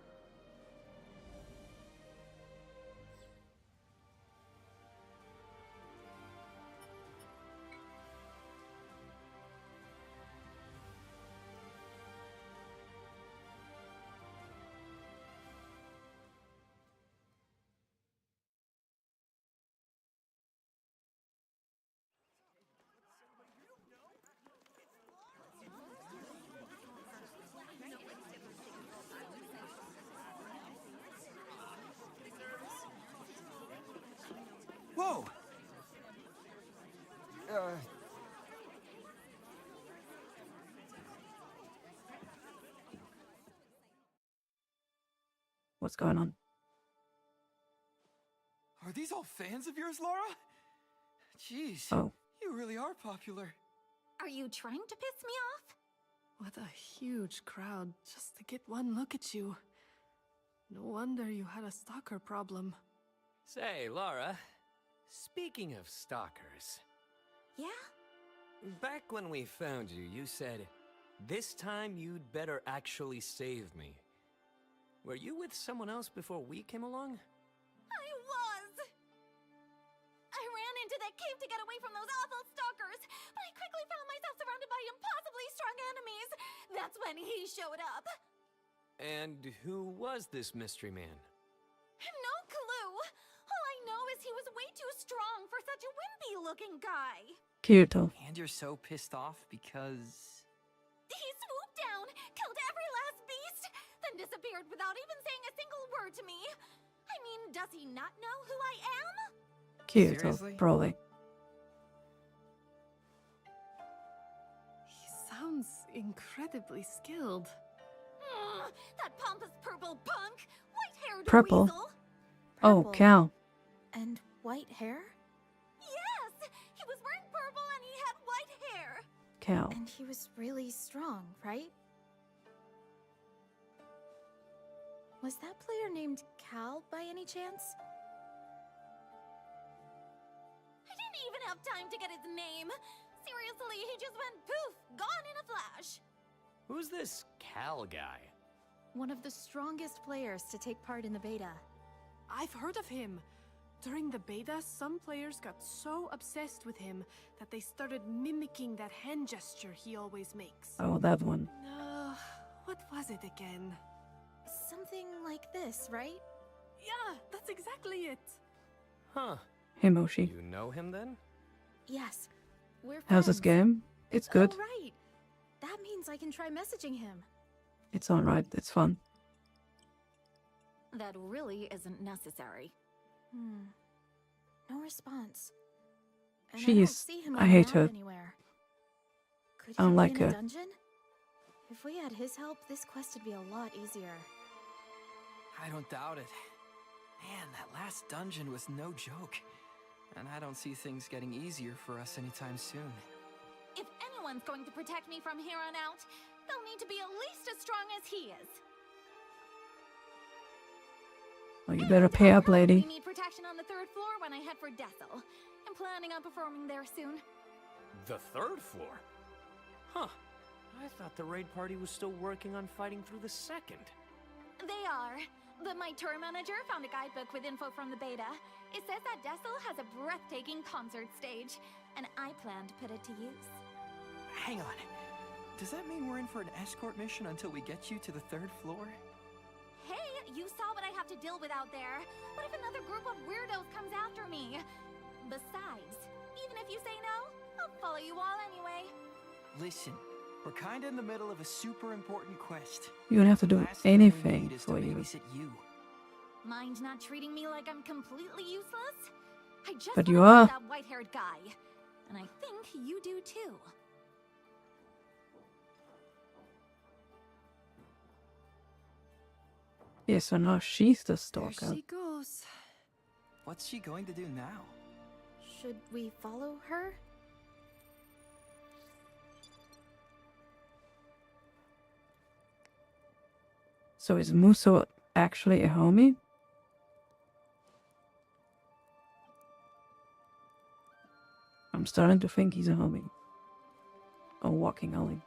Whoa!
What's going on?
Are these all fans of yours, Laura? Jeez.
Oh.
You really are popular.
Are you trying to piss me off?
What a huge crowd just to get one look at you. No wonder you had a stalker problem.
Say, Laura, speaking of stalkers.
Yeah?
Back when we found you, you said, this time you'd better actually save me. Were you with someone else before we came along?
I was! I ran into that cave to get away from those awful stalkers, but I quickly found myself surrounded by impossibly strong enemies. That's when he showed up.
And who was this mystery man?
No clue. All I know is he was way too strong for such a wimpy-looking guy.
Cute.
And you're so pissed off because...
He swooped down, killed every last beast, then disappeared without even saying a single word to me. I mean, does he not know who I am?
Cute,
Seriously?
probably.
He sounds incredibly skilled.
That pompous purple punk! White-haired
Purple?
weasel!
Oh,
Purple.
cow.
And white hair?
Yes! He was wearing purple and he had white hair!
Cow.
And he was really strong, right? Was that player named Cal by any chance?
I didn't even have time to get his name! Seriously, he just went poof, gone in a flash!
Who's this Cal guy?
One of the strongest players to take part in the beta.
I've heard of him. During the beta, some players got so obsessed with him that they started mimicking that hand gesture he always makes.
Oh, that one.
What was it again?
Something like this, right?
Yeah, that's exactly it.
Huh.
Hey, Moshi.
You know him then?
Yes. We're
How's this
friends.
game? It's good.
Oh, right. That means I can try messaging him.
It's alright. It's fun.
That really isn't necessary.
No response. And I
She
don't
is-
see him
I hate
around
her.
anywhere. Could
I don't
he
like
be in
her.
a dungeon? If we had his help, this quest would be a lot easier.
I don't doubt it. Man, that last dungeon was no joke. And I don't see things getting easier for us anytime soon.
If anyone's going to protect me from here on out, they'll need to be at least as strong as he is.
Oh, you better pay up,
We
lady.
need protection on the 3rd floor when I head for Dessel. I'm planning on performing there soon.
The 3rd floor? Huh. I thought the raid party was still working on fighting through the 2nd.
They are, but my tour manager found a guidebook with info from the beta. It says that Dessel has a breathtaking concert stage, and I plan to put it to use.
Hang on. Does that mean we're in for an escort mission until we get you to the 3rd floor?
Hey, you saw what I have to deal with out there. What if another group of weirdos comes after me? Besides, even if you say no, I'll follow you all anyway.
Listen, we're kinda in the middle of a super important quest.
You don't have to do
Last thing we
anything
need is to
for you.
babysit you.
Mind not treating me like I'm completely useless? I just
But
wanna
you
help
are.
that white-haired guy. And I think you do too.
Yeah, so now she's the
There
stalker.
she goes.
What's she going to do now?
Should we follow her?
So is Muso actually a homie? I'm starting to think he's a homie. A walking homie.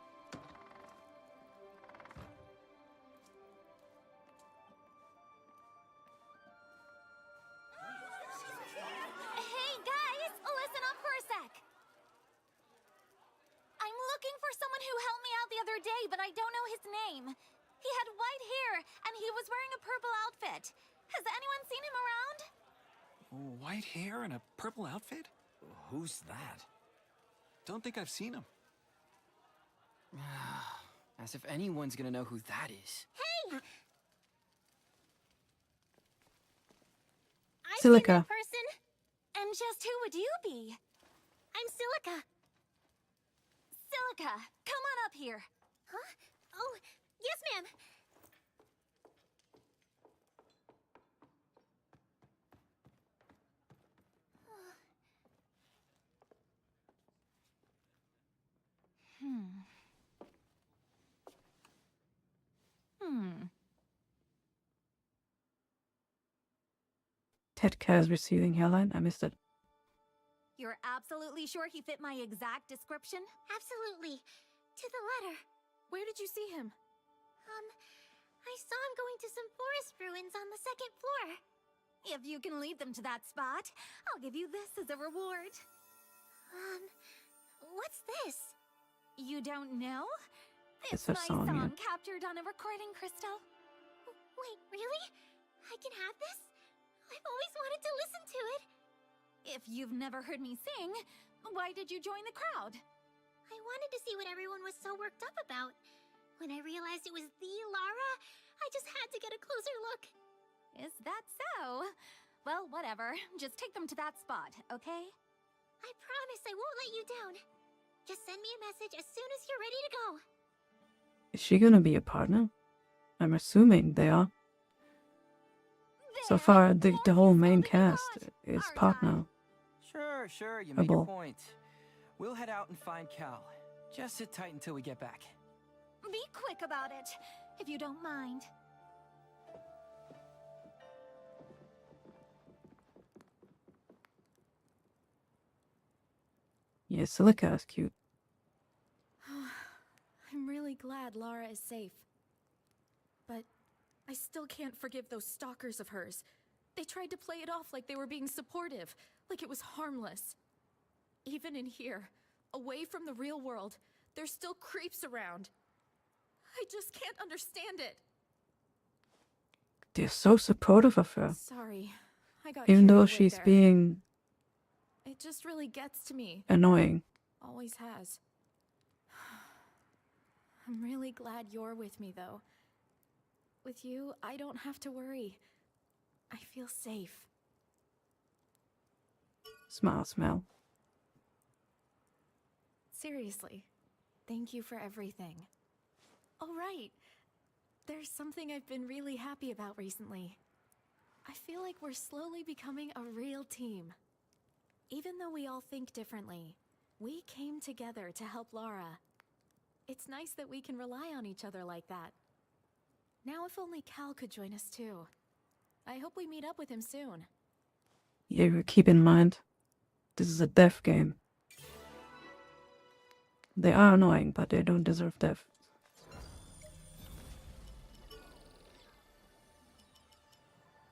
Hey guys, listen up for a sec. I'm looking for someone who helped me out the other day, but I don't know his name. He had white hair, and he was wearing a purple outfit. Has anyone seen him around?
White hair and a purple outfit? Who's that? Don't think I've seen him.
As if anyone's gonna know who that is.
Hey! I've
Silica.
seen that person. And just who would you be? I'm Silica. Silica, come on up here. Huh? Oh, yes, ma'am.
Ted Kaz receiving hairline? I missed it.
You're absolutely sure he fit my exact description?
Absolutely. To the letter.
Where did you see him?
I saw him going to some forest ruins on the second floor.
If you can lead them to that spot, I'll give you this as a reward.
What's this?
You don't know?
It's
It's
a
my
song, yeah.
captured on a recording crystal.
Wait, really? I can have this? I've always wanted to listen to it.
If you've never heard me sing, why did you join the crowd?
I wanted to see what everyone was so worked up about. When I realized it was the Lara, I just had to get a closer look.
Is that so? Well, whatever. Just take them to that spot, okay?
I promise I won't let you down. Just send me a message as soon as you're ready to go.
Is she gonna be a partner? I'm assuming they are. So far, the whole main cast is partner.
Sure, you make
Able.
your point. We'll head out and find Cal. Just sit tight until we get back.
Be quick about it, if you don't mind.
Yeah, Silica is cute.
I'm really glad Lara is safe. But I still can't forgive those stalkers of hers. They tried to play it off like they were being supportive, like it was harmless. Even in here, away from the real world, there's still creeps around. I just can't understand it.
They're so supportive of her.
Sorry, I got
Even
carried
though
away
she's
there.
being
It just really gets to me.
annoying.
Always has. I'm really glad you're with me, though. With you, I don't have to worry. I feel safe.
Smile.
Seriously, thank you for everything. Oh, right. There's something I've been really happy about recently. I feel like we're slowly becoming a real team. Even though we all think differently, we came together to help Lara. It's nice that we can rely on each other like that. Now if only Cal could join us too. I hope we meet up with him soon.
Yeah, keep in mind, this is a death game. They are annoying, but they don't deserve death.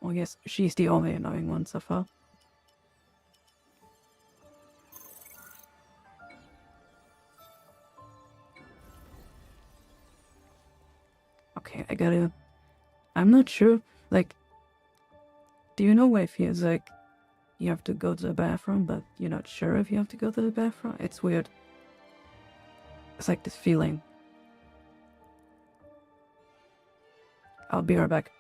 Well, yes, she's the only annoying one so far. Okay, I'm not sure, like, do you know if he's like, you have to go to the bathroom, but you're not sure if you have to go to the bathroom? It's weird. It's like this feeling. I'll be right back.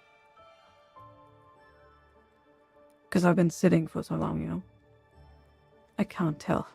Because I've been sitting for so long, you know? I can't tell.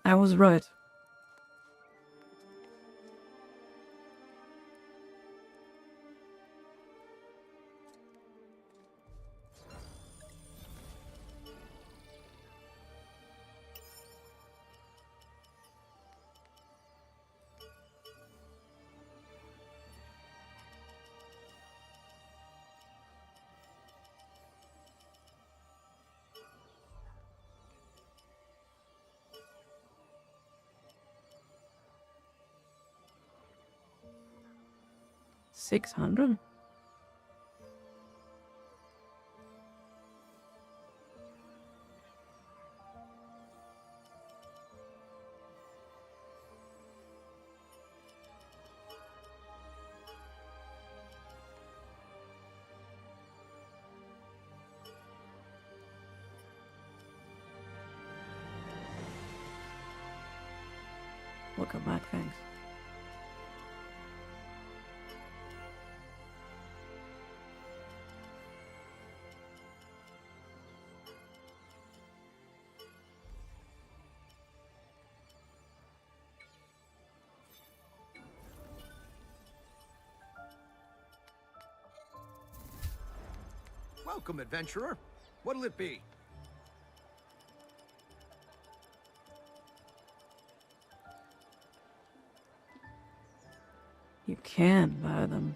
I was right. $600? Welcome back, thanks.
Welcome, adventurer. What'll it be?
You can buy them.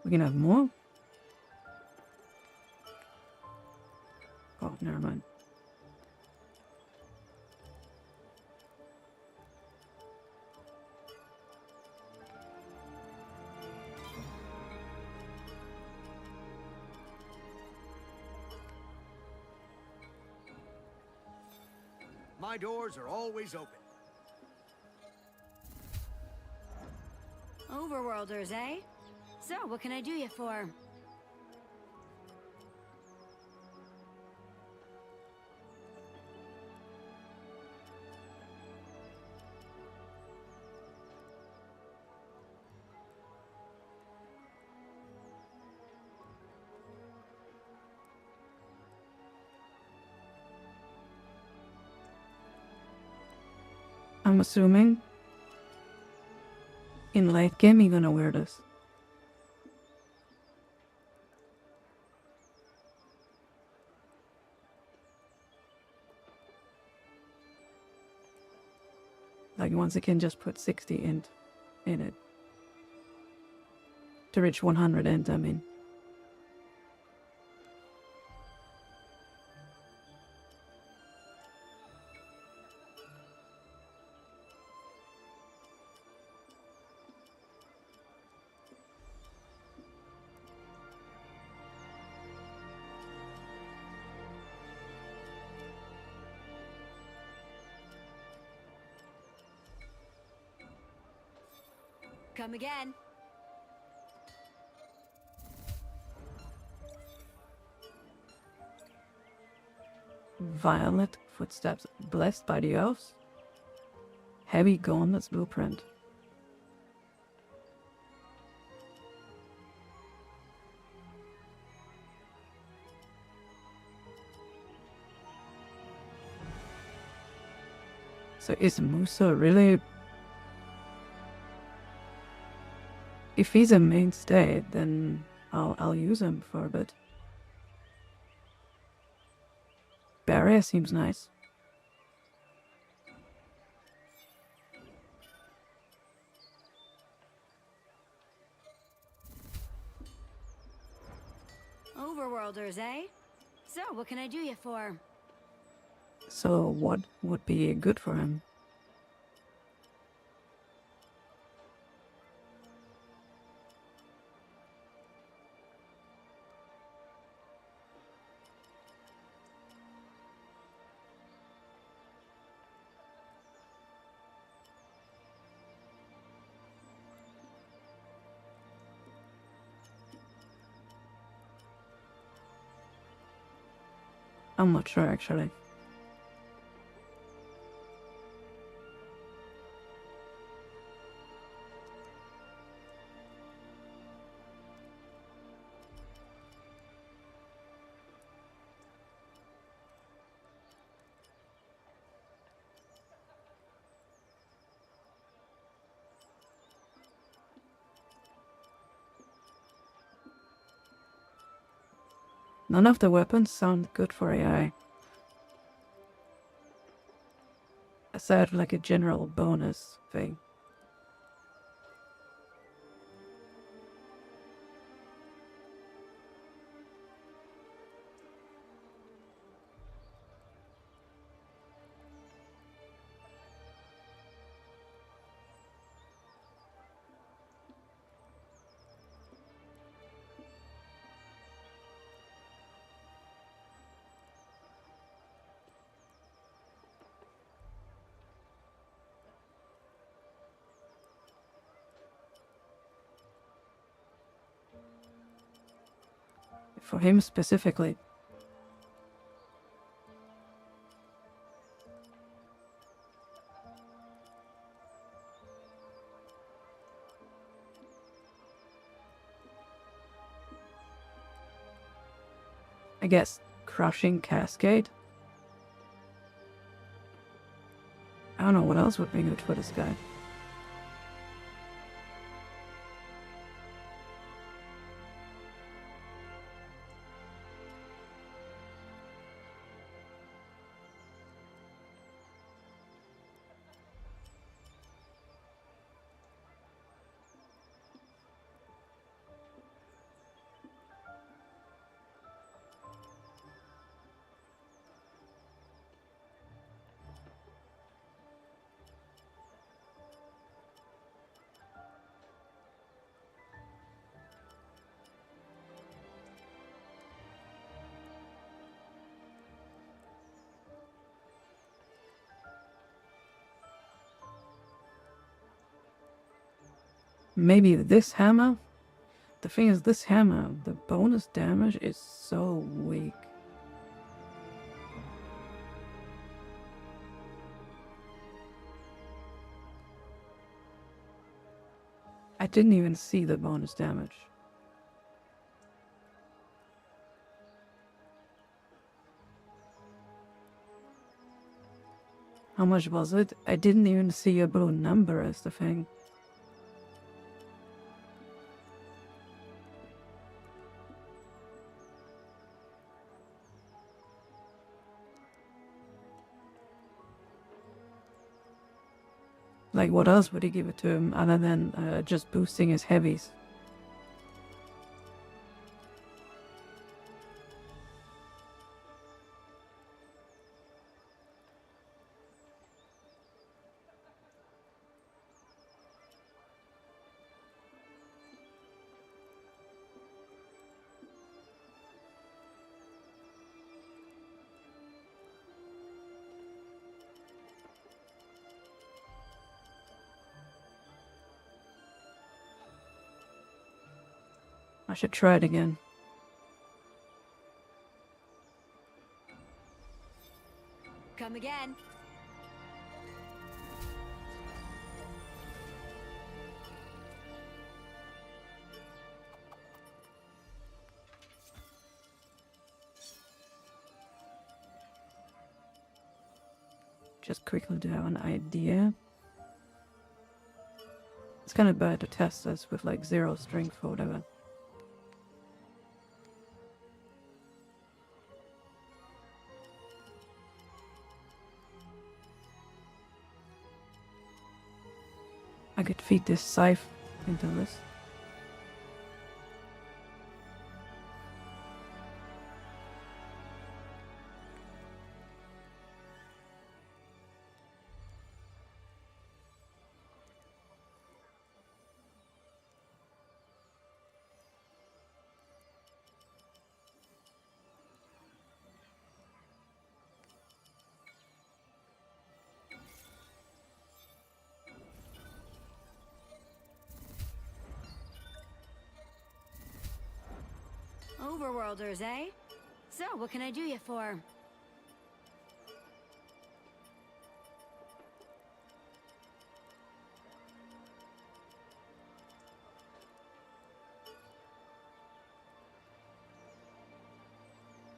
We can have more? Oh, never mind.
My doors are always open.
Overworlders, eh? So, what can I do you for?
I'm assuming in late game you're gonna wear this. Like once again just put 60 int in it. To reach 100 int, I mean.
Come again.
Violet footsteps blessed by the elves. Heavy gauntlets blueprint. So is Musa really... If he's a mainstay, then I'll use him for a bit. Barrier seems nice.
Overworlders, eh? So, what can I do you for?
So what would be good for him? I'm not sure actually. None of the weapons sound good for AI. Aside like a general bonus thing. For him specifically. I guess crushing cascade. I don't know what else would be good for this guy. Maybe this hammer? The thing is, this hammer, the bonus damage is so weak. I didn't even see the bonus damage. How much was it? I didn't even see a blue number as the thing. Like, what else would he give it to him other than just boosting his heavies? I should try it again.
Come again.
Just quickly to have an idea. It's kind of bad to test this with like 0 strength or whatever. I could feed this scythe into this.
Overworlders, eh? So, what can I do you for?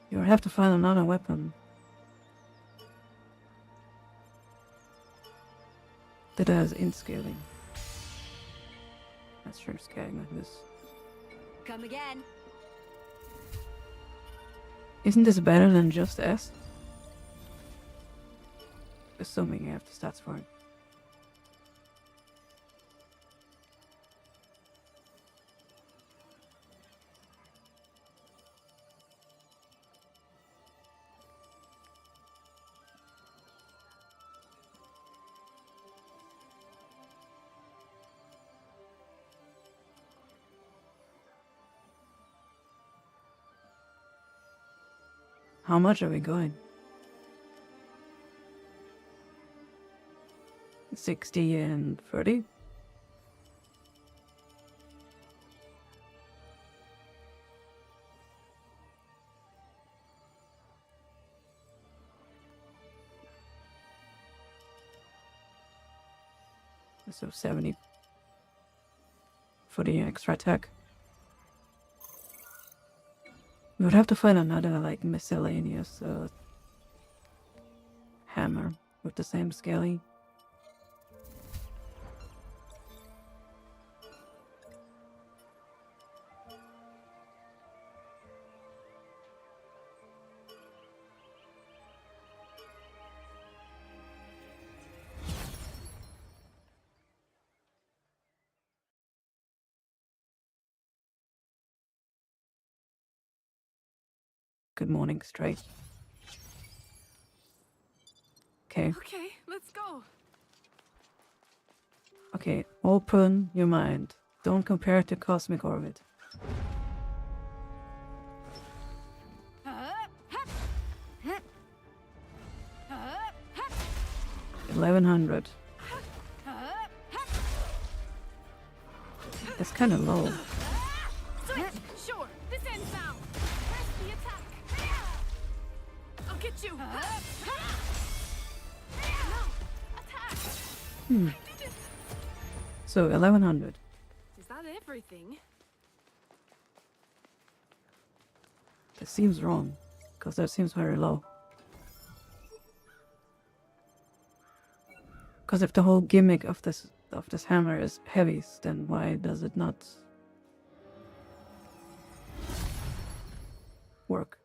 You'll have to find another weapon that has in-scaling. That's sure scaling like this.
Come again.
Isn't this better than just S? Assuming you have the stats for it. How much are we going? 60 and 30? So 70 for the extra attack. We would have to find another like miscellaneous hammer with the same scaling. Good morning, Stray. Okay.
Okay, let's go.
Okay, open your mind. Don't compare it to Cosmic Orbit. 1100. That's kind of low.
Switch! Sure, this ends now. Press the attack. I'll get you. No, attack.
So 1100.
Is that everything?
That seems wrong, because that seems very low. Because if the whole gimmick of this hammer is heavies, then why does it not work?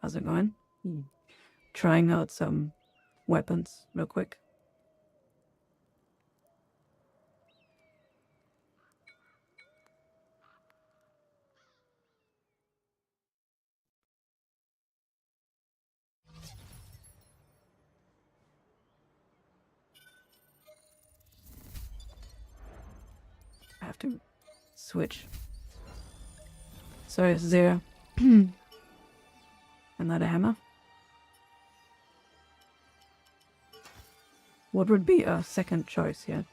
How's it going? Trying out some weapons real quick. I have to switch. So is there another hammer? What would be a second choice here?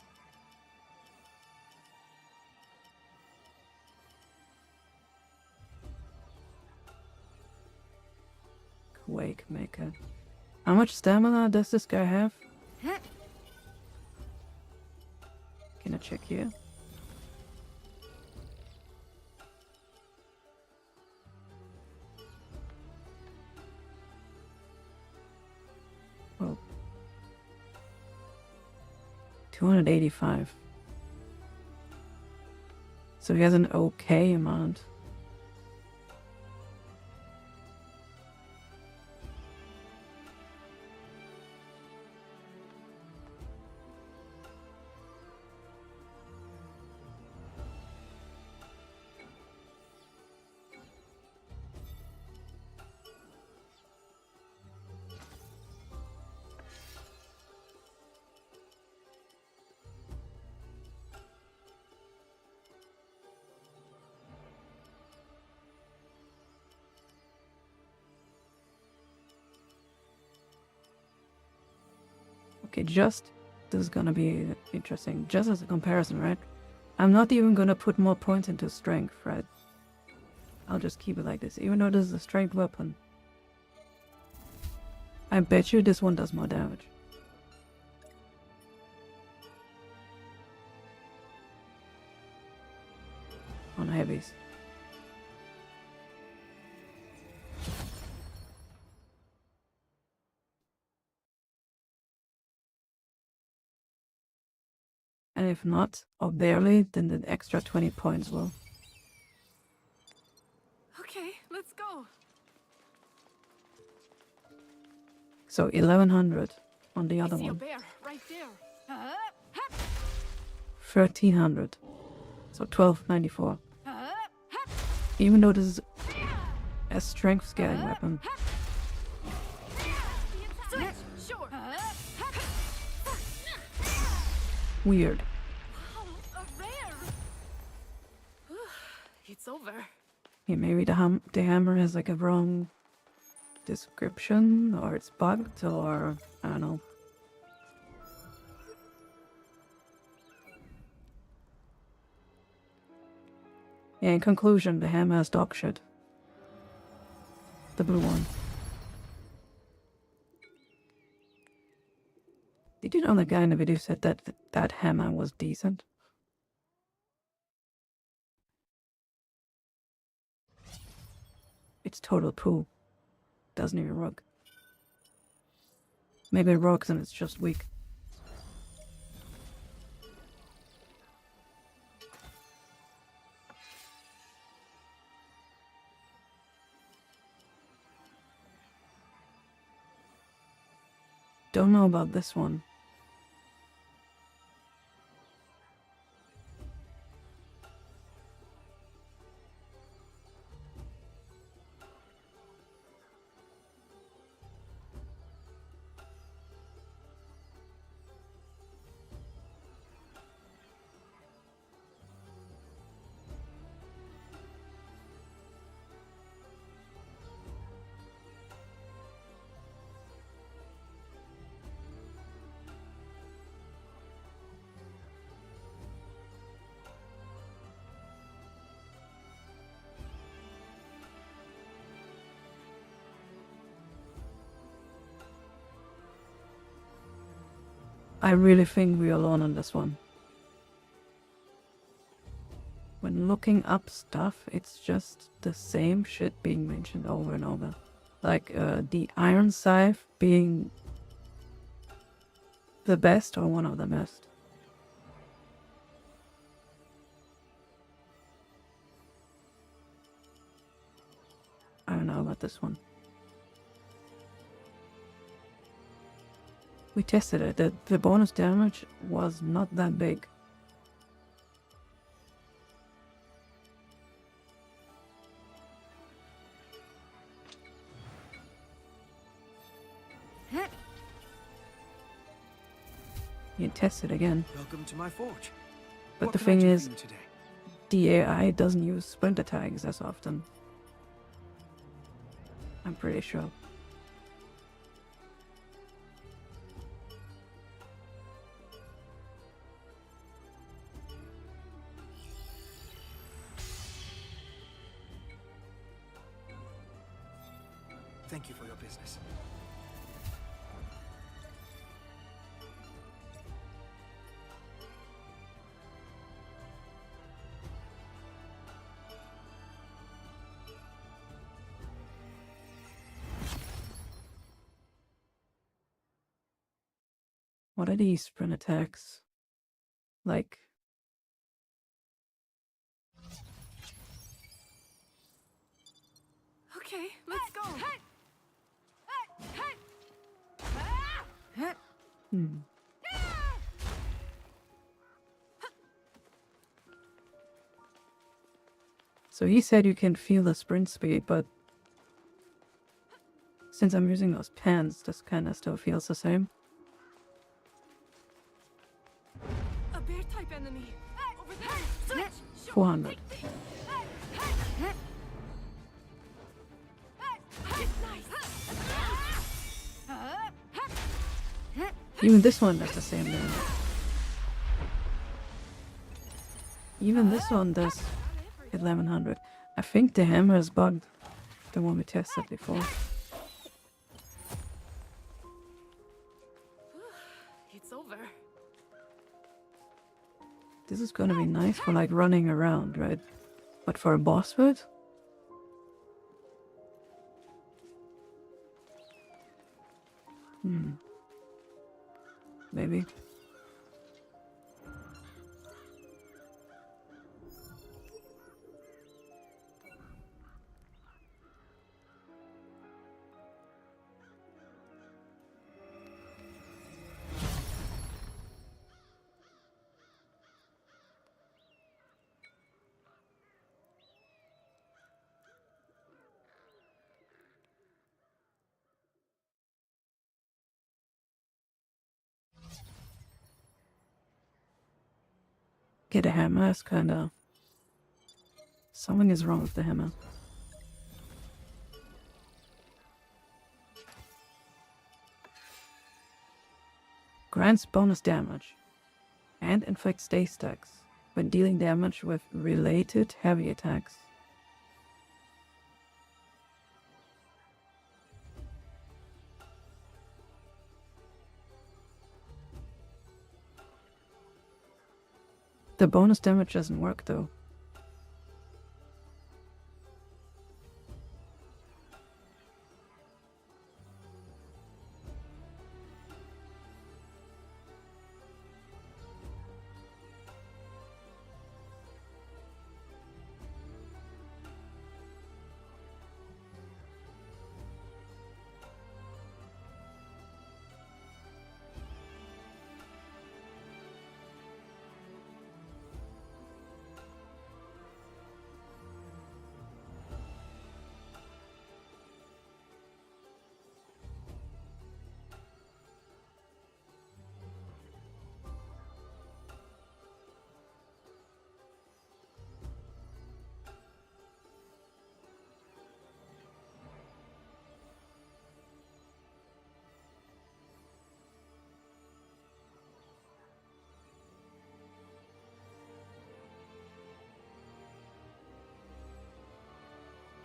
Quake Maker. How much stamina does this guy have? Can I check here? Oh. 285. So he has an okay amount. Okay, this is gonna be interesting. Just as a comparison, right? I'm not even gonna put more points into strength, right? I'll just keep it like this, even though this is a strength weapon. I bet you this one does more damage. On heavies. And if not, or barely, then the extra 20 points will.
Okay, Okay, let's go.
So 1100 on the other
I see a
one.
bear right there.
1300. So 1294. Even though this is a strength scaling weapon.
Sure.
Weird.
A rare. It's over.
Yeah, maybe the hammer has like a wrong description, or it's bugged, or I don't know. Yeah, in conclusion, the hammer has dog shit. The blue one. Did you know the guy in the video said that that hammer was decent? It's total poo. Doesn't even rock. Maybe it rocks and it's just weak. Don't know about this one. I really think we're alone on this one. When looking up stuff, it's just the same shit being mentioned over and over. Like the iron scythe being the best or one of the best. I don't know about this one. We tested it. The bonus damage was not that big. You test it again.
Welcome to my forge.
But
What
the
can I
thing
do for
is,
you today?
the AI doesn't use splinter tags as often. I'm pretty sure.
Thank you for your business.
What are these sprint attacks? Like...
Okay, let's go.
Hmm. So he said you can feel the sprint speed, but since I'm using those pens, this kind of still feels the same.
A bear type enemy. Over there.
400. Even this one does the same damage. Even this one does 1100. I think the hammer is bugged. The one we tested before.
It's over.
This is gonna be nice for like running around, right? But for a boss fight? Maybe. Okay, the hammer is kinda... Something is wrong with the hammer. Grants bonus damage and inflicts day stacks when dealing damage with related heavy attacks. The bonus damage doesn't work though.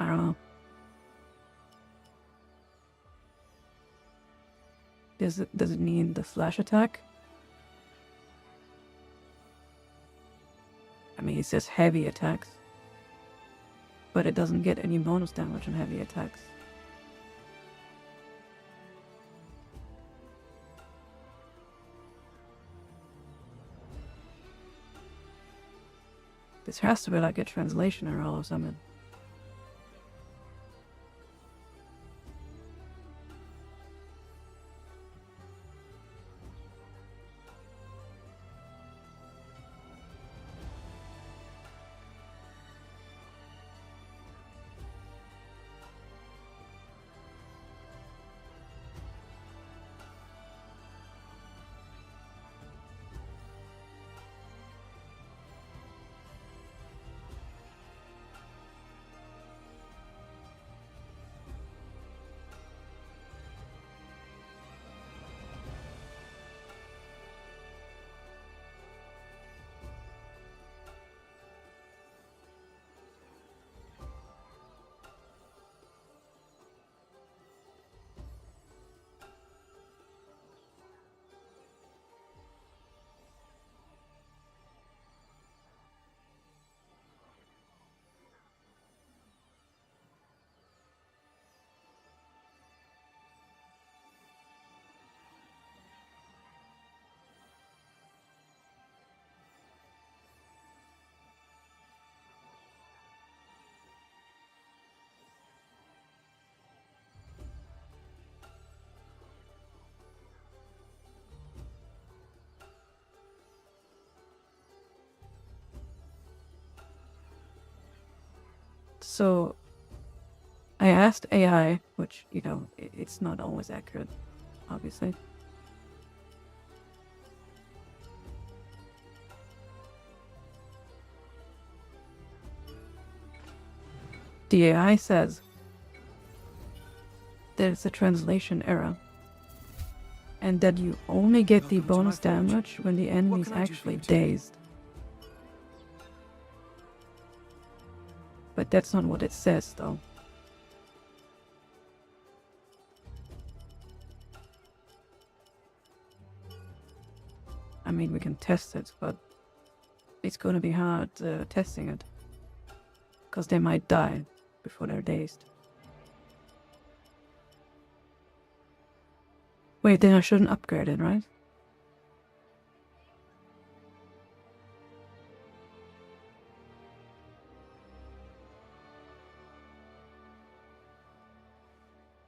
I don't know. Does it need the slash attack? I mean, it says heavy attacks, but it doesn't get any bonus damage on heavy attacks. This has to be like a translation error or something. So I asked AI, which, you know, it's not always accurate, obviously. The AI says there's a translation error, and that you only get the bonus damage when the enemy is actually dazed. But that's not what it says, though. I mean, we can test it, but it's gonna be hard testing it. Because they might die before they're dazed. Wait, then I shouldn't upgrade it, right?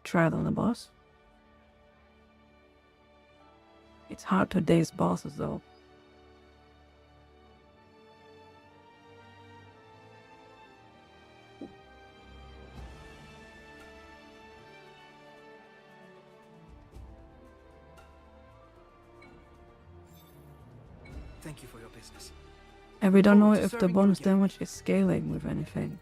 Try it on the boss. It's hard to daze bosses, though.
Thank you for your business.
And we don't know if the bonus damage is scaling with anything.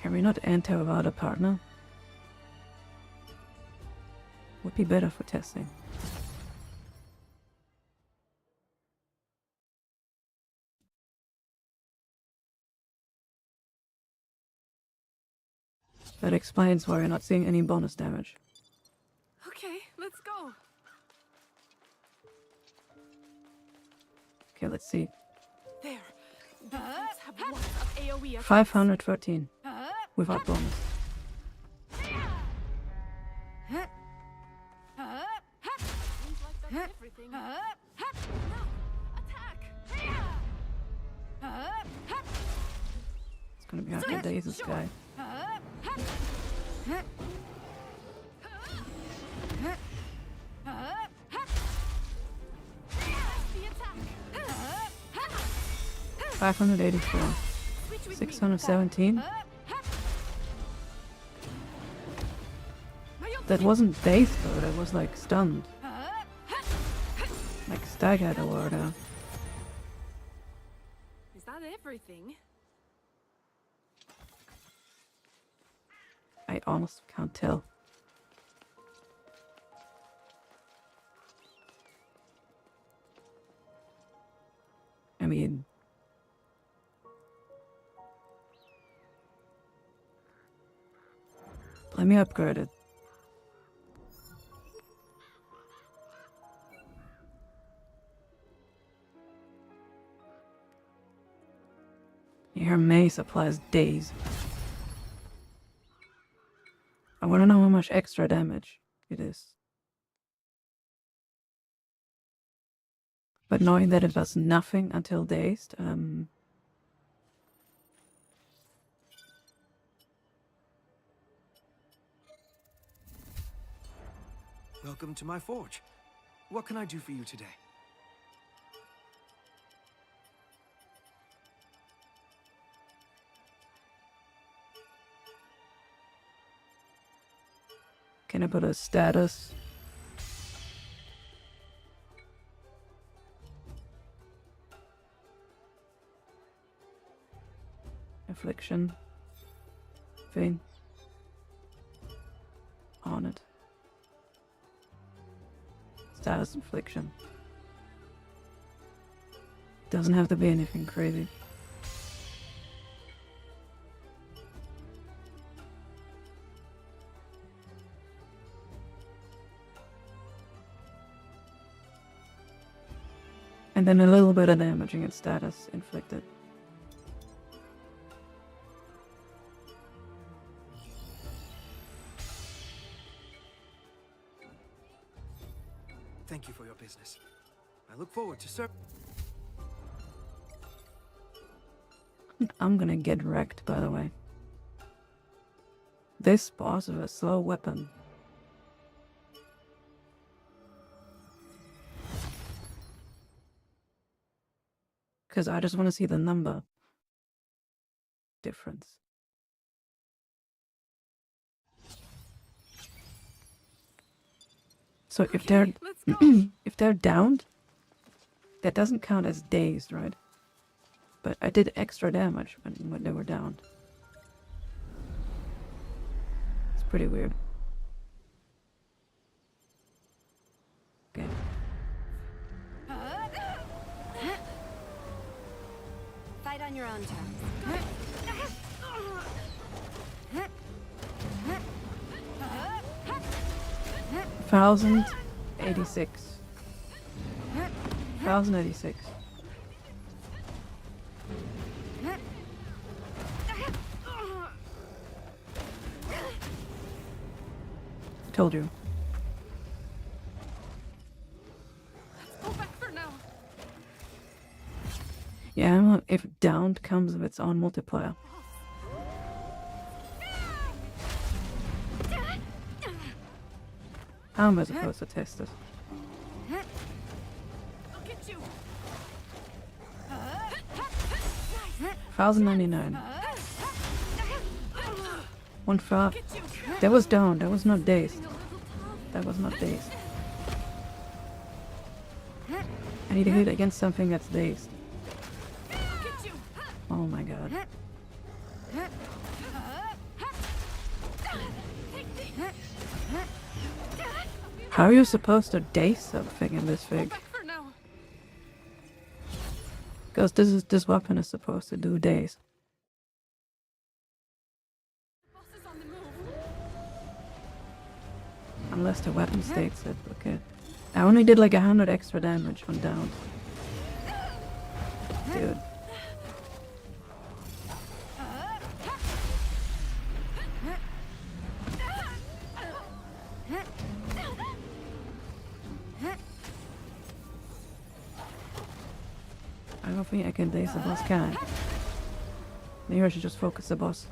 Can we not enter without a partner? Would be better for testing. That explains why we're not seeing any bonus damage.
Okay, let's go.
Okay, let's see.
There. The effects have lots of AoE attacks.
513 without bonus.
Seems like that's everything. No, attack!
It's gonna be hard to daze this guy.
The attack!
584. 617. That wasn't dazed though, that was like stunned. Like staggered or whatever.
Is that everything?
I honestly can't tell. I mean... let me upgrade it. Your mace applies daze. I want to know how much extra damage it is. But knowing that it does nothing until dazed,
Welcome to my forge. What can I do for you today?
can I put a status? Affliction thing on it. Status affliction. Doesn't have to be anything crazy. And then a little bit of damaging its status inflicted.
Thank you for your business. I look forward to serving.
I'm gonna get wrecked, by the way. This boss is a slow weapon. Because I just want to see the number difference. So if they're if they're downed, that doesn't count as dazed, right? But I did extra damage when they were downed. It's pretty weird. Okay.
Fight on your own terms.
1086. 1086. Told you.
Let's go back for now.
Yeah, if downed comes with its own multiplier. How am I supposed to test it?
Look at you.
1099. One shot. That was down. That was not dazed. That was not dazed. I need to hit against something that's dazed. Oh my god. How are you supposed to daze something in this fig? Because this weapon is supposed to do daze. Unless the weapon states it, okay. I only did like 100 extra damage on down. Dude. I don't think I can daze the boss, can I? Maybe I should just focus the boss.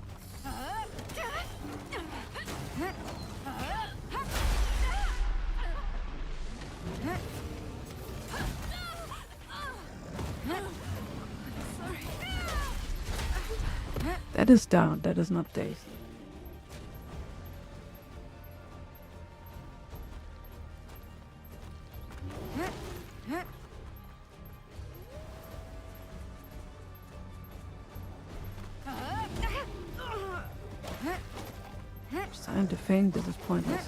That is down, that is not dazed. Time to feint, this is pointless.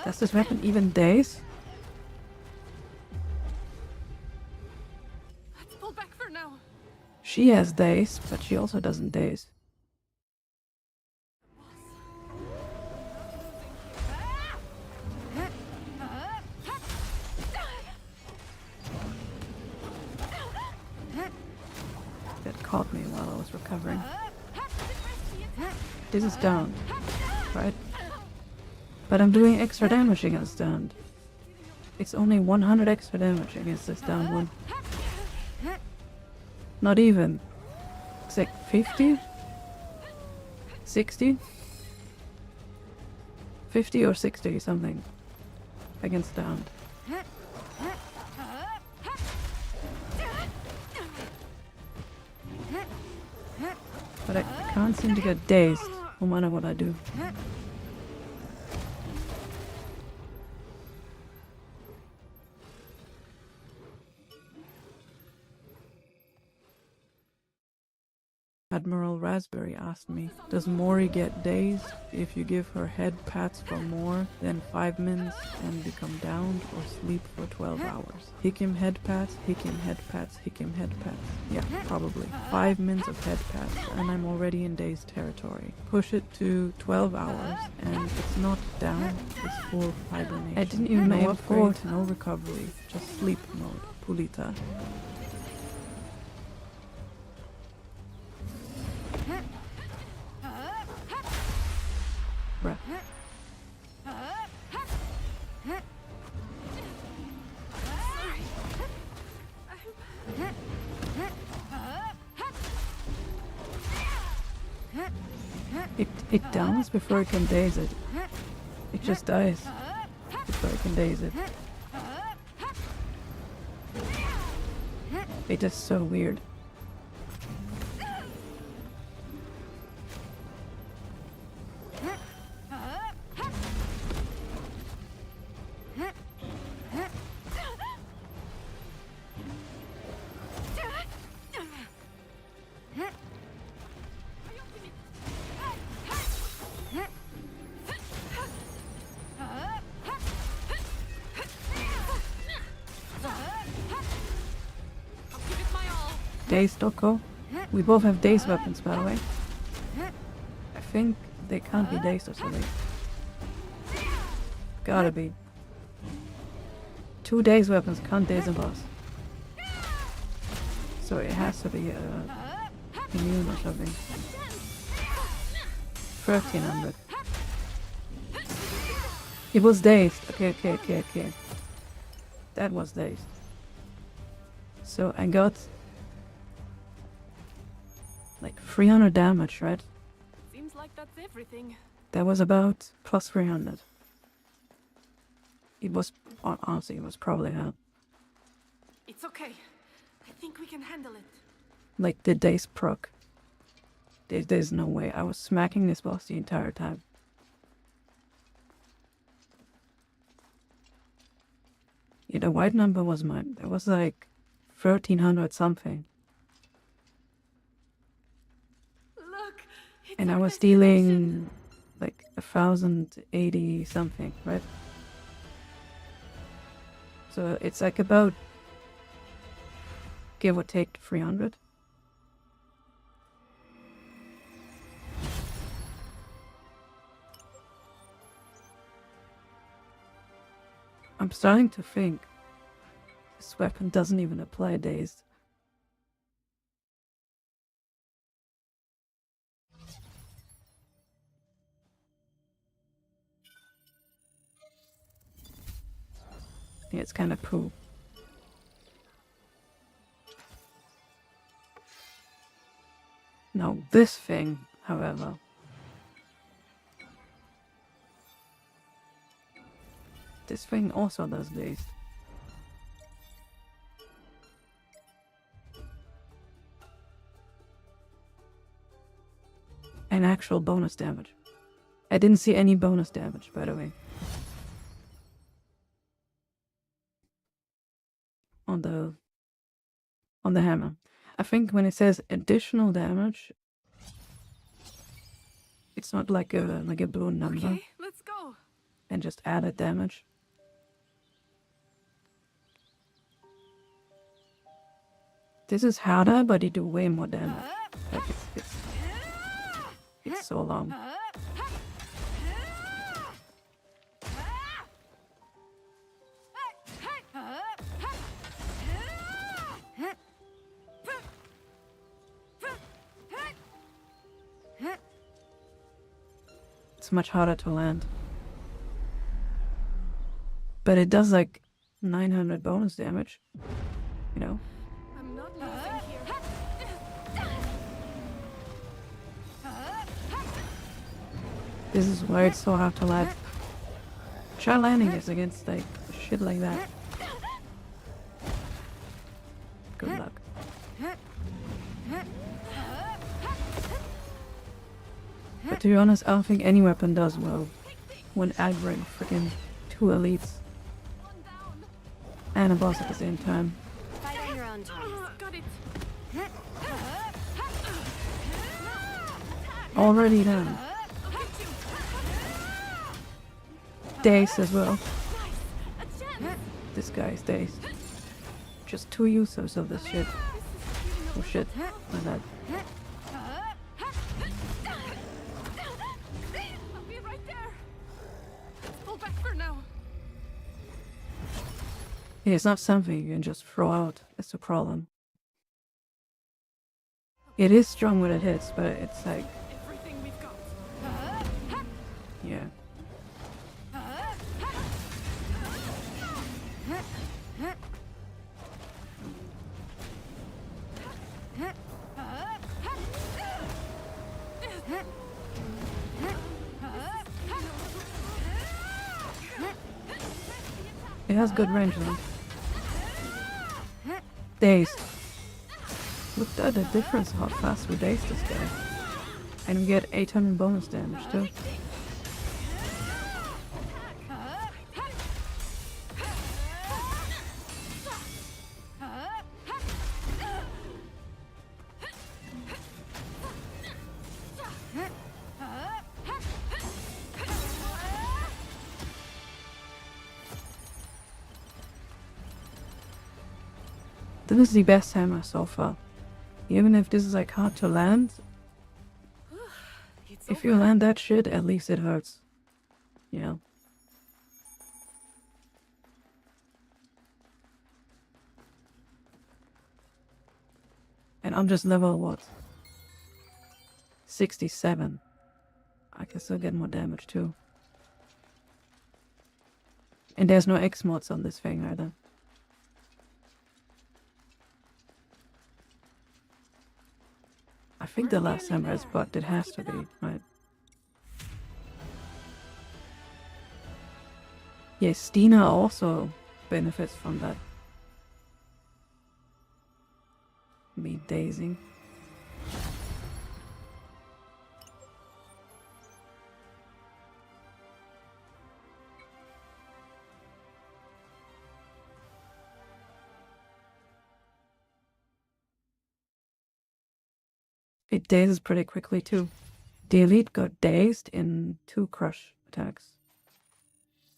Does this weapon even daze?
Let's pull back for now.
She has daze, but she also doesn't daze. That caught me while I was recovering. This is down, right? But I'm doing extra damage against downed. It's only 100 extra damage against this down one. Not even. It's like 50? 60? 50 or 60 something against downed. But I can't seem to get dazed, no matter what I do. Admiral Raspberry asked me, does Mori get dazed if you give her head pats for more than 5 minutes and become downed or sleep for 12 hours? Hikim head pats, Hikim head pats, Hikim head pats. Yeah, probably. 5 minutes of head pats and I'm already in dazed territory. Push it to 12 hours and it's not down, it's full hibernation. I didn't even no upgrade, no recovery, just sleep mode. Pulita. Bruh. It downs before it can daze it. It just dies before it can daze it. It is so weird. Dazed Doko. We both have dazed weapons, by the way. I think they can't be dazed or something. Gotta be. 2 dazed weapons can't daze a boss. So it has to be immune or something. 1300. It was dazed. Okay. That was dazed. So I got like 300 damage, right?
Seems like that's everything.
That was about plus 300. It was, honestly, it was probably
It's okay. I think we can handle it.
like the days proc. There's no way. I was smacking this boss the entire time. Yeah, the white number was mine. It was like 1300 something.
Look,
And I was dealing like 1080 something, right? So it's like about, give or take, 300. I'm starting to think this weapon doesn't even apply dazed. Yeah, it's kind of poo. Now this thing, however, this thing also does dazed. And actual bonus damage. I didn't see any bonus damage, by the way. On the hammer. I think when it says additional damage, it's not like a blue number.
Okay, let's go.
And just added damage. This is harder, but it do way more damage. Like it's so long. It's much harder to land. But it does like 900 bonus damage. You know?
I'm not losing here.
This is why it's so hard to land. Try landing this against like shit like that. Good luck. But to be honest, I don't think any weapon does well when aggroing freaking 2 elites and a boss at the same time.
Fight on your own terms.
Got it.
Already done. Dazed as well. This guy is dazed. Just 2 users of this shit. Oh shit, my bad.
I'll be right there. Let's pull back for now.
Yeah, it's not something you can just throw out. That's the problem. It is strong when it hits, but it's like...
Everything we've got.
Yeah. It has good range though. Dazed. Look at the difference how fast we dazed this guy. And we get 800 bonus damage too. This is the best hammer so far. Even if this is like hard to land, if you land that shit, at least it hurts. You know? And I'm just level what? 67. I can still get more damage too. And there's no X mods on this thing either. I think the last hammer is bugged. It has to be, right? Yes, Stina also benefits from that. Me dazing. It dazes pretty quickly too. The elite got dazed in 2 crush attacks.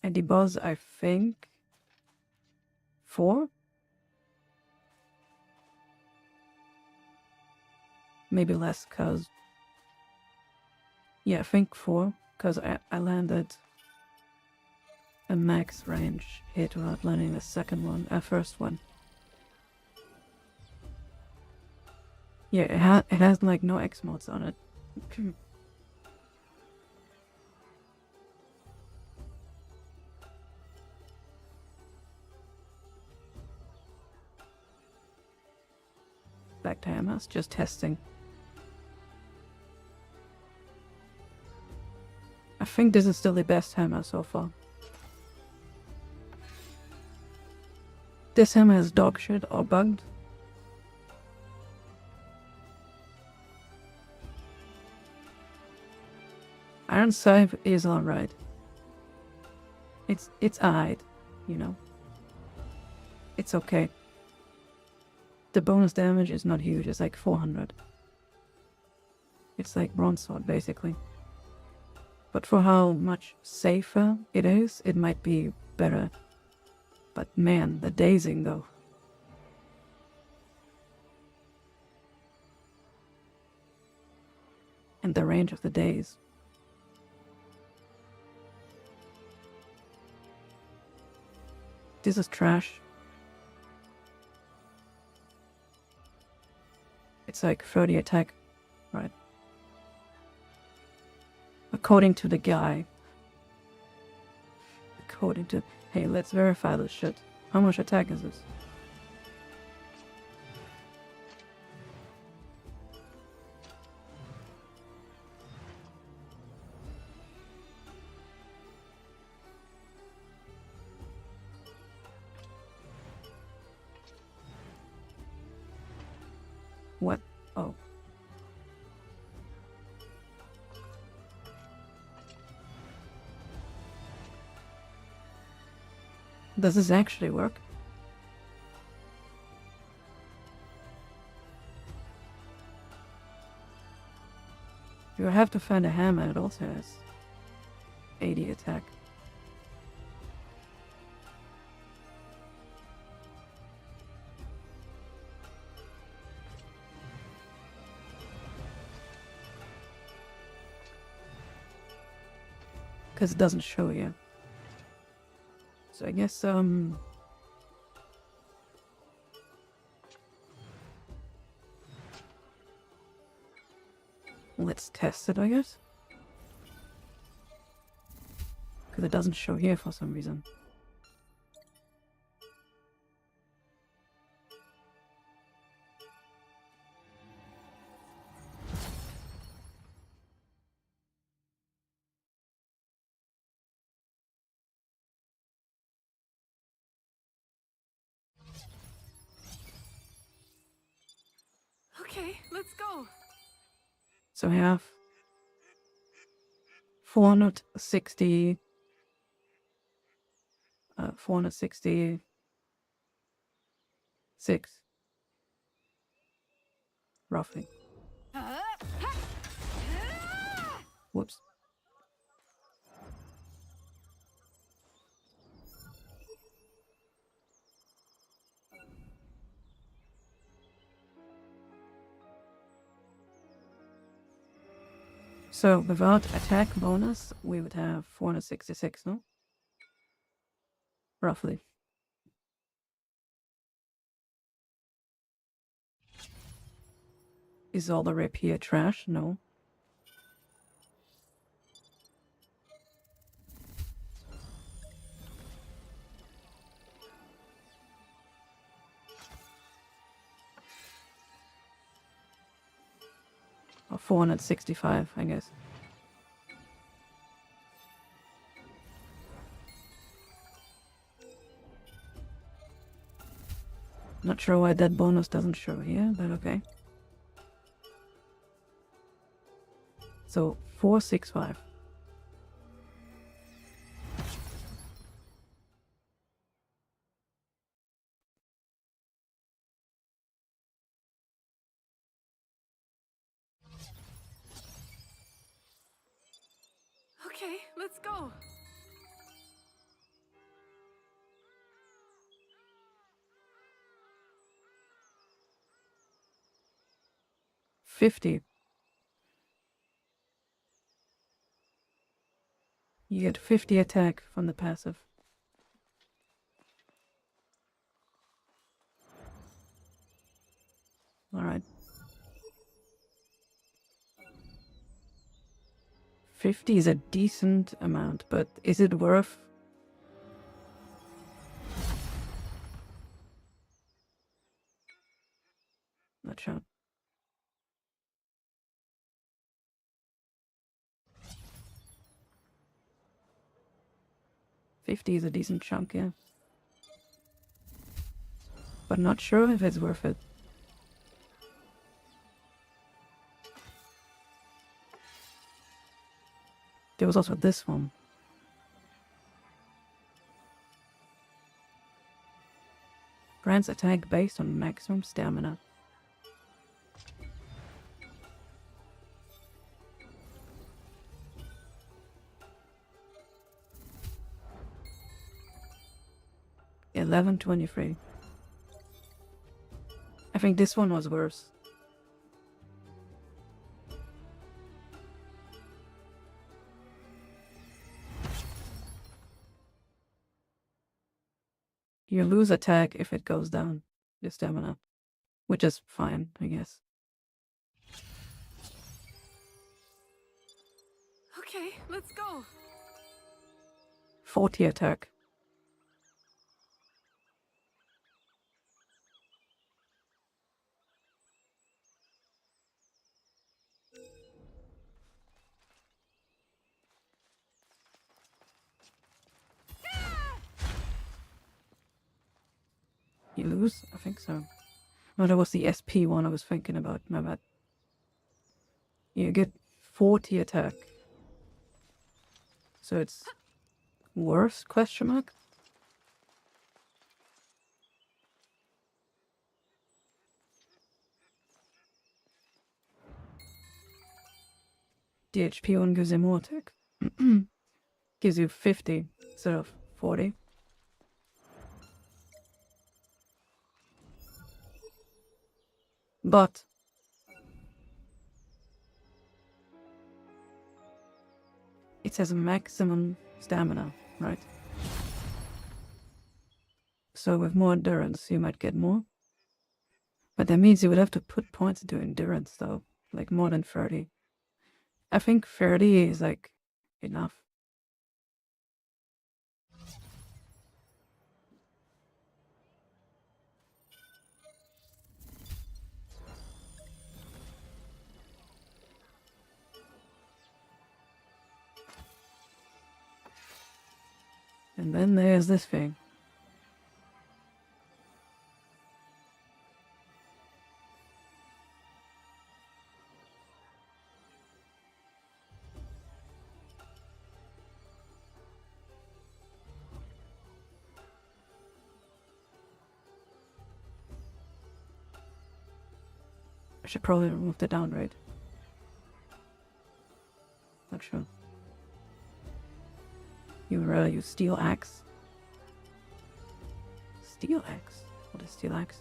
And the boss, I think, 4? Maybe less, cause... Yeah, I think 4, cause I landed a max range hit without landing the first one. Yeah, it has like no X modes on it. Back to hammers, just testing. I think this is still the best hammer so far. This hammer is dog shit or bugged. Iron Scythe is alright. It's alright, you know. It's okay. The bonus damage is not huge, it's like 400. It's like Bronze Sword, basically. But for how much safer it is, it might be better. But man, the dazing though. And the range of the daze. This is trash. It's like 30 attack, right? According to the guy. According to... Hey, let's verify this shit. How much attack is this? What? Oh. Does this actually work? You have to find a hammer that also has 80 attack. Because it doesn't show you. So I guess, let's test it, I guess. Because it doesn't show here for some reason.
Okay, let's go.
So I have 466 roughly. Whoops. So without attack bonus, we would have 466, no? Roughly. Is all the rapier trash? No. Or 465, I guess. Not sure why that bonus doesn't show here, but okay. So 465.
Okay, let's go.
$50. You get 50 attack from the passive. Alright. 50 is a decent amount, but is it worth? Not sure. $50 is a decent chunk, yeah. But not sure if it's worth it. There was also this one. Grants attack based on maximum stamina. $11.23. I think this one was worse. You lose attack if it goes down, your stamina. Which is fine, I guess.
Okay, let's go.
40 attack. You lose? I think so. No, that was the SP one I was thinking about. My bad. You get 40 attack. So it's worse? Question mark? The HP one gives you more attack. Gives you 50 instead of 40. But it says maximum stamina, right? So with more endurance, you might get more. But that means you would have to put points into endurance, though. Like more than 30. I think 30 is like enough. And then there's this thing. I should probably remove the downgrade. Not sure. You would rather use Steel Axe? Steel Axe? What is Steel Axe?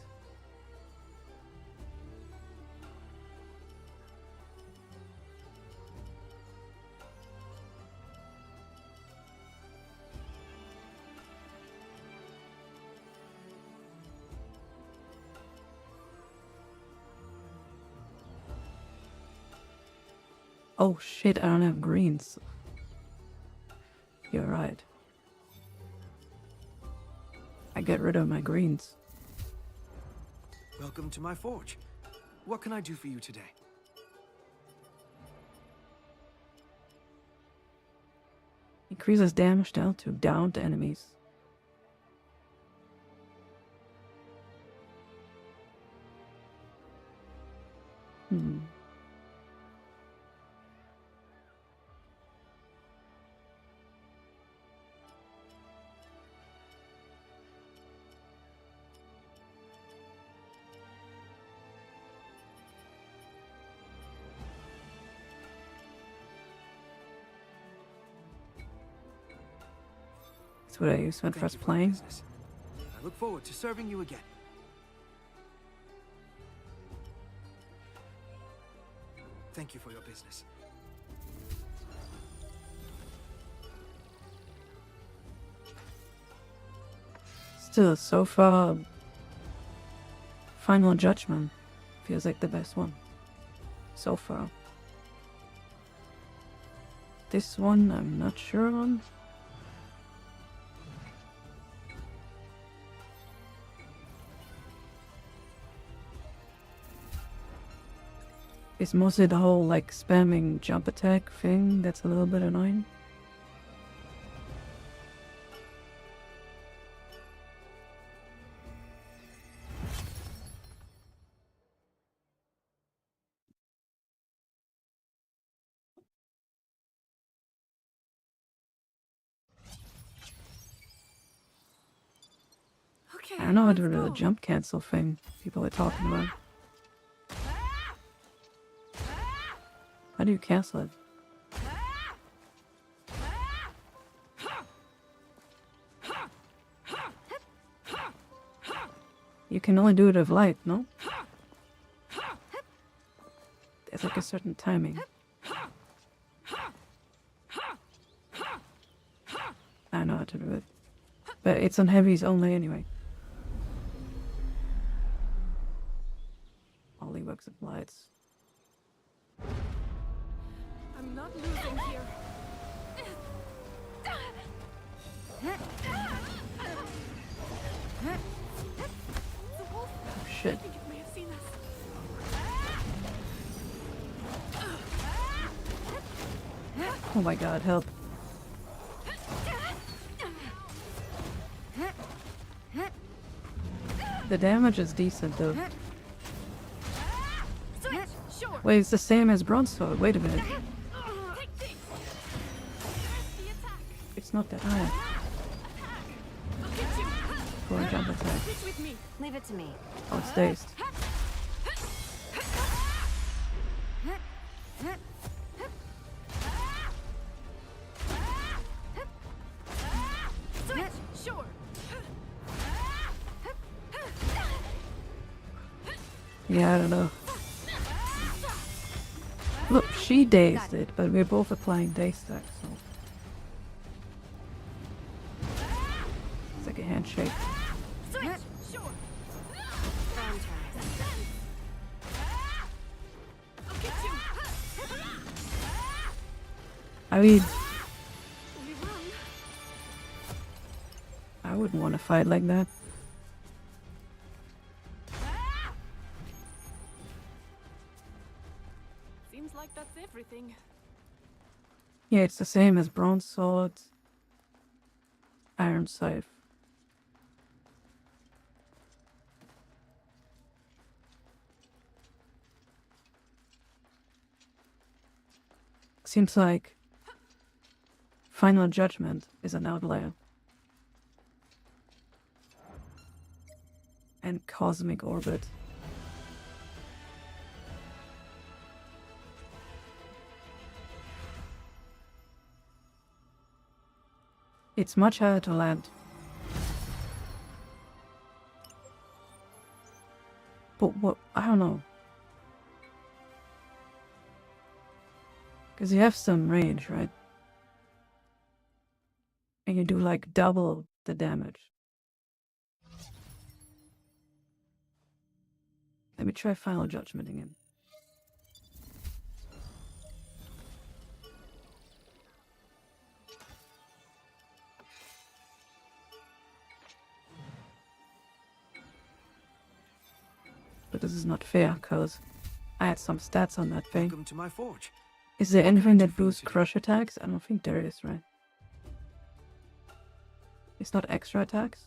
Oh shit, I don't have greens. You're right. I get rid of my greens.
Welcome to my forge. What can I do for you today?
Increases damage dealt to downed enemies. Hmm. That's what I used when
Thank
first
you for your
playing.
business. I look forward to serving you again. Thank you for your business.
Still, so far, Final Judgment feels like the best one. So far. This one, I'm not sure on. It's mostly the whole, like, spamming jump attack thing that's a little bit annoying.
Okay,
I don't know how to
let's
do the
go.
jump cancel thing people are talking about. How do you cancel it? You can only do it with light, no? There's like a certain timing. I know how to do it. But it's on heavies only anyway. Only works with lights.
I'm not losing here.
Oh shit.
I think it may have seen us.
Oh my god, help. The damage is decent though. Wait, it's the same as bronze sword. Wait a minute. It's not that high. For a jump attack.
Leave it to me.
Oh, it's dazed.
Sure.
Yeah, I don't know. Look, she dazed it, but we're both applying daze stack, so. It's like a handshake. I mean, I wouldn't want to fight like that.
Seems like that's everything.
Yeah, it's the same as bronze sword, iron scythe. Seems like Final Judgment is an outlier. And Cosmic Orbit. It's much harder to land. But what? I don't know. Because you have some range, right? And you do like double the damage. Let me try Final Judgment again. But this is not fair, because I had some stats on that thing.
Welcome to my forge.
Is there anything that boosts crush attacks? I don't think there is, right? It's not extra attacks?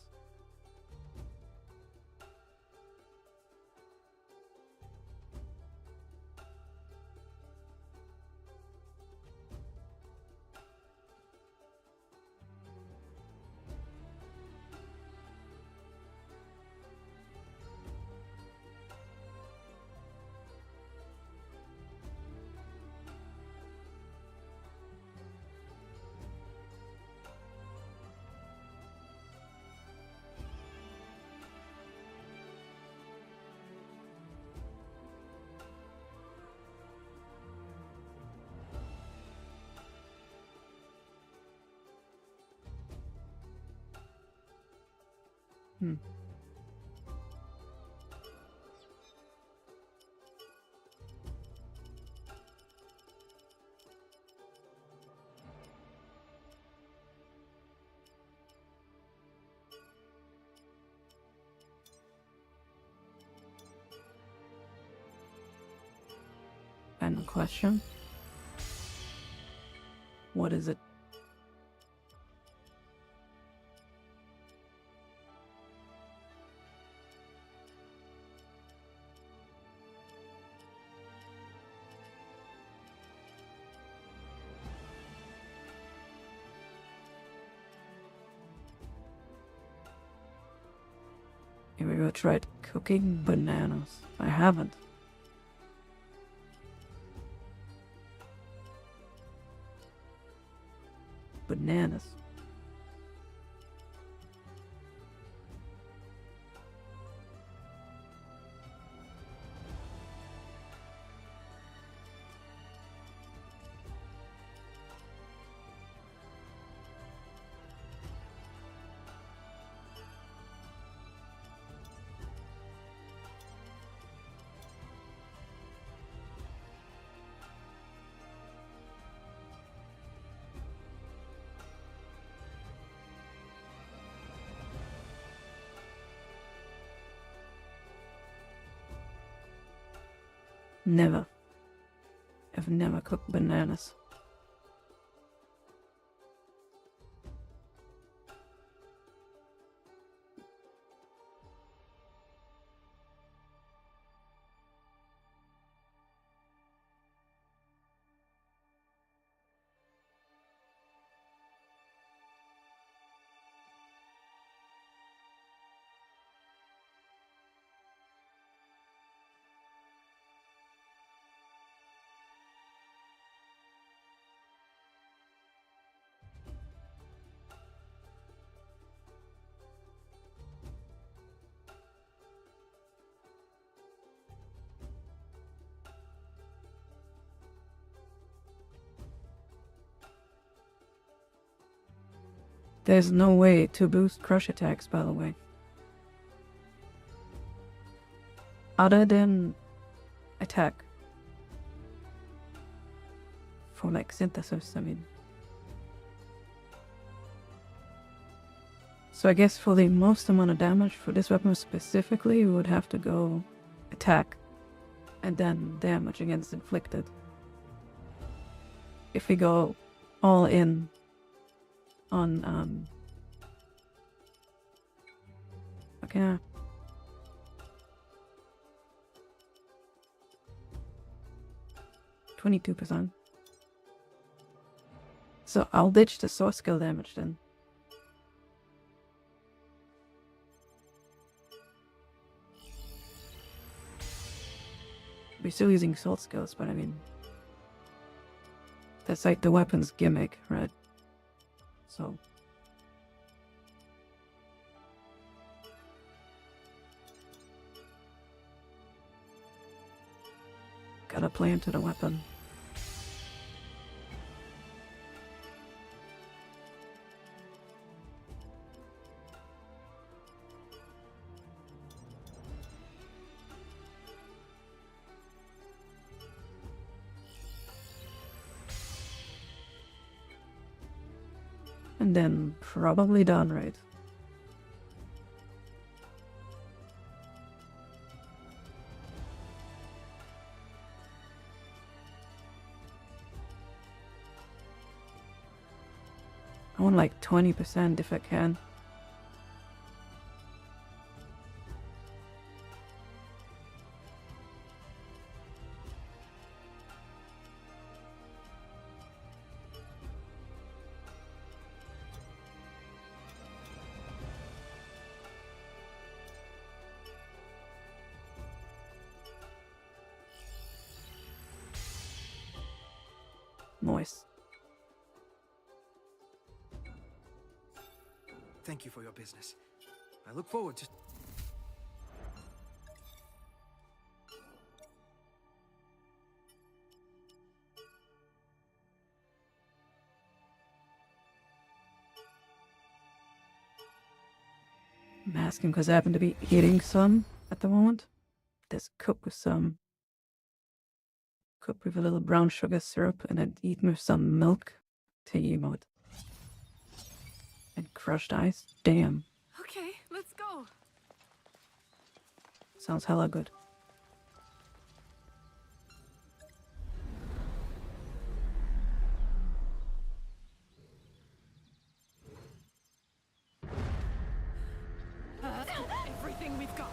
Hmm. Final question. What is it? Have you ever tried cooking bananas? I haven't. Bananas. Never. I've never cooked bananas. There's no way to boost crush attacks, by the way. Other than attack. For like synthesis, I mean. So I guess for the most amount of damage for this weapon specifically, we would have to go attack and then damage against inflicted. If we go all in on okay. 22%. So I'll ditch the source skill damage then. We're still using sword skills, but I mean, that's like the weapon's gimmick, right? So gotta play into the weapon. And then probably done, right? I want like 20% if I can. Nice.
Thank you for your business. I look forward to...
ask him because I happen to be eating some at the moment. There's a cup with a little brown sugar syrup, and I'd eaten with some milk tea mode. And crushed ice. Damn.
Okay, let's go.
Sounds hella good.
Everything we've got.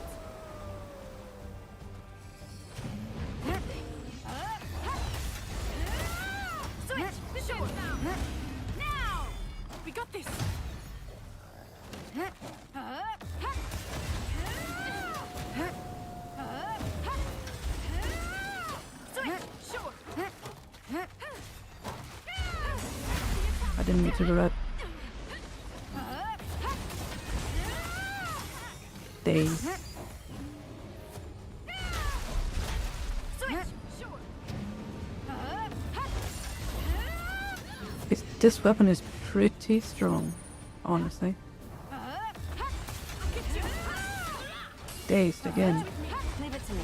Switch! Sure. Now! We got this! Switch! Sure!
I didn't need to do that. Days.
Switch! Sure!
This weapon is pretty strong, honestly. Dazed again.
Leave it to me.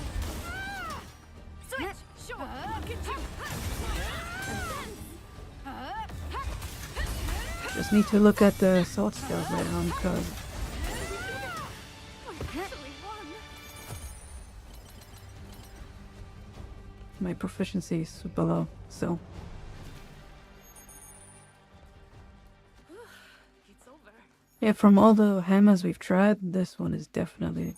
Switch! Sure! Look at you!
Just need to look at the sword skills later on, because my proficiency is super low, so.
It's over.
Yeah, from all the hammers we've tried, this one is definitely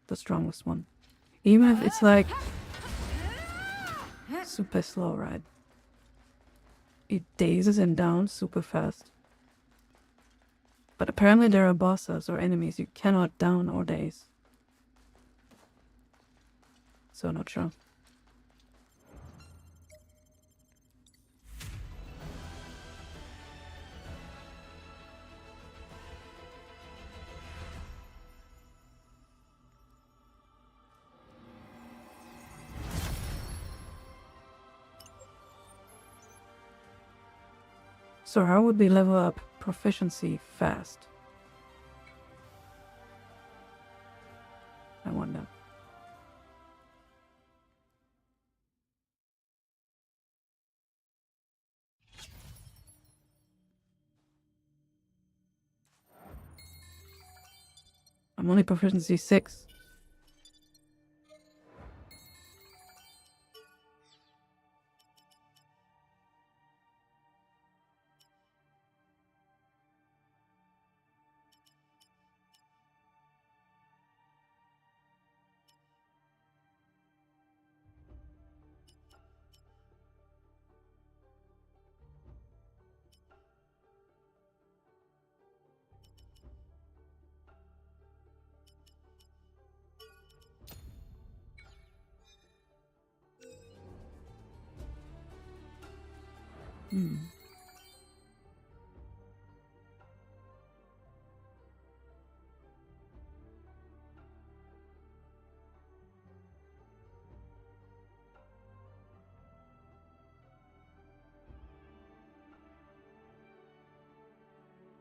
the strongest one. Even if it's like super slow, right? It dazes and downs super fast. But apparently there are bosses or enemies you cannot down or daze. So not sure. So how would we level up proficiency fast? I wonder. I'm only proficiency 6.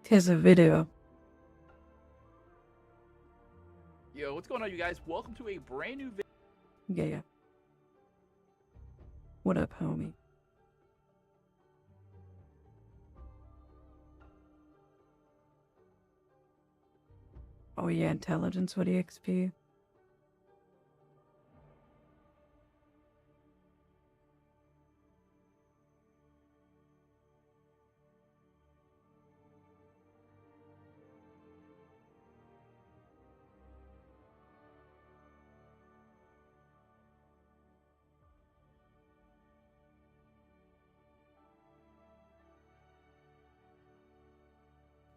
Here's a video.
Yo, what's going on, you guys? Welcome to a brand new
Yeah, yeah. What up, homie? Oh yeah, intelligence with EXP.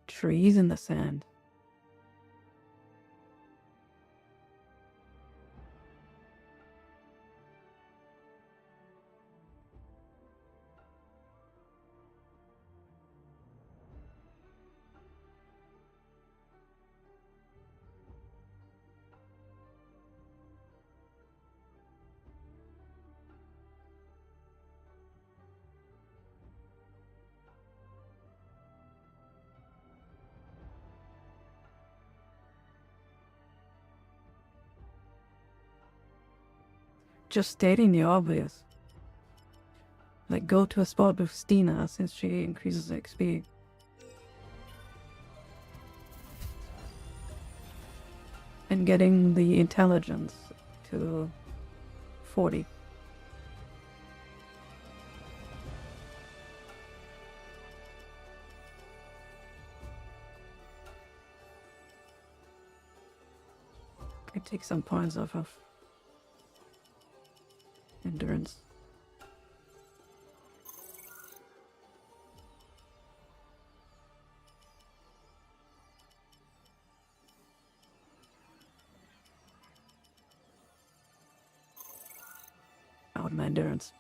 Trees in the sand. just stating the obvious. Like, go to a spot with Stina since she increases XP. And getting the intelligence to 40. I take some points off of endurance. Out my endurance.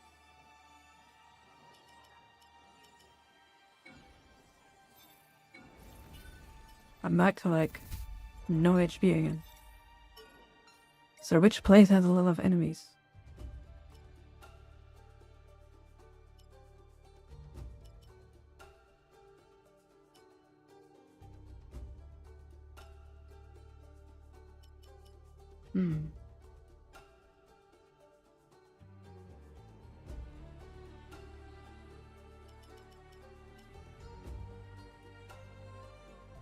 I'm back to like no HP again. So which place has a lot of enemies?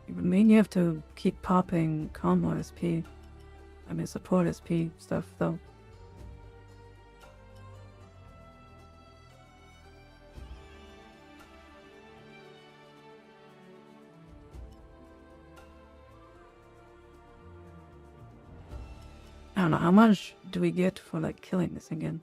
I mean, you have to keep popping combo SP. I mean, support SP stuff, though. I don't know, how much do we get for, like, killing this again?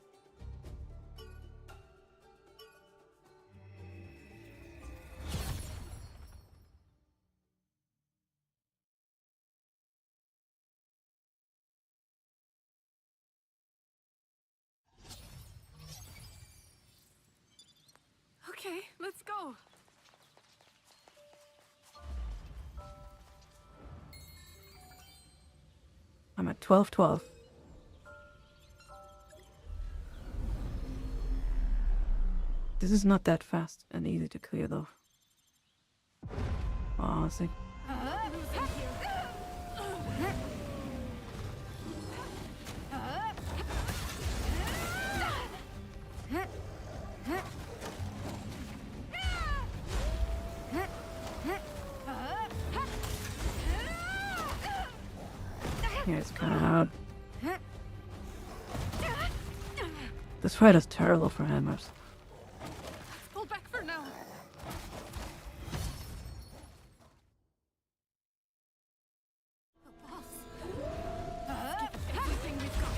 Okay, let's go.
I'm at 12-12. This is not that fast and easy to clear, though. Honestly. Yeah, it's kind of hard. This fight is terrible for hammers.
Pull back for now. Everything we've got.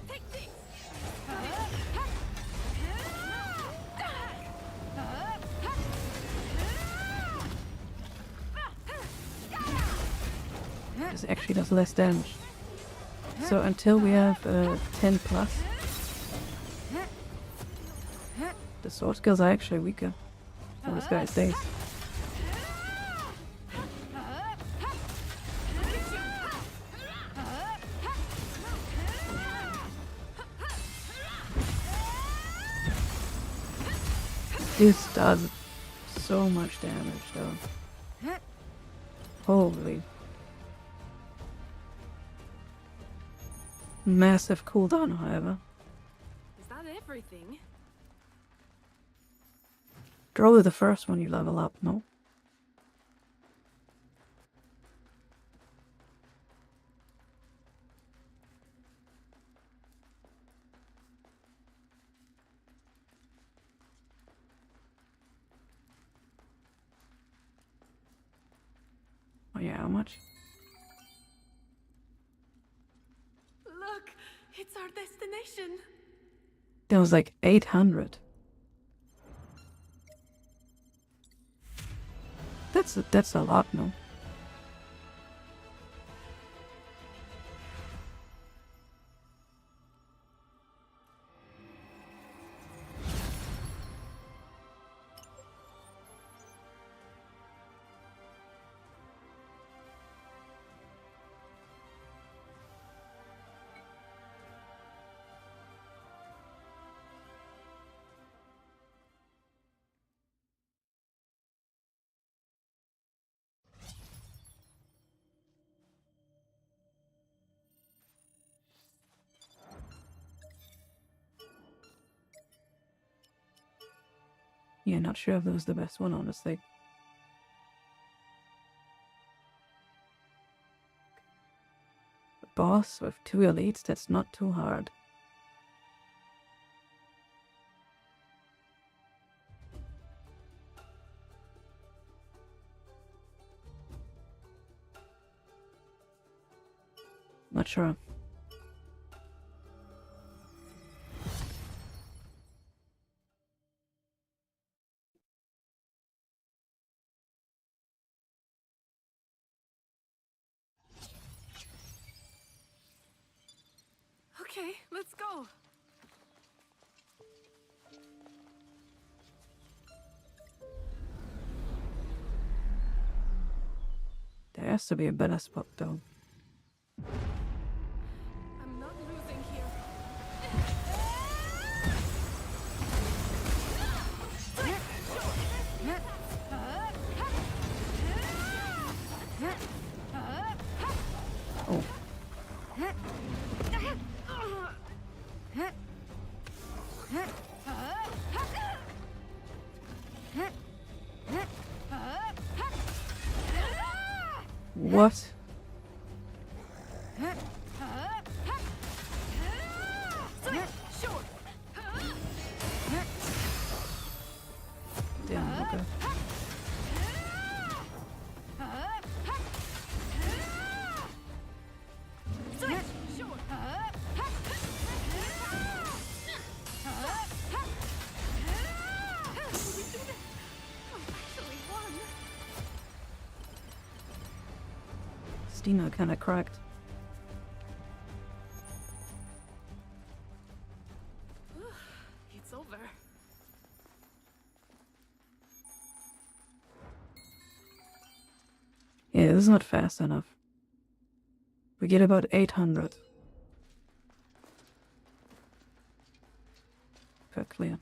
Take this.
This actually does less damage. So until we have 10 plus, the sword skills are actually weaker for this guy's days. This does so much damage though. Holy. Massive cooldown, however.
Is that everything?
Probably the first one you level up, no? Oh yeah, how much?
Look, it's our destination.
That was like 800. That's a lot, no? Yeah, not sure if that was the best one, honestly. A boss with 2 elites, that's not too hard. Not sure.
Okay, let's go.
There has to be a better spot though.
I'm not losing here.
Oh. What? Damn, okay. Stina kinda cracked.
It's over.
Yeah, this is not fast enough. We get about 800 per clear.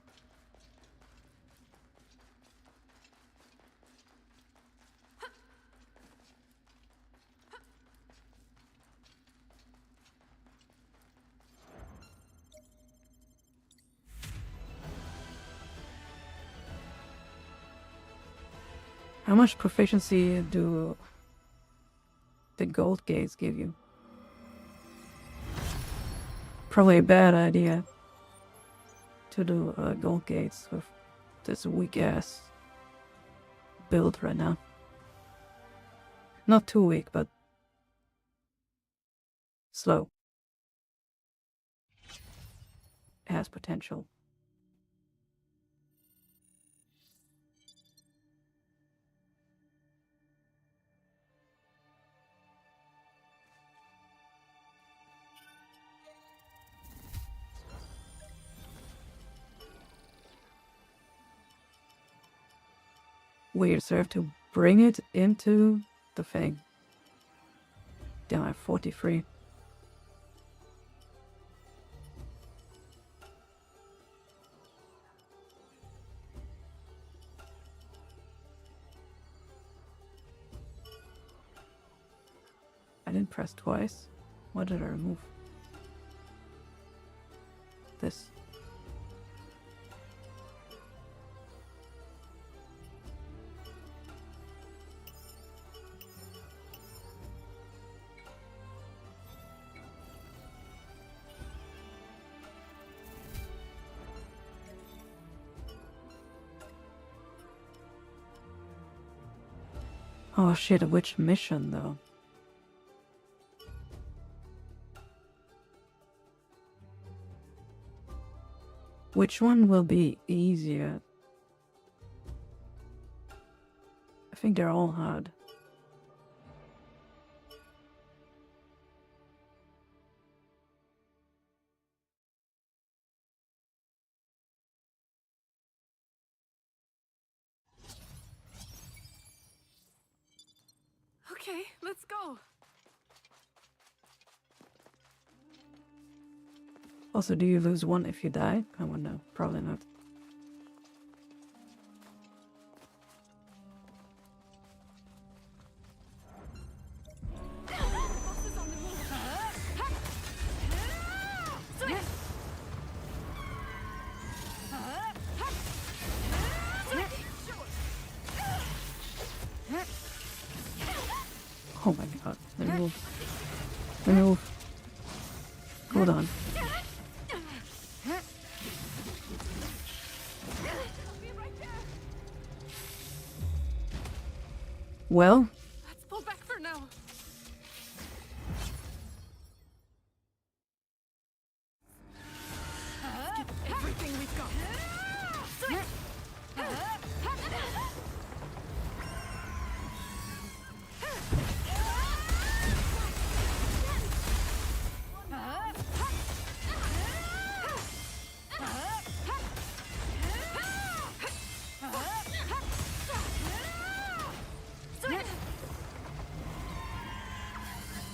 How much proficiency do the gold gates give you? Probably a bad idea to do gold gates with this weak ass build right now. Not too weak, but slow. It has potential. Weird, so I have to bring it into the thing. Damn, I have 43. I didn't press twice. What did I remove? This. Oh shit, which mission though? Which one will be easier? I think they're all hard.
Okay, let's go.
Also, do you lose one if you die? I don't know. Probably not. Oh my god. Let me move. Let me move. Hold on. Well,
Let's pull back for now. Let's get everything we've got.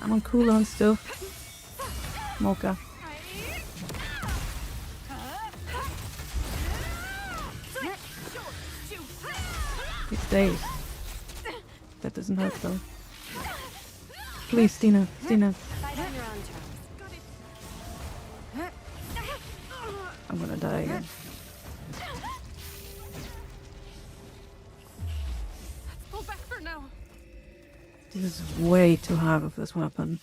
I'm on cooldown still. Mocha. It stays. That doesn't hurt though. Please, Stina. Stina.
Fight on your own terms.
I'm gonna die again.
Let's pull back for now.
This is way too hard of this weapon.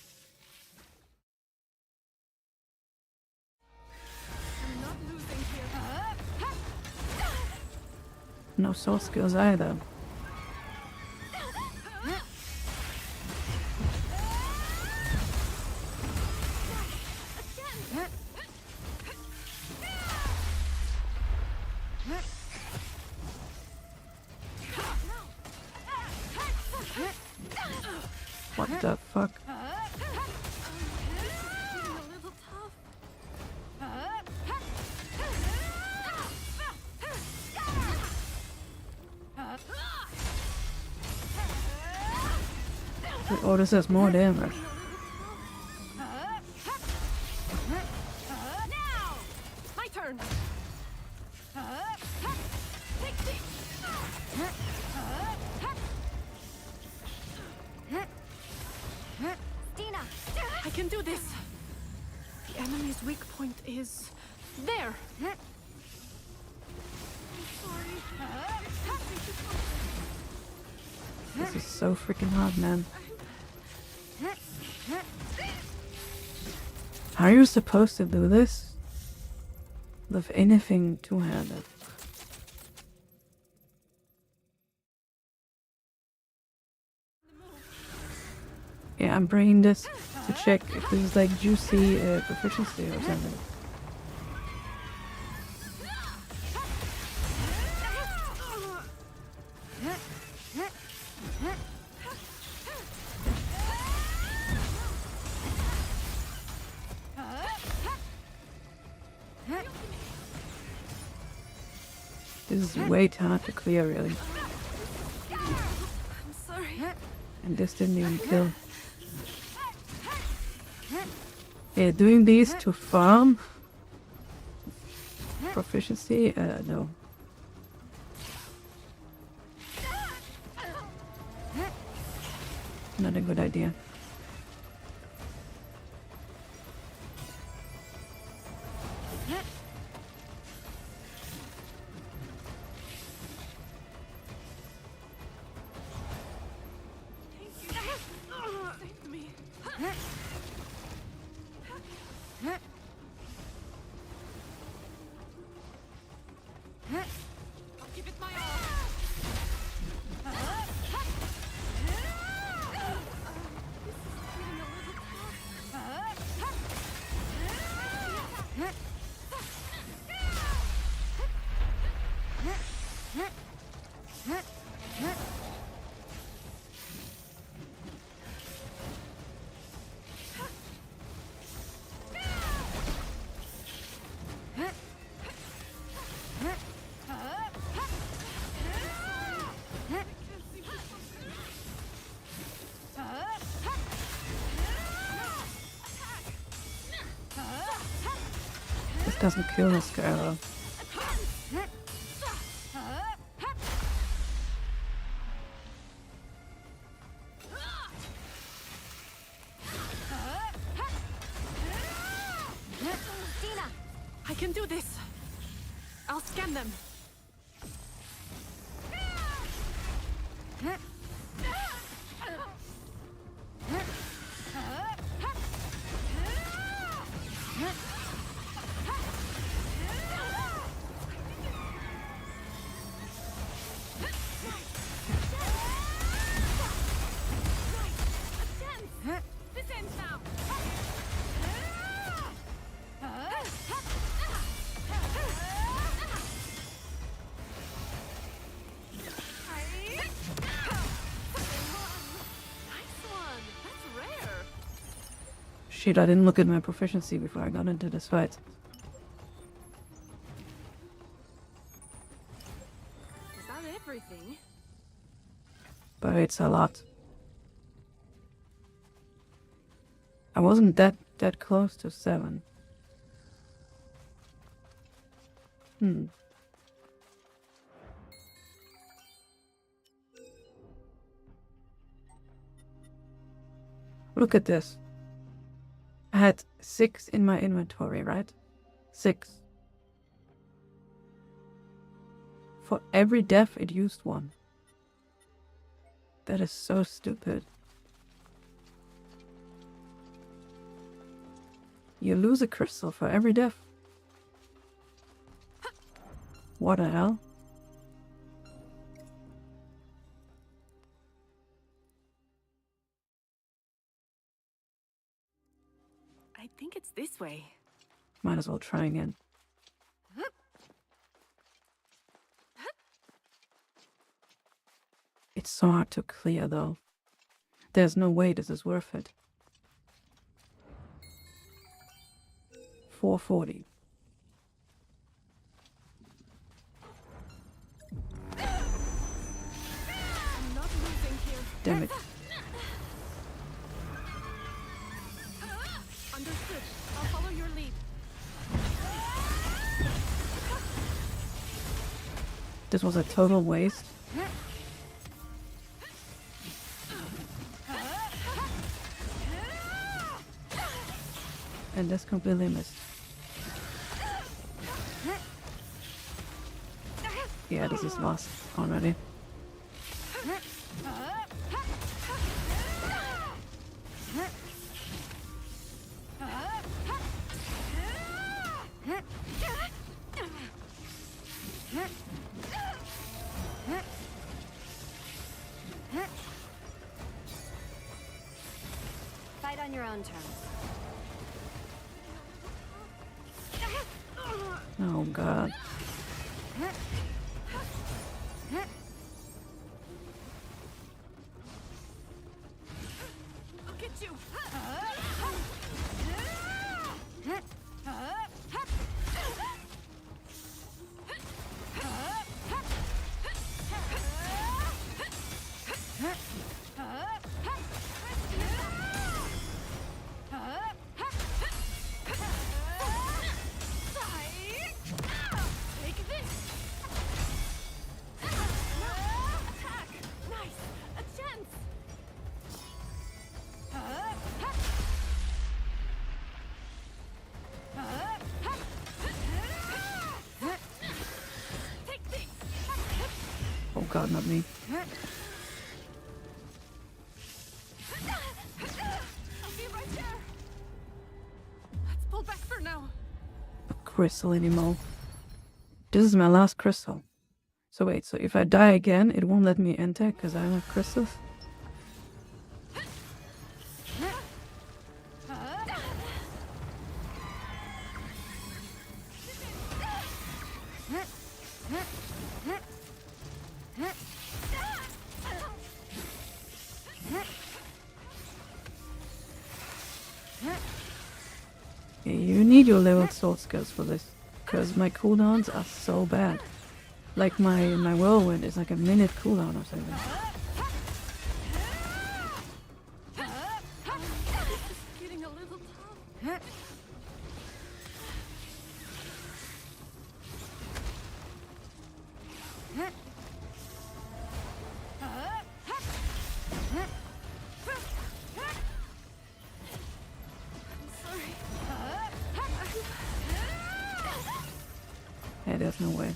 I'm not losing here.
No sword skills either. What the fuck? Oh, this has more damage.
Now! My turn. Take this.
Stina!
I can do this. The enemy's weak point is there.
This is so freaking hard, man. How are you supposed to do this with anything two-handed? Yeah, I'm bringing this to check if this is like juicy proficiency or something. This is way too hard to clear, really.
I'm sorry.
And this didn't even kill. Yeah, doing these to farm proficiency? No. Not a good idea.
Save me. I'll give it my all.
This doesn't kill this guy though.
Stina! I can do this. I'll scan them.
Shit, I didn't look at my proficiency before I got into this fight.
Is that everything?
But it's a lot. I wasn't that close to 7. Look at this. I had 6 in my inventory, right? 6. For every death, it used 1. That is so stupid. You lose a crystal for every death. What the hell?
I think it's this way.
Might as well try again. It's so hard to clear though. There's no way this is worth it. 440.
I'm not losing here.
Damn it.
Understood. I'll follow your lead.
This was a total waste. And this completely missed. Yeah, this is lost already.
Fight on your own terms.
Oh god.
I'll get you. Take this. Attack. Nice. A chance. Take this.
Oh god, not me.
I'll be right there. Let's pull back for now.
Crystal anymore. This is my last crystal. So wait, so if I die again, it won't let me enter because I don't have crystals? Yeah, you need your level sword skills for this, because my cooldowns are so bad. Like my whirlwind is like a minute cooldown or something.
Getting a little tough.
Yeah, there's no way.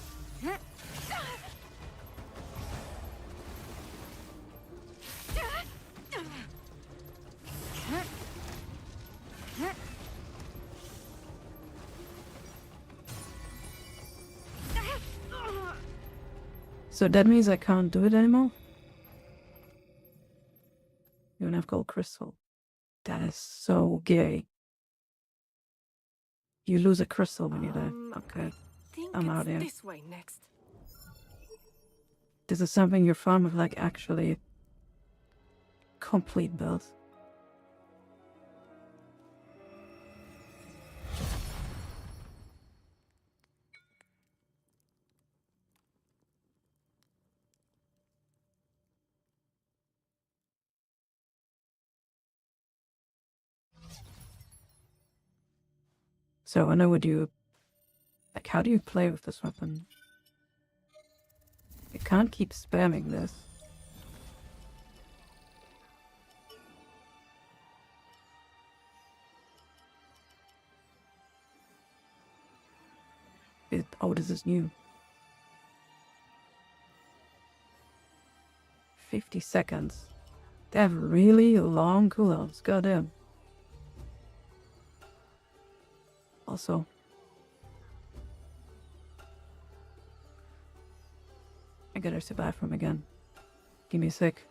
So that means I can't do it anymore? You don't have gold crystal. That is so gay. You lose a crystal when you die. Okay. I'm out here.
This way next.
This is something your farm with like actually complete build. So I know what you... Like, how do you play with this weapon? You can't keep spamming this. Oh, this is new. 50 seconds. They have really long cooldowns. Goddamn. Also, I gotta use the bathroom again. Give me a sec.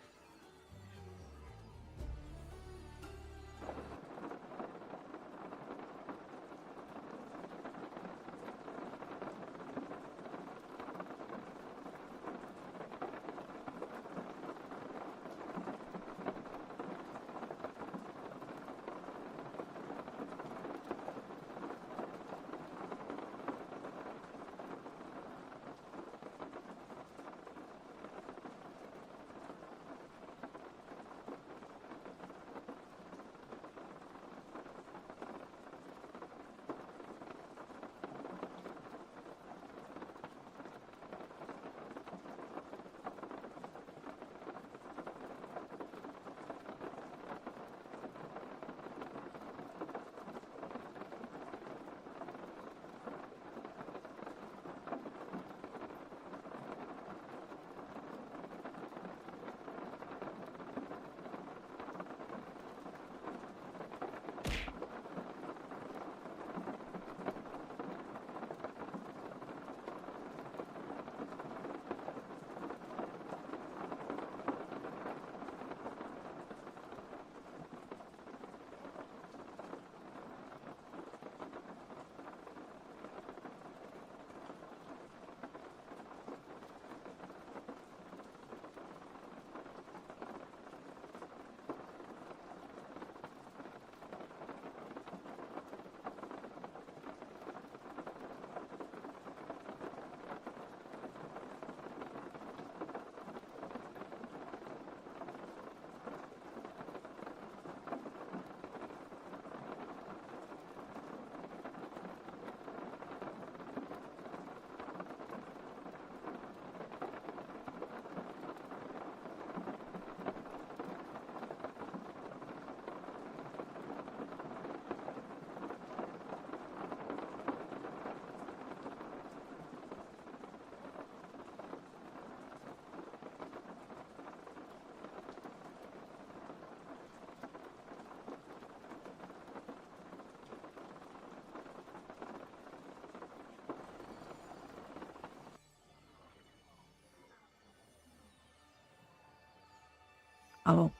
Hello.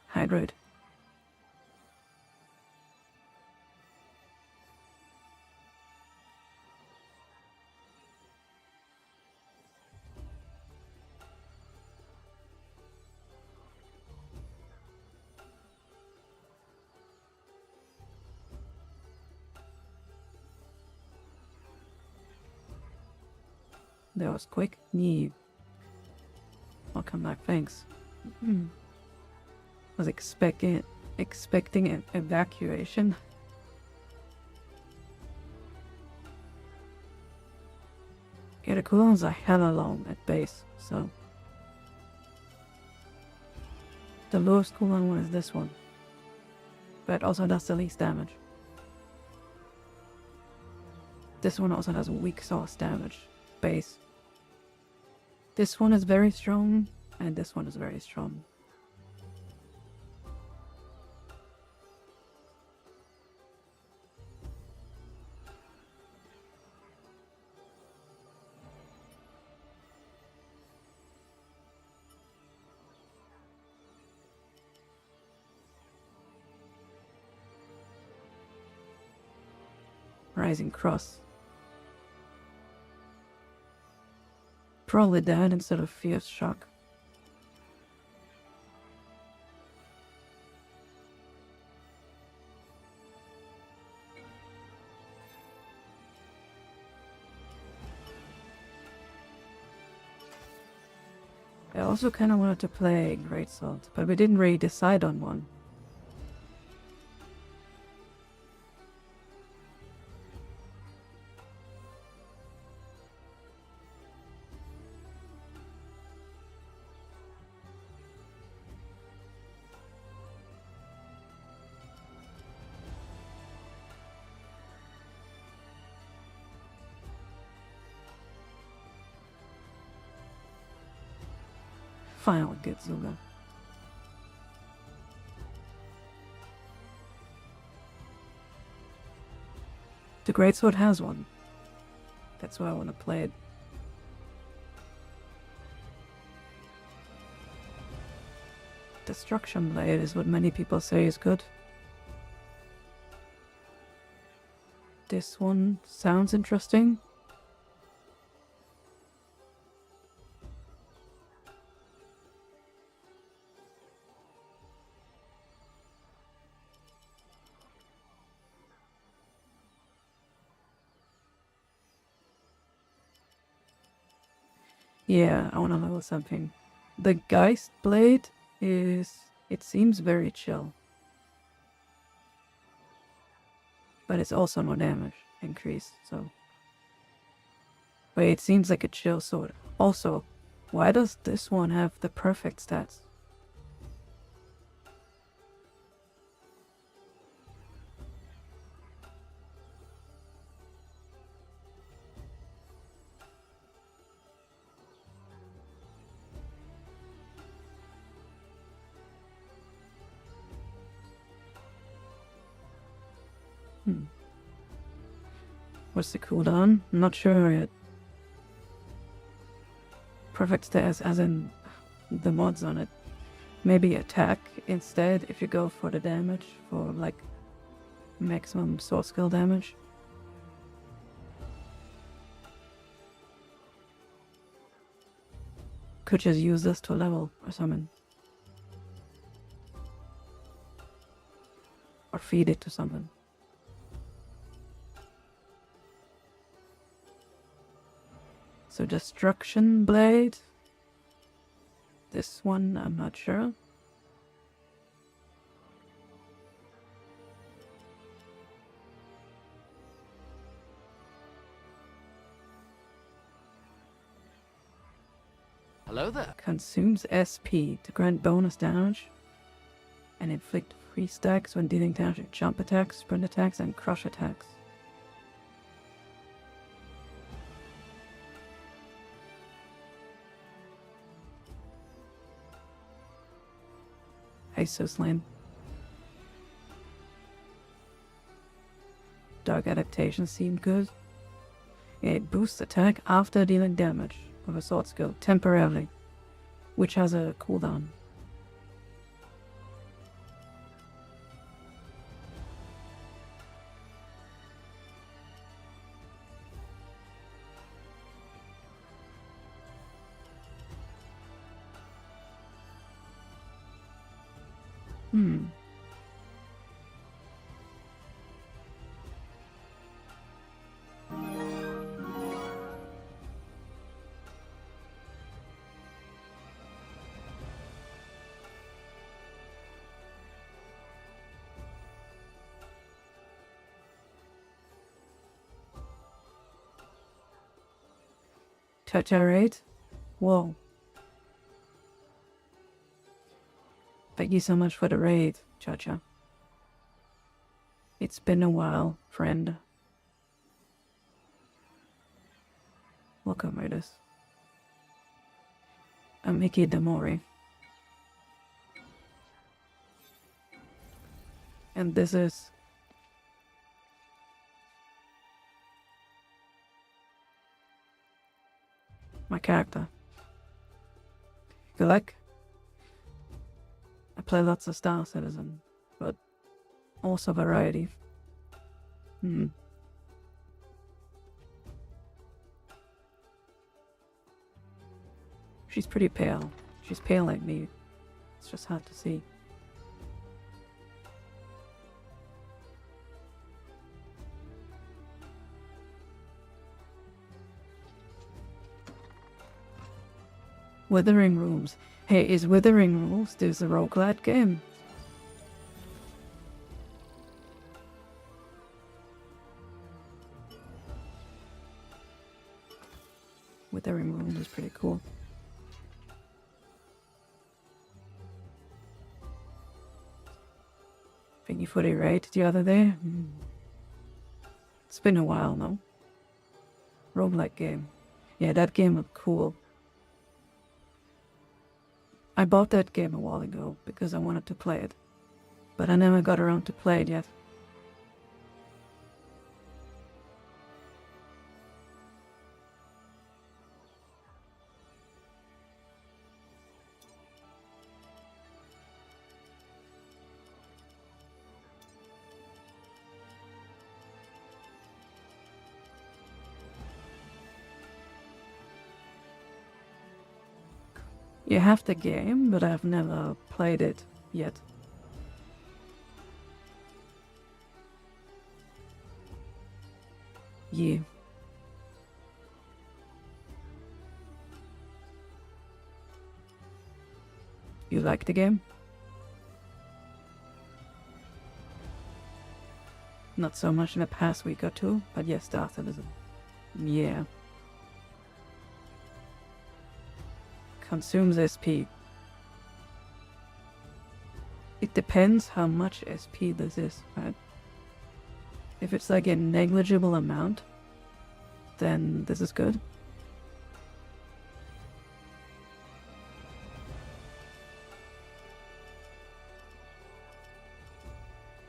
Hydrate. That was quick. Nee. Welcome back, thanks. Was expecting an evacuation. Yeah, the cooldowns are hella long at base, so the lowest cooldown one is this one, but also does the least damage. This one also does weak sauce damage, base. This one is very strong, and this one is very strong. Rising Cross. Probably that instead of Fierce Shock. I also kind of wanted to play Great Salt, but we didn't really decide on one. finally get Zuga. The Greatsword has one. That's why I want to play it. Destruction Blade is what many people say is good. This one sounds interesting. Yeah, I want to level something. The Geist Blade it seems very chill. But it's also no damage increase, so. But it seems like a chill sword. Also, why does this one have the perfect stats? What's the cooldown? I'm not sure yet. Perfect stats as in the mods on it. Maybe attack instead if you go for the damage, for like maximum sword skill damage. Could just use this to level or something. Or feed it to something. So Destruction Blade. This one, I'm not sure.
Hello there.
Consumes SP to grant bonus damage and inflict free stacks when dealing damage in jump attacks, sprint attacks, and crush attacks. Hey, so lame. Dark adaptation seemed good. It boosts attack after dealing damage with a sword skill temporarily, which has a cooldown. Cha-cha raid? Whoa. Thank you so much for the raid, Cha-cha. It's been a while, friend. Welcome, Raiders. I'm Mickey Demori. And this is my character. Good luck. I play lots of Star Citizen, but also variety. She's pretty pale. She's pale like me. It's just hard to see. Withering Rooms. Hey, is Withering Rooms this a roguelite game? Withering Rooms is pretty cool. Thank you for the raid the other day. It's been a while now. Roguelike game. Yeah, that game looked cool. I bought that game a while ago because I wanted to play it, but I never got around to play it yet. You have the game, but I've never played it yet. Yeah. You like the game? Not so much in the past week or two, but yes, STAR-FFSZ. Yeah. Consumes SP. It depends how much SP this is, right? If it's like a negligible amount, then this is good.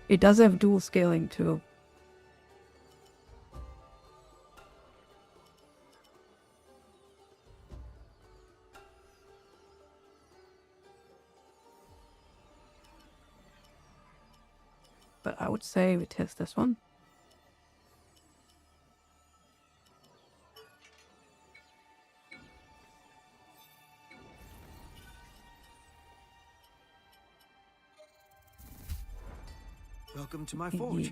It does have dual scaling too. But I would say we test this one.
Welcome to my forge.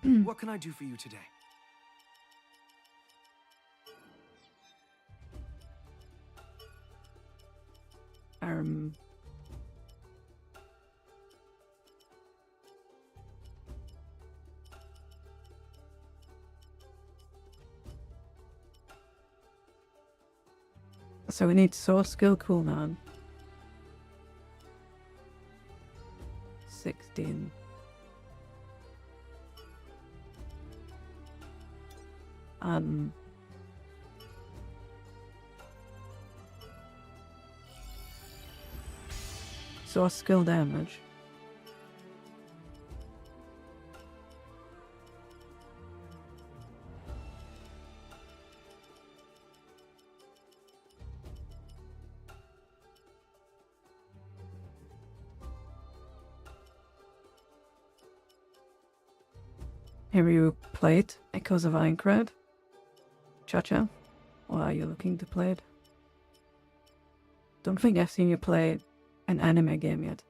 What can I do for you today?
So we need source skill cooldown. 16. Source skill damage. Have you played Echoes of Aincrad? Cha-cha? Or are you looking to play it? Don't think I've seen you play an anime game yet.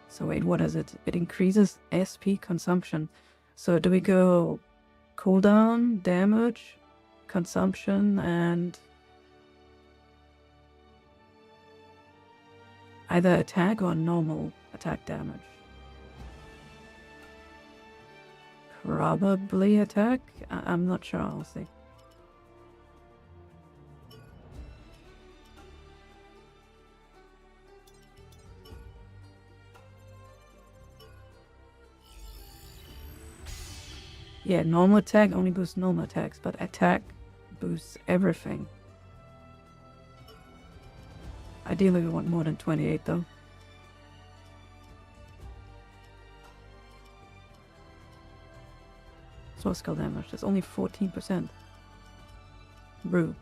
So wait, what is it? It increases SP consumption. So do we go cooldown, damage, consumption, and either attack or normal attack damage? Probably attack? I'm not sure, I'll see. Yeah, normal attack only boosts normal attacks, but attack boosts everything. Ideally we want more than 28 though. Source skill damage, that's only 14%. Brew.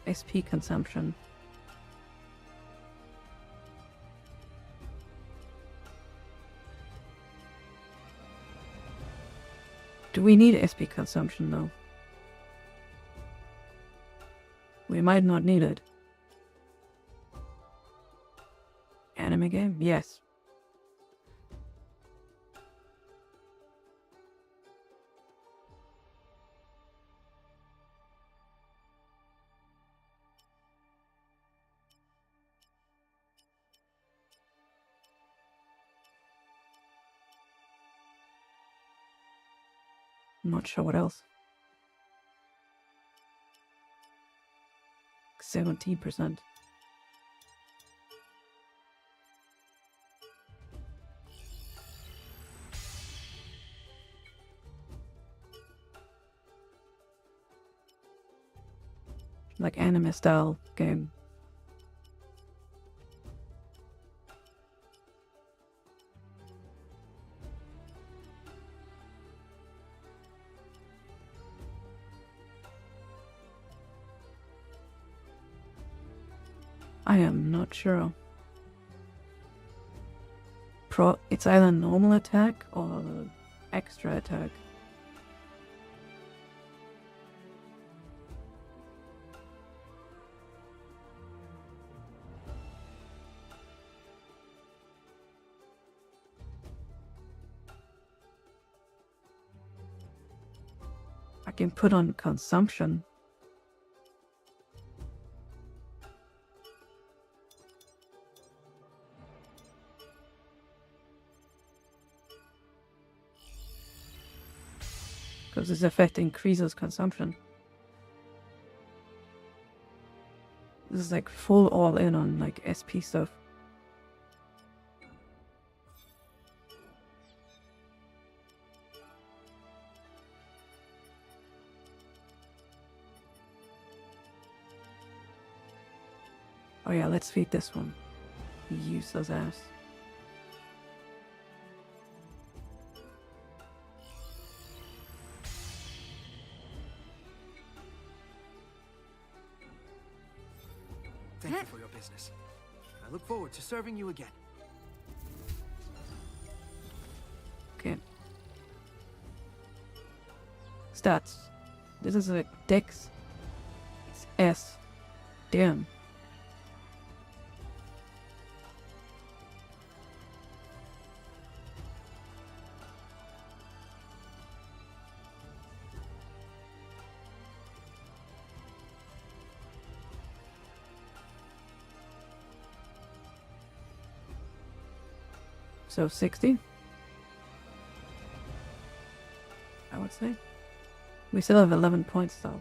SP consumption. Do we need SP consumption though? We might not need it. Anime game? Yes. I'm not sure what else. 17%. like anime style game. I am not sure. It's either normal attack or extra attack. I can put on consumption. Because this effect increases consumption. This is like full all in on like SP stuff. Oh yeah, let's feed this one. Useless ass.
Thank you for your business. I look forward to serving you again.
Okay. Stats. This is a Dex. It's S. Damn. So 60, I would say. We still have 11 points though.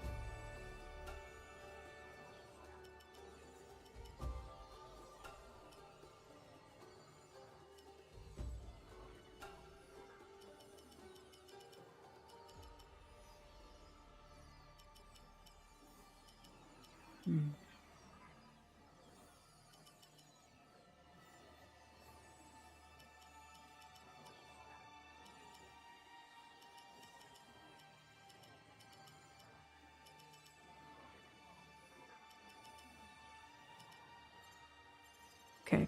Okay.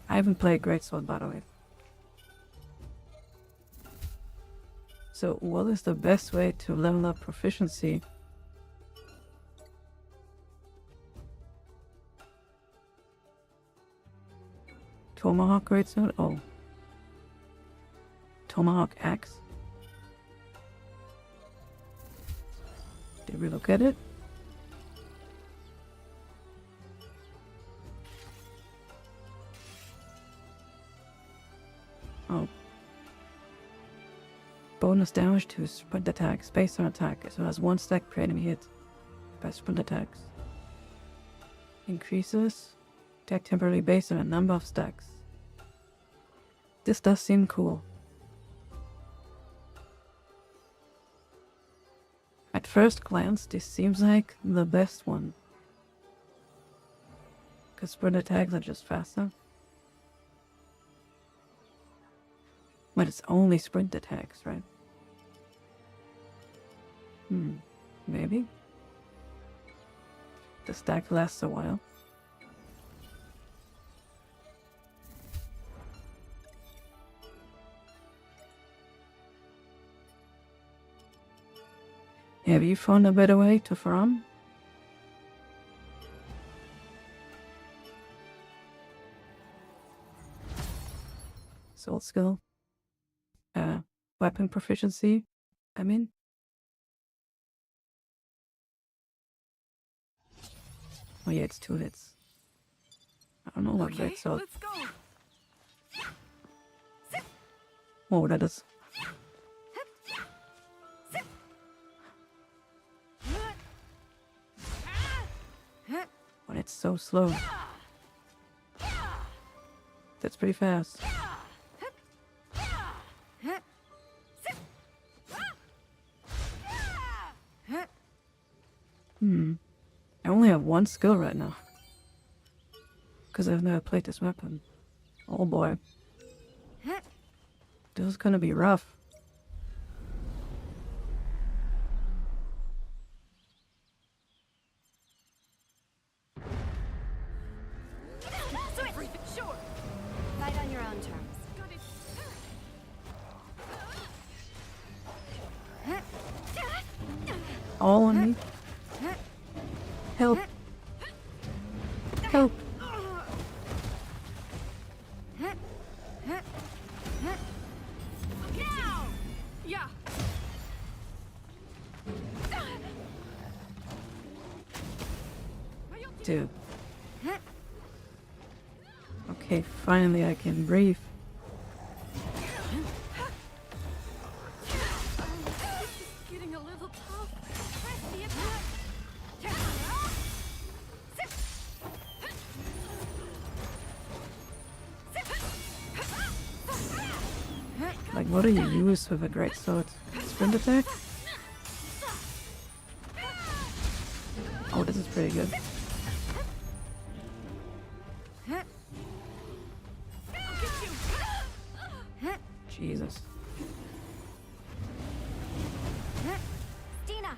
I haven't played Greatsword, by the way. So, what is the best way to level up proficiency? Tomahawk Greatsword? Oh. Tomahawk Axe? Did we look at it? Oh. Bonus damage to sprint attacks based on attack, as well as 1 stack per enemy hit by sprint attacks. Increases attack temporarily based on a number of stacks. This does seem cool. At first glance, this seems like the best one. Because sprint attacks are just faster. But it's only sprint attacks, right? Maybe? The stack lasts a while. Have you found a better way to farm? Sword skill. Weapon proficiency, I mean. Oh yeah, it's 2 hits. I don't know what great sword.
Let's go.
Oh, that is. But it's so slow. That's pretty fast. I only have one skill right now. Because I've never played this weapon. Oh boy. This is gonna be rough.
Sure. Fight on your own terms. Got it.
All on me. Help. Help.
Now! Yeah.
Dude. Okay, finally I can breathe.
Getting a little tough. Press the attack.
Like, what do you use with a great sword? Sprint attack? Oh, this is pretty good. Jesus.
Dina,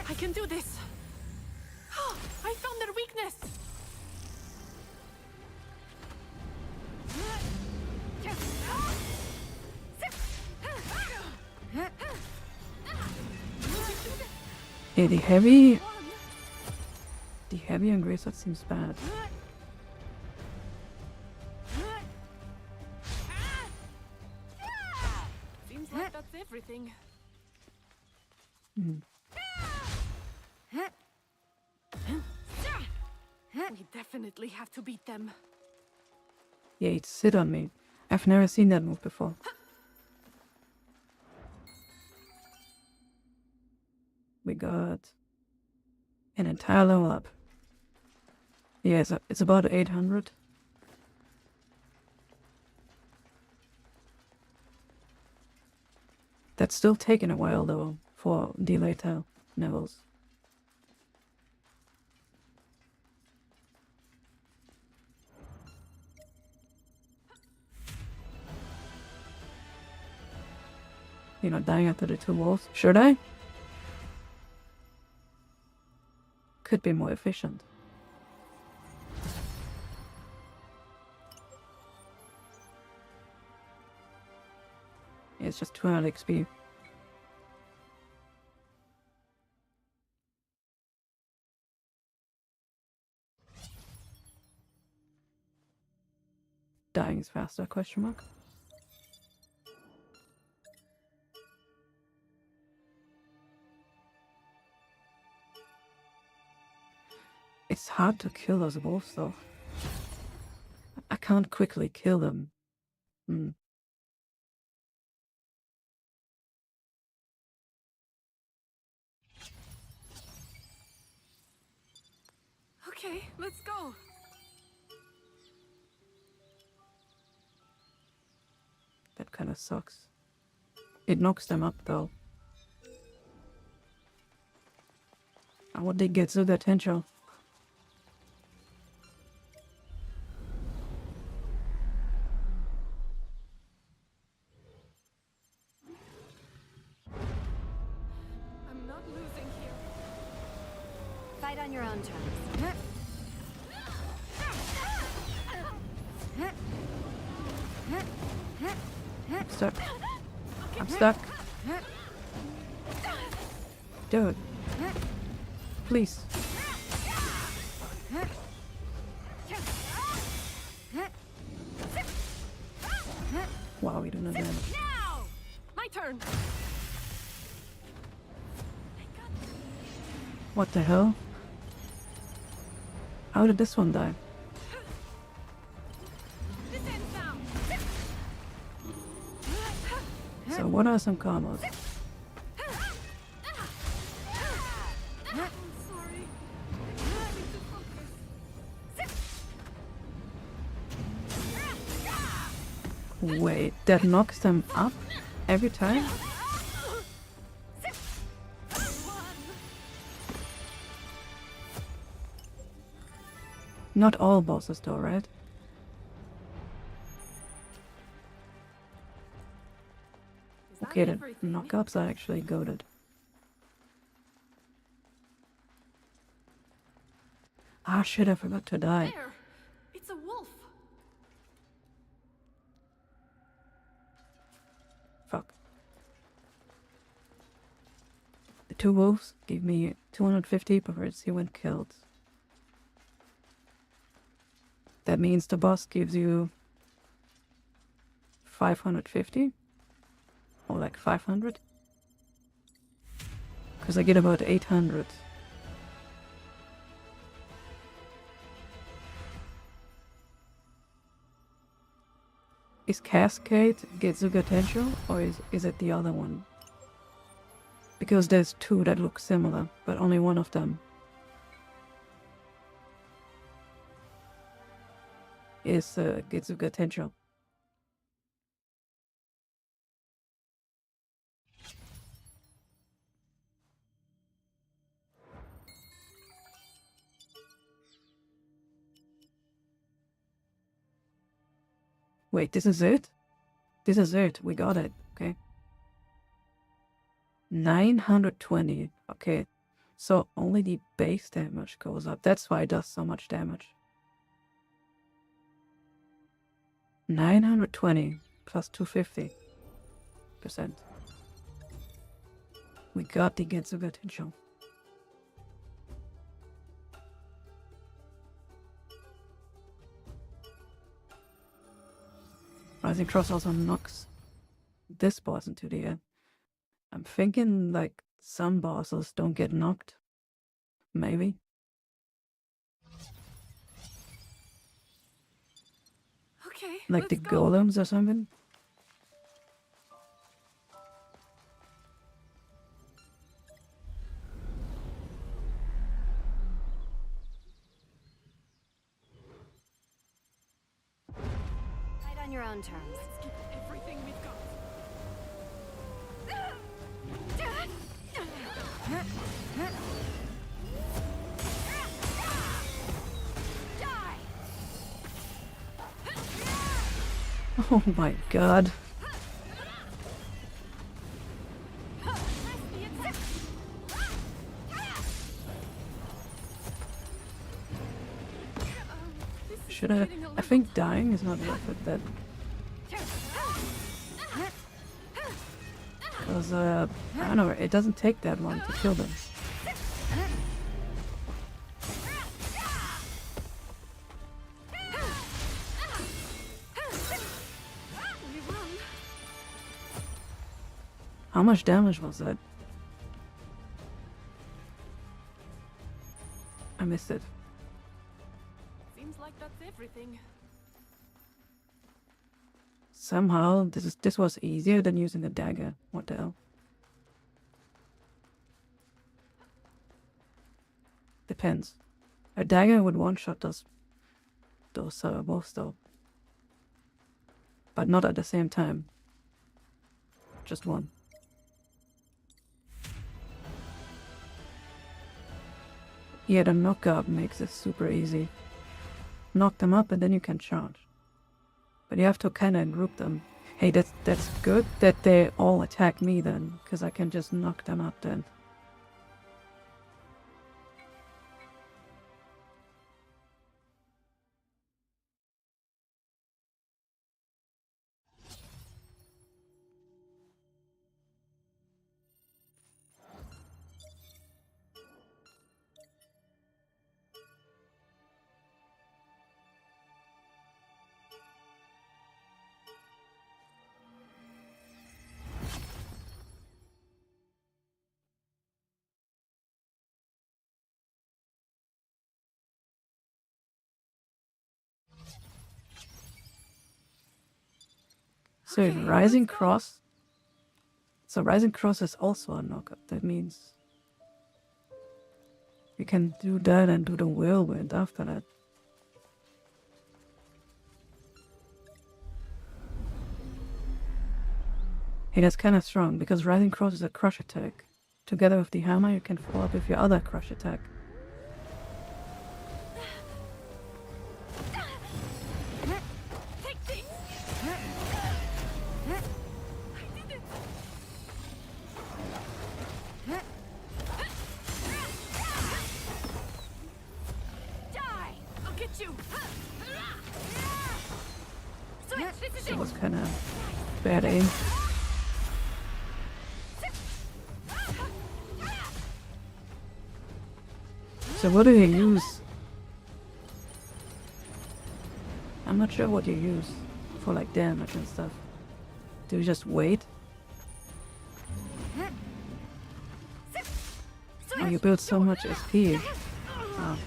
I can do this. I found their weakness.
Yeah, the heavy on Grace, that seems bad.
Seems like that's everything. We definitely have to beat them.
Yeah, he'd sit on me. I've never seen that move before. We got an entire level up. Yeah, it's about 800. That's still taking a while though for the later levels. You're not dying after the 2 walls, should I? Could be more efficient. Yeah, it's just 200 XP. Dying is faster, question mark. It's hard to kill those wolves though. I can't quickly kill them.
Okay, let's go.
That kind of sucks. It knocks them up though. How would they get to that potential?
I'm not losing here.
Fight on your own terms.
I'm stuck. I'm stuck. Dude. Please. Wow, we don't know damage.
Now! My turn.
What the hell? How did this one die?
This ends now.
So what are some combos?
I'm sorry. I need to focus.
Wait, that knocks them up every time? Not all bosses though, right? Okay, the knockups are actually goated. Ah shit, I forgot to die.
There! It's a wolf!
Fuck. The 2 wolves gave me 250 before he went killed. That means the boss gives you 550? Or like 500? Because I get about 800. Is Cascade Getsuga Tensho, or is it the other one? Because there's 2 that look similar, but only one of them is Getsuga Tensho. Wait, this is it? This is it. We got it. Okay. 920. Okay. So only the base damage goes up. That's why it does so much damage. 920 plus 250%. We got the Getsuga Tensho. Rising Cross also knocks this boss into the air. I'm thinking like some bosses don't get knocked. Maybe.
Okay.
Like the golems or something.
Fight on your own terms.
Let's give everything we've got.
Oh my god. Should I think dying is not worth it then. Because, I don't know, it doesn't take that long to kill them. How much damage was that? I missed it.
Seems like that's everything.
Somehow, this was easier than using the dagger. What the hell? Depends. A dagger would one-shot those wolves though. But not at the same time. Just one. Yeah, the knock-up makes it super easy. Knock them up and then you can charge. But you have to kind of group them. Hey, that's good that they all attack me then, because I can just knock them up then. So Rising Cross. So Rising Cross is also a knockup. That means you can do that and do the Whirlwind after that. Hey, that's kind of strong because Rising Cross is a crush attack. Together with the hammer, you can follow up with your other crush attack.
Got you.
That was kind of bad aim. So what do you use? I'm not sure what you use for like damage and stuff. Do you just wait? Oh, you build so much SP. Oh.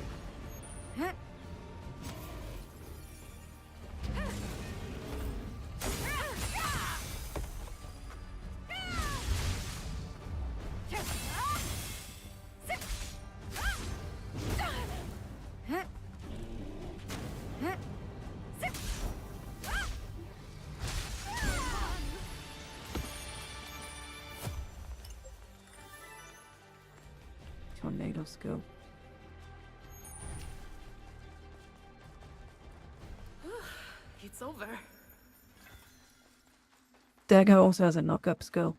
Tornado skill.
It's over.
Dagger also has a knock-up skill.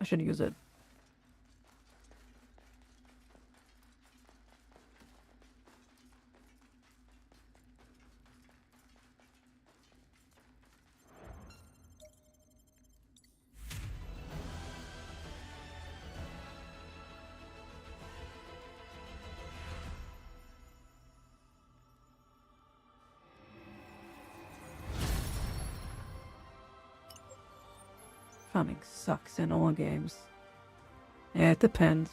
I should use it. Farming sucks in all games. Yeah, it depends.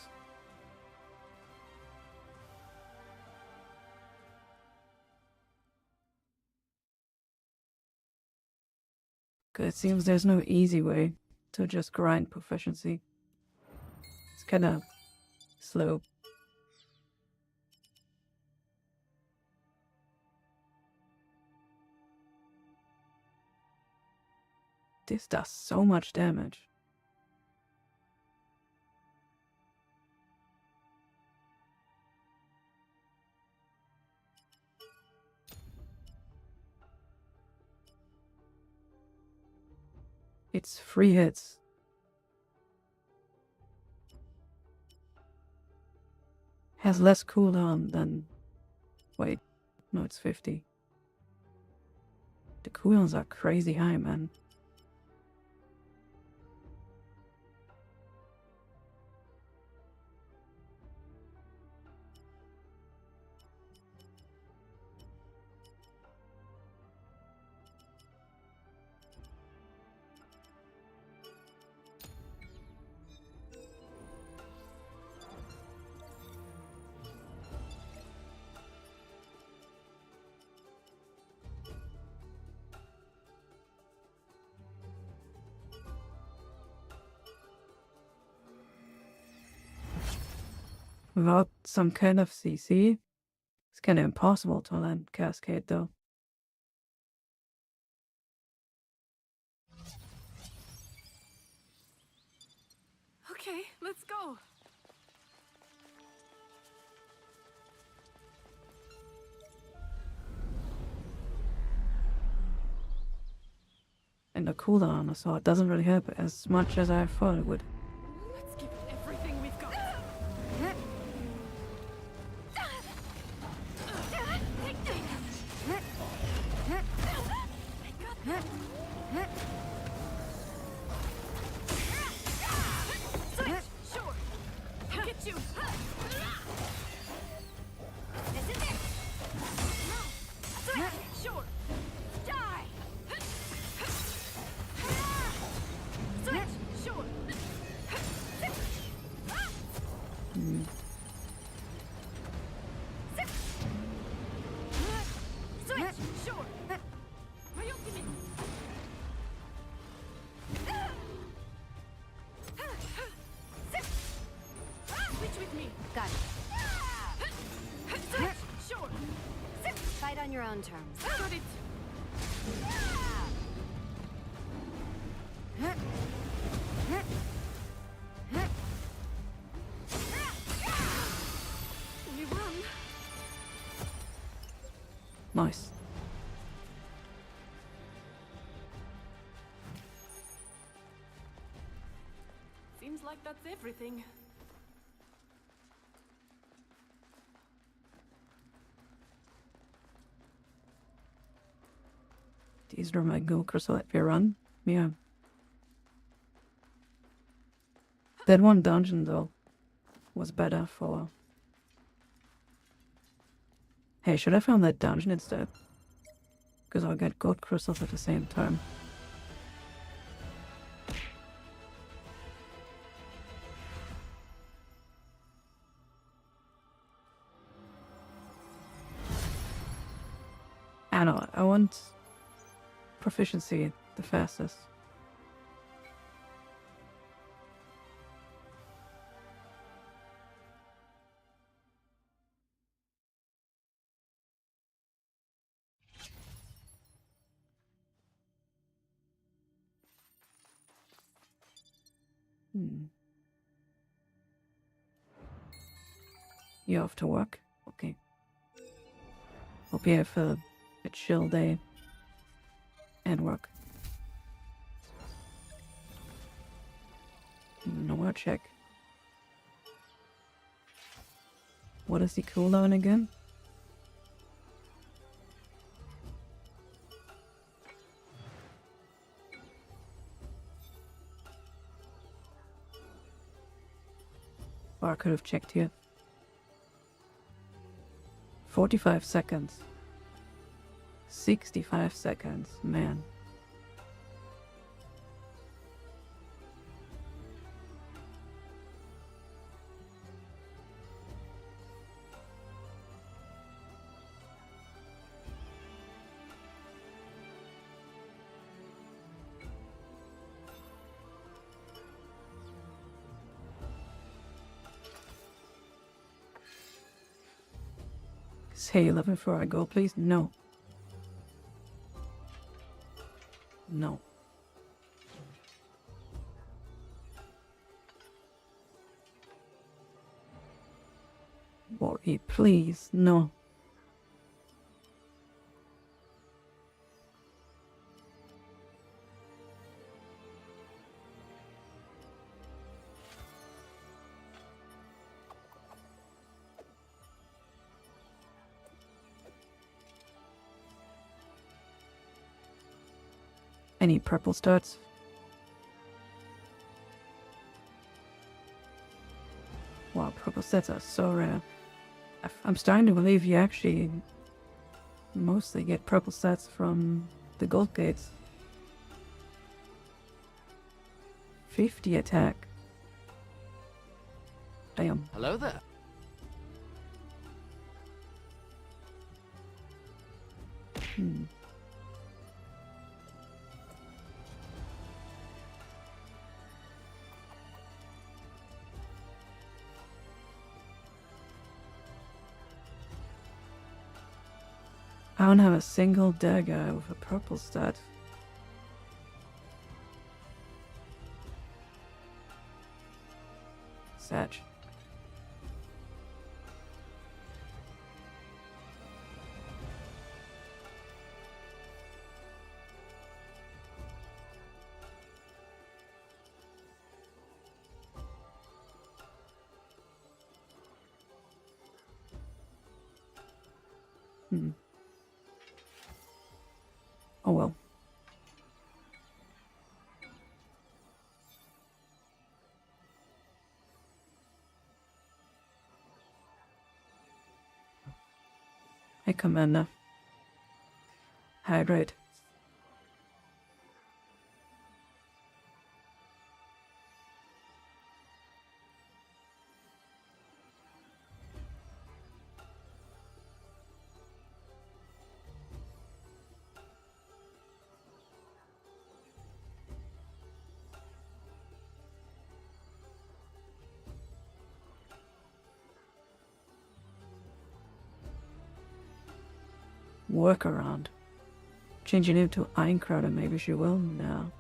Cause it seems there's no easy way to just grind proficiency. It's kinda slow. This does so much damage. It's 3 hits. Has less cooldown than... Wait, no, it's 50. The cooldowns are crazy high, man. Without some kind of CC, it's kind of impossible to land Cascade though.
Okay, let's go.
And the cooldown on the sword doesn't really help as much as I thought it would.
Let's give it everything we've got. Switch, sure. I'll get you.
This is it.
Switch, sure. Die. Switch, sure. Switch, sure. My ultimate. Switch with me.
Got it.
Switch, sure.
Fight on your own terms.
Got it. Only one.
Nice.
Seems like that's everything.
These are my go crystal if you run. Yeah. That one dungeon though was better for. Hey, should I found that dungeon instead? Because I'll get gold crystals at the same time. I know, I want proficiency the fastest. You off to work? Okay. Hope you have a chill day and work. No more check. What is the cooldown again? Or I could have checked here. 45 seconds. 65 seconds, man. Say 11 before I go, please. No. No. Worry, please. No. Any purple starts? Wow, purple stats are so rare. I'm starting to believe you actually mostly get purple stats from the gold gates. 50 attack. Damn.
Hello there.
I don't have a single dagger with a purple stat. Satch. Oh well. Hey, Commander. Hydrate. Workaround. Changing it to Aincrad and maybe she will? No.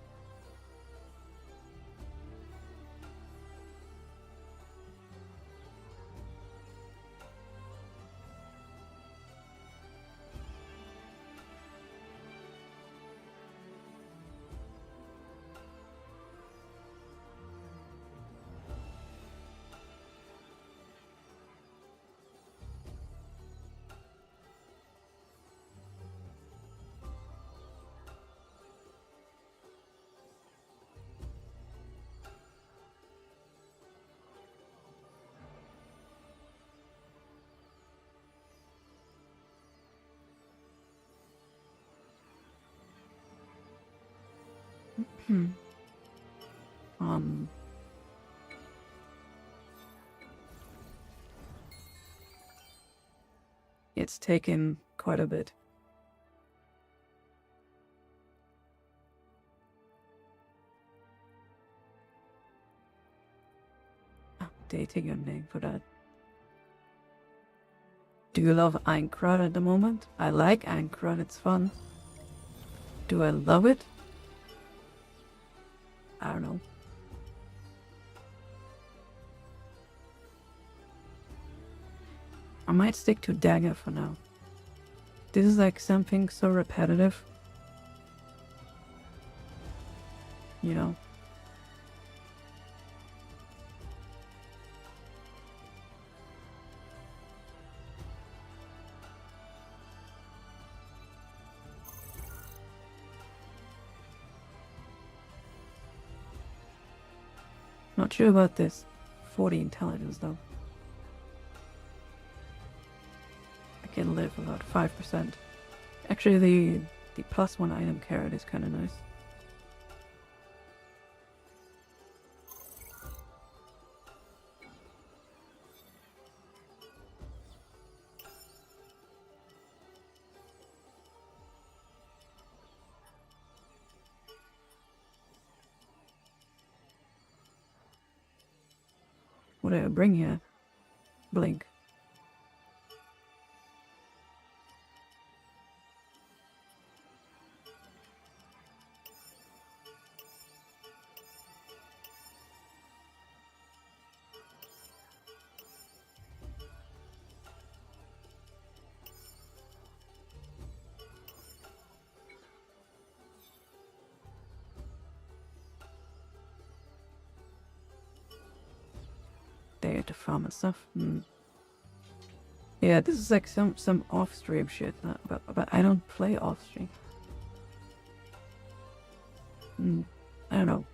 It's taken quite a bit. Updating your name for that. Do you love Aincrad at the moment? I like Aincrad, it's fun. Do I love it? I don't know. I might stick to Dagger for now. This is like something so repetitive. You know? Not sure about this 40 intelligence though. I can live about 5%. Actually the +1 item carrot is kinda nice. What did I bring here? Blink. There to farm and stuff. Yeah, this is like some off-stream shit, but I don't play off-stream. I don't know.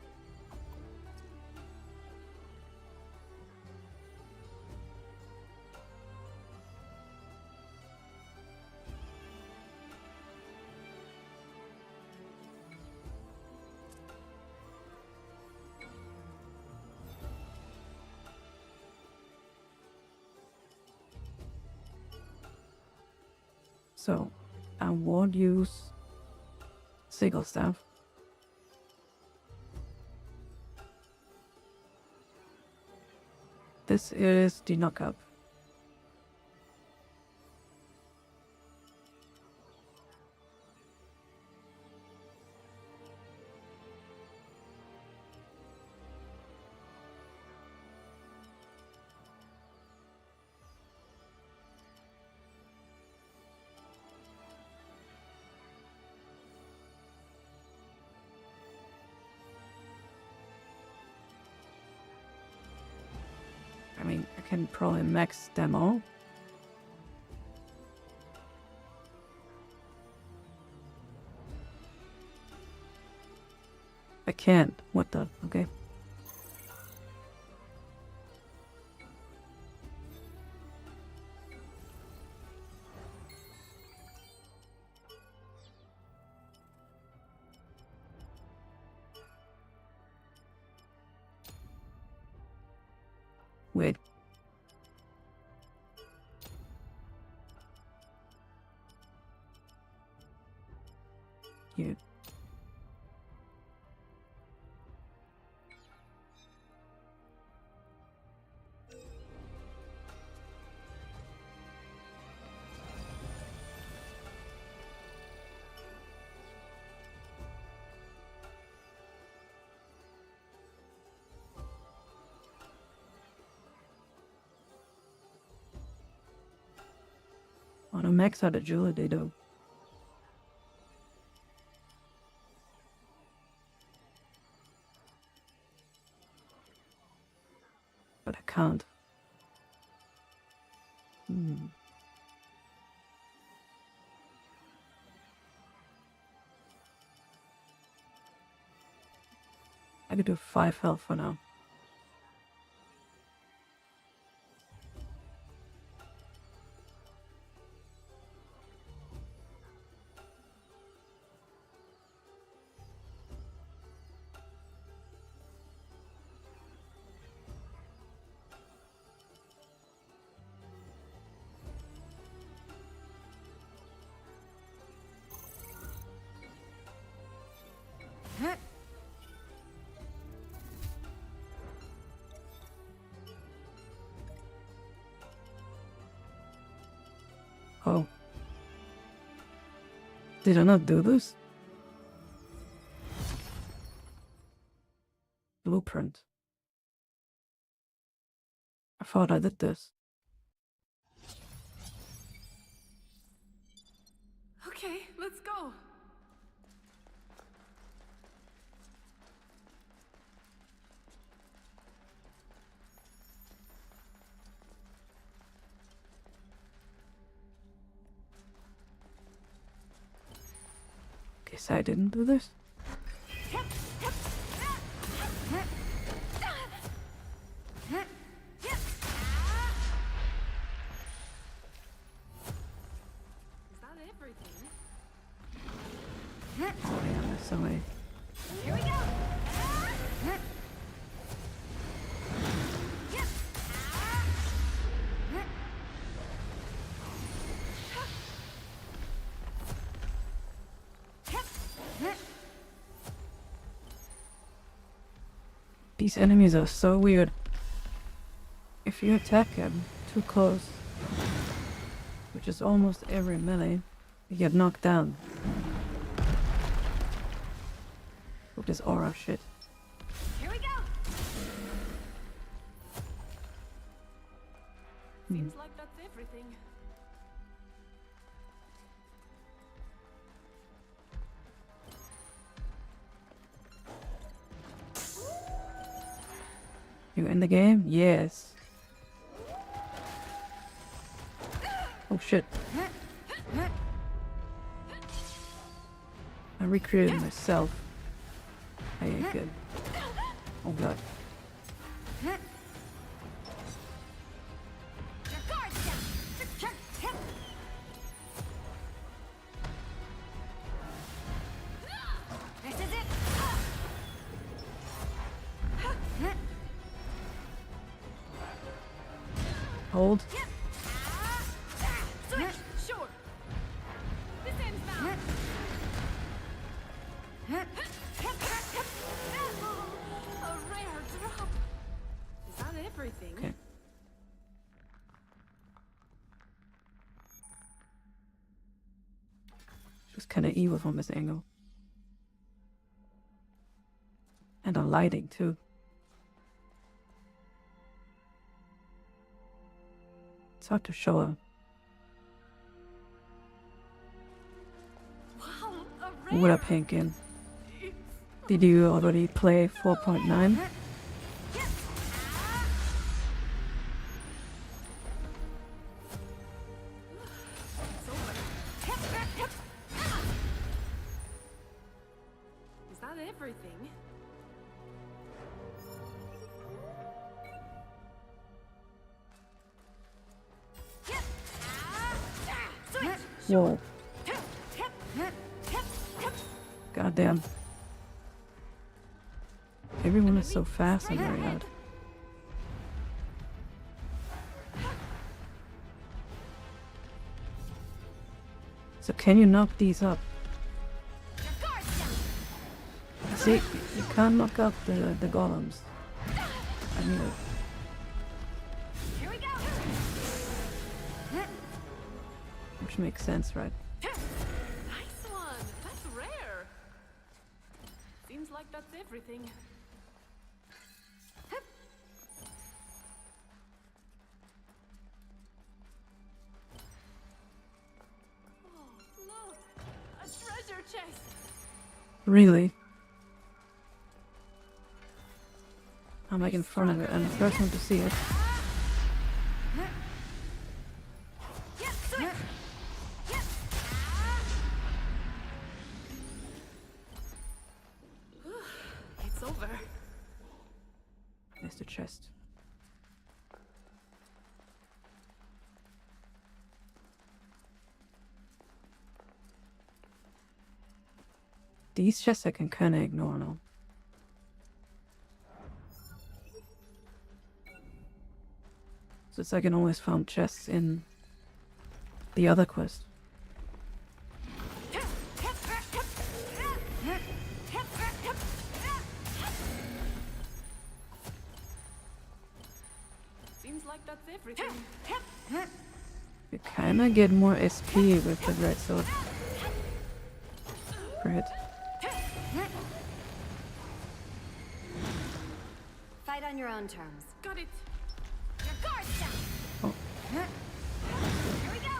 So, I won't use Sigil Staff. This is the knockup. I mean, I can probably max them all. I can't. What the? Okay. Wait. You. Want to max out agility though. But I can't. I could do 5 health for now. Oh. Did I not do this? Blueprint. I thought I did this.
Okay, let's go.
Guess I didn't do this. Oh yeah, that's the way.
Here we go.
These enemies are so weird. If you attack them too close, which is almost every melee, you get knocked down. With this aura shit.
Here we go.
Seems like that's everything.
You in the game? Yes. Oh shit. I recreated myself. I ain't good. Oh god.
This is it.
Hold.
Switch, sure. This ends now. A rare drop. Is that everything?
Okay. She's kind of evil from this angle. And the lighting too. It's hard to show her.
Wow,
What up, Hankin? Did you already play 4.9?
Is that everything?
Whoa. Goddamn. Everyone is so fast and very loud. So can you knock these up? See, you can't knock up the golems. I mean,
Here we go.
which makes sense, right?
Nice one. That's rare. Seems like that's everything. Oh, look. A treasure chest.
Really? I'm like in front of it and the first one to see it.
It's over.
There's the chest. These chests I can kinda ignore now. So it's like I always found chests in the other quest.
Seems like that's everything.
You kinda get more SP with the red sword. Great.
Fight on your own terms.
Got it.
Your guard's down.
Oh.
Here we go.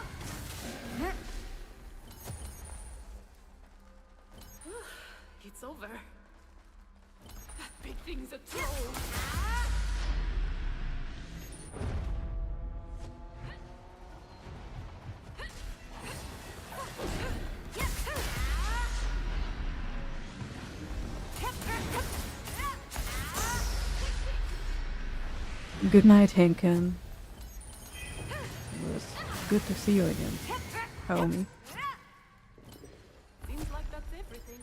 It's over. That big thing's a troll.
Good night, Henken. It was good to see you again, homie.
Seems like that's everything.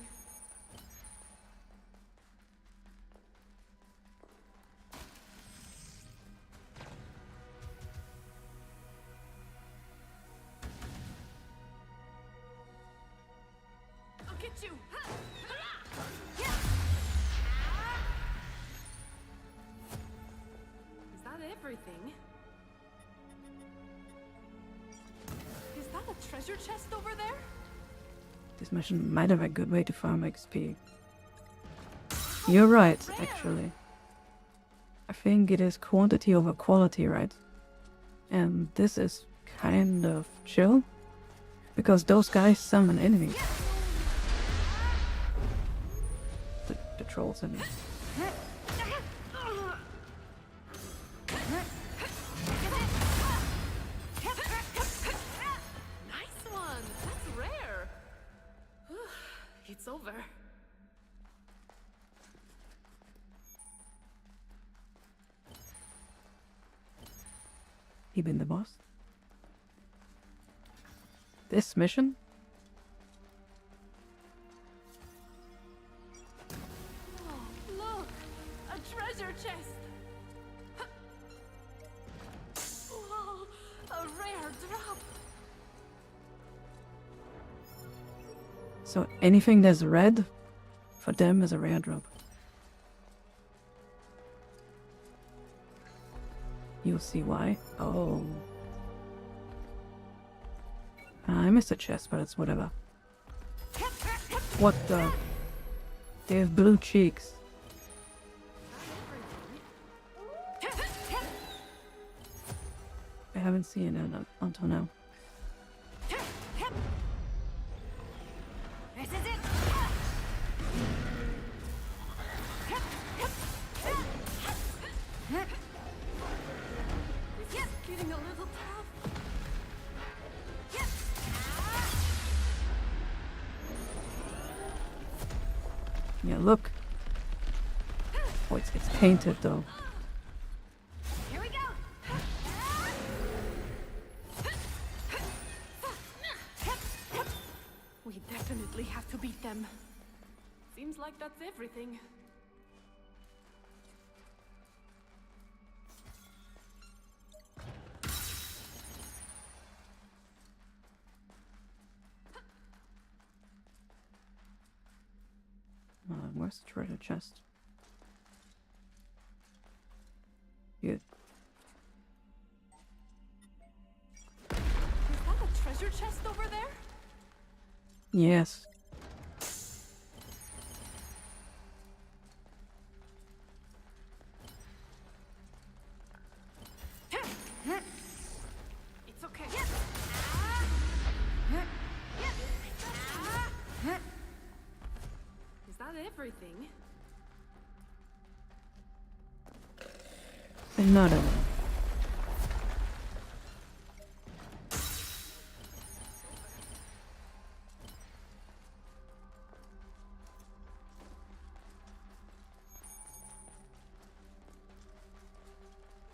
I'll get you. Is that everything? Is that a treasure chest over there?
This mission might have a good way to farm XP. You're right, actually. I think it is quantity over quality, right? And this is kind of chill, because those guys summon enemies. The trolls, I mean.
Nice one! That's rare! It's over.
He been the boss? This mission?
Oh, look! A treasure chest! Whoa! A rare drop!
So anything that's red, for them is a rare drop. You'll see why. Oh. I missed a chest, but it's whatever. What the? They have blue cheeks. I haven't seen it until now.
This is it.
This is getting a little tough.
Yeah, look. Oh, it's painted though.
Here we go.
We definitely have to beat them. Seems like that's everything.
Where's the treasure chest? Good.
Is that a treasure chest over there?
Yes.
It's okay. Is that everything?
Another one.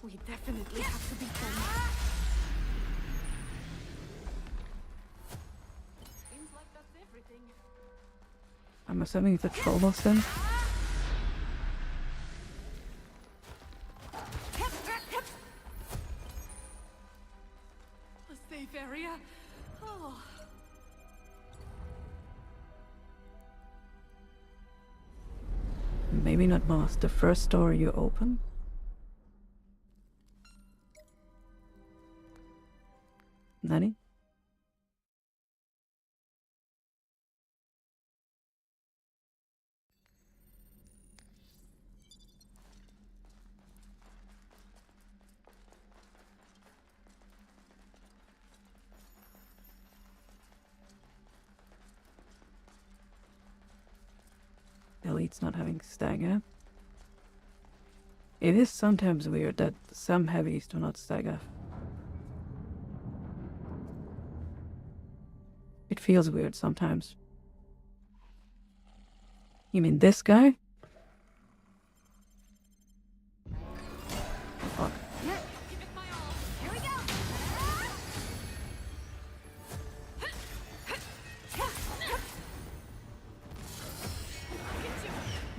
We definitely have to beat them. Seems like that's everything.
I'm assuming it's a troll boss then.
A safe area. Oh.
Maybe not boss. The first door you open. Nani? Elite's not having stagger. It is sometimes weird that some heavies do not stagger. It feels weird sometimes. You mean this guy? Fuck.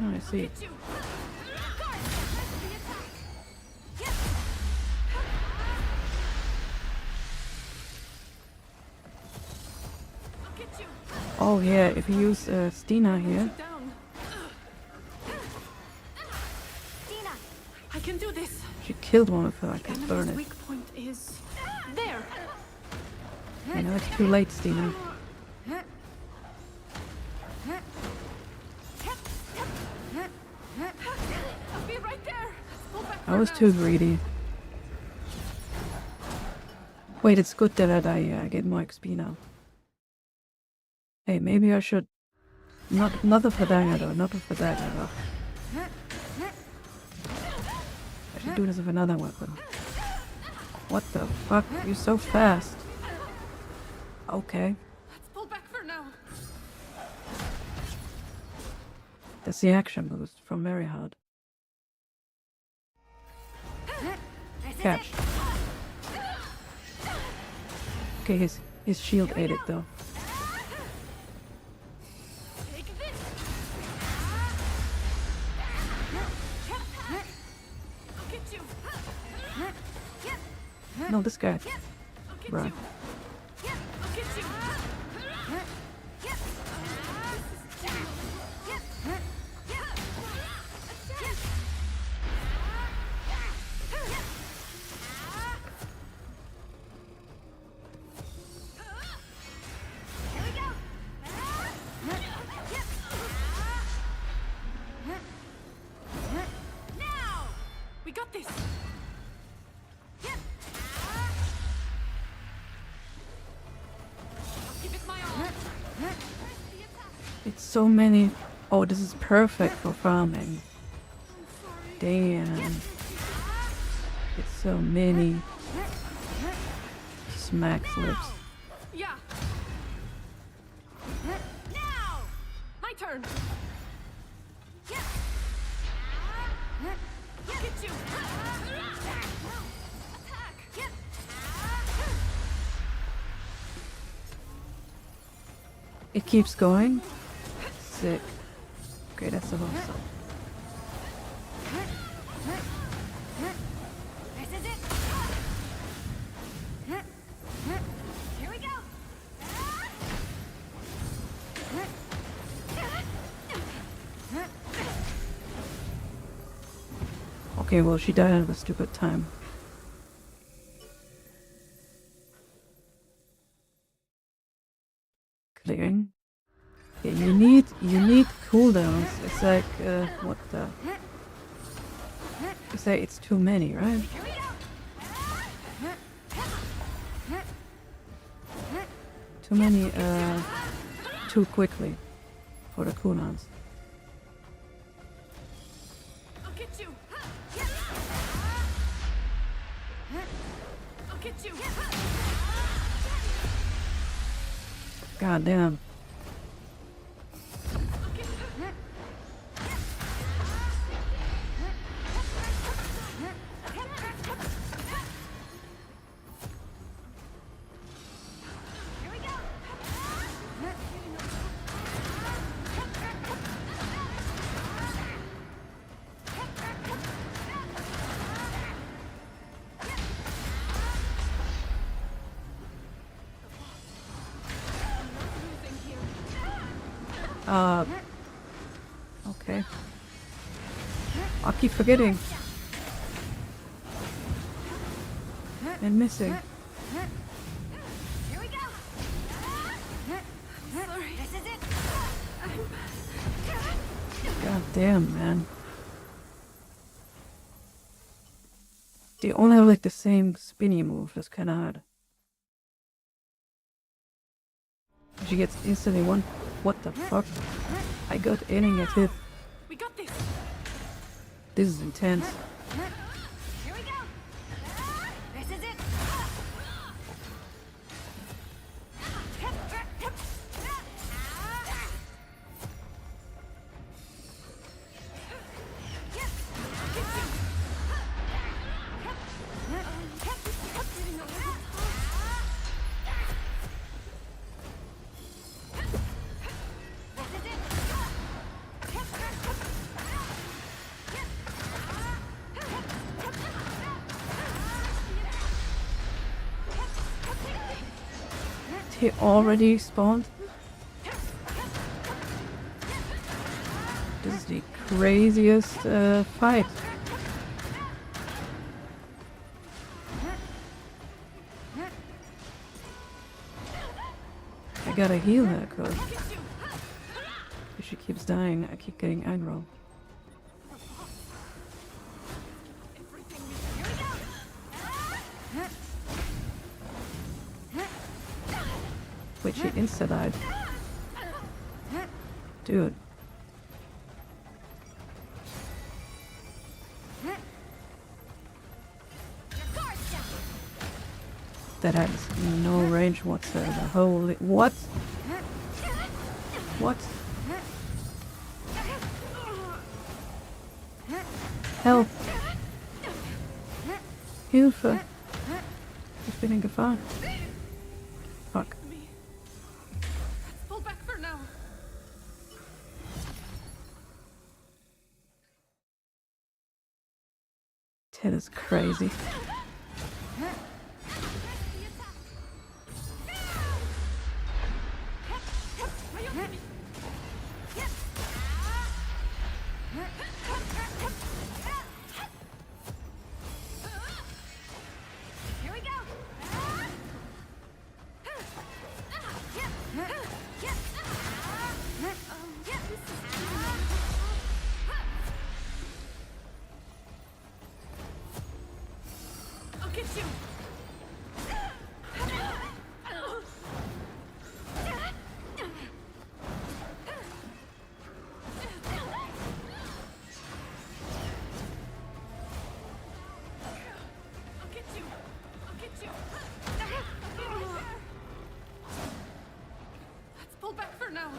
Oh, I see. Oh yeah, if you use Stina here.
Stina, I can do this.
She killed one of her, I can burn
Enemy's
it.
weak point is there.
I know it's too late, Stina.
I'll be right there. Go back
I was too greedy. Wait, it's good that I get more XP now. Hey, maybe I should... Not for dagger though, not for dagger though. I should do this with another weapon. What the fuck? You're so fast. Okay.
Let's pull back for now.
That's the action boost from very hard. Catch. Okay, his shield ate it though. No, this guy. Right.
We got this.
It's so many. Oh, this is perfect for farming. Damn. It's so many smack slips.
Yeah. Now, my turn. Look at you. Attack.
It keeps going. Sick. Okay, that's the whole song.
This is it. Here we go.
Okay, well, she died at a stupid time. Clearing. Yeah, you need cooldowns. It's like what the? You say it's too many, right? Too many too quickly for the cooldowns.
I'll get you. I'll get you.
God damn. Okay. I keep forgetting. And missing.
This is it.
God damn, man. They all have like the same spinny move. That's kind of hard. She gets instantly one. What the fuck? I got in and get hit.
We got this.
This is intense.
Here we go. This is it.
He already spawned. This is the craziest fight. I gotta heal her, cause if she keeps dying, I keep getting aggro. Wait, she insta-died. Dude. That has no range whatsoever. Holy... What? What? Help! Hilfe! Ich bin in Gefahr. Fuck.
Pull back for now.
That is crazy.
Here we go.
I'll get you. Let's pull back for now.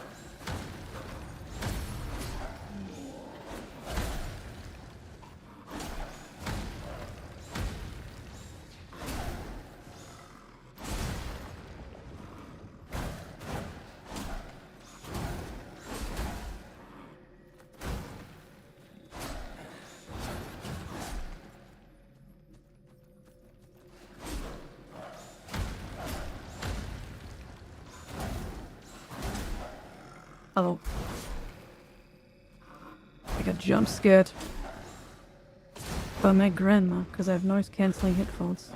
Oh. I got jump scared by my grandma because I have noise cancelling headphones.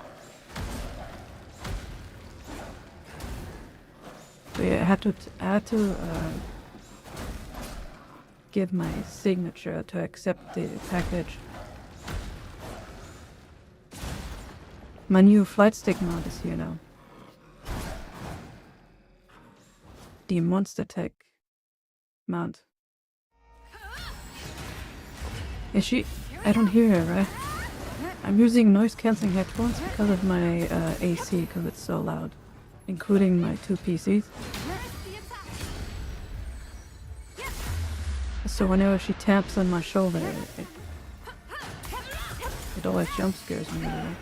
So yeah, I had to give my signature to accept the package. My new flight stick mount is here now. The Monster Tech mount. Is she? I don't hear her, right? I'm using noise cancelling headphones because of my AC, because it's so loud, including my two PCs. So whenever she taps on my shoulder, it always jump scares me. Right?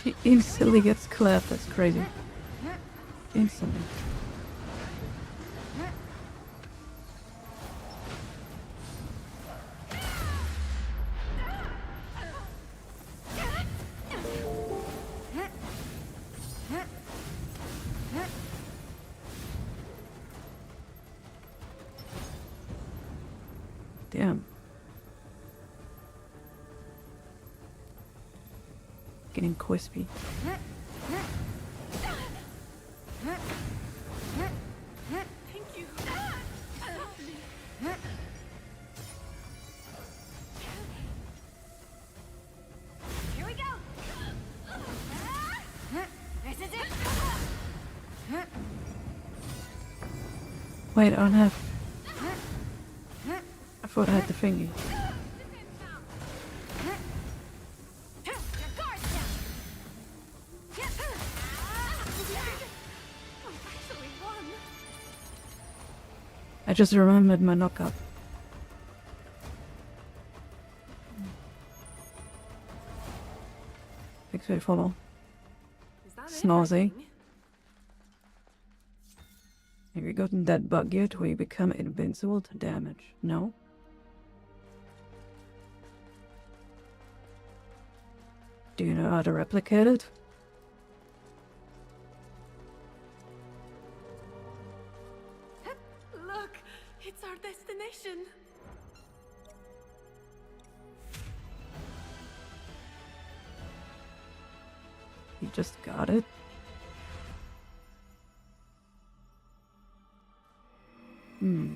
She instantly gets clapped. That's crazy. Instantly. Damn. Getting crispy.
Thank you.
Here we go! This is it!
Wait, I don't have. I thought I had the thingy. I just remembered my knockup. Thanks for the follow. Snazzy. Have you gotten that bug yet where you become invincible to damage? No? Do you know how to replicate it?
Look, it's our destination.
You just got it? Hmm.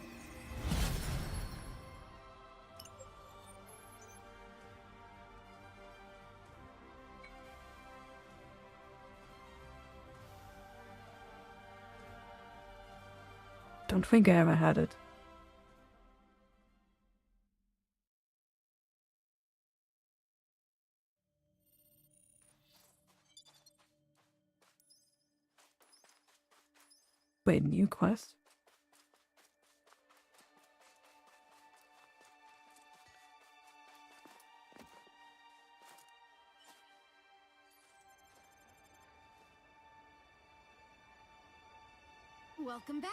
Don't think I ever had it. Wait, new quest?
Welcome back.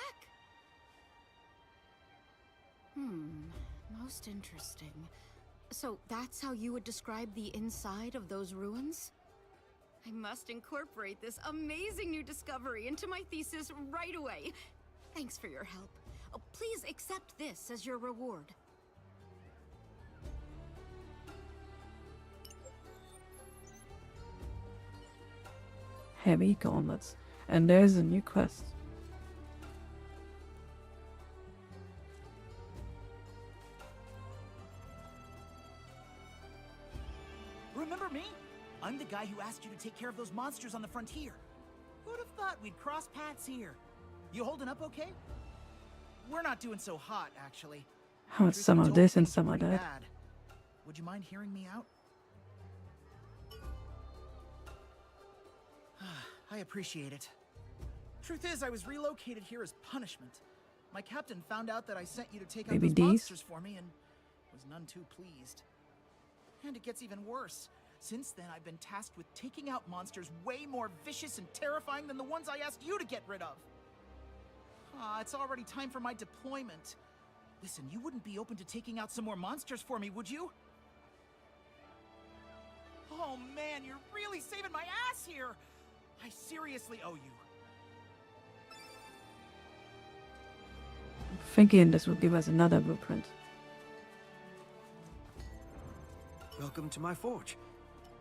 Most interesting. So that's how you would describe the inside of those ruins? I must incorporate this amazing new discovery into my thesis right away. Thanks for your help. Oh, please accept this as your reward.
Heavy gauntlets. And there's a new quest.
Remember me? I'm the guy who asked you to take care of those monsters on the frontier. Who'd have thought we'd cross paths here? You holding up okay? We're not doing so hot, actually.
How it's some of this and some of that.
Bad. Would you mind hearing me out? I appreciate it. Truth is, I was relocated here as punishment. My captain found out that I sent you to take out those monsters for me and was none too pleased. And it gets even worse. Since then, I've been tasked with taking out monsters way more vicious and terrifying than the ones I asked you to get rid of. It's already time for my deployment. Listen, you wouldn't be open to taking out some more monsters for me, would you? Oh man, you're really saving my ass here! I seriously owe you.
Thinking this will give us another blueprint.
Welcome to my forge.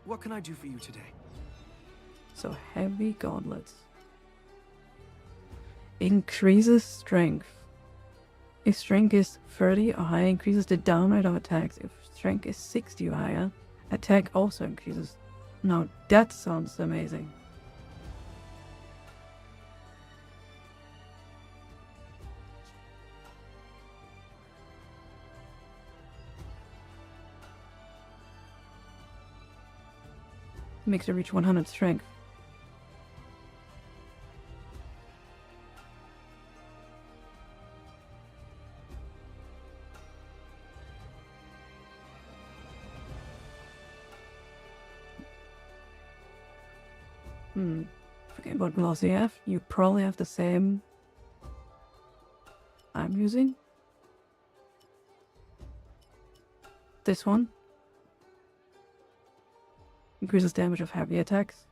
What can I do for you today?
So heavy gauntlets. Increases strength. If strength is 30 or higher, increases the down rate of attacks. If strength is 60 or higher, attack also increases. Now that sounds amazing. Makes her reach 100 strength. Forget what gloss you have. You probably have the same I'm using. This one increases damage of heavy attacks.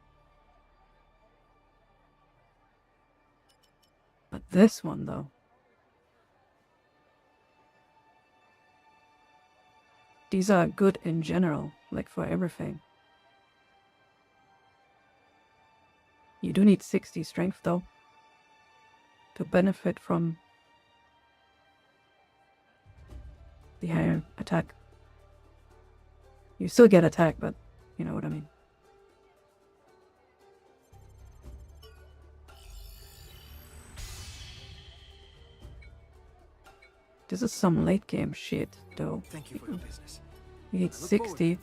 But this one, though, these are good in general, like for everything. You do need 60 strength, though, to benefit from the higher attack. You still get attack, but you know what I mean. This is some late game shit, though.
Thank you for your business.
You need 60.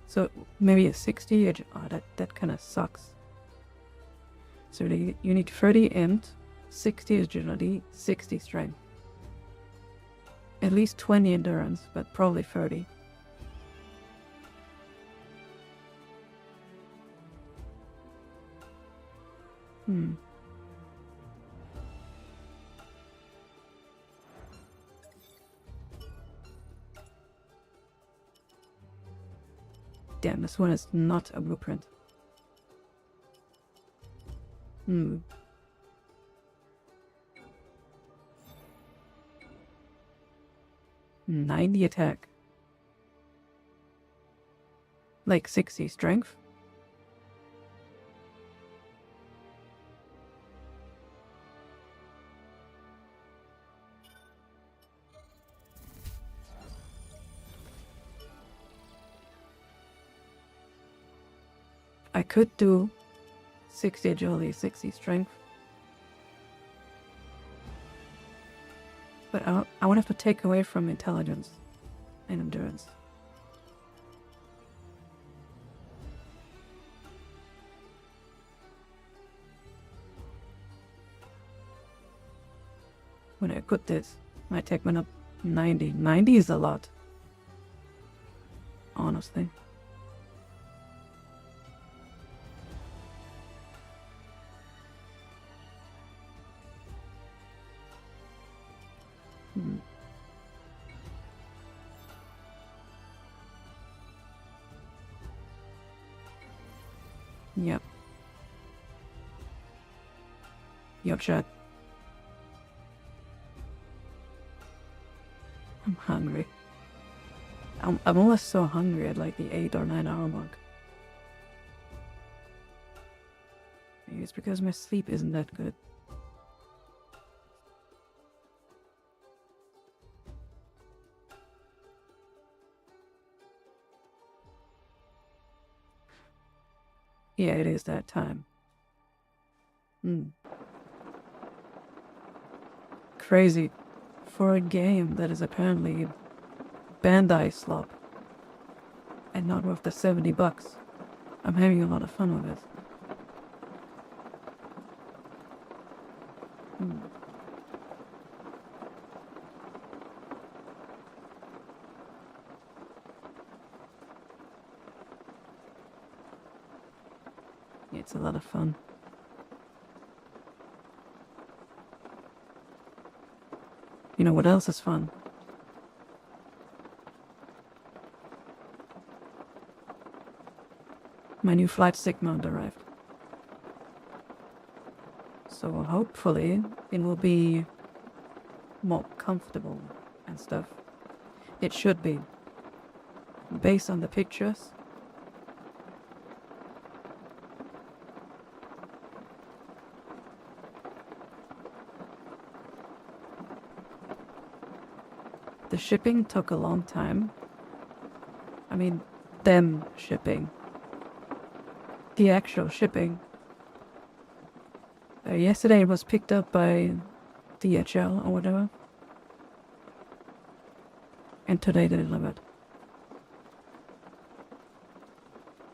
So maybe a 60. Oh, that kind of sucks. So you need 30 int, 60 agility, 60 strength. At least 20 endurance, but probably 30. Damn, this one is not a blueprint. 90 attack. Like 60 strength. I could do 60 agility, 60 strength. But I would have to take away from intelligence and endurance. When I put this, my attack went up 90. 90 is a lot. Honestly. Yep. Yup, chat. I'm hungry. I'm almost so hungry at like the 8 or 9 hour mark. Maybe it's because my sleep isn't that good. Yeah, it is that time. Crazy. For a game that is apparently Bandai slop and not worth the $70. I'm having a lot of fun with it. It's a lot of fun. You know what else is fun? My new flight stick mount arrived. So hopefully it will be more comfortable and stuff. It should be. Based on the pictures. The shipping took a long time. I mean, them shipping. The actual shipping. Yesterday it was picked up by DHL or whatever. And today they delivered.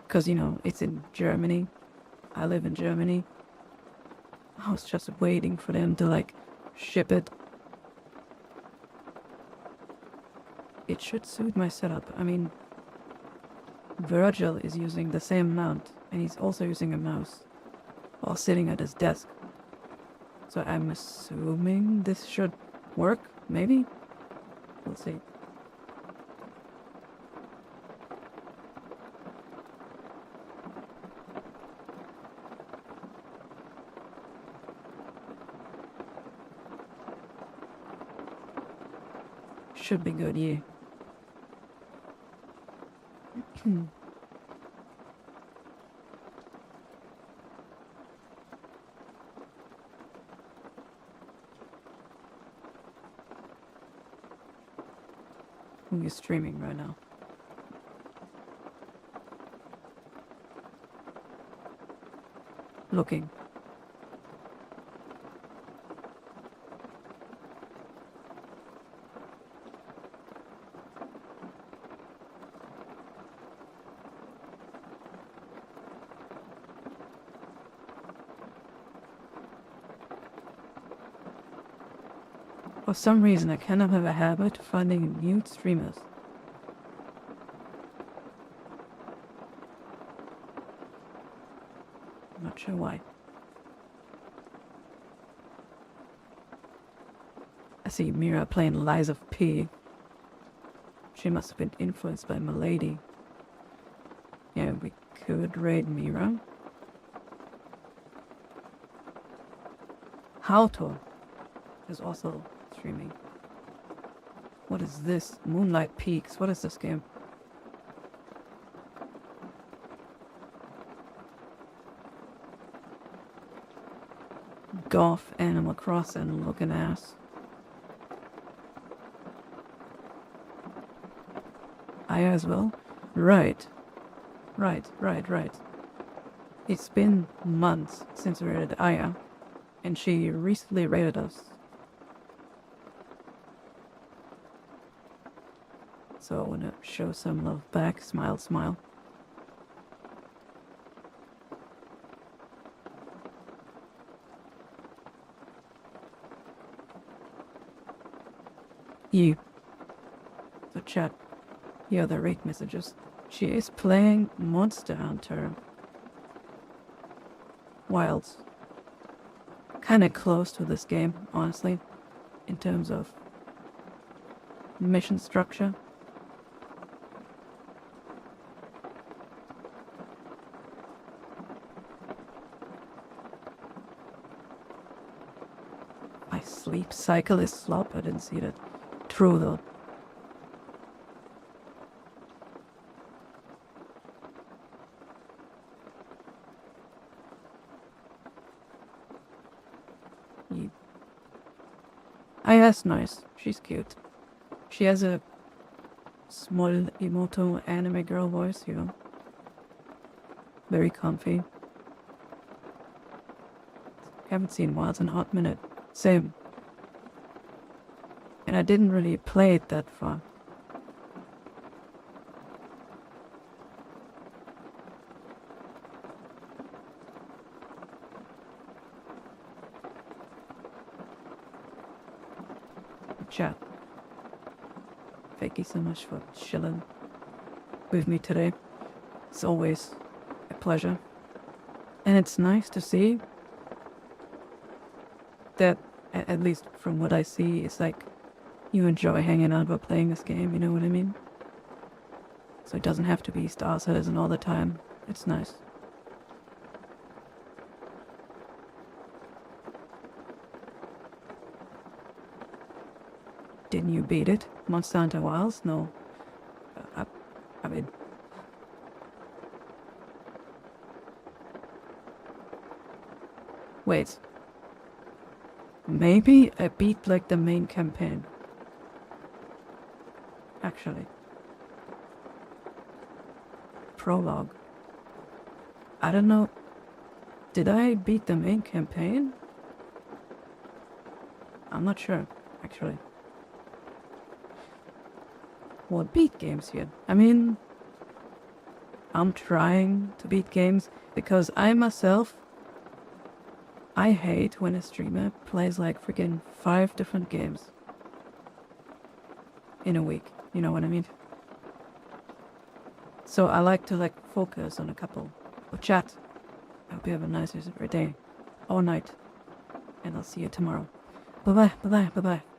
Because, you know, it's in Germany. I live in Germany. I was just waiting for them to, like, ship it. It should suit my setup. I mean, Virgil is using the same mount, and he's also using a mouse while sitting at his desk. So I'm assuming this should work, maybe? We'll see. Should be good, yeah. Who is streaming right now? Looking. For some reason, I cannot have a habit of finding mute streamers. I'm not sure why. I see Mira playing Lies of P. She must have been influenced by Milady. Yeah, we could raid Mira. Hautor is also streaming. What is this? Moonlight Peaks. What is this game? Golf, Animal Crossing, looking ass. Aya as well? Right. Right. It's been months since we raided Aya, and she recently raided us. So I want to show some love back. Smile, smile. You. So chat. Here are the raid messages. She is playing Monster Hunter Wilds. Kinda close to this game, honestly, in terms of mission structure. My sleep cycle is slop. I didn't see that. True though. Aya's nice. She's cute. She has a small emoto anime girl voice, you know. Very comfy. Haven't seen Wilds in a hot minute. Same. And I didn't really play it that far. Chat. Thank you so much for chilling with me today. It's always a pleasure. And it's nice to see that, at least from what I see, it's like you enjoy hanging out while playing this game, you know what I mean? So it doesn't have to be Star Citizen all the time. It's nice. Didn't you beat it? Monster Hunter Wilds? No. I mean... Wait. Maybe I beat, like, the main campaign. Actually. Prologue. I don't know. Did I beat the main campaign? I'm not sure, actually. What beat games here? I mean, I'm trying to beat games because I myself, I hate when a streamer plays like freaking 5 different games in a week. You know what I mean? So I like to focus on a couple or chat. I hope you have a nice rest of your day or night, and I'll see you tomorrow. Bye bye. Bye bye. Bye bye.